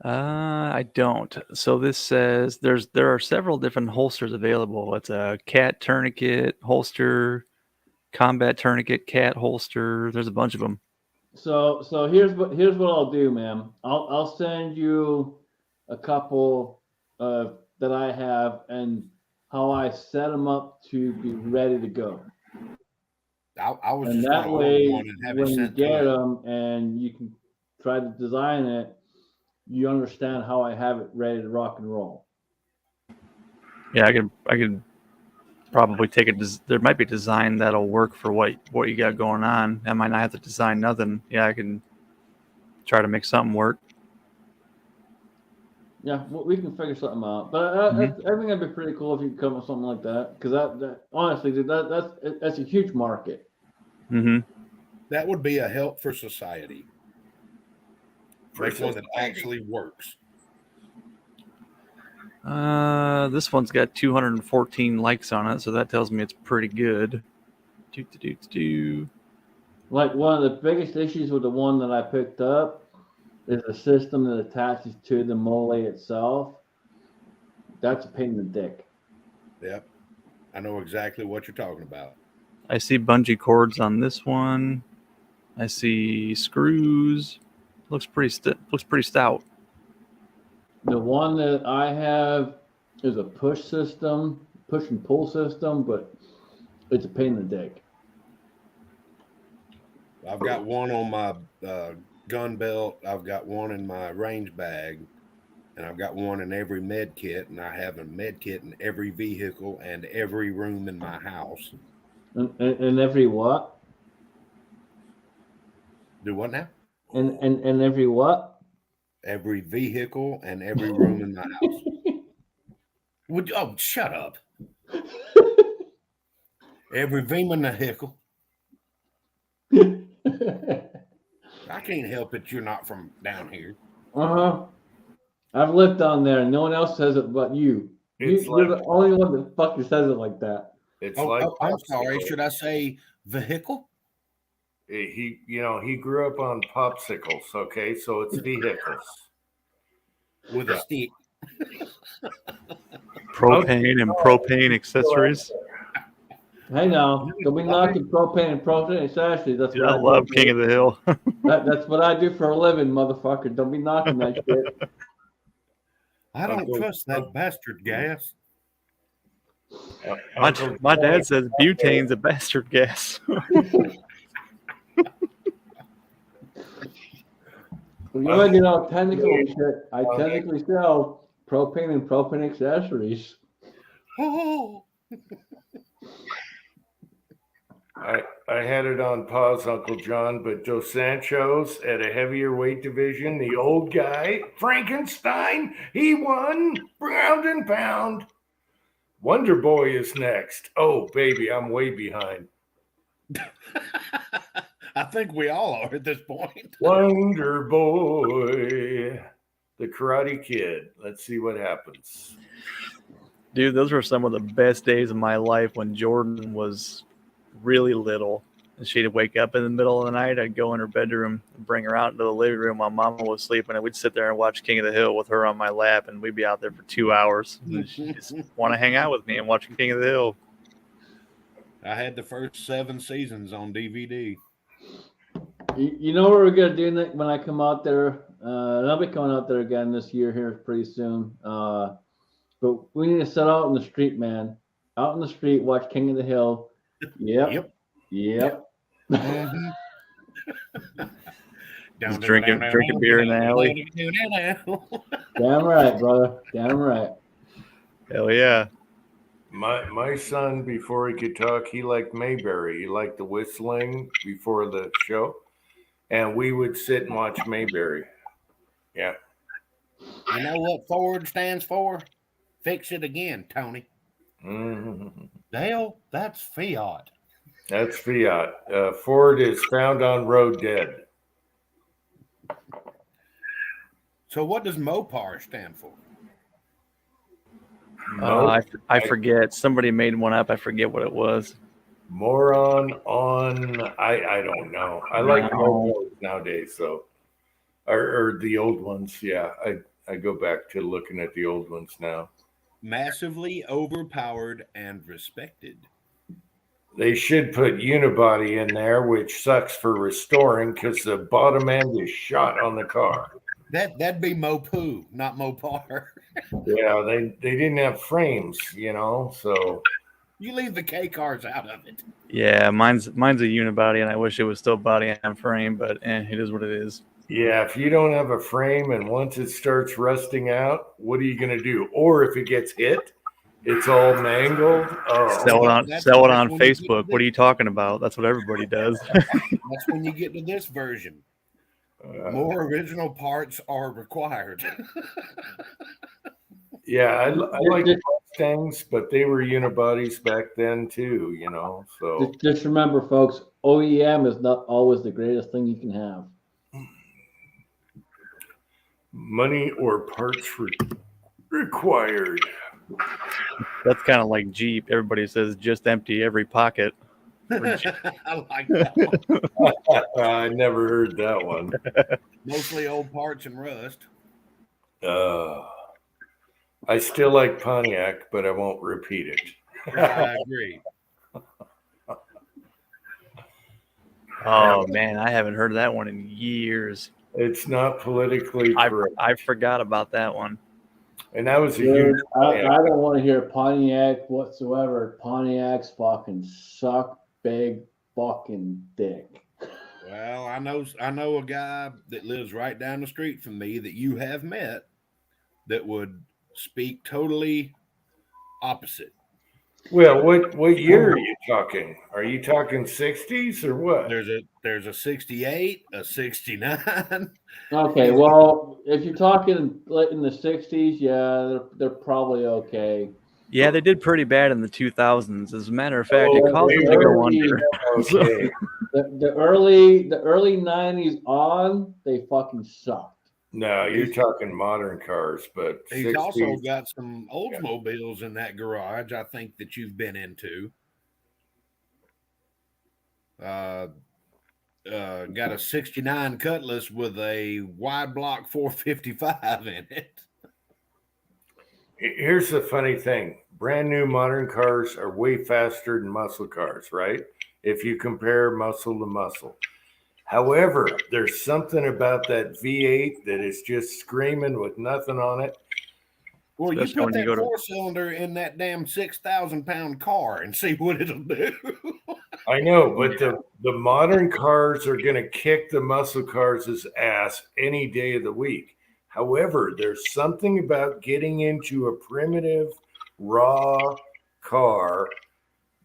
I don't. So this says there are several different holsters available. It's a cat tourniquet holster, combat tourniquet, cat holster. There's a bunch of them. So here's what I'll do, man. I'll send you a couple that I have and how I set them up to be ready to go. I was And just that gonna way, order one and have it when you sent to get me. them and you can try to design it, you understand how I have it ready to rock and roll. Yeah, I could probably take a. There might be a design that'll work for what you got going on. I might not have to design nothing. Yeah, I can try to make something work. Yeah, we can figure something out. But I think that'd be pretty cool if you could come with something like that. Because that honestly, dude, that's a huge market. Mm-hmm. That would be a help for society. Make one that actually works. This one's got 214 likes on it, so that tells me it's pretty good. Like one of the biggest issues with the one that I picked up is a system that attaches to the mole itself. That's a pain in the dick. Yep. I know exactly what you're talking about. I see bungee cords on this one. I see screws. Looks pretty stout. The one that I have is a push and pull system, but it's a pain in the dick. I've got one on my gun belt. I've got one in my range bag, and I've got one in every med kit. And I have a med kit in every vehicle and every room in my house. And every what? Do what now? And every what? Every vehicle and every room in my house. Oh, shut up. Every vehicle. I can't help it. You're not from down here. I've lived down there, and no one else says it but you. You're the only one that fucking says it like that. I'm sorry. Should I say vehicle? He grew up on popsicles. Okay, so it's vehicles with a stick. Propane and propane accessories. Hey now, don't be knocking propane and propane accessories. That's Dude, I love King of the Hill. That's what I do for a living, motherfucker. Don't be knocking that shit. I don't trust that bastard gas. My dad says butane's a bastard gas. Technical shit. I technically sell propane and propane accessories. Oh, I had it on pause, Uncle John, but Dos Santos at a heavier weight division, the old guy, Frankenstein, he won ground and pound. Wonder Boy is next. Oh, baby, I'm way behind. I think we all are at this point. Wonder Boy, the Karate Kid. Let's see what happens. Dude, those were some of the best days of my life when Jordan was really little. And she'd wake up in the middle of the night. I'd go in her bedroom and bring her out into the living room while Mama was sleeping. And we'd sit there and watch King of the Hill with her on my lap. And we'd be out there for 2 hours. And she'd just want to hang out with me and watch King of the Hill. I had the first 7 seasons on DVD. You know what we're gonna do when I come out there? And I'll be coming out there again this year here pretty soon. But we need to set out in the street, man. Out in the street, watch King of the Hill. Yep. Mhm. Just drinking beer in the alley. Damn right, brother. Damn right. Hell yeah. My son, before he could talk, he liked Mayberry. He liked the whistling before the show. And we would sit and watch Mayberry. Yeah. You know what Ford stands for? Fix it again, Tony. Mm-hmm. Dale, that's Fiat. That's Fiat. Ford is found on road dead. So what does Mopar stand for? I forget. Somebody made one up. I forget what it was. Moron on, I don't know. I like Mopars nowadays, so or the old ones. Yeah, I go back to looking at the old ones now. Massively overpowered and respected. They should put unibody in there, which sucks for restoring because the bottom end is shot on the car. That'd be Mopoo, not Mopar. Yeah, they didn't have frames, so You leave the K cars out of it. Yeah, mine's a unibody, and I wish it was still body on frame, but it is what it is. yeah, if you don't have a frame and once it starts rusting out, what are you going to do? Or if it gets hit, it's all mangled. Oh, Sell it on That's when you Facebook. get What are you talking about? That's what everybody does. That's when you get to this version. More original parts are required. yeah, I like Mustangs, but they were unibodies back then too, so Just remember, folks, OEM is not always the greatest thing you can have. money or parts required. That's kind of like Jeep. Everybody says just empty every pocket. I like that. I never heard that one. Mostly old parts and rust. I still like Pontiac, but I won't repeat it. I agree. Oh man, I haven't heard that one in years. It's not politically correct. I forgot about that one. And that was a Dude, huge I don't want to hear Pontiac whatsoever. Pontiacs fucking suck big fucking dick. Well, I know a guy that lives right down the street from me that you have met that would speak totally opposite. Well, what year are you talking? Are you talking 60s or what? There's a 68, a 69. Okay, well, if you're talking in the 60s, yeah, they're probably okay. Yeah, they did pretty bad in the 2000s. As a matter of fact, it caused them to go under. Okay. The early 90s on, they fucking sucked. No, you're talking modern cars, but He's 60s, also got some Oldsmobiles in that garage, I think, that you've been into. Got a 69 Cutlass with a wide block 455 in it. Here's the funny thing. Brand new modern cars are way faster than muscle cars, right? If you compare muscle to muscle. However, there's something about that V8 that is just screaming with nothing on it. Well, you Especially put when you that go to- 4-cylinder in that damn 6,000-pound car and see what it'll do. I know, but the modern cars are going to kick the muscle cars' ass any day of the week. However, there's something about getting into a primitive, raw car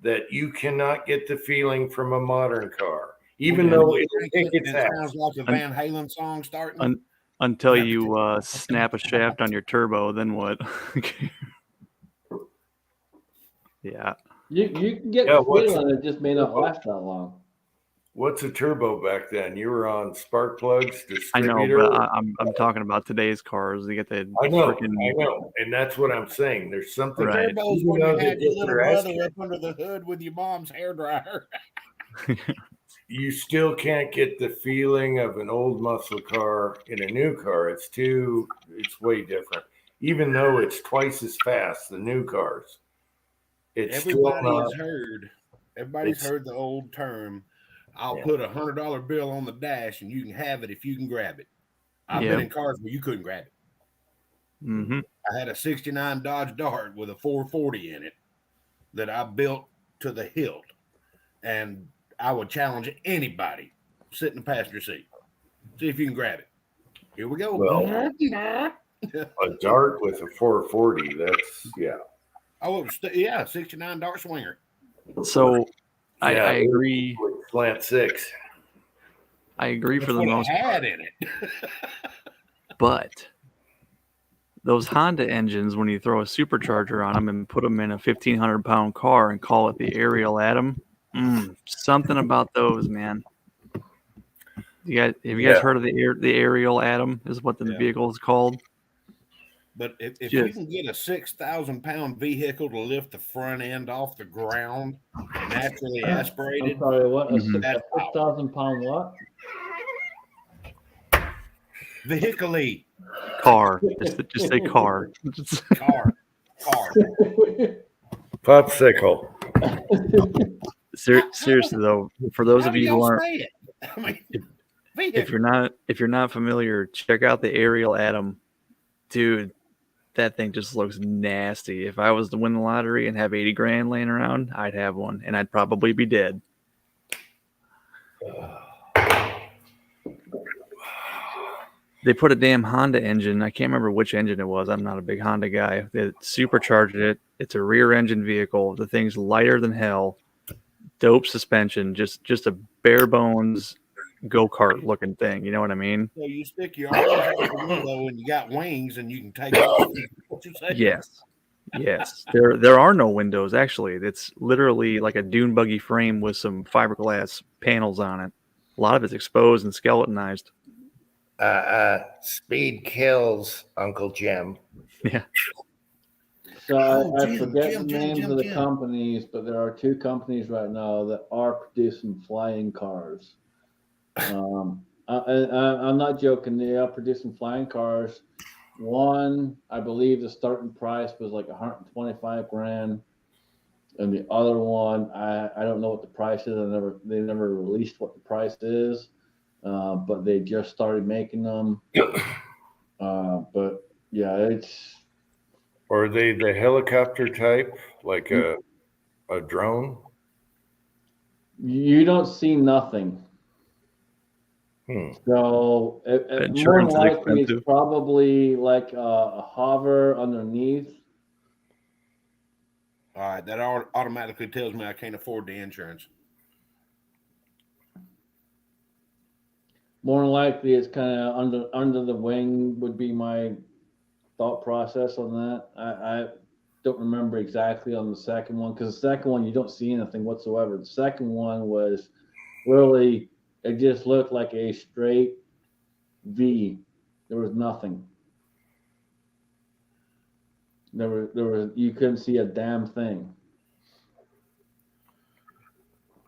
that you cannot get the feeling from a modern car, even though it it sounds like a Van Halen song starting. Until you snap a shaft on your turbo, then what? Yeah. You can get Yeah, the feeling, it just may not last that long. What's a turbo back then? You were on spark plugs, I know, distributor. but I'm talking about today's cars. They get the I know, freaking and that's what I'm saying. There's something. Right. Turbos Even when though you they had your get little their ass brother kicked, up under the hood with your mom's hairdryer. you still can't get the feeling of an old muscle car in a new car. It's way different. Even though it's twice as fast, the new cars. It's still not. Everybody's heard the old term. I'll put $100 bill on the dash and you can have it if you can grab it. I've been in cars where you couldn't grab it. Mm-hmm. I had a 69 Dodge Dart with a 440 in it that I built to the hilt. And I would challenge anybody sit in the passenger seat. See if you can grab it. Here we go. Well, a Dart with a 440, that's, yeah. Oh, it was, 69 Dart Swinger. So I agree. Slant 6. I agree for the most had part. in it. But those Honda engines, when you throw a supercharger on them and put them in a 1,500-pound car and call it the Ariel Atom, something about those, man. Have you guys heard of the Ariel Atom? Is what the vehicle is called. But if you can get a 6,000-pound vehicle to lift the front end off the ground, naturally aspirated. I'm sorry, what? A Mhm. 6,000-pound what? Vehicle-y. Car. Just say car. Car. Popsicle. Seriously though, for those How of do you who y'all aren't, say it? I mean, if you're not familiar, check out the Ariel Atom, dude. That thing just looks nasty. If I was to win the lottery and have 80 grand laying around, I'd have one, and I'd probably be dead. They put a damn Honda engine. I can't remember which engine it was. I'm not a big Honda guy. They supercharged it. It's a rear engine vehicle. The thing's lighter than hell. Dope suspension. Just a bare bones go-kart looking thing. You know what I mean? So you stick your arms out the window and you got wings and you can take off. What you say? Yes. There are no windows actually. It's literally like a dune buggy frame with some fiberglass panels on it. A lot of it's exposed and skeletonized. Speed kills, Uncle Jim. Yeah. So I forget the names of the companies, but there are two companies right now that are producing flying cars. I'm not joking. They are producing flying cars. One, I believe the starting price was like 125 grand, and the other one, I don't know what the price is. They never released what the price is, but they just started making them. But yeah, it's. Are they the helicopter type, like a drone? You don't see nothing. So more than likely, it's probably like a hover underneath. All right, that automatically tells me I can't afford the insurance. More than likely, it's kind of under the wing would be my thought process on that. I don't remember exactly on the second one, because the second one you don't see anything whatsoever. The second one was literally, it just looked like a straight V. There was nothing. There was you couldn't see a damn thing.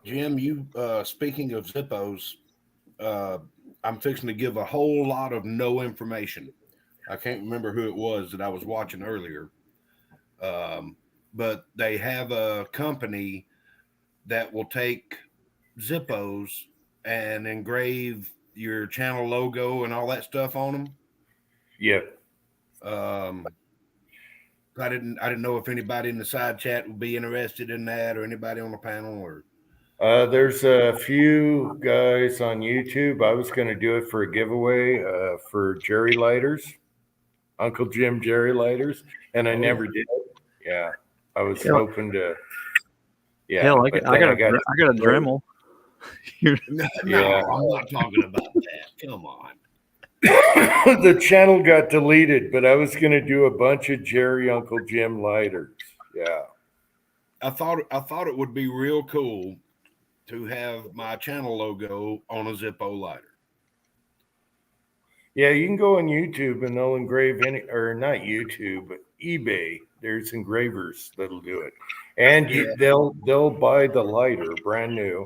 Jim, you speaking of Zippos, I'm fixing to give a whole lot of no information. I can't remember who it was that I was watching earlier. But they have a company that will take Zippos and engrave your channel logo and all that stuff on them. Yep. I didn't know if anybody in the side chat would be interested in that, or anybody on the panel, or there's a few guys on YouTube. I was going to do it for a giveaway for Jerry Lighters, Uncle Jim Jerry Lighters, and I never did. Yeah, I was Hell- hoping to. Yeah, Hell, I but got, then I got a Dremel. No, Yeah. I'm not talking about that. Come on. The channel got deleted, but I was going to do a bunch of Jerry Uncle Jim lighters. Yeah. I thought it would be real cool to have my channel logo on a Zippo lighter. Yeah, you can go on YouTube and they'll engrave any, or not YouTube, but eBay. There's engravers that'll do it, and they'll buy the lighter brand new,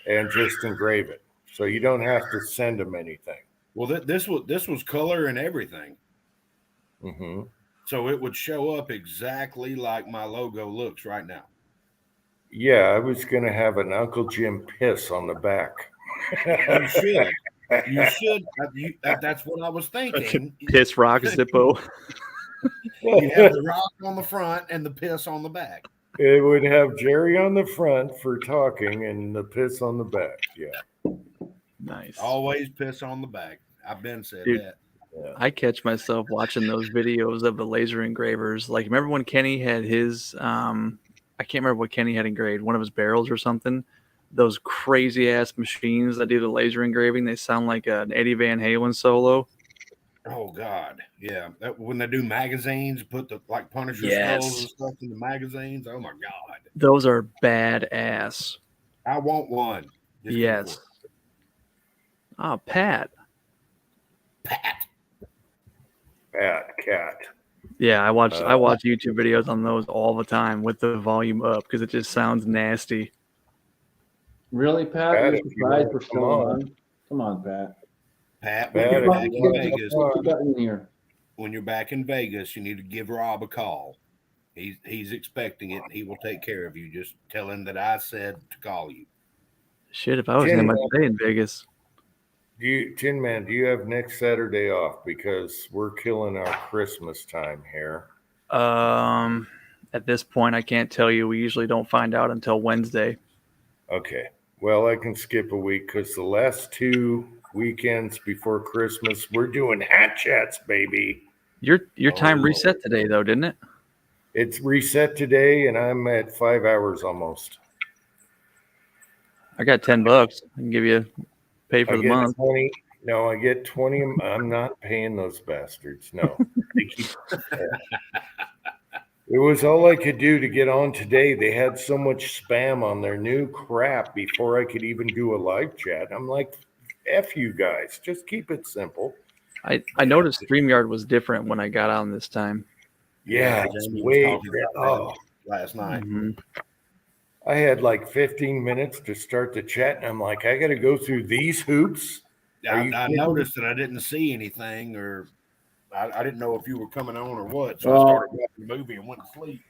and just engrave it. So you don't have to send them anything. Well, this was color and everything, Mm-hmm. so it would show up exactly like my logo looks right now. Yeah, I was gonna have an Uncle Jim piss on the back. You should. You should. That's what I was thinking. Piss Rock Zippo. You have the rock on the front and the piss on the back. It would have Jerry on the front for talking and the piss on the back. Yeah. Nice. Always piss on the back. I've been said Dude. that. I catch myself watching those videos of the laser engravers. Like, remember when Kenny had his, I can't remember what Kenny had engraved, one of his barrels or something. Those crazy ass machines that do the laser engraving, they sound like an Eddie Van Halen solo. Oh God, yeah. When they do magazines, put the like Punisher Yes. skulls and stuff in the magazines. Oh my God, Those are badass. I want one. Just Yes. Oh, Pat. Pat. Cat. Yeah, I watch YouTube videos on those all the time with the volume up because it just sounds nasty. Really, Pat? Pat, You're if you surprised want we're to still come on. on? Come on, Pat. Pat, Pat, when you're if back you in want to Vegas, come on. What you got in here? when you're back in Vegas, you need to give Rob a call. He's expecting it. He will take care of you. Just tell him that I said to call you. Shit, if I was Kenny, in my stay in Vegas. Tin Man, do you have next Saturday off? Because we're killing our Christmas time here. At this point, I can't tell you. We usually don't find out until Wednesday. Okay. Well, I can skip a week because the last 2 weekends before Christmas, we're doing hat chats, baby. Your time Oh. reset today, though, didn't it? It's reset today, and I'm at 5 hours almost. I got $10. I can give you pay for I the get month. 20. No, I get 20. I'm not paying those bastards. No. They keep- It was all I could do to get on today. They had so much spam on their new crap before I could even do a live chat. I'm like, F you guys. Just keep it simple. I noticed StreamYard was different when I got on this time. Yeah, it's Jamie was way. talking about Oh, that last night. Mhm. I had like 15 minutes to start the chat, and I'm like, I got to go through these hoops. Are you I kidding? noticed that I didn't see anything, or I didn't know if you were coming on or what. So Well- I started watching the movie and went to sleep.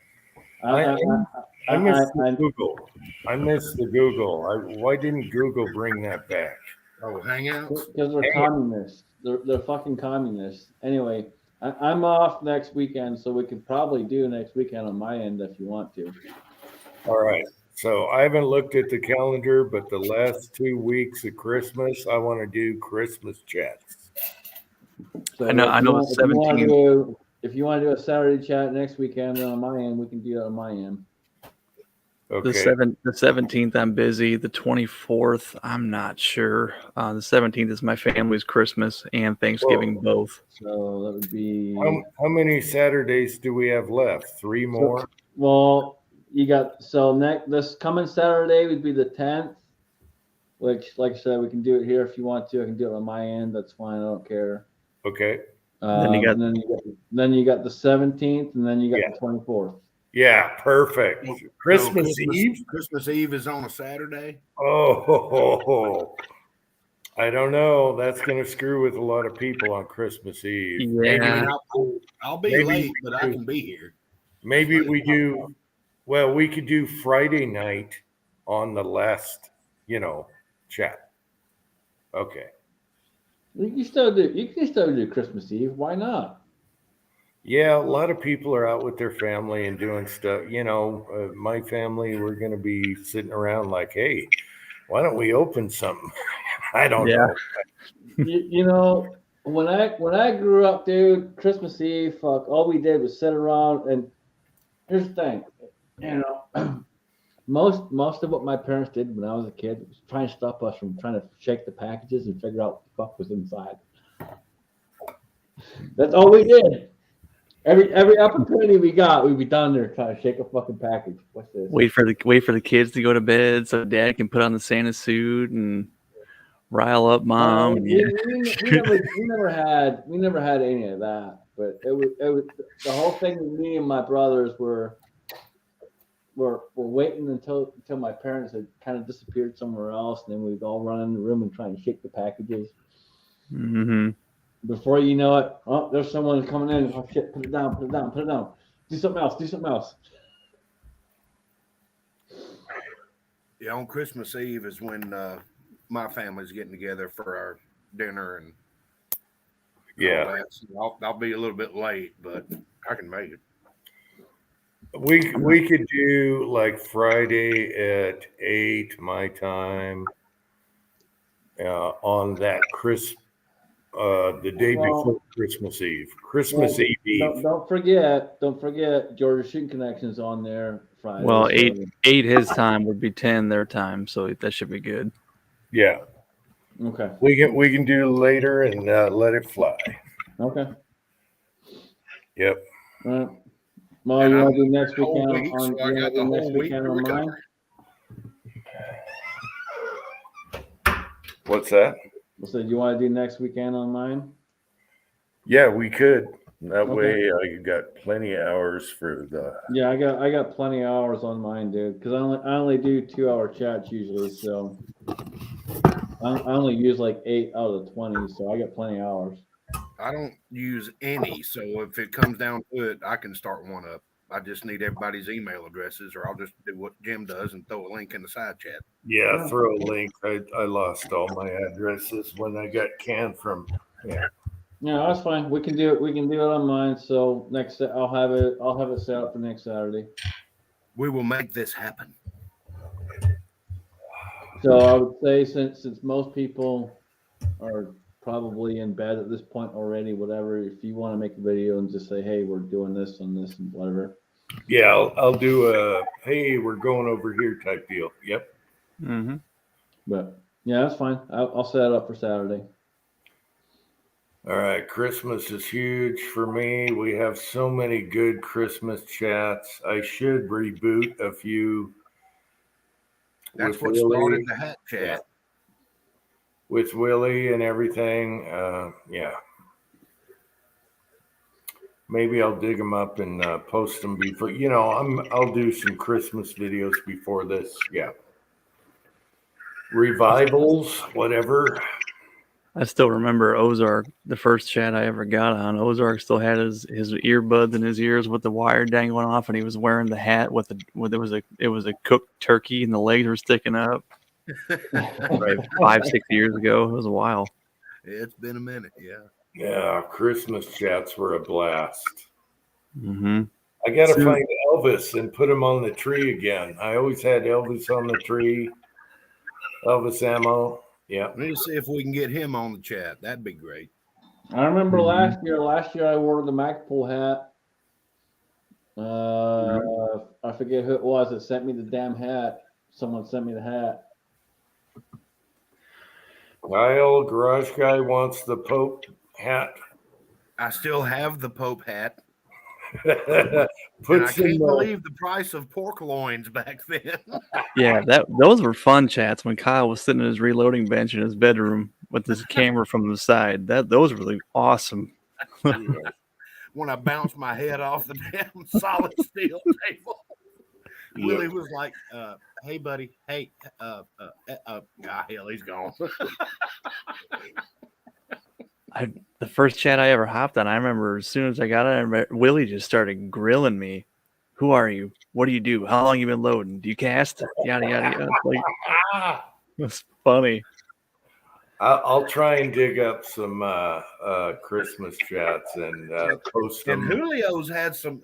I missed the Google. I missed the Google. Why didn't Google bring that back? Oh, Hangouts? Because they're communists. They're fucking communists. Anyway, I'm off next weekend, so we could probably do next weekend on my end if you want to. All right. So I haven't looked at the calendar, but the last 2 weeks of Christmas, I want to do Christmas chats. So I know the 17th. If you want to do a Saturday chat next weekend, then on my end, we can do that on my end. Okay. The 17th, I'm busy. The 24th, I'm not sure. The 17th is my family's Christmas and Thanksgiving both. So that would be How many Saturdays do we have left? 3 more? well. You got this coming Saturday would be the 10th, which, like I said, we can do it here if you want to. I can do it on my end. That's fine. I don't care. Okay. Then you got- then you got the 17th, and then you got the 24th. Yeah, perfect. So Christmas Eve? Christmas Eve is on a Saturday. Oh, I don't know. That's going to screw with a lot of people on Christmas Eve. Yeah. I'll be Maybe late, we but I do. can be here. Maybe we do. Well, we could do Friday night on the last, chat. Okay. You can still do Christmas Eve. Why not? Yeah, a lot of people are out with their family and doing stuff. My family, we're going to be sitting around like, hey, why don't we open something? I don't Yeah. know. When I grew up, dude, Christmas Eve, fuck, all we did was sit around and here's the thing, you know, most of what my parents did when I was a kid was trying to stop us from trying to shake the packages and figure out what the fuck was inside. That's all we did. Every opportunity we got, we'd be down there trying to shake a fucking package. What's this? Wait for the kids to go to bed so dad can put on the Santa suit and rile up mom. And we never had any of that. But it was the whole thing with me and my brothers were waiting until my parents had kind of disappeared somewhere else, and then we'd all run in the room and try and shake the packages. Mm-hmm. Before you know it, oh, there's someone coming in. Oh shit! Put it down. Do something else. Yeah, on Christmas Eve is when my family's getting together for our dinner and Yeah. all that. So I'll be a little bit late, but I can make it. We could do like Friday at 8 my time on that the day before Christmas Eve. Christmas Eve. Don't forget, Georgia Shooting Connection's on there Friday. Well, so- 8 his time would be 10 their time, so that should be good. Yeah. Okay. We can do later and let it fly. Okay. Yep. All right. Well, And you I'm want to do next whole weekend week, on? so I You want got to the do next whole week weekend to on recover. mine? What's that? So you want to do next weekend on mine? Yeah, we could. That Okay. way I got plenty of hours for the. Yeah, I got plenty of hours on mine, dude. Because I only do 2-hour chats usually, so I only use like 8 out of the 20, so I got plenty of hours. I don't use any, so if it comes down to it, I can start one up. I just need everybody's email addresses, or I'll just do what Jim does and throw a link in the side chat. Yeah, throw a link. I lost all my addresses when I got canned from. Yeah. Yeah, that's fine. We can do it. We can do it on mine. So I'll have it set up for next Saturday. We will make this happen. So I would say since most people are probably in bed at this point already, whatever, if you want to make a video and just say, hey, we're doing this and this and whatever. Yeah, I'll do a hey, we're going over here type deal. Yep. Mm-hmm. But yeah, that's fine. I'll set it up for Saturday. All right, Christmas is huge for me. We have so many good Christmas chats. I should reboot a few. That's with what started Willie. the hat chat. With Willie and everything. Yeah. Maybe I'll dig them up and post them before. I'll do some Christmas videos before this. Yeah. Revivals, whatever. I still remember Ozark, the first chat I ever got on. Ozark still had his earbuds in his ears with the wire dangling off, and he was wearing the hat with it was a cooked turkey and the legs were sticking up. Right, 5-6 years ago, it was a while. It's been a minute, yeah. Yeah, Christmas chats were a blast. Mm-hmm. I got to find Elvis and put him on the tree again. I always had Elvis on the tree. Elvis ammo. Yeah. We need to see if we can get him on the chat. That'd be great. I remember last year I wore the MacPool hat. I forget who it was that sent me the damn hat. Someone sent me the hat. Kyle, Garage Guy wants the Pope hat. I still have the Pope hat. Put And I some, can't believe the price of pork loins back then. Yeah, those were fun chats when Kyle was sitting at his reloading bench in his bedroom with his camera from the side. Those were really awesome. When I bounced my head off the damn solid steel table, Willie was like, "Hey, buddy, hey, hell, he's gone." The first chat I ever hopped on, I remember as soon as I got it, Willie just started grilling me. Who are you? What do you do? How long you been loading? Do you cast? Yada yada yada. It's funny. I'll try and dig up some Christmas chats and post And them. Julio's had some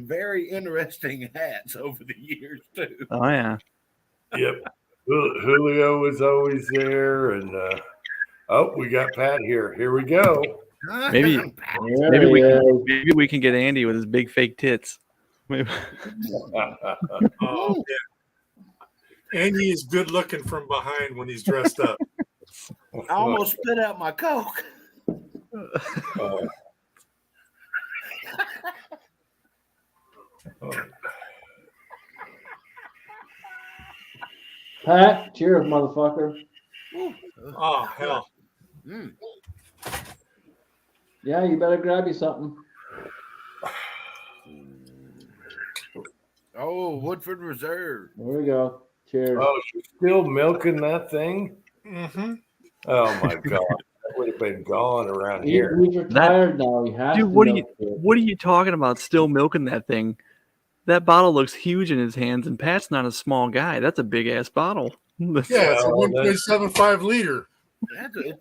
very interesting hats over the years too. Oh yeah. Yep. Julio was always there, and we got Pat here. Here we go. Maybe we can get Andy with his big fake tits. Maybe. Oh, yeah. And he is good looking from behind when he's dressed up. I almost spit out my Coke. Pat, cheers, motherfucker. Oh, hell. Mm. Yeah, you better grab you something. Oh, Woodford Reserve. There we go. Cheers. Oh, you're still milking that thing? Mm-hmm. Oh my god, that would have been gone around He- here. He's retired now. He has Dude, to what are milk it. What are you talking about? Still milking that thing? That bottle looks huge in his hands, and Pat's not a small guy. That's a big ass bottle. Yeah, it's a Well, 1.75 liter.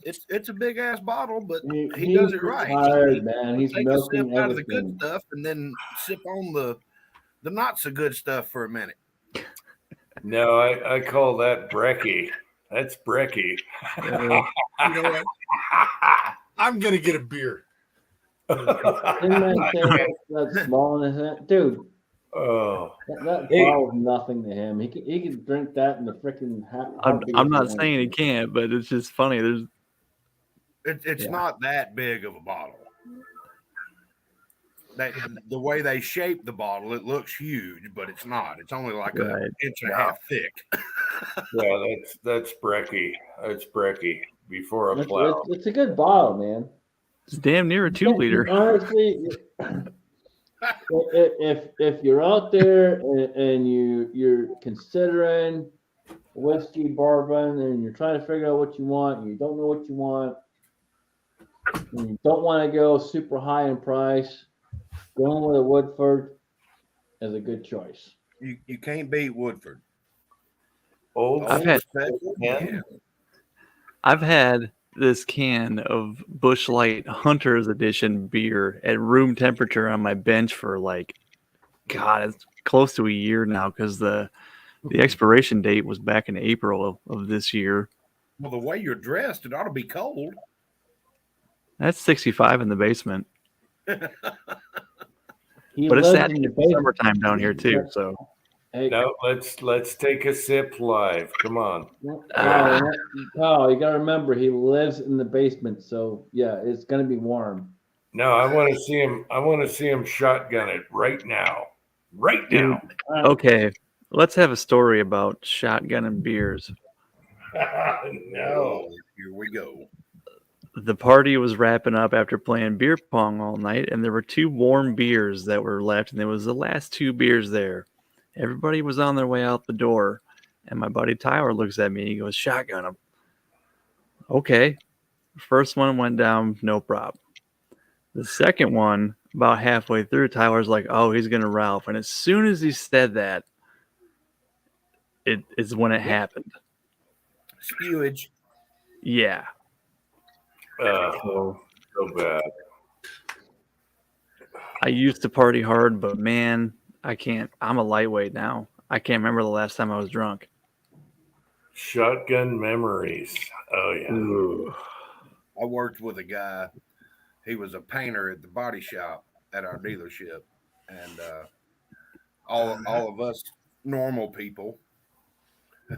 It's a big ass bottle, but he He's does it right. retired, man. He's Take a sip milking out of the good everything. stuff and then sip on the not so good stuff for a minute. No, I call that brekkie. That's brekkie. You know what? I'm gonna get a beer. Didn't that thing that's small in his hand? Dude, Oh, that Hey. bottle's nothing to him. He can drink that in the freaking I'm not saying he can't, but it's just funny. There's It's Yeah. not that big of a bottle. The way they shape the bottle, it looks huge, but it's not. It's only like Right. an inch and a half thick. yeah, that's brekkie. That's brekkie before a plow. It's a good bottle, man. it's damn near a 2-liter. Honestly, if you're out there and you're considering whiskey, bourbon, and you're trying to figure out what you want, and you don't know what you want, and you don't want to go super high in price, going with a Woodford is a good choice. You can't beat Woodford. Old I've had- Special, Yeah. I've had this can of Busch Light Hunter's Edition beer at room temperature on my bench for God, it's close to a year now because the expiration date was back in April of this year. Well, the way you're dressed, it ought to be cold. That's 65 in the basement, He but it's lives that in the basement. summertime down here too. So Hey, No, let's take a sip live. Come on. Kyle, you gotta remember he lives in the basement, so yeah, it's gonna be warm. No, I want to see him. I want to see him shotgun it right now. Right now. okay, let's have a story about shotgun and beers. No. Here we go. The party was wrapping up after playing beer pong all night, and there were 2 warm beers that were left, and there was the last 2 beers there. Everybody was on their way out the door, and my buddy Tyler looks at me. He goes, "Shotgun them." Okay. First one went down, no problem. The second one, about halfway through, Tyler's like, "Oh, he's gonna Ralph," and as soon as he said that, it is when it happened. Spewage. Yeah. So bad. I used to party hard, but man, I can't. I'm a lightweight now. I can't remember the last time I was drunk. Shotgun memories. Oh yeah. I worked with a guy. He was a painter at the body shop at our dealership, and all of us normal people,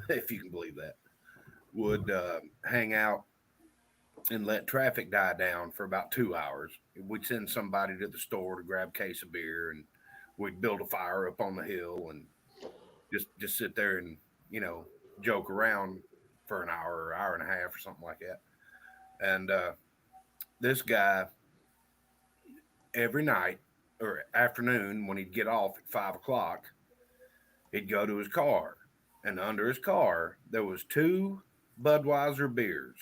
if you can believe that, would hang out and let traffic die down for about 2 hours. We'd send somebody to the store to grab a case of beer, and we'd build a fire up on the hill and just sit there and joke around for an hour or hour and a half or something like that. And this guy, every night or afternoon when he'd get off at 5 o'clock, he'd go to his car, and under his car there was 2 Budweiser beers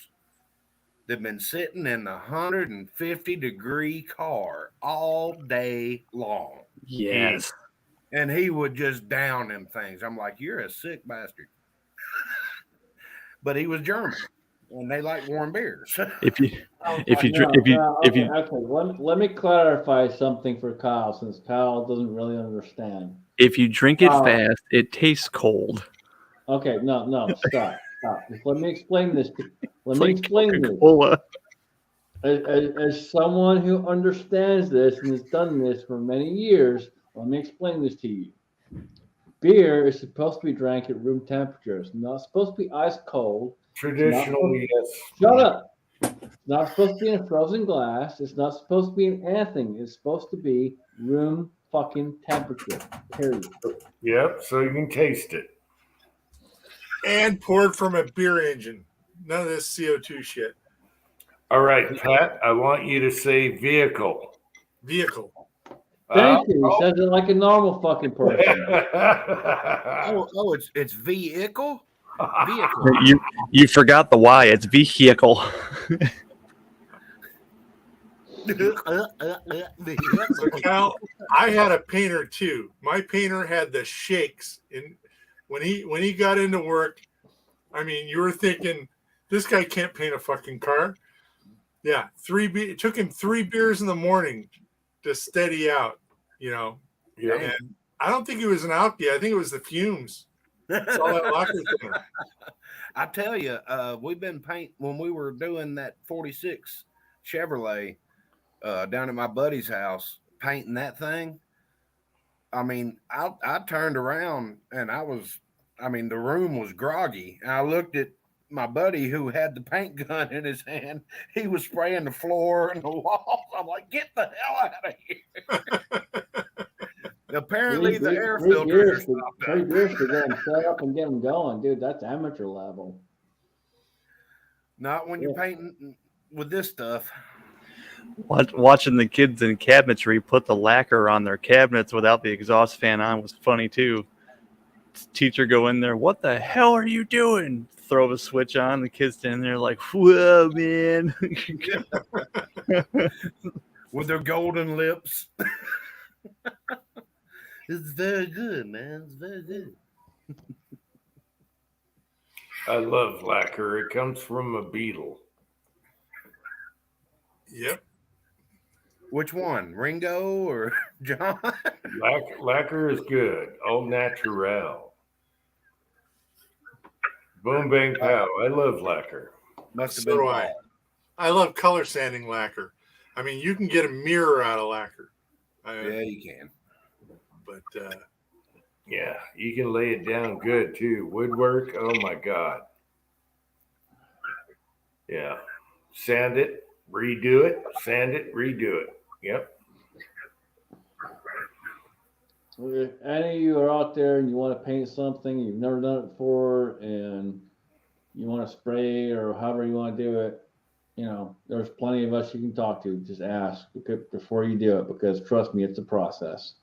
that'd been sitting in the 150-degree car all day long. Yes. And he would just down them things. I'm like, you're a sick bastard. But he was German, and they like warm beers. If you Okay, let me clarify something for Kyle, since Kyle doesn't really understand. if you drink it fast, it tastes cold. Okay, no, stop. Just let me explain this. Let It's me like explain this. Coca-Cola. As someone who understands this and has done this for many years, Let me explain this to you. Beer is supposed to be drank at room temperature. It's not supposed to be ice cold. Traditionally, yes. Shut up. It's not supposed to be in a frozen glass. It's not supposed to be in anything. It's supposed to be room fucking temperature. Period. Yep, so you can taste it. And poured from a beer engine. None of this CO2 shit. All right, Pat, I want you to say vehicle. Vehicle. Thank you. He says it like a normal fucking person. It's vehicle. You forgot the Y. It's vehicle. So Cal, I had a painter too. My painter had the shakes, and when he got into work, I mean, you were thinking this guy can't paint a fucking car. Yeah, it took him 3 beers in the morning to steady out, you know. Yeah. And I don't think it was an alky. I think it was the fumes. It's all that lacquer thinner. I tell you, we've been when we were doing that 46 Chevrolet down at my buddy's house, painting that thing. I mean, I turned around and the room was groggy. And I looked at my buddy who had the paint gun in his hand. He was spraying the floor and the walls. I'm like, get the hell out of here. Apparently, the air filters are stopped up. 3 beers to get them set up and get them going, dude. That's amateur level. Not when you're painting with this stuff. Watching the kids in cabinetry put the lacquer on their cabinets without the exhaust fan on was funny too. Teacher go in there, what the hell are you doing? Throw the switch on. The kids standing there like, whoa, man. With their golden lips. It's very good, man. It's very good. I love lacquer. It comes from a beetle. Yep. Which one, Ringo or John? Lacquer is good. All natural. Boom, bang, pow. I love lacquer. Must have So been do I. I love color sanding lacquer. I mean, you can get a mirror out of lacquer. Yeah, you can. But yeah, you can lay it down good too. Woodwork, oh my God. Yeah. Sand it, redo it, sand it, redo it. Yep. If any of you are out there and you want to paint something, you've never done it before, and you want to spray or however you want to do it, you know, there's plenty of us you can talk to. Just ask before you do it, because trust me, it's a process.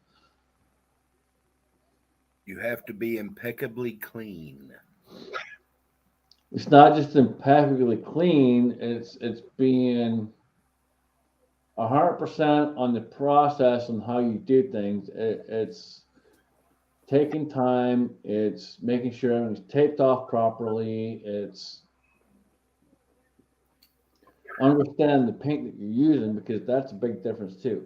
You have to be impeccably clean. It's not just impeccably clean, it's being 100% on the process and how you do things. It's taking time. It's making sure everything's taped off properly. It's understanding the paint that you're using, because that's a big difference too.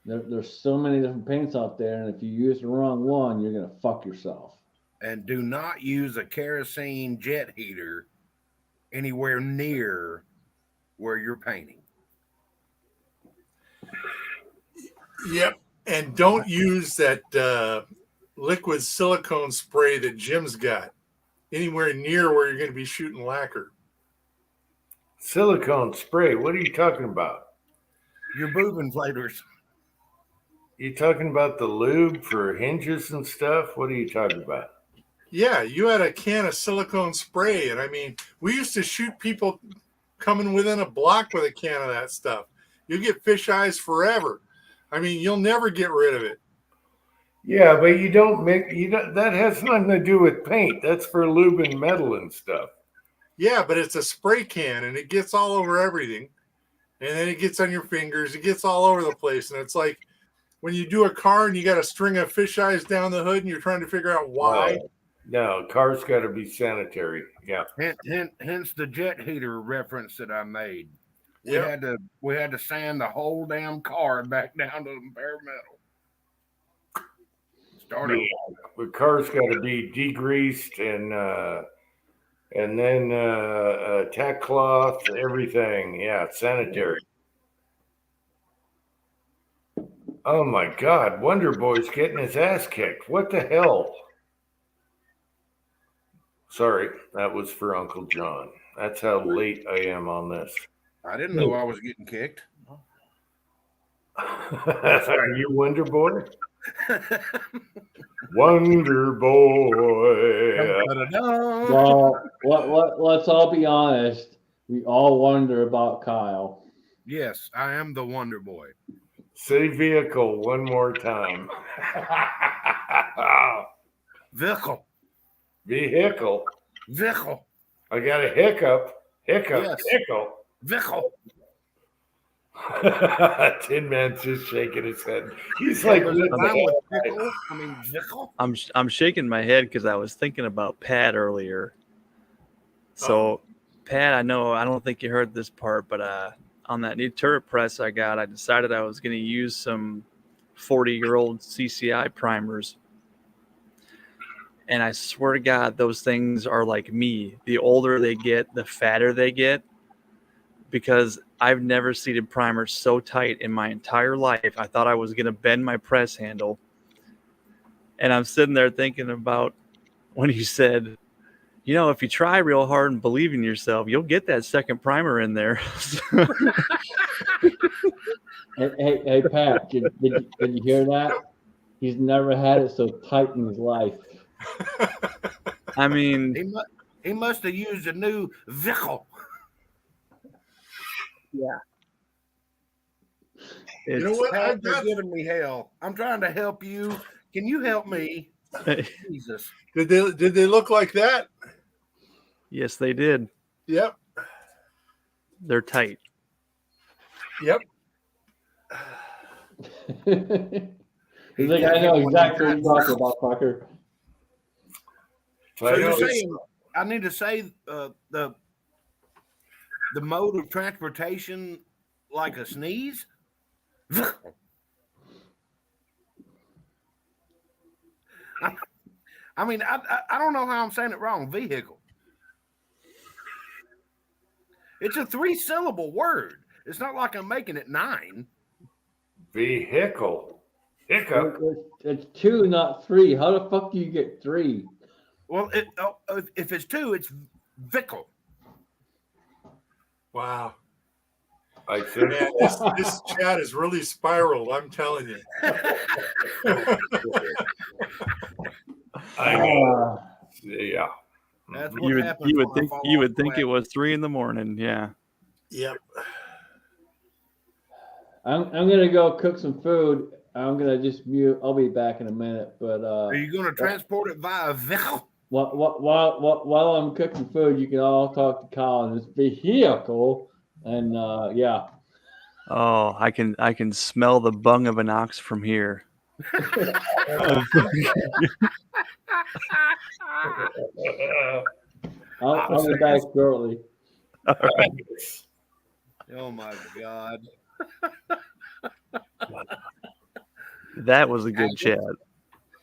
There's so many different paints out there, and if you use the wrong one, you're gonna fuck yourself. And do not use a kerosene jet heater anywhere near where you're painting. yep. And don't use that liquid silicone spray that Jim's got anywhere near where you're going to be shooting lacquer. Silicone spray. What are you talking about? Your boob inflators. You talking about the lube for hinges and stuff? What are you talking about? Yeah, you had a can of silicone spray, and I mean, we used to shoot people coming within a block with a can of that stuff. You get fish eyes forever. I mean, you'll never get rid of it. Yeah, but you don't make that has nothing to do with paint. That's for lubing metal and stuff. Yeah, but it's a spray can, and it gets all over everything, and then it gets on your fingers. It gets all over the place, and it's like when you do a car and you got a string of fish eyes down the hood, and you're trying to figure out why. No, cars got to be sanitary. Yeah. Hence the jet heater reference that I made. Yep. We had to sand the whole damn car back down to the bare metal. Started. Yeah. The car's got to be degreased and then tack cloth, everything. Yeah, sanitary. Oh my God, Wonder Boy's getting his ass kicked. What the hell? Sorry, that was for Uncle John. That's how late I am on this. I didn't know I was getting kicked. Are you Wonder Boy? Wonder Boy. Well, let's all be honest. We all wonder about Kyle. Yes, I am the Wonder Boy. Say vehicle one more time. Vehicle. Vehicle. Vehicle. I got a hiccup. Hiccup. Yes. Hickle. Vehicle. Tin Man's just shaking his head. He's like, I mean, vehicle. I'm shaking my head because I was thinking about Pat earlier. So, Pat, I don't think you heard this part, but on that new turret press I got, I decided I was going to use some 40-year-old CCI primers. And I swear to God, those things are like me. The older they get, the fatter they get. Because I've never seated primers so tight in my entire life. I thought I was going to bend my press handle. And I'm sitting there thinking about when he said, you know, if you try real hard and believe in yourself, you'll get that second primer in there. Hey, Pat, did you hear that? He's never had it so tight in his life. I mean, he must have used a new vehicle. Yeah. You know what? Pat, you're giving me hell. I'm trying to help you. Can you help me? Jesus. Did they look like that? Yes, they did. Yep. They're tight. Yep. He's like, I know exactly what you're talking about, fucker. So you're saying I need to say the mode of transportation like a sneeze? I mean, I don't know how I'm saying it wrong. Vehicle. It's a 3-syllable word. It's not like I'm making it 9. Vehicle. Hiccup. It's 2, not 3. How the fuck do you get 3? Well, if it's 2, it's vehicle. Wow. I think Man, this chat is really spiraled. I'm telling you. I know. Yeah. That's what You happens would when I think fall you off would the think it wagon. was 3 a.m. Yeah. Yep. I'm gonna go cook some food. I'm gonna just mute. I'll be back in a minute. But Are you going to transport it via vehicle? while I'm cooking food, you can all talk to Kyle in his vehicle, and yeah. Oh, I can smell the bung of an ox from here. I'll be back shortly. Oh my God. That was a good chat.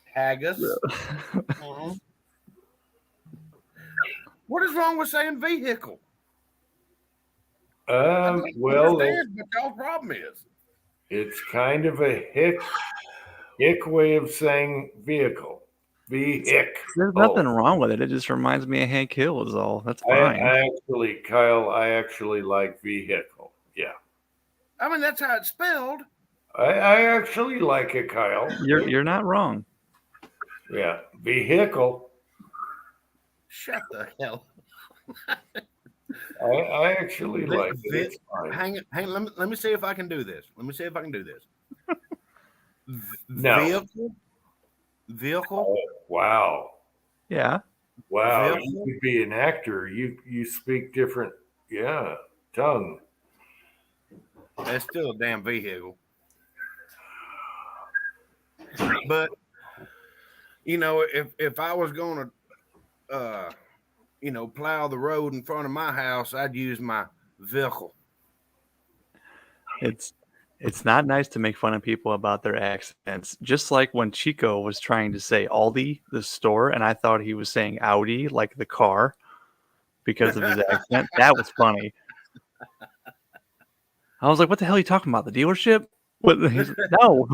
Haggis. What is wrong with saying vehicle? Well, Understand what y'all problem is. it's kind of a hick way of saying vehicle. Vehicle. There's nothing wrong with it. It just reminds me of Hank Hill is all. That's fine. Kyle, I actually like vehicle. Yeah. I mean, that's how it's spelled. I actually like it, Kyle. You're not wrong. Yeah. Vehicle. Shut the hell. I actually like it. It's fine. Hang. Let me see if I can do this. No. Vehicle. Oh, wow. Yeah. Wow. Vehicle? You could be an actor. You speak different. Yeah. Tongue. That's still a damn vehicle. But you know, if I was going to, plow the road in front of my house, I'd use my vehicle. It's not nice to make fun of people about their accents. Just like when Chico was trying to say Aldi, the store, and I thought he was saying Audi, like the car, because of his accent. That was funny. I was like, what the hell are you talking about? The dealership? What? No.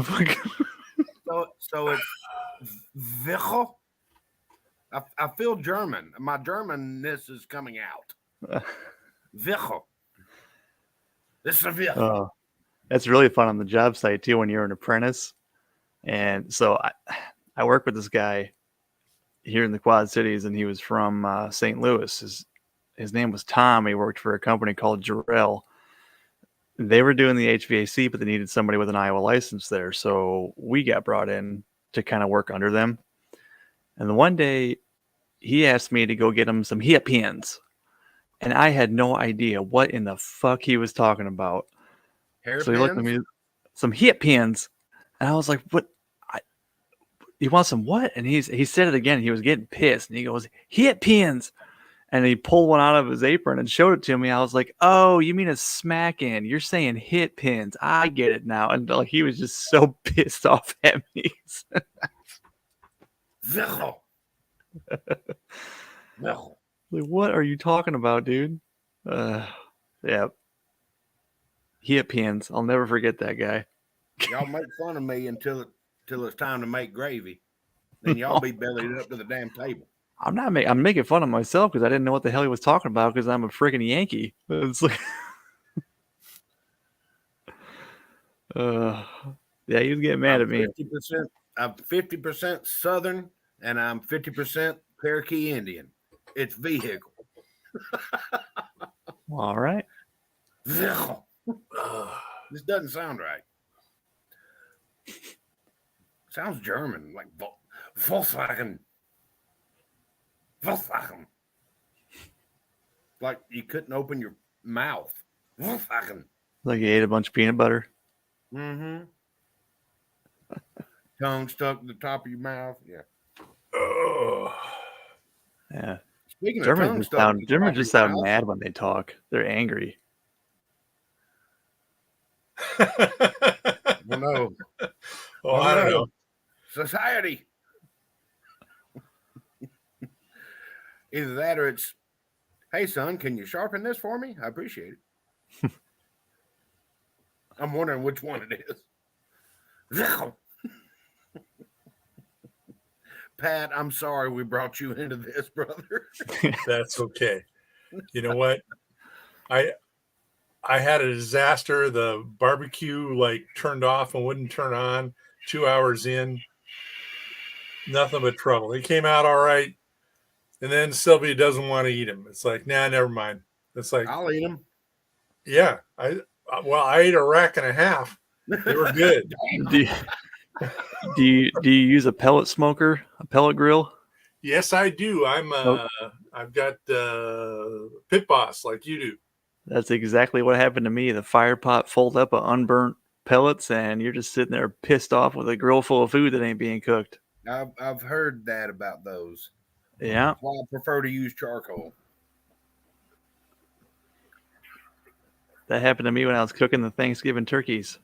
So it's Wichel. I feel German. My Germanness is coming out. Wichel. This is Wichel. Oh, that's really fun on the job site too when you're an apprentice. And so I work with this guy here in the Quad Cities, and he was from St. Louis. His name was Tom. He worked for a company called Jarrell. They were doing the HVAC, but they needed somebody with an Iowa license there. So we got brought in to kind of work under them. And the one day he asked me to go get him some heat pins. And I had no idea what in the fuck he was talking about. So he looked at me, some heat pins. And I was like, what? You want some what? And he said it again. He was getting pissed. And he goes, heat pins. And he pulled one out of his apron and showed it to me. I was like, oh, you mean a smack in? You're saying hit pins. I get it now. And like he was just so pissed off at me. Wichel. Wichel. Like, what are you talking about, dude? Yeah. Hit pins. I'll never forget that guy. Y'all make fun of me until it's time to make gravy. Then y'all be bellied up to the damn table. I'm making fun of myself because I didn't know what the hell he was talking about because I'm a freaking Yankee. It's like, yeah, he was getting mad at me. 50%. I'm 50% Southern, and I'm 50% Cherokee Indian. It's vehicle. All right. Vehicle. This doesn't sound right. Sounds German, like Volkswagen. Volkswagen. Like you couldn't open your mouth. Volkswagen. Like you ate a bunch of peanut butter. Mm-hmm. Tongue stuck to the top of your mouth. Yeah. Yeah. Speaking of Germans tongue just stuck sound, to the Germans top of just your sound mouth, mad when they talk. They're angry. well, no. Oh, I don't know. Society. Either that or it's, hey, son, can you sharpen this for me? I appreciate it. I'm wondering which one it is. Pat, I'm sorry we brought you into this, brother. That's okay. You know what? I had a disaster. The barbecue like turned off and wouldn't turn on. 2 hours in, nothing but trouble. He came out all right, and then Sylvia doesn't want to eat him. It's like, nah, never mind. It's like, I'll eat them. yeah, I ate a rack and a half. They were good. Do you use a pellet smoker, a pellet grill? Yes, I do. I've got Pit Boss like you do. That's exactly what happened to me. The fire pot full up of unburnt pellets, and you're just sitting there pissed off with a grill full of food that ain't being cooked. I've heard that about those. Yeah. That's why I prefer to use charcoal. That happened to me when I was cooking the Thanksgiving turkeys.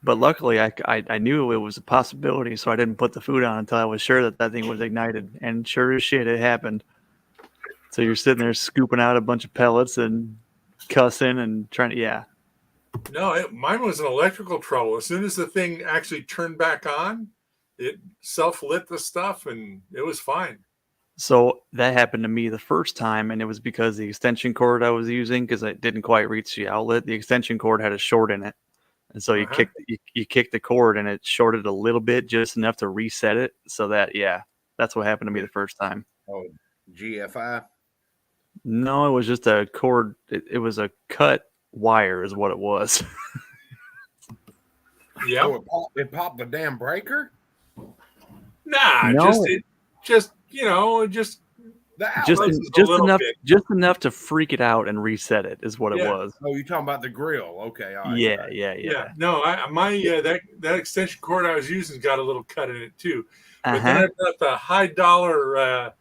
But luckily, I knew it was a possibility, so I didn't put the food on until I was sure that thing was ignited. And sure as shit, it happened. So you're sitting there scooping out a bunch of pellets and cussing and trying to, yeah. No, mine was an electrical trouble. As soon as the thing actually turned back on, it self-lit the stuff, and it was fine. So that happened to me the first time, and it was because the extension cord I was using, because it didn't quite reach the outlet, the extension cord had a short in it. And so you kick the cord, and it shorted a little bit, just enough to reset it. So that, yeah, that's what happened to me the first time. Oh, GFI? No, it was just a cord. It was a cut wire is what it was. Yeah. Oh, it popped the damn breaker? Nah, No. just you know, just The just outlet. just enough to freak it out and reset it is what it Yeah. was. Oh, you're talking about the grill. Okay. All right. Yeah. Yeah. No, that extension cord I was using got a little cut in it too. But then I got the high dollar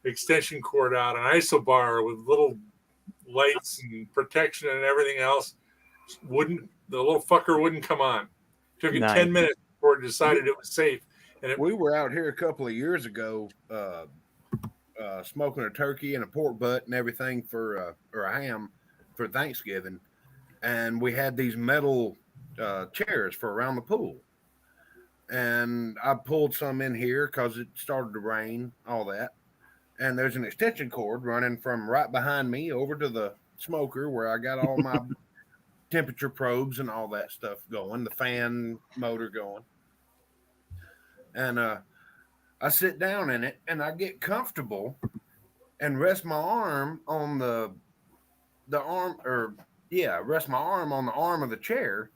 extension cord out, an isobar with little lights and protection and everything else. The little fucker wouldn't come on. Took it Nice. 10 minutes before it decided it was safe. And We were out here a couple of years ago smoking a turkey and a pork butt and everything or a ham for Thanksgiving. and we had these metal chairs for around the pool. And I pulled some in here because it started to rain, all that. And there's an extension cord running from right behind me over to the smoker where I got all my temperature probes and all that stuff going, the fan motor going. And I sit down in it and I get comfortable and rest my arm on rest my arm on the arm of the chair.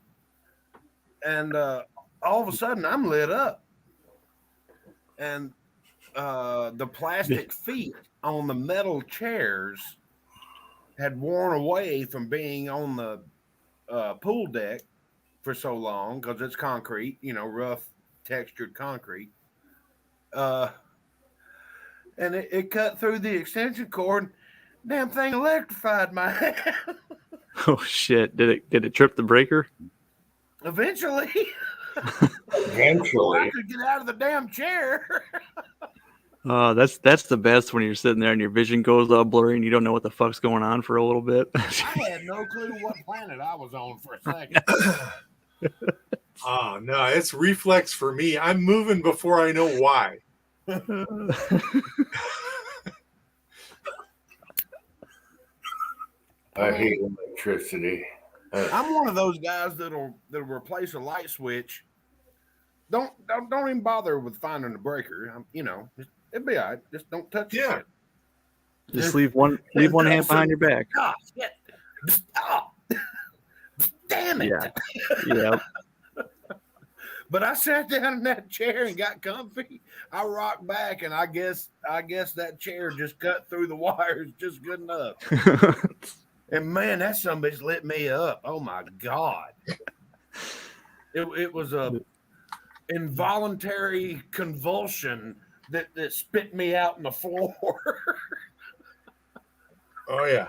And all of a sudden I'm lit up. And the plastic feet on the metal chairs had worn away from being on the pool deck for so long because it's concrete, rough textured concrete. And it cut through the extension cord. Damn thing electrified my hand. Oh shit! Did it trip the breaker? Eventually. Eventually. I could get out of the damn chair. That's the best when you're sitting there and your vision goes all blurry and you don't know what the fuck's going on for a little bit. I had no clue what planet I was on for a second. Oh no, it's reflex for me. I'm moving before I know why. I hate electricity. I'm one of those guys that'll replace a light switch. Don't even bother with finding the breaker. It'd be all right. Just don't touch it. Yeah. Just leave one hand behind your back. Oh, shit. Oh, damn it. Yeah. But I sat down in that chair and got comfy. I rocked back, and I guess that chair just cut through the wires just good enough. And man, that somebody's lit me up. Oh my God. It was a involuntary convulsion that spit me out on the floor. Oh yeah.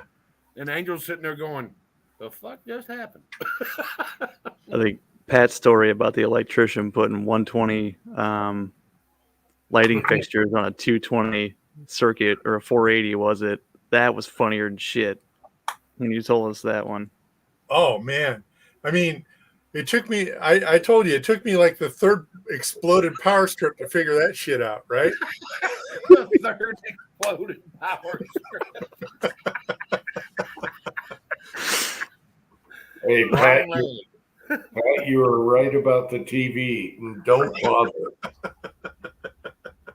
And Angel's sitting there going, the fuck just happened? I think Pat's story about the electrician putting 120 lighting fixtures on a 220 circuit or a 480 was it? That was funnier than shit when you told us that one. Oh man. I mean, it took me I told you it took me like the third exploded power strip to figure that shit out, right? The third exploded power strip. Hey, Pat, you were right about the TV. Don't bother.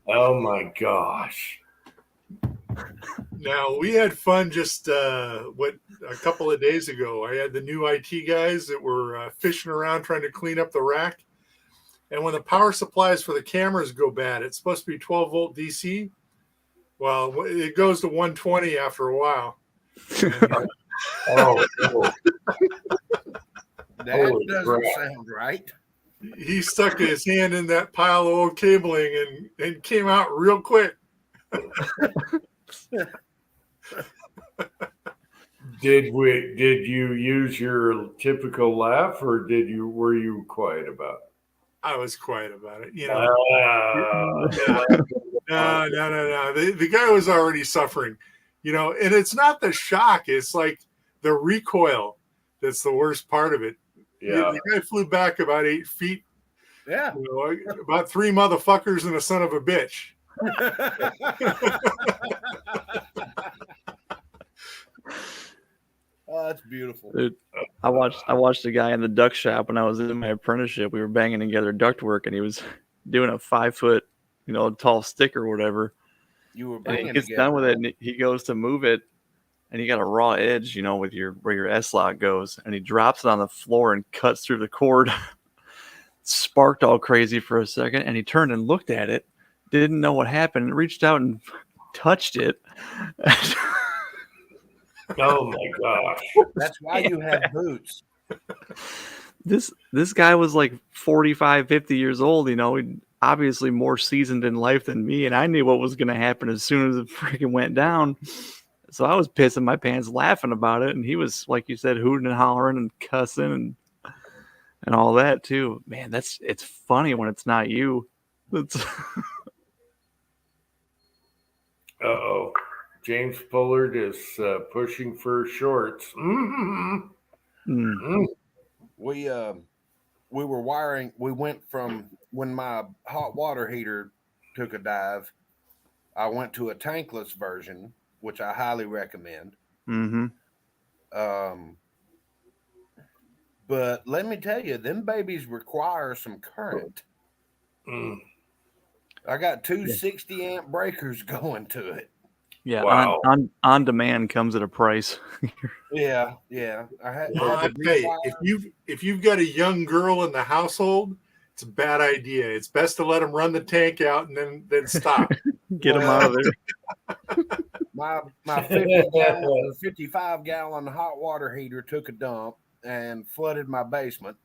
Oh my gosh. Now we had fun just a couple of days ago. I had the new IT guys that were fishing around trying to clean up the rack. And when the power supplies for the cameras go bad, it's supposed to be 12 volt DC. Well, it goes to 120 after a while. Oh, cool. That doesn't sound right. He stuck his hand in that pile of old cabling and came out real quick. Did you use your typical laugh, or were you quiet about it? I was quiet about it. No. The guy was already suffering, and it's not the shock. It's like the recoil that's the worst part of it. Yeah. The guy flew back about 8 feet. Yeah. About 3 motherfuckers and a son of a bitch. Oh, that's beautiful. Dude, I watched a guy in the duct shop when I was in my apprenticeship. We were banging together duct work, and he was doing a 5 foot, tall stick or whatever. You were And banging he gets together. done with it, and he goes to move it, and he got a raw edge, with where your S-lock goes, and he drops it on the floor and cuts through the cord. Sparked all crazy for a second, and he turned and looked at it, didn't know what happened, and reached out and touched it. Oh my gosh. That's why you have boots. This guy was like 45, 50 years old, obviously more seasoned in life than me, and I knew what was going to happen as soon as it freaking went down. So I was pissing my pants laughing about it, and he was, like you said, hooting and hollering and cussing and all that too. Man, it's funny when it's not you. Uh-oh. James Bullard is pushing for shorts. Mm-hmm. Mm. We were wiring. We went from when my hot water heater took a dive. I went to a tankless version, which I highly recommend. Mm-hmm. But let me tell you, them babies require some current. Mm. I got two 60 amp breakers going to it. Yeah, Wow. on demand comes at a price. Yeah. I had I to tell you, rewire. if you've got a young girl in the household, it's a bad idea. It's best to let them run the tank out and then stop. Get them out of there. My 55-gallon hot water heater took a dump and flooded my basement,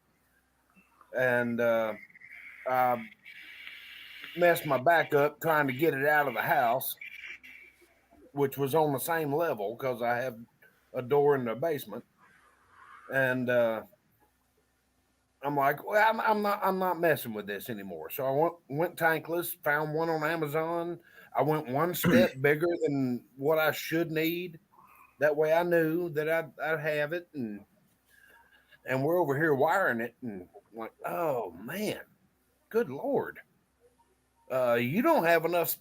and I messed my back up trying to get it out of the house, which was on the same level because I have a door in the basement, and I'm like, well, I'm not messing with this anymore. So I went tankless, found one on Amazon. I went one step bigger than what I should need. That way I knew that I'd have it, and we're over here wiring it, and I'm like, oh man, good Lord. You don't have enough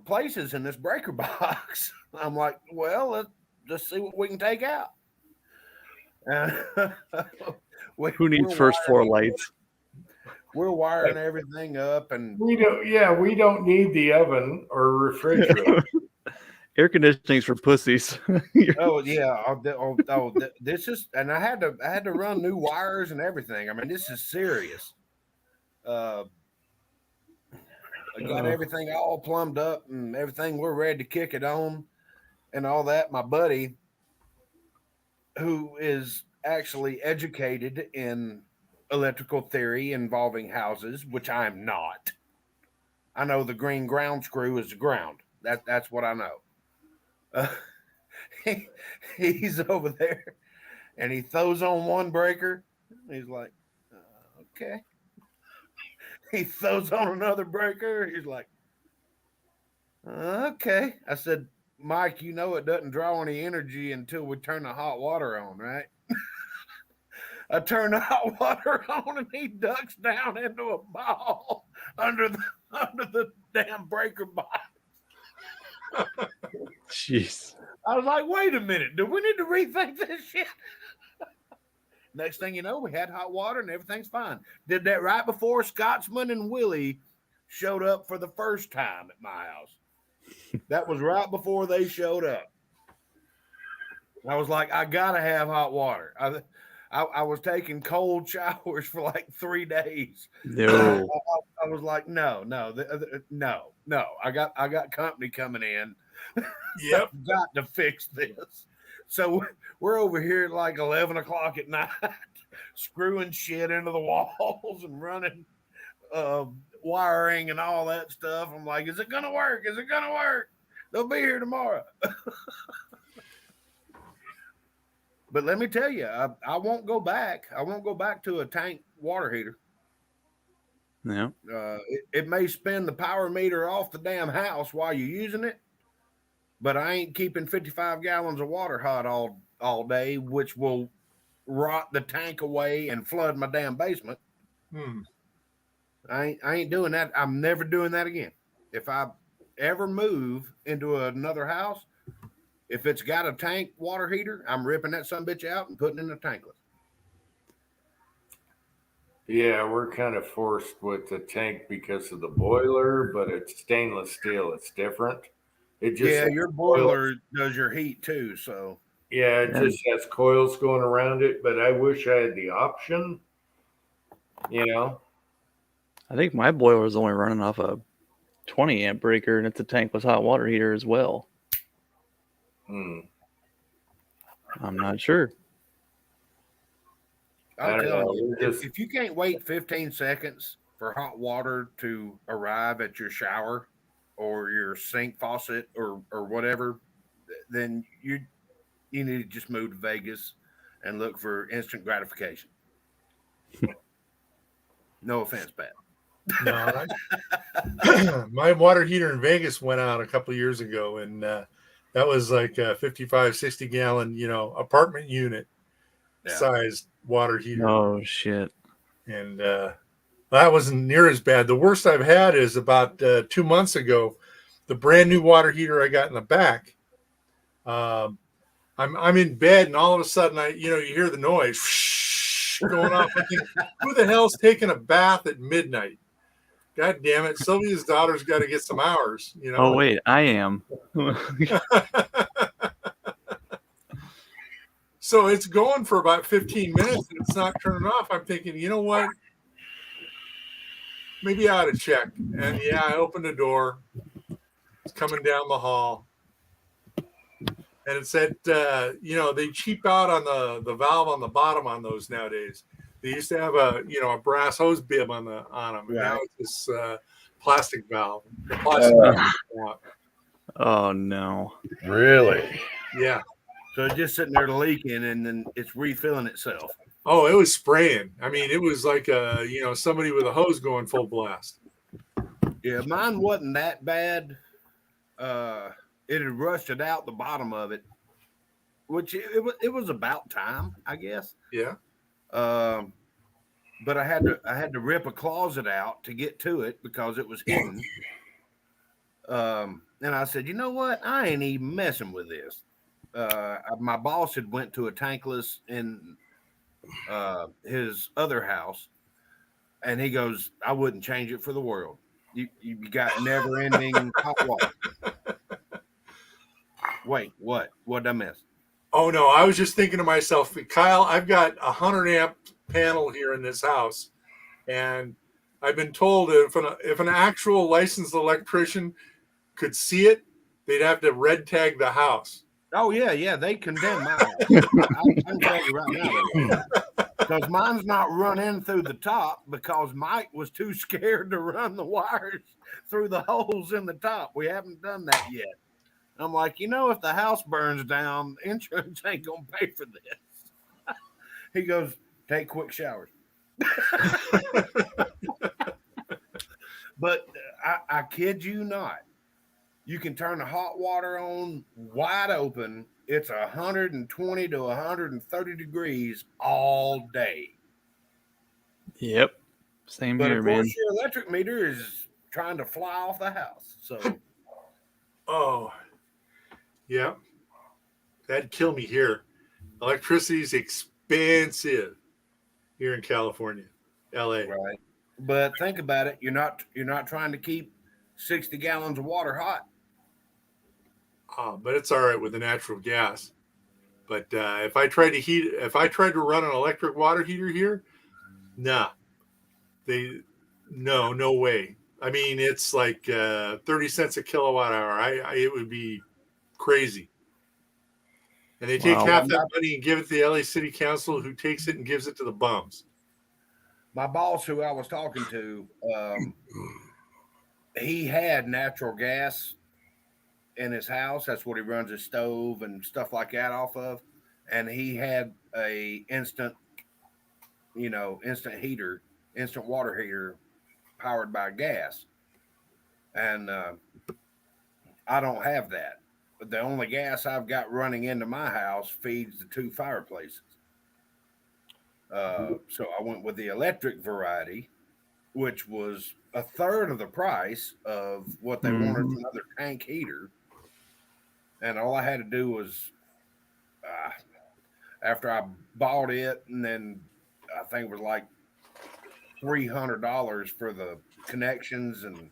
places in this breaker box. I'm like, well, let's just see what we can take out. Who needs first floor lights? We're wiring everything up, and We don't need the oven or refrigerator. Air conditioning's for pussies. oh yeah, this is, and I had to run new wires and everything. I mean, this is serious. I got everything all plumbed up and everything. We're ready to kick it on and all that. My buddy, who is actually educated in electrical theory involving houses, which I am not. I know the green ground screw is the ground. That's what I know. He's over there and he throws on one breaker. He's like, okay. He throws on another breaker. He's like, okay. I said, Mike, you know it doesn't draw any energy until we turn the hot water on, right? I turn the hot water on and he ducks down into a ball under the damn breaker box. Jeez. I was like, wait a minute, do we need to rethink this shit? Next thing you know, we had hot water and everything's fine. Did that right before Scotsman and Willie showed up for the first time at my house. That was right before they showed up. I was like, I gotta have hot water. I was taking cold showers for like 3 days. No. I was like, no. I got company coming in. Yep. I've got to fix this. So we're over here at like 11 o'clock at night, screwing shit into the walls and running wiring and all that stuff. I'm like, is it gonna work? Is it gonna work? They'll be here tomorrow. But let me tell you, I won't go back. I won't go back to a tank water heater. Yeah. It may spin the power meter off the damn house while you're using it, but I ain't keeping 55 gallons of water hot all day, which will rot the tank away and flood my damn basement. I ain't doing that. I'm never doing that again. If I ever move into another house, if it's got a tank water heater, I'm ripping that sumbitch out and putting it in a tankless. Yeah, we're kind of forced with the tank because of the boiler, but it's stainless steel. It's different. It just your boiler does your heat too. So yeah, it just has coils going around it. But I wish I had the option. You know, I think my boiler is only running off a 20 amp breaker, and it's a tankless hot water heater as well. I'm not sure. I'm telling you, if you can't wait 15 seconds for hot water to arrive at your shower or your sink faucet or whatever, then you need to just move to Vegas and look for instant gratification. No offense, Pat. No, my water heater in Vegas went out a couple of years ago, and that was like a 55, 60 gallon, apartment unit. sized water heater. Oh shit. And that wasn't near as bad. The worst I've had is about 2 months ago. The brand new water heater I got in the back. I'm in bed, and all of a sudden, you hear the noise going off. I think, who the hell's taking a bath at midnight? God damn it! Sylvia's daughter's got to get some hours. Oh wait, I am. So it's going for about 15 minutes, and it's not turning off. I'm thinking, you know what? Maybe I ought to check. And yeah, I opened the door. It's coming down the hall. And it said, they cheap out on the valve on the bottom on those nowadays. They used to have a brass hose bib on them. Right. Now it's this plastic valve. Oh no. Really? Yeah. So it's just sitting there leaking, and then it's refilling itself. Oh, it was spraying. I mean, it was like somebody with a hose going full blast. Yeah, mine wasn't that bad. It had rusted out the bottom of it, which it was about time, I guess. Yeah. But I had to rip a closet out to get to it because it was hidden. And I said, you know what? I ain't even messing with this. My boss had went to a tankless in his other house, and he goes, I wouldn't change it for the world. You got never ending hot water. Wait, what? What did I miss? Oh no, I was just thinking to myself, Kyle, I've got a 100-amp panel here in this house, and I've been told if an actual licensed electrician could see it, they'd have to red tag the house. Oh yeah, they condemn my house. I can tell you right now, because mine's not running through the top because Mike was too scared to run the wires through the holes in the top. We haven't done that yet. I'm like, if the house burns down, insurance ain't gonna pay for this. He goes, take quick showers. But I kid you not. You can turn the hot water on wide open. It's 120 to 130 degrees all day. Yep. Same But here, of man. course, your electric meter is trying to fly off the house. So, Oh, yeah. That'd kill me here. Electricity's expensive here in California, LA. right. But think about it. You're not trying to keep 60 gallons of water hot. But it's all right with the natural gas. But if I tried to run an electric water heater here, no way. I mean, it's like 30 cents a kilowatt hour. It would be crazy. And they take half that money and give it to the LA City Council, who takes it and gives it to the bums. My boss, who I was talking to, he had natural gas in his house. That's what he runs his stove and stuff like that off of. And he had a instant heater, instant water heater powered by gas. And I don't have that. But the only gas I've got running into my house feeds the 2 fireplaces. So I went with the electric variety, which was a third of the price of what they wanted for another tank heater. And all I had to do was, after I bought it, and then I think it was like $300 for the connections and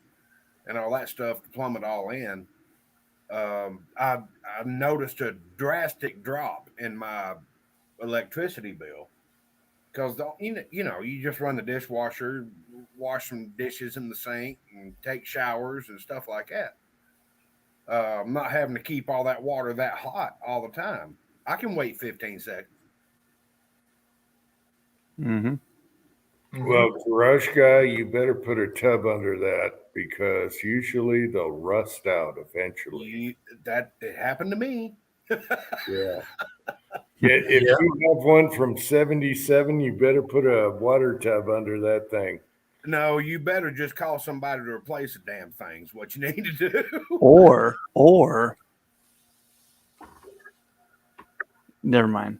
all that stuff to plumb it all in. I noticed a drastic drop in my electricity bill because you just run the dishwasher, wash some dishes in the sink, and take showers and stuff like that. I'm not having to keep all that water that hot all the time. I can wait 15 seconds. Well, garage guy, you better put a tub under that because usually they'll rust out eventually. It happened to me. Yeah. If you have one from 77, you better put a water tub under that thing. No, you better just call somebody to replace the damn things. What you need to do. Or never mind.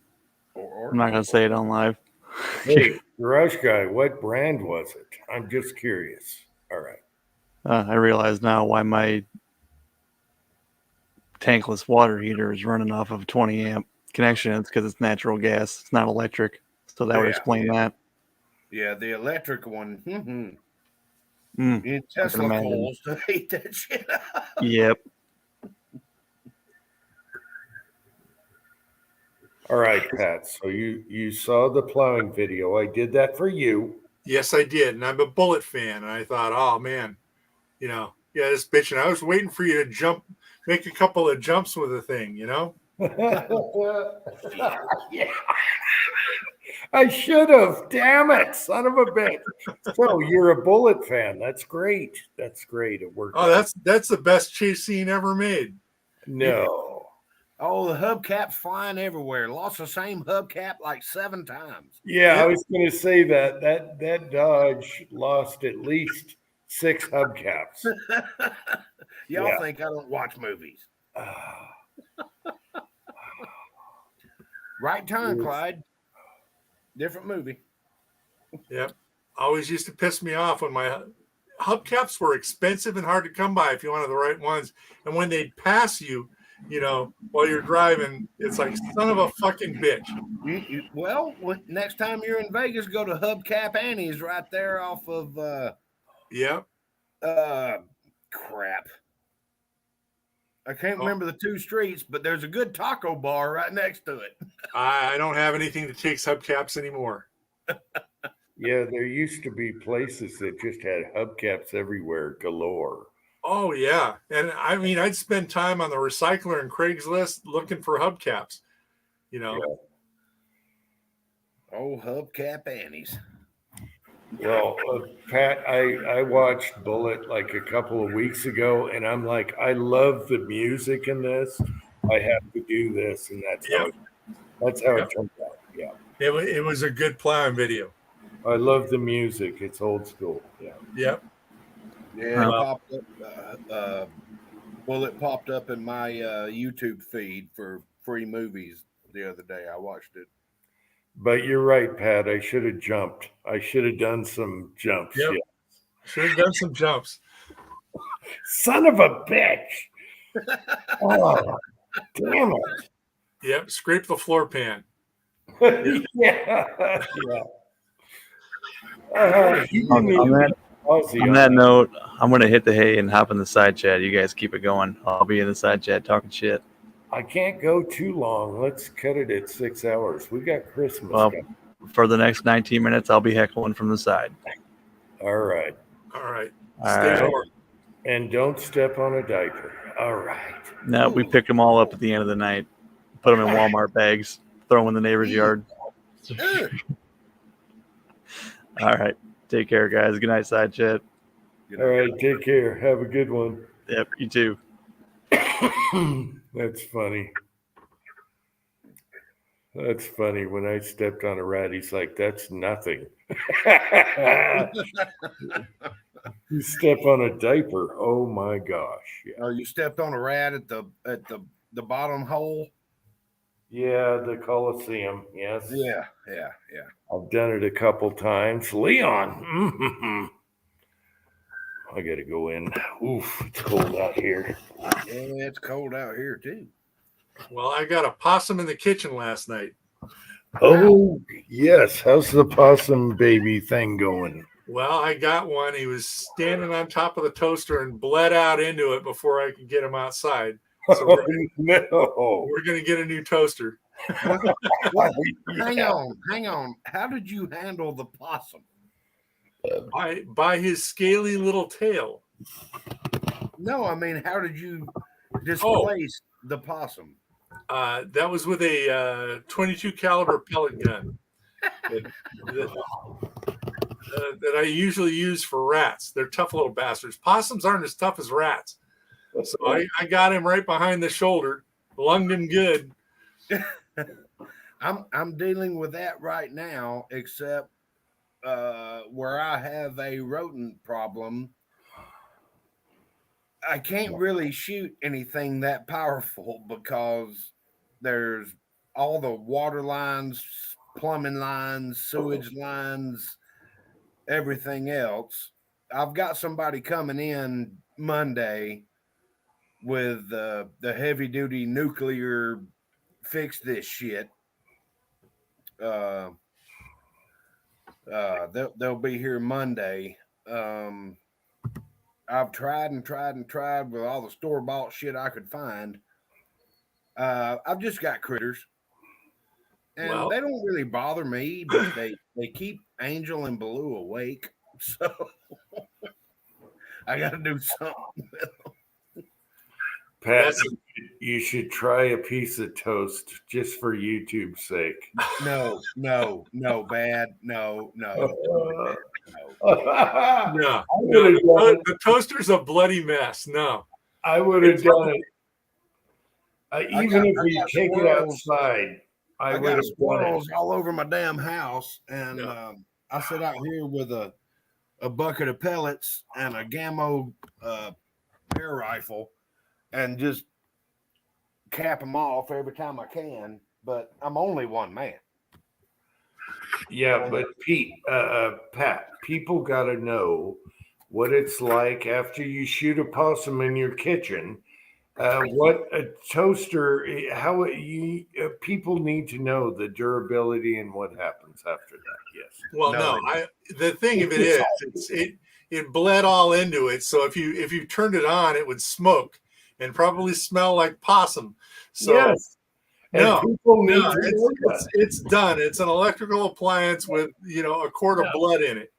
Or I'm not gonna say it on live. Hey, garage guy, what brand was it? I'm just curious. All right. I realize now why my tankless water heater is running off of 20 amp connection. It's because it's natural gas. It's not electric. So that would Yeah, explain that. yeah, the electric one. Mm, In I can Tesla imagine. coils to hate that shit. Yep. All right, Pat. So you saw the plowing video. I did that for you. Yes, I did, and I'm a Bullet fan. And I thought, oh man, yeah, this bitch. And I was waiting for you to make a couple of jumps with the thing, Yeah. I should have. Damn it, son of a bitch. So you're a Bullet fan. That's great. That's great. It worked. Oh, that's the best chase scene ever made. No. Oh, the hubcaps flying everywhere. Lost the same hubcap like 7 times. Yeah, I Yep. was going to say that Dodge lost at least 6 hubcaps. Y'all Yeah. think I don't watch movies? Ah, Right turn, Yes. Clyde. Different movie. Yep. Always used to piss me off when my hubcaps were expensive and hard to come by if you wanted the right ones. And when they'd pass you, while you're driving, it's like, son of a fucking bitch. Well, next time you're in Vegas, go to Hubcap Annie's right there off of Yep. crap. I can't remember the 2 streets, but there's a good taco bar right next to it. I don't have anything that takes hubcaps anymore. yeah, there used to be places that just had hubcaps everywhere galore. Oh yeah, and I mean, I'd spend time on the recycler and Craigslist looking for hubcaps. Yeah. Oh, Hubcap Annie's. Well, Pat, I watched Bullet like a couple of weeks ago, and I'm like, I love the music in this. I have to do this, and that's how it turned out. Yeah, it was a good plowing video. I love the music. It's old school. Yeah. Yep. Yeah, it popped up. Bullet popped up in my YouTube feed for free movies the other day. I watched it. But you're right, Pat. I should have jumped. I should have done some jumps. Yep. Yeah. Should have done some jumps. Son of a bitch. Oh, damn it. Yep. Scrape the floor pan. Yeah. Yeah. On that note, I'm gonna hit the hay and hop in the side chat. You guys keep it going. I'll be in the side chat talking shit. I can't go too long. Let's cut it at 6 hours. We got Christmas. Well, coming. for the next 19 minutes, I'll be heckling from the side. All right. All right. All Stay right. over. And don't step on a diaper. All right. No, we picked them all up at the end of the night, put them in Walmart bags, throw them in the neighbor's yard. All right. Take care, guys. Good night, side chat. All right. Take care. Have a good one. Yep. You too. That's funny. That's funny. When I stepped on a rat, he's like, that's nothing. You step on a diaper. Oh my gosh. Yeah. Oh, you stepped on a rat at the bottom hole? Yeah, the Coliseum. Yes. Yeah. I've done it a couple times. Leon. I gotta go in. Oof, it's cold out here. Yeah, it's cold out here too. Well, I got a possum in the kitchen last night. Oh yes. How's the possum baby thing going? Well, I got one. He was standing on top of the toaster and bled out into it before I could get him outside. So we're going to get a new toaster. Hang on. How did you handle the possum? By his scaly little tail. No, I mean, how did you displace the possum? That was with a 22 caliber pellet gun that I usually use for rats. They're tough little bastards. Possums aren't as tough as rats. So I got him right behind the shoulder, lunged him good. I'm dealing with that right now, except where I have a rodent problem. I can't really shoot anything that powerful because there's all the water lines, plumbing lines, sewage lines, everything else. I've got somebody coming in Monday with the heavy duty nuclear fix this shit. They'll be here Monday. I've tried and tried and tried with all the store bought shit I could find. I've just got critters, and Well- they don't really bother me, but they keep Angel and Baloo awake. So I got to do something. Pat, you should try a piece of toast just for YouTube's sake. No, bad. No. No, I would no, have done it. the toaster's a bloody mess. No, I would have done it. Even if I we got take it squirrels. outside, I I would got have done it. squirrels all over my damn house, and Yeah. I sit out here with a bucket of pellets and a Gammo air rifle, and just cap them off every time I can. But I'm only one man. Yeah, but Pat, people got to know what it's like after you shoot a possum in your kitchen. What a toaster, people need to know the durability and what happens after that. Yes. well, No. the thing of it is, it bled all into it. So if you turned it on, it would smoke and probably smell like possum. So yes. And no, people need no, to know it's done. It's an electrical appliance with a quart of blood in it.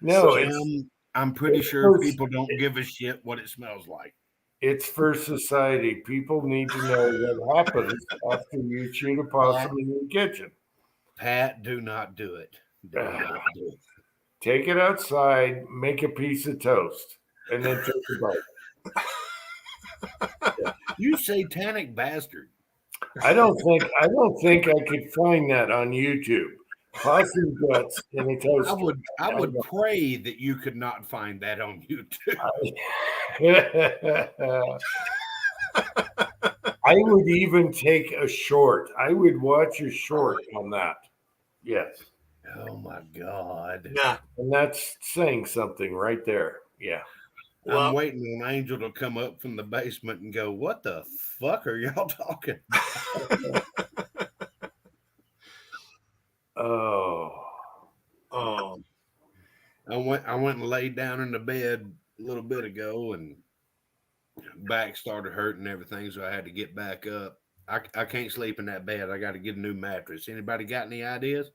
No, Jim, I'm pretty sure people don't give a shit what it smells like. it's for society. People need to know what happens after you shoot a possum in your kitchen. Pat, do not do it. Do not do it. Take it outside, make a piece of toast, and then take a bite. You satanic bastard. I don't think I could find that on YouTube. Possum guts in a toaster. I would pray that you could not find that on YouTube. I would even take a short. I would watch a short on that. Yes. Oh my God. Nah. And that's saying something right there. Yeah. I'm waiting on Angel to come up from the basement and go, "What the fuck are y'all talking about?" Oh. I went and laid down in the bed a little bit ago, and back started hurting and everything, so I had to get back up. I can't sleep in that bed. I got to get a new mattress. Anybody got any ideas?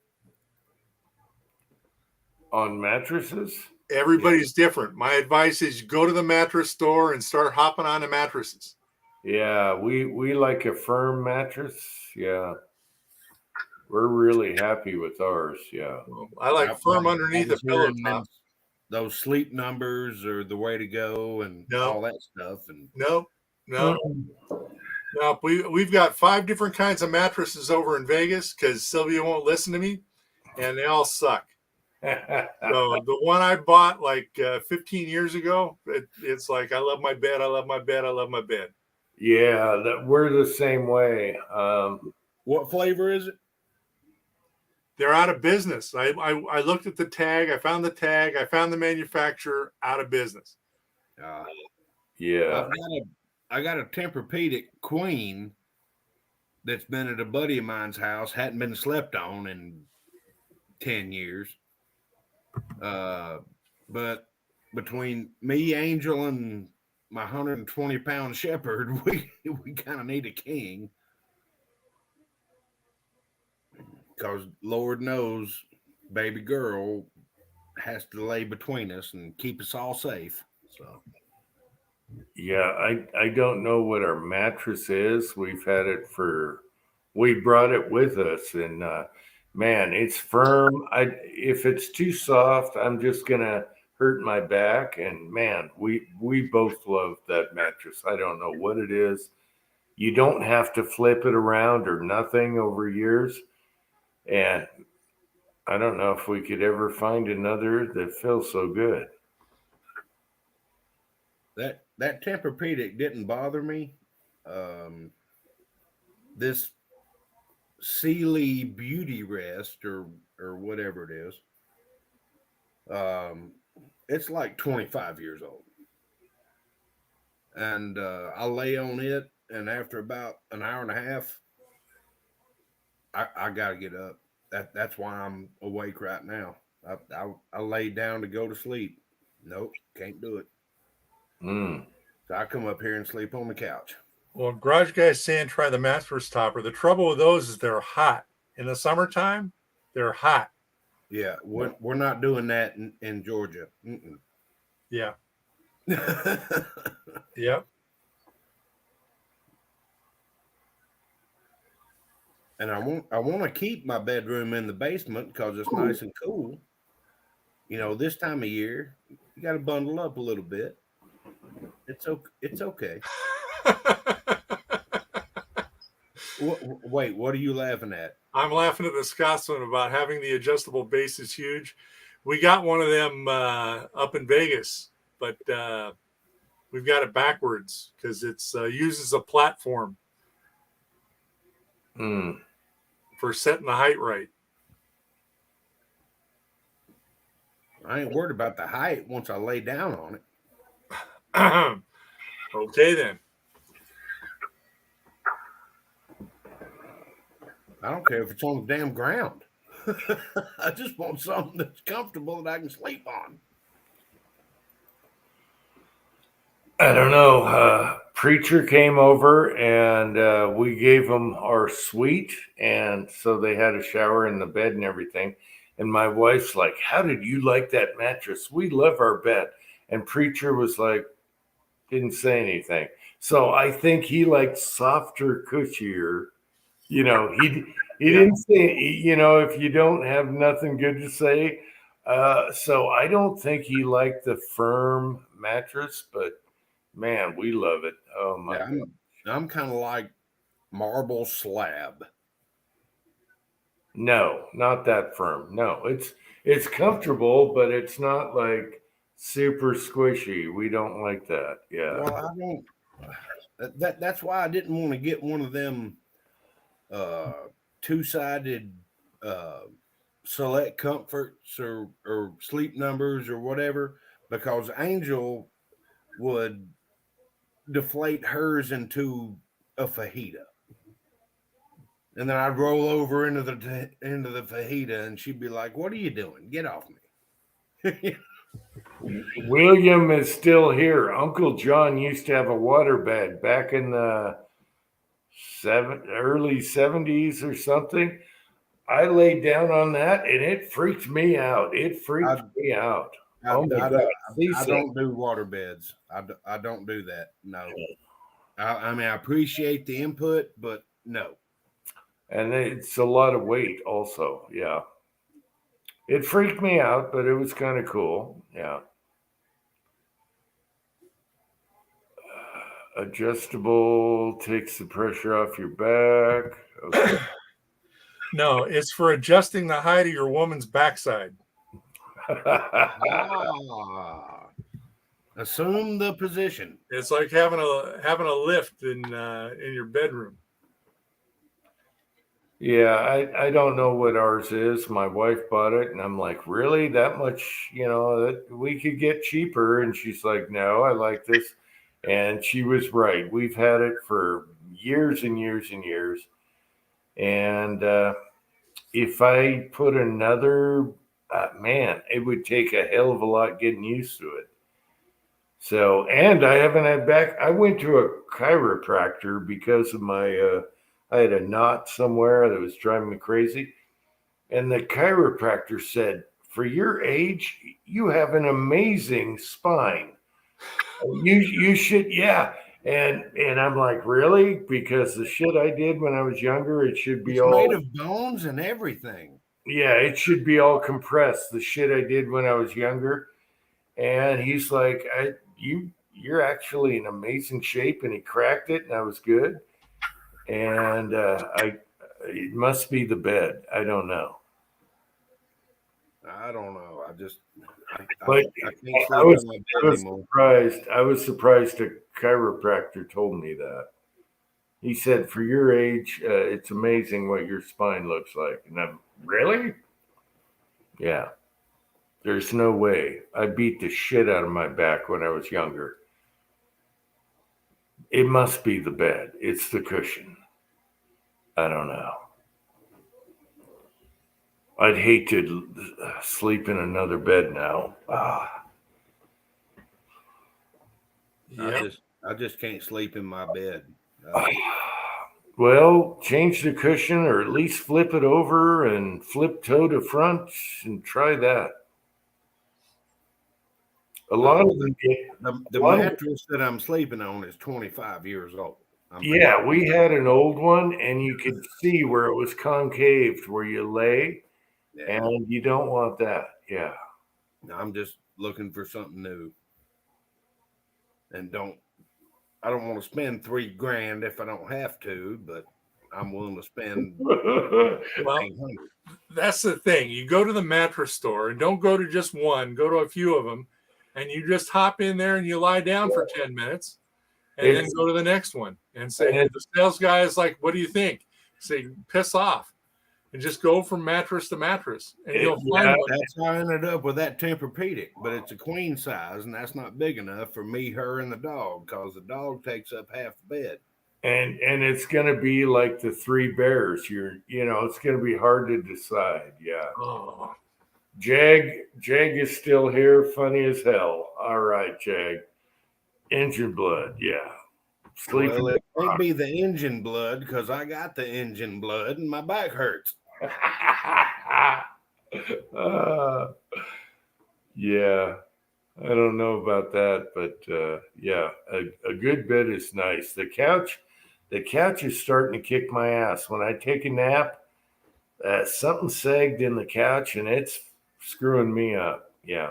On mattresses? Everybody's different. My advice is go to the mattress store and start hopping on the mattresses. Yeah, we like a firm mattress. Yeah. We're really happy with ours. Yeah. I like firm underneath the pillow top. Those sleep numbers are the way to go, and all that stuff. And No. We've got 5 different kinds of mattresses over in Vegas because Sylvia won't listen to me, and they all suck. So the one I bought like 15 years ago, it's like I love my bed, I love my bed, I love my bed. Yeah, we're the same way. What flavor is it? They're out of business. I looked at the tag, I found the tag, I found the manufacturer, out of business. Yeah. I got a Tempur-Pedic queen that's been at a buddy of mine's house, hadn't been slept on in 10 years. But between me, Angel, and my 120-pound shepherd, we kind of need a king. Because Lord knows, baby girl has to lay between us and keep us all safe. So, yeah, I don't know what our mattress is. We brought it with us, and man, it's firm. If it's too soft, I'm just gonna hurt my back. And man, we both love that mattress. I don't know what it is. You don't have to flip it around or nothing over years. And I don't know if we could ever find another that feels so good. that Tempur-Pedic didn't bother me. This Sealy Beauty Rest or whatever it is. It's like 25 years old. And I lay on it, and after about an hour and a half, I got to get up. That's why I'm awake right now. I laid down to go to sleep. Nope, can't do it. Mm. So I come up here and sleep on the couch. Well, Garage Guy's saying try the mattress topper. The trouble with those is they're hot. In the summertime, they're hot. Yeah, we're not doing that in Georgia. Yeah. Yep. And I want to keep my bedroom in the basement because it's nice and cool. You know, this time of year, you got to bundle up a little bit. It's okay. Wait, what are you laughing at? I'm laughing at the Scotsman about having the adjustable base is huge. We got one of them up in Vegas, but we've got it backwards because it's uses a platform for setting the height right. I ain't worried about the height once I lay down on it. Okay, then. I don't care if it's on the damn ground. I just want something that's comfortable that I can sleep on. I don't know. Preacher came over and we gave them our suite, and so they had a shower in the bed and everything. And my wife's like, "How did you like that mattress? We love our bed." And Preacher was like, didn't say anything. So I think he liked softer, cushier. You know, he didn't say. You know, if you don't have nothing good to say, so I don't think he liked the firm mattress, but. Man, we love it. Oh my God. I'm kind of like marble slab. No, not that firm. No, it's comfortable, but it's not like super squishy. We don't like that. Yeah. Well, I don't. That's why I didn't want to get one of them two-sided select comforts or sleep numbers or whatever, because Angel would deflate hers into a fajita, and then I'd roll over into the fajita, and she'd be like, "What are you doing? Get off me!" William is still here. Uncle John used to have a waterbed back in the early 70s or something. I laid down on that, and it freaked me out. It freaked me out. I don't do water beds. I don't do that. No. I mean, I appreciate the input, but no. And it's a lot of weight also. Yeah. It freaked me out, but it was kind of cool. Yeah. Adjustable takes the pressure off your back. Okay. No, it's for adjusting the height of your woman's backside. Assume the position. It's like having a lift in your bedroom. Yeah, I don't know what ours is. My wife bought it, and I'm like, really? That much? You know, that we could get cheaper. And she's like, no, I like this. And she was right. We've had it for years and years and years. And if I put another, man, it would take a hell of a lot getting used to it. So, and I haven't had back. I went to a chiropractor because of my, I had a knot somewhere that was driving me crazy. And the chiropractor said, for your age, you have an amazing spine. You should, yeah. And I'm like, really? Because the shit I did when I was younger, it should be all made of bones and everything. Yeah, it should be all compressed. The shit I did when I was younger. And he's like, you're actually in amazing shape. And he cracked it, and I was good. And it must be the bed. I don't know. I don't know. I was surprised. I was surprised a chiropractor told me that. He said, for your age, it's amazing what your spine looks like. And I'm, really? Yeah. There's no way. I beat the shit out of my back when I was younger. It must be the bed. It's the cushion. I don't know. I'd hate to sleep in another bed now. I just can't sleep in my bed. Well, change the cushion or at least flip it over and flip toe to front and try that. A lot of them the mattress that I'm sleeping on is 25 years old. Yeah, we had an old one, and you could see where it was concaved where you lay, and you don't want that. Yeah. I'm just looking for something new, and I don't want to spend $3,000 if I don't have to, but I'm willing to spend. Well, that's the thing. You go to the mattress store and don't go to just one, go to a few of them, and you just hop in there and you lie down for 10 minutes and then go to the next one and say, the sales guy is like, what do you think? Say, piss off. And just go from mattress to mattress. And you'll find one. That's how I ended up with that Tempur-Pedic, but it's a queen size, and that's not big enough for me, her, and the dog, because the dog takes up half the bed. And it's going to be like the Three Bears. It's going to be hard to decide. Yeah. Oh. Jag is still here. Funny as hell. All right, Jag. Engine blood. Yeah. Sleeping. Well, it won't be the engine blood because I got the engine blood and my back hurts. Yeah. I don't know about that, but yeah, a good bed is nice. The couch is starting to kick my ass. When I take a nap, something sagged in the couch and it's screwing me up. Yeah.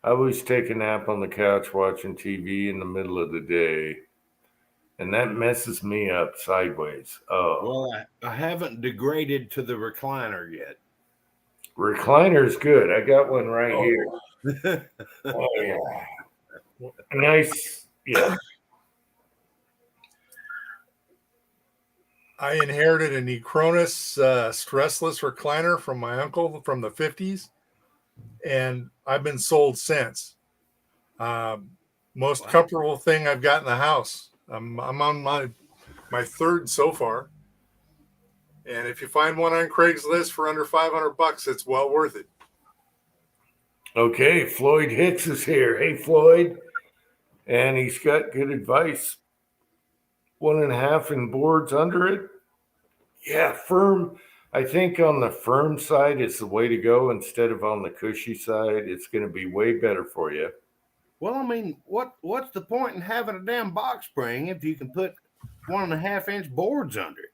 I always take a nap on the couch watching TV in the middle of the day, and that messes me up sideways. Oh. Well, I haven't degraded to the recliner yet. Recliner's good. I got one right here. Oh, yeah. Nice. Yeah. I inherited a Necronis stressless recliner from my uncle from the 50s, and I've been sold since. Most comfortable thing I've got in the house. I'm on my third so far. And if you find one on Craigslist for under $500, it's well worth it. Okay, Floyd Hicks is here. Hey, Floyd. And he's got good advice. 1.5 in boards under it. Yeah, firm. I think on the firm side is the way to go instead of on the cushy side. It's going to be way better for you. Well, I mean, what's the point in having a damn box spring if you can put 1.5-inch boards under it?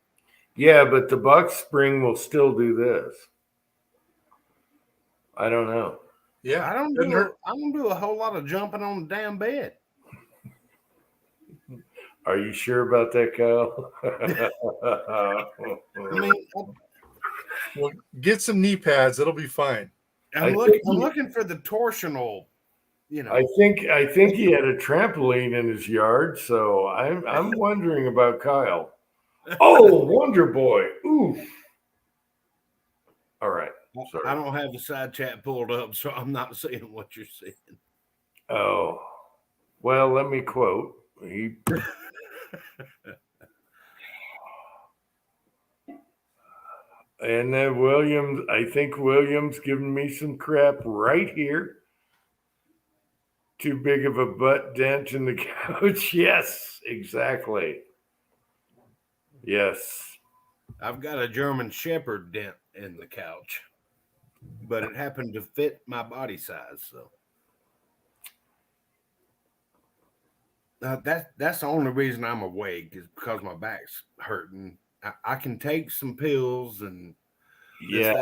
Yeah, but the box spring will still do this. I don't know. Yeah, I don't do a whole lot of jumping on the damn bed. Are you sure about that, Kyle? I mean, well, get some knee pads; it'll be fine. I'm looking for the torsional. I think he had a trampoline in his yard, so I'm wondering about Kyle. Oh, Wonder Boy! Oof. All right. Sorry. I don't have the side chat pulled up, so I'm not seeing what you're seeing. Oh, well, let me quote. And then Williams, I think Williams giving me some crap right here. Too big of a butt dent in the couch. Yes, exactly. Yes. I've got a German Shepherd dent in the couch, but it happened to fit my body size. So that's the only reason I'm awake is because my back's hurting. I can take some pills and but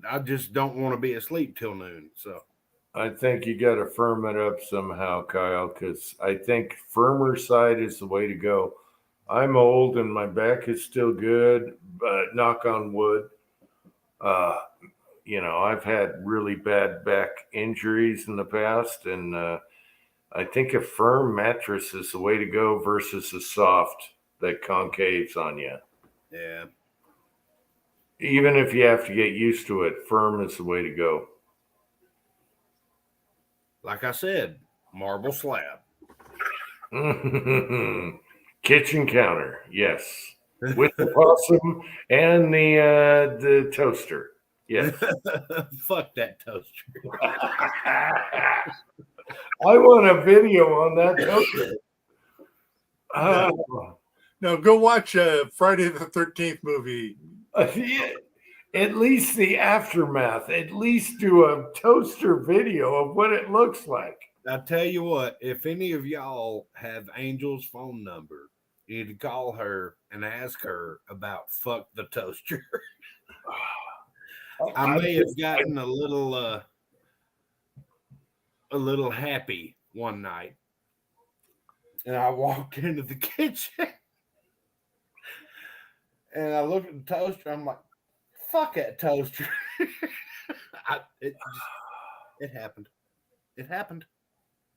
I just don't want to be asleep till noon. So I think you got to firm it up somehow, Kyle, because I think firmer side is the way to go. I'm old and my back is still good, but knock on wood. I've had really bad back injuries in the past, and I think a firm mattress is the way to go versus a soft. that concaves on you. Yeah. Even if you have to get used to it, firm is the way to go. Like I said, marble slab. Kitchen counter, yes, with the possum and the toaster. Yes. Fuck that toaster. I want a video on that toaster. No, go watch Friday the 13th movie. Yeah, at least the aftermath. At least do a toaster video of what it looks like. I tell you what, if any of y'all have Angel's phone number, you need to call her and ask her about fuck the toaster. I may have gotten a little happy one night, and I walked into the kitchen and I looked at the toaster. I'm like, fuck that toaster. It happened. It happened.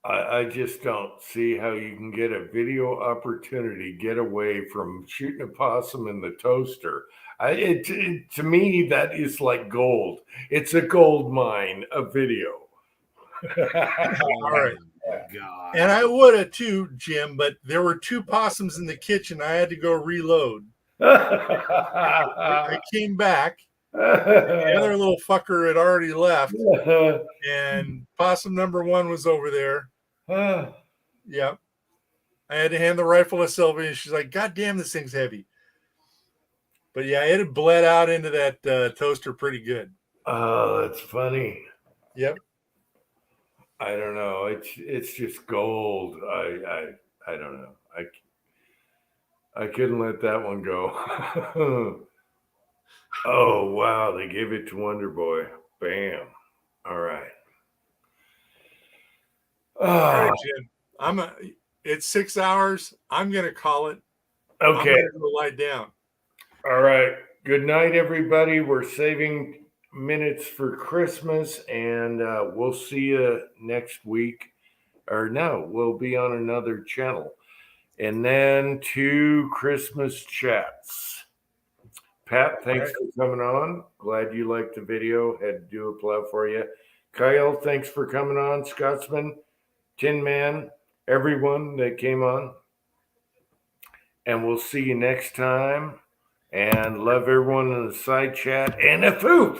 I just don't see how you can get a video opportunity, get away from shooting a possum in the toaster. To me, that is like gold. It's a gold mine of video. All right. God. And I would have too, Jim, but there were 2 possums in the kitchen. I had to go reload. I came back. The other little fucker had already left. And possum number 1 was over there. Yep. I had to hand the rifle to Sylvia, and she's like, God damn, this thing's heavy. But yeah, it had bled out into that toaster pretty good. Oh, that's funny. Yep. I don't know. It's just gold. I don't know. I couldn't let that one go. Oh wow, they gave it to Wonder Boy. Bam. All right. All right, Jim. It's 6 hours. I'm gonna call it. Okay. I'm gonna go lie down. All right. Good night, everybody. We're saving minutes for Christmas, and we'll see you next week. Or no, we'll be on another channel. And then 2 Christmas chats. Pat, thanks for coming on. Glad you liked the video. Had to do a plow for you. Kyle, thanks for coming on. Scotsman, Tin Man, everyone that came on. And we'll see you next time. And love everyone in the side chat. And a foof.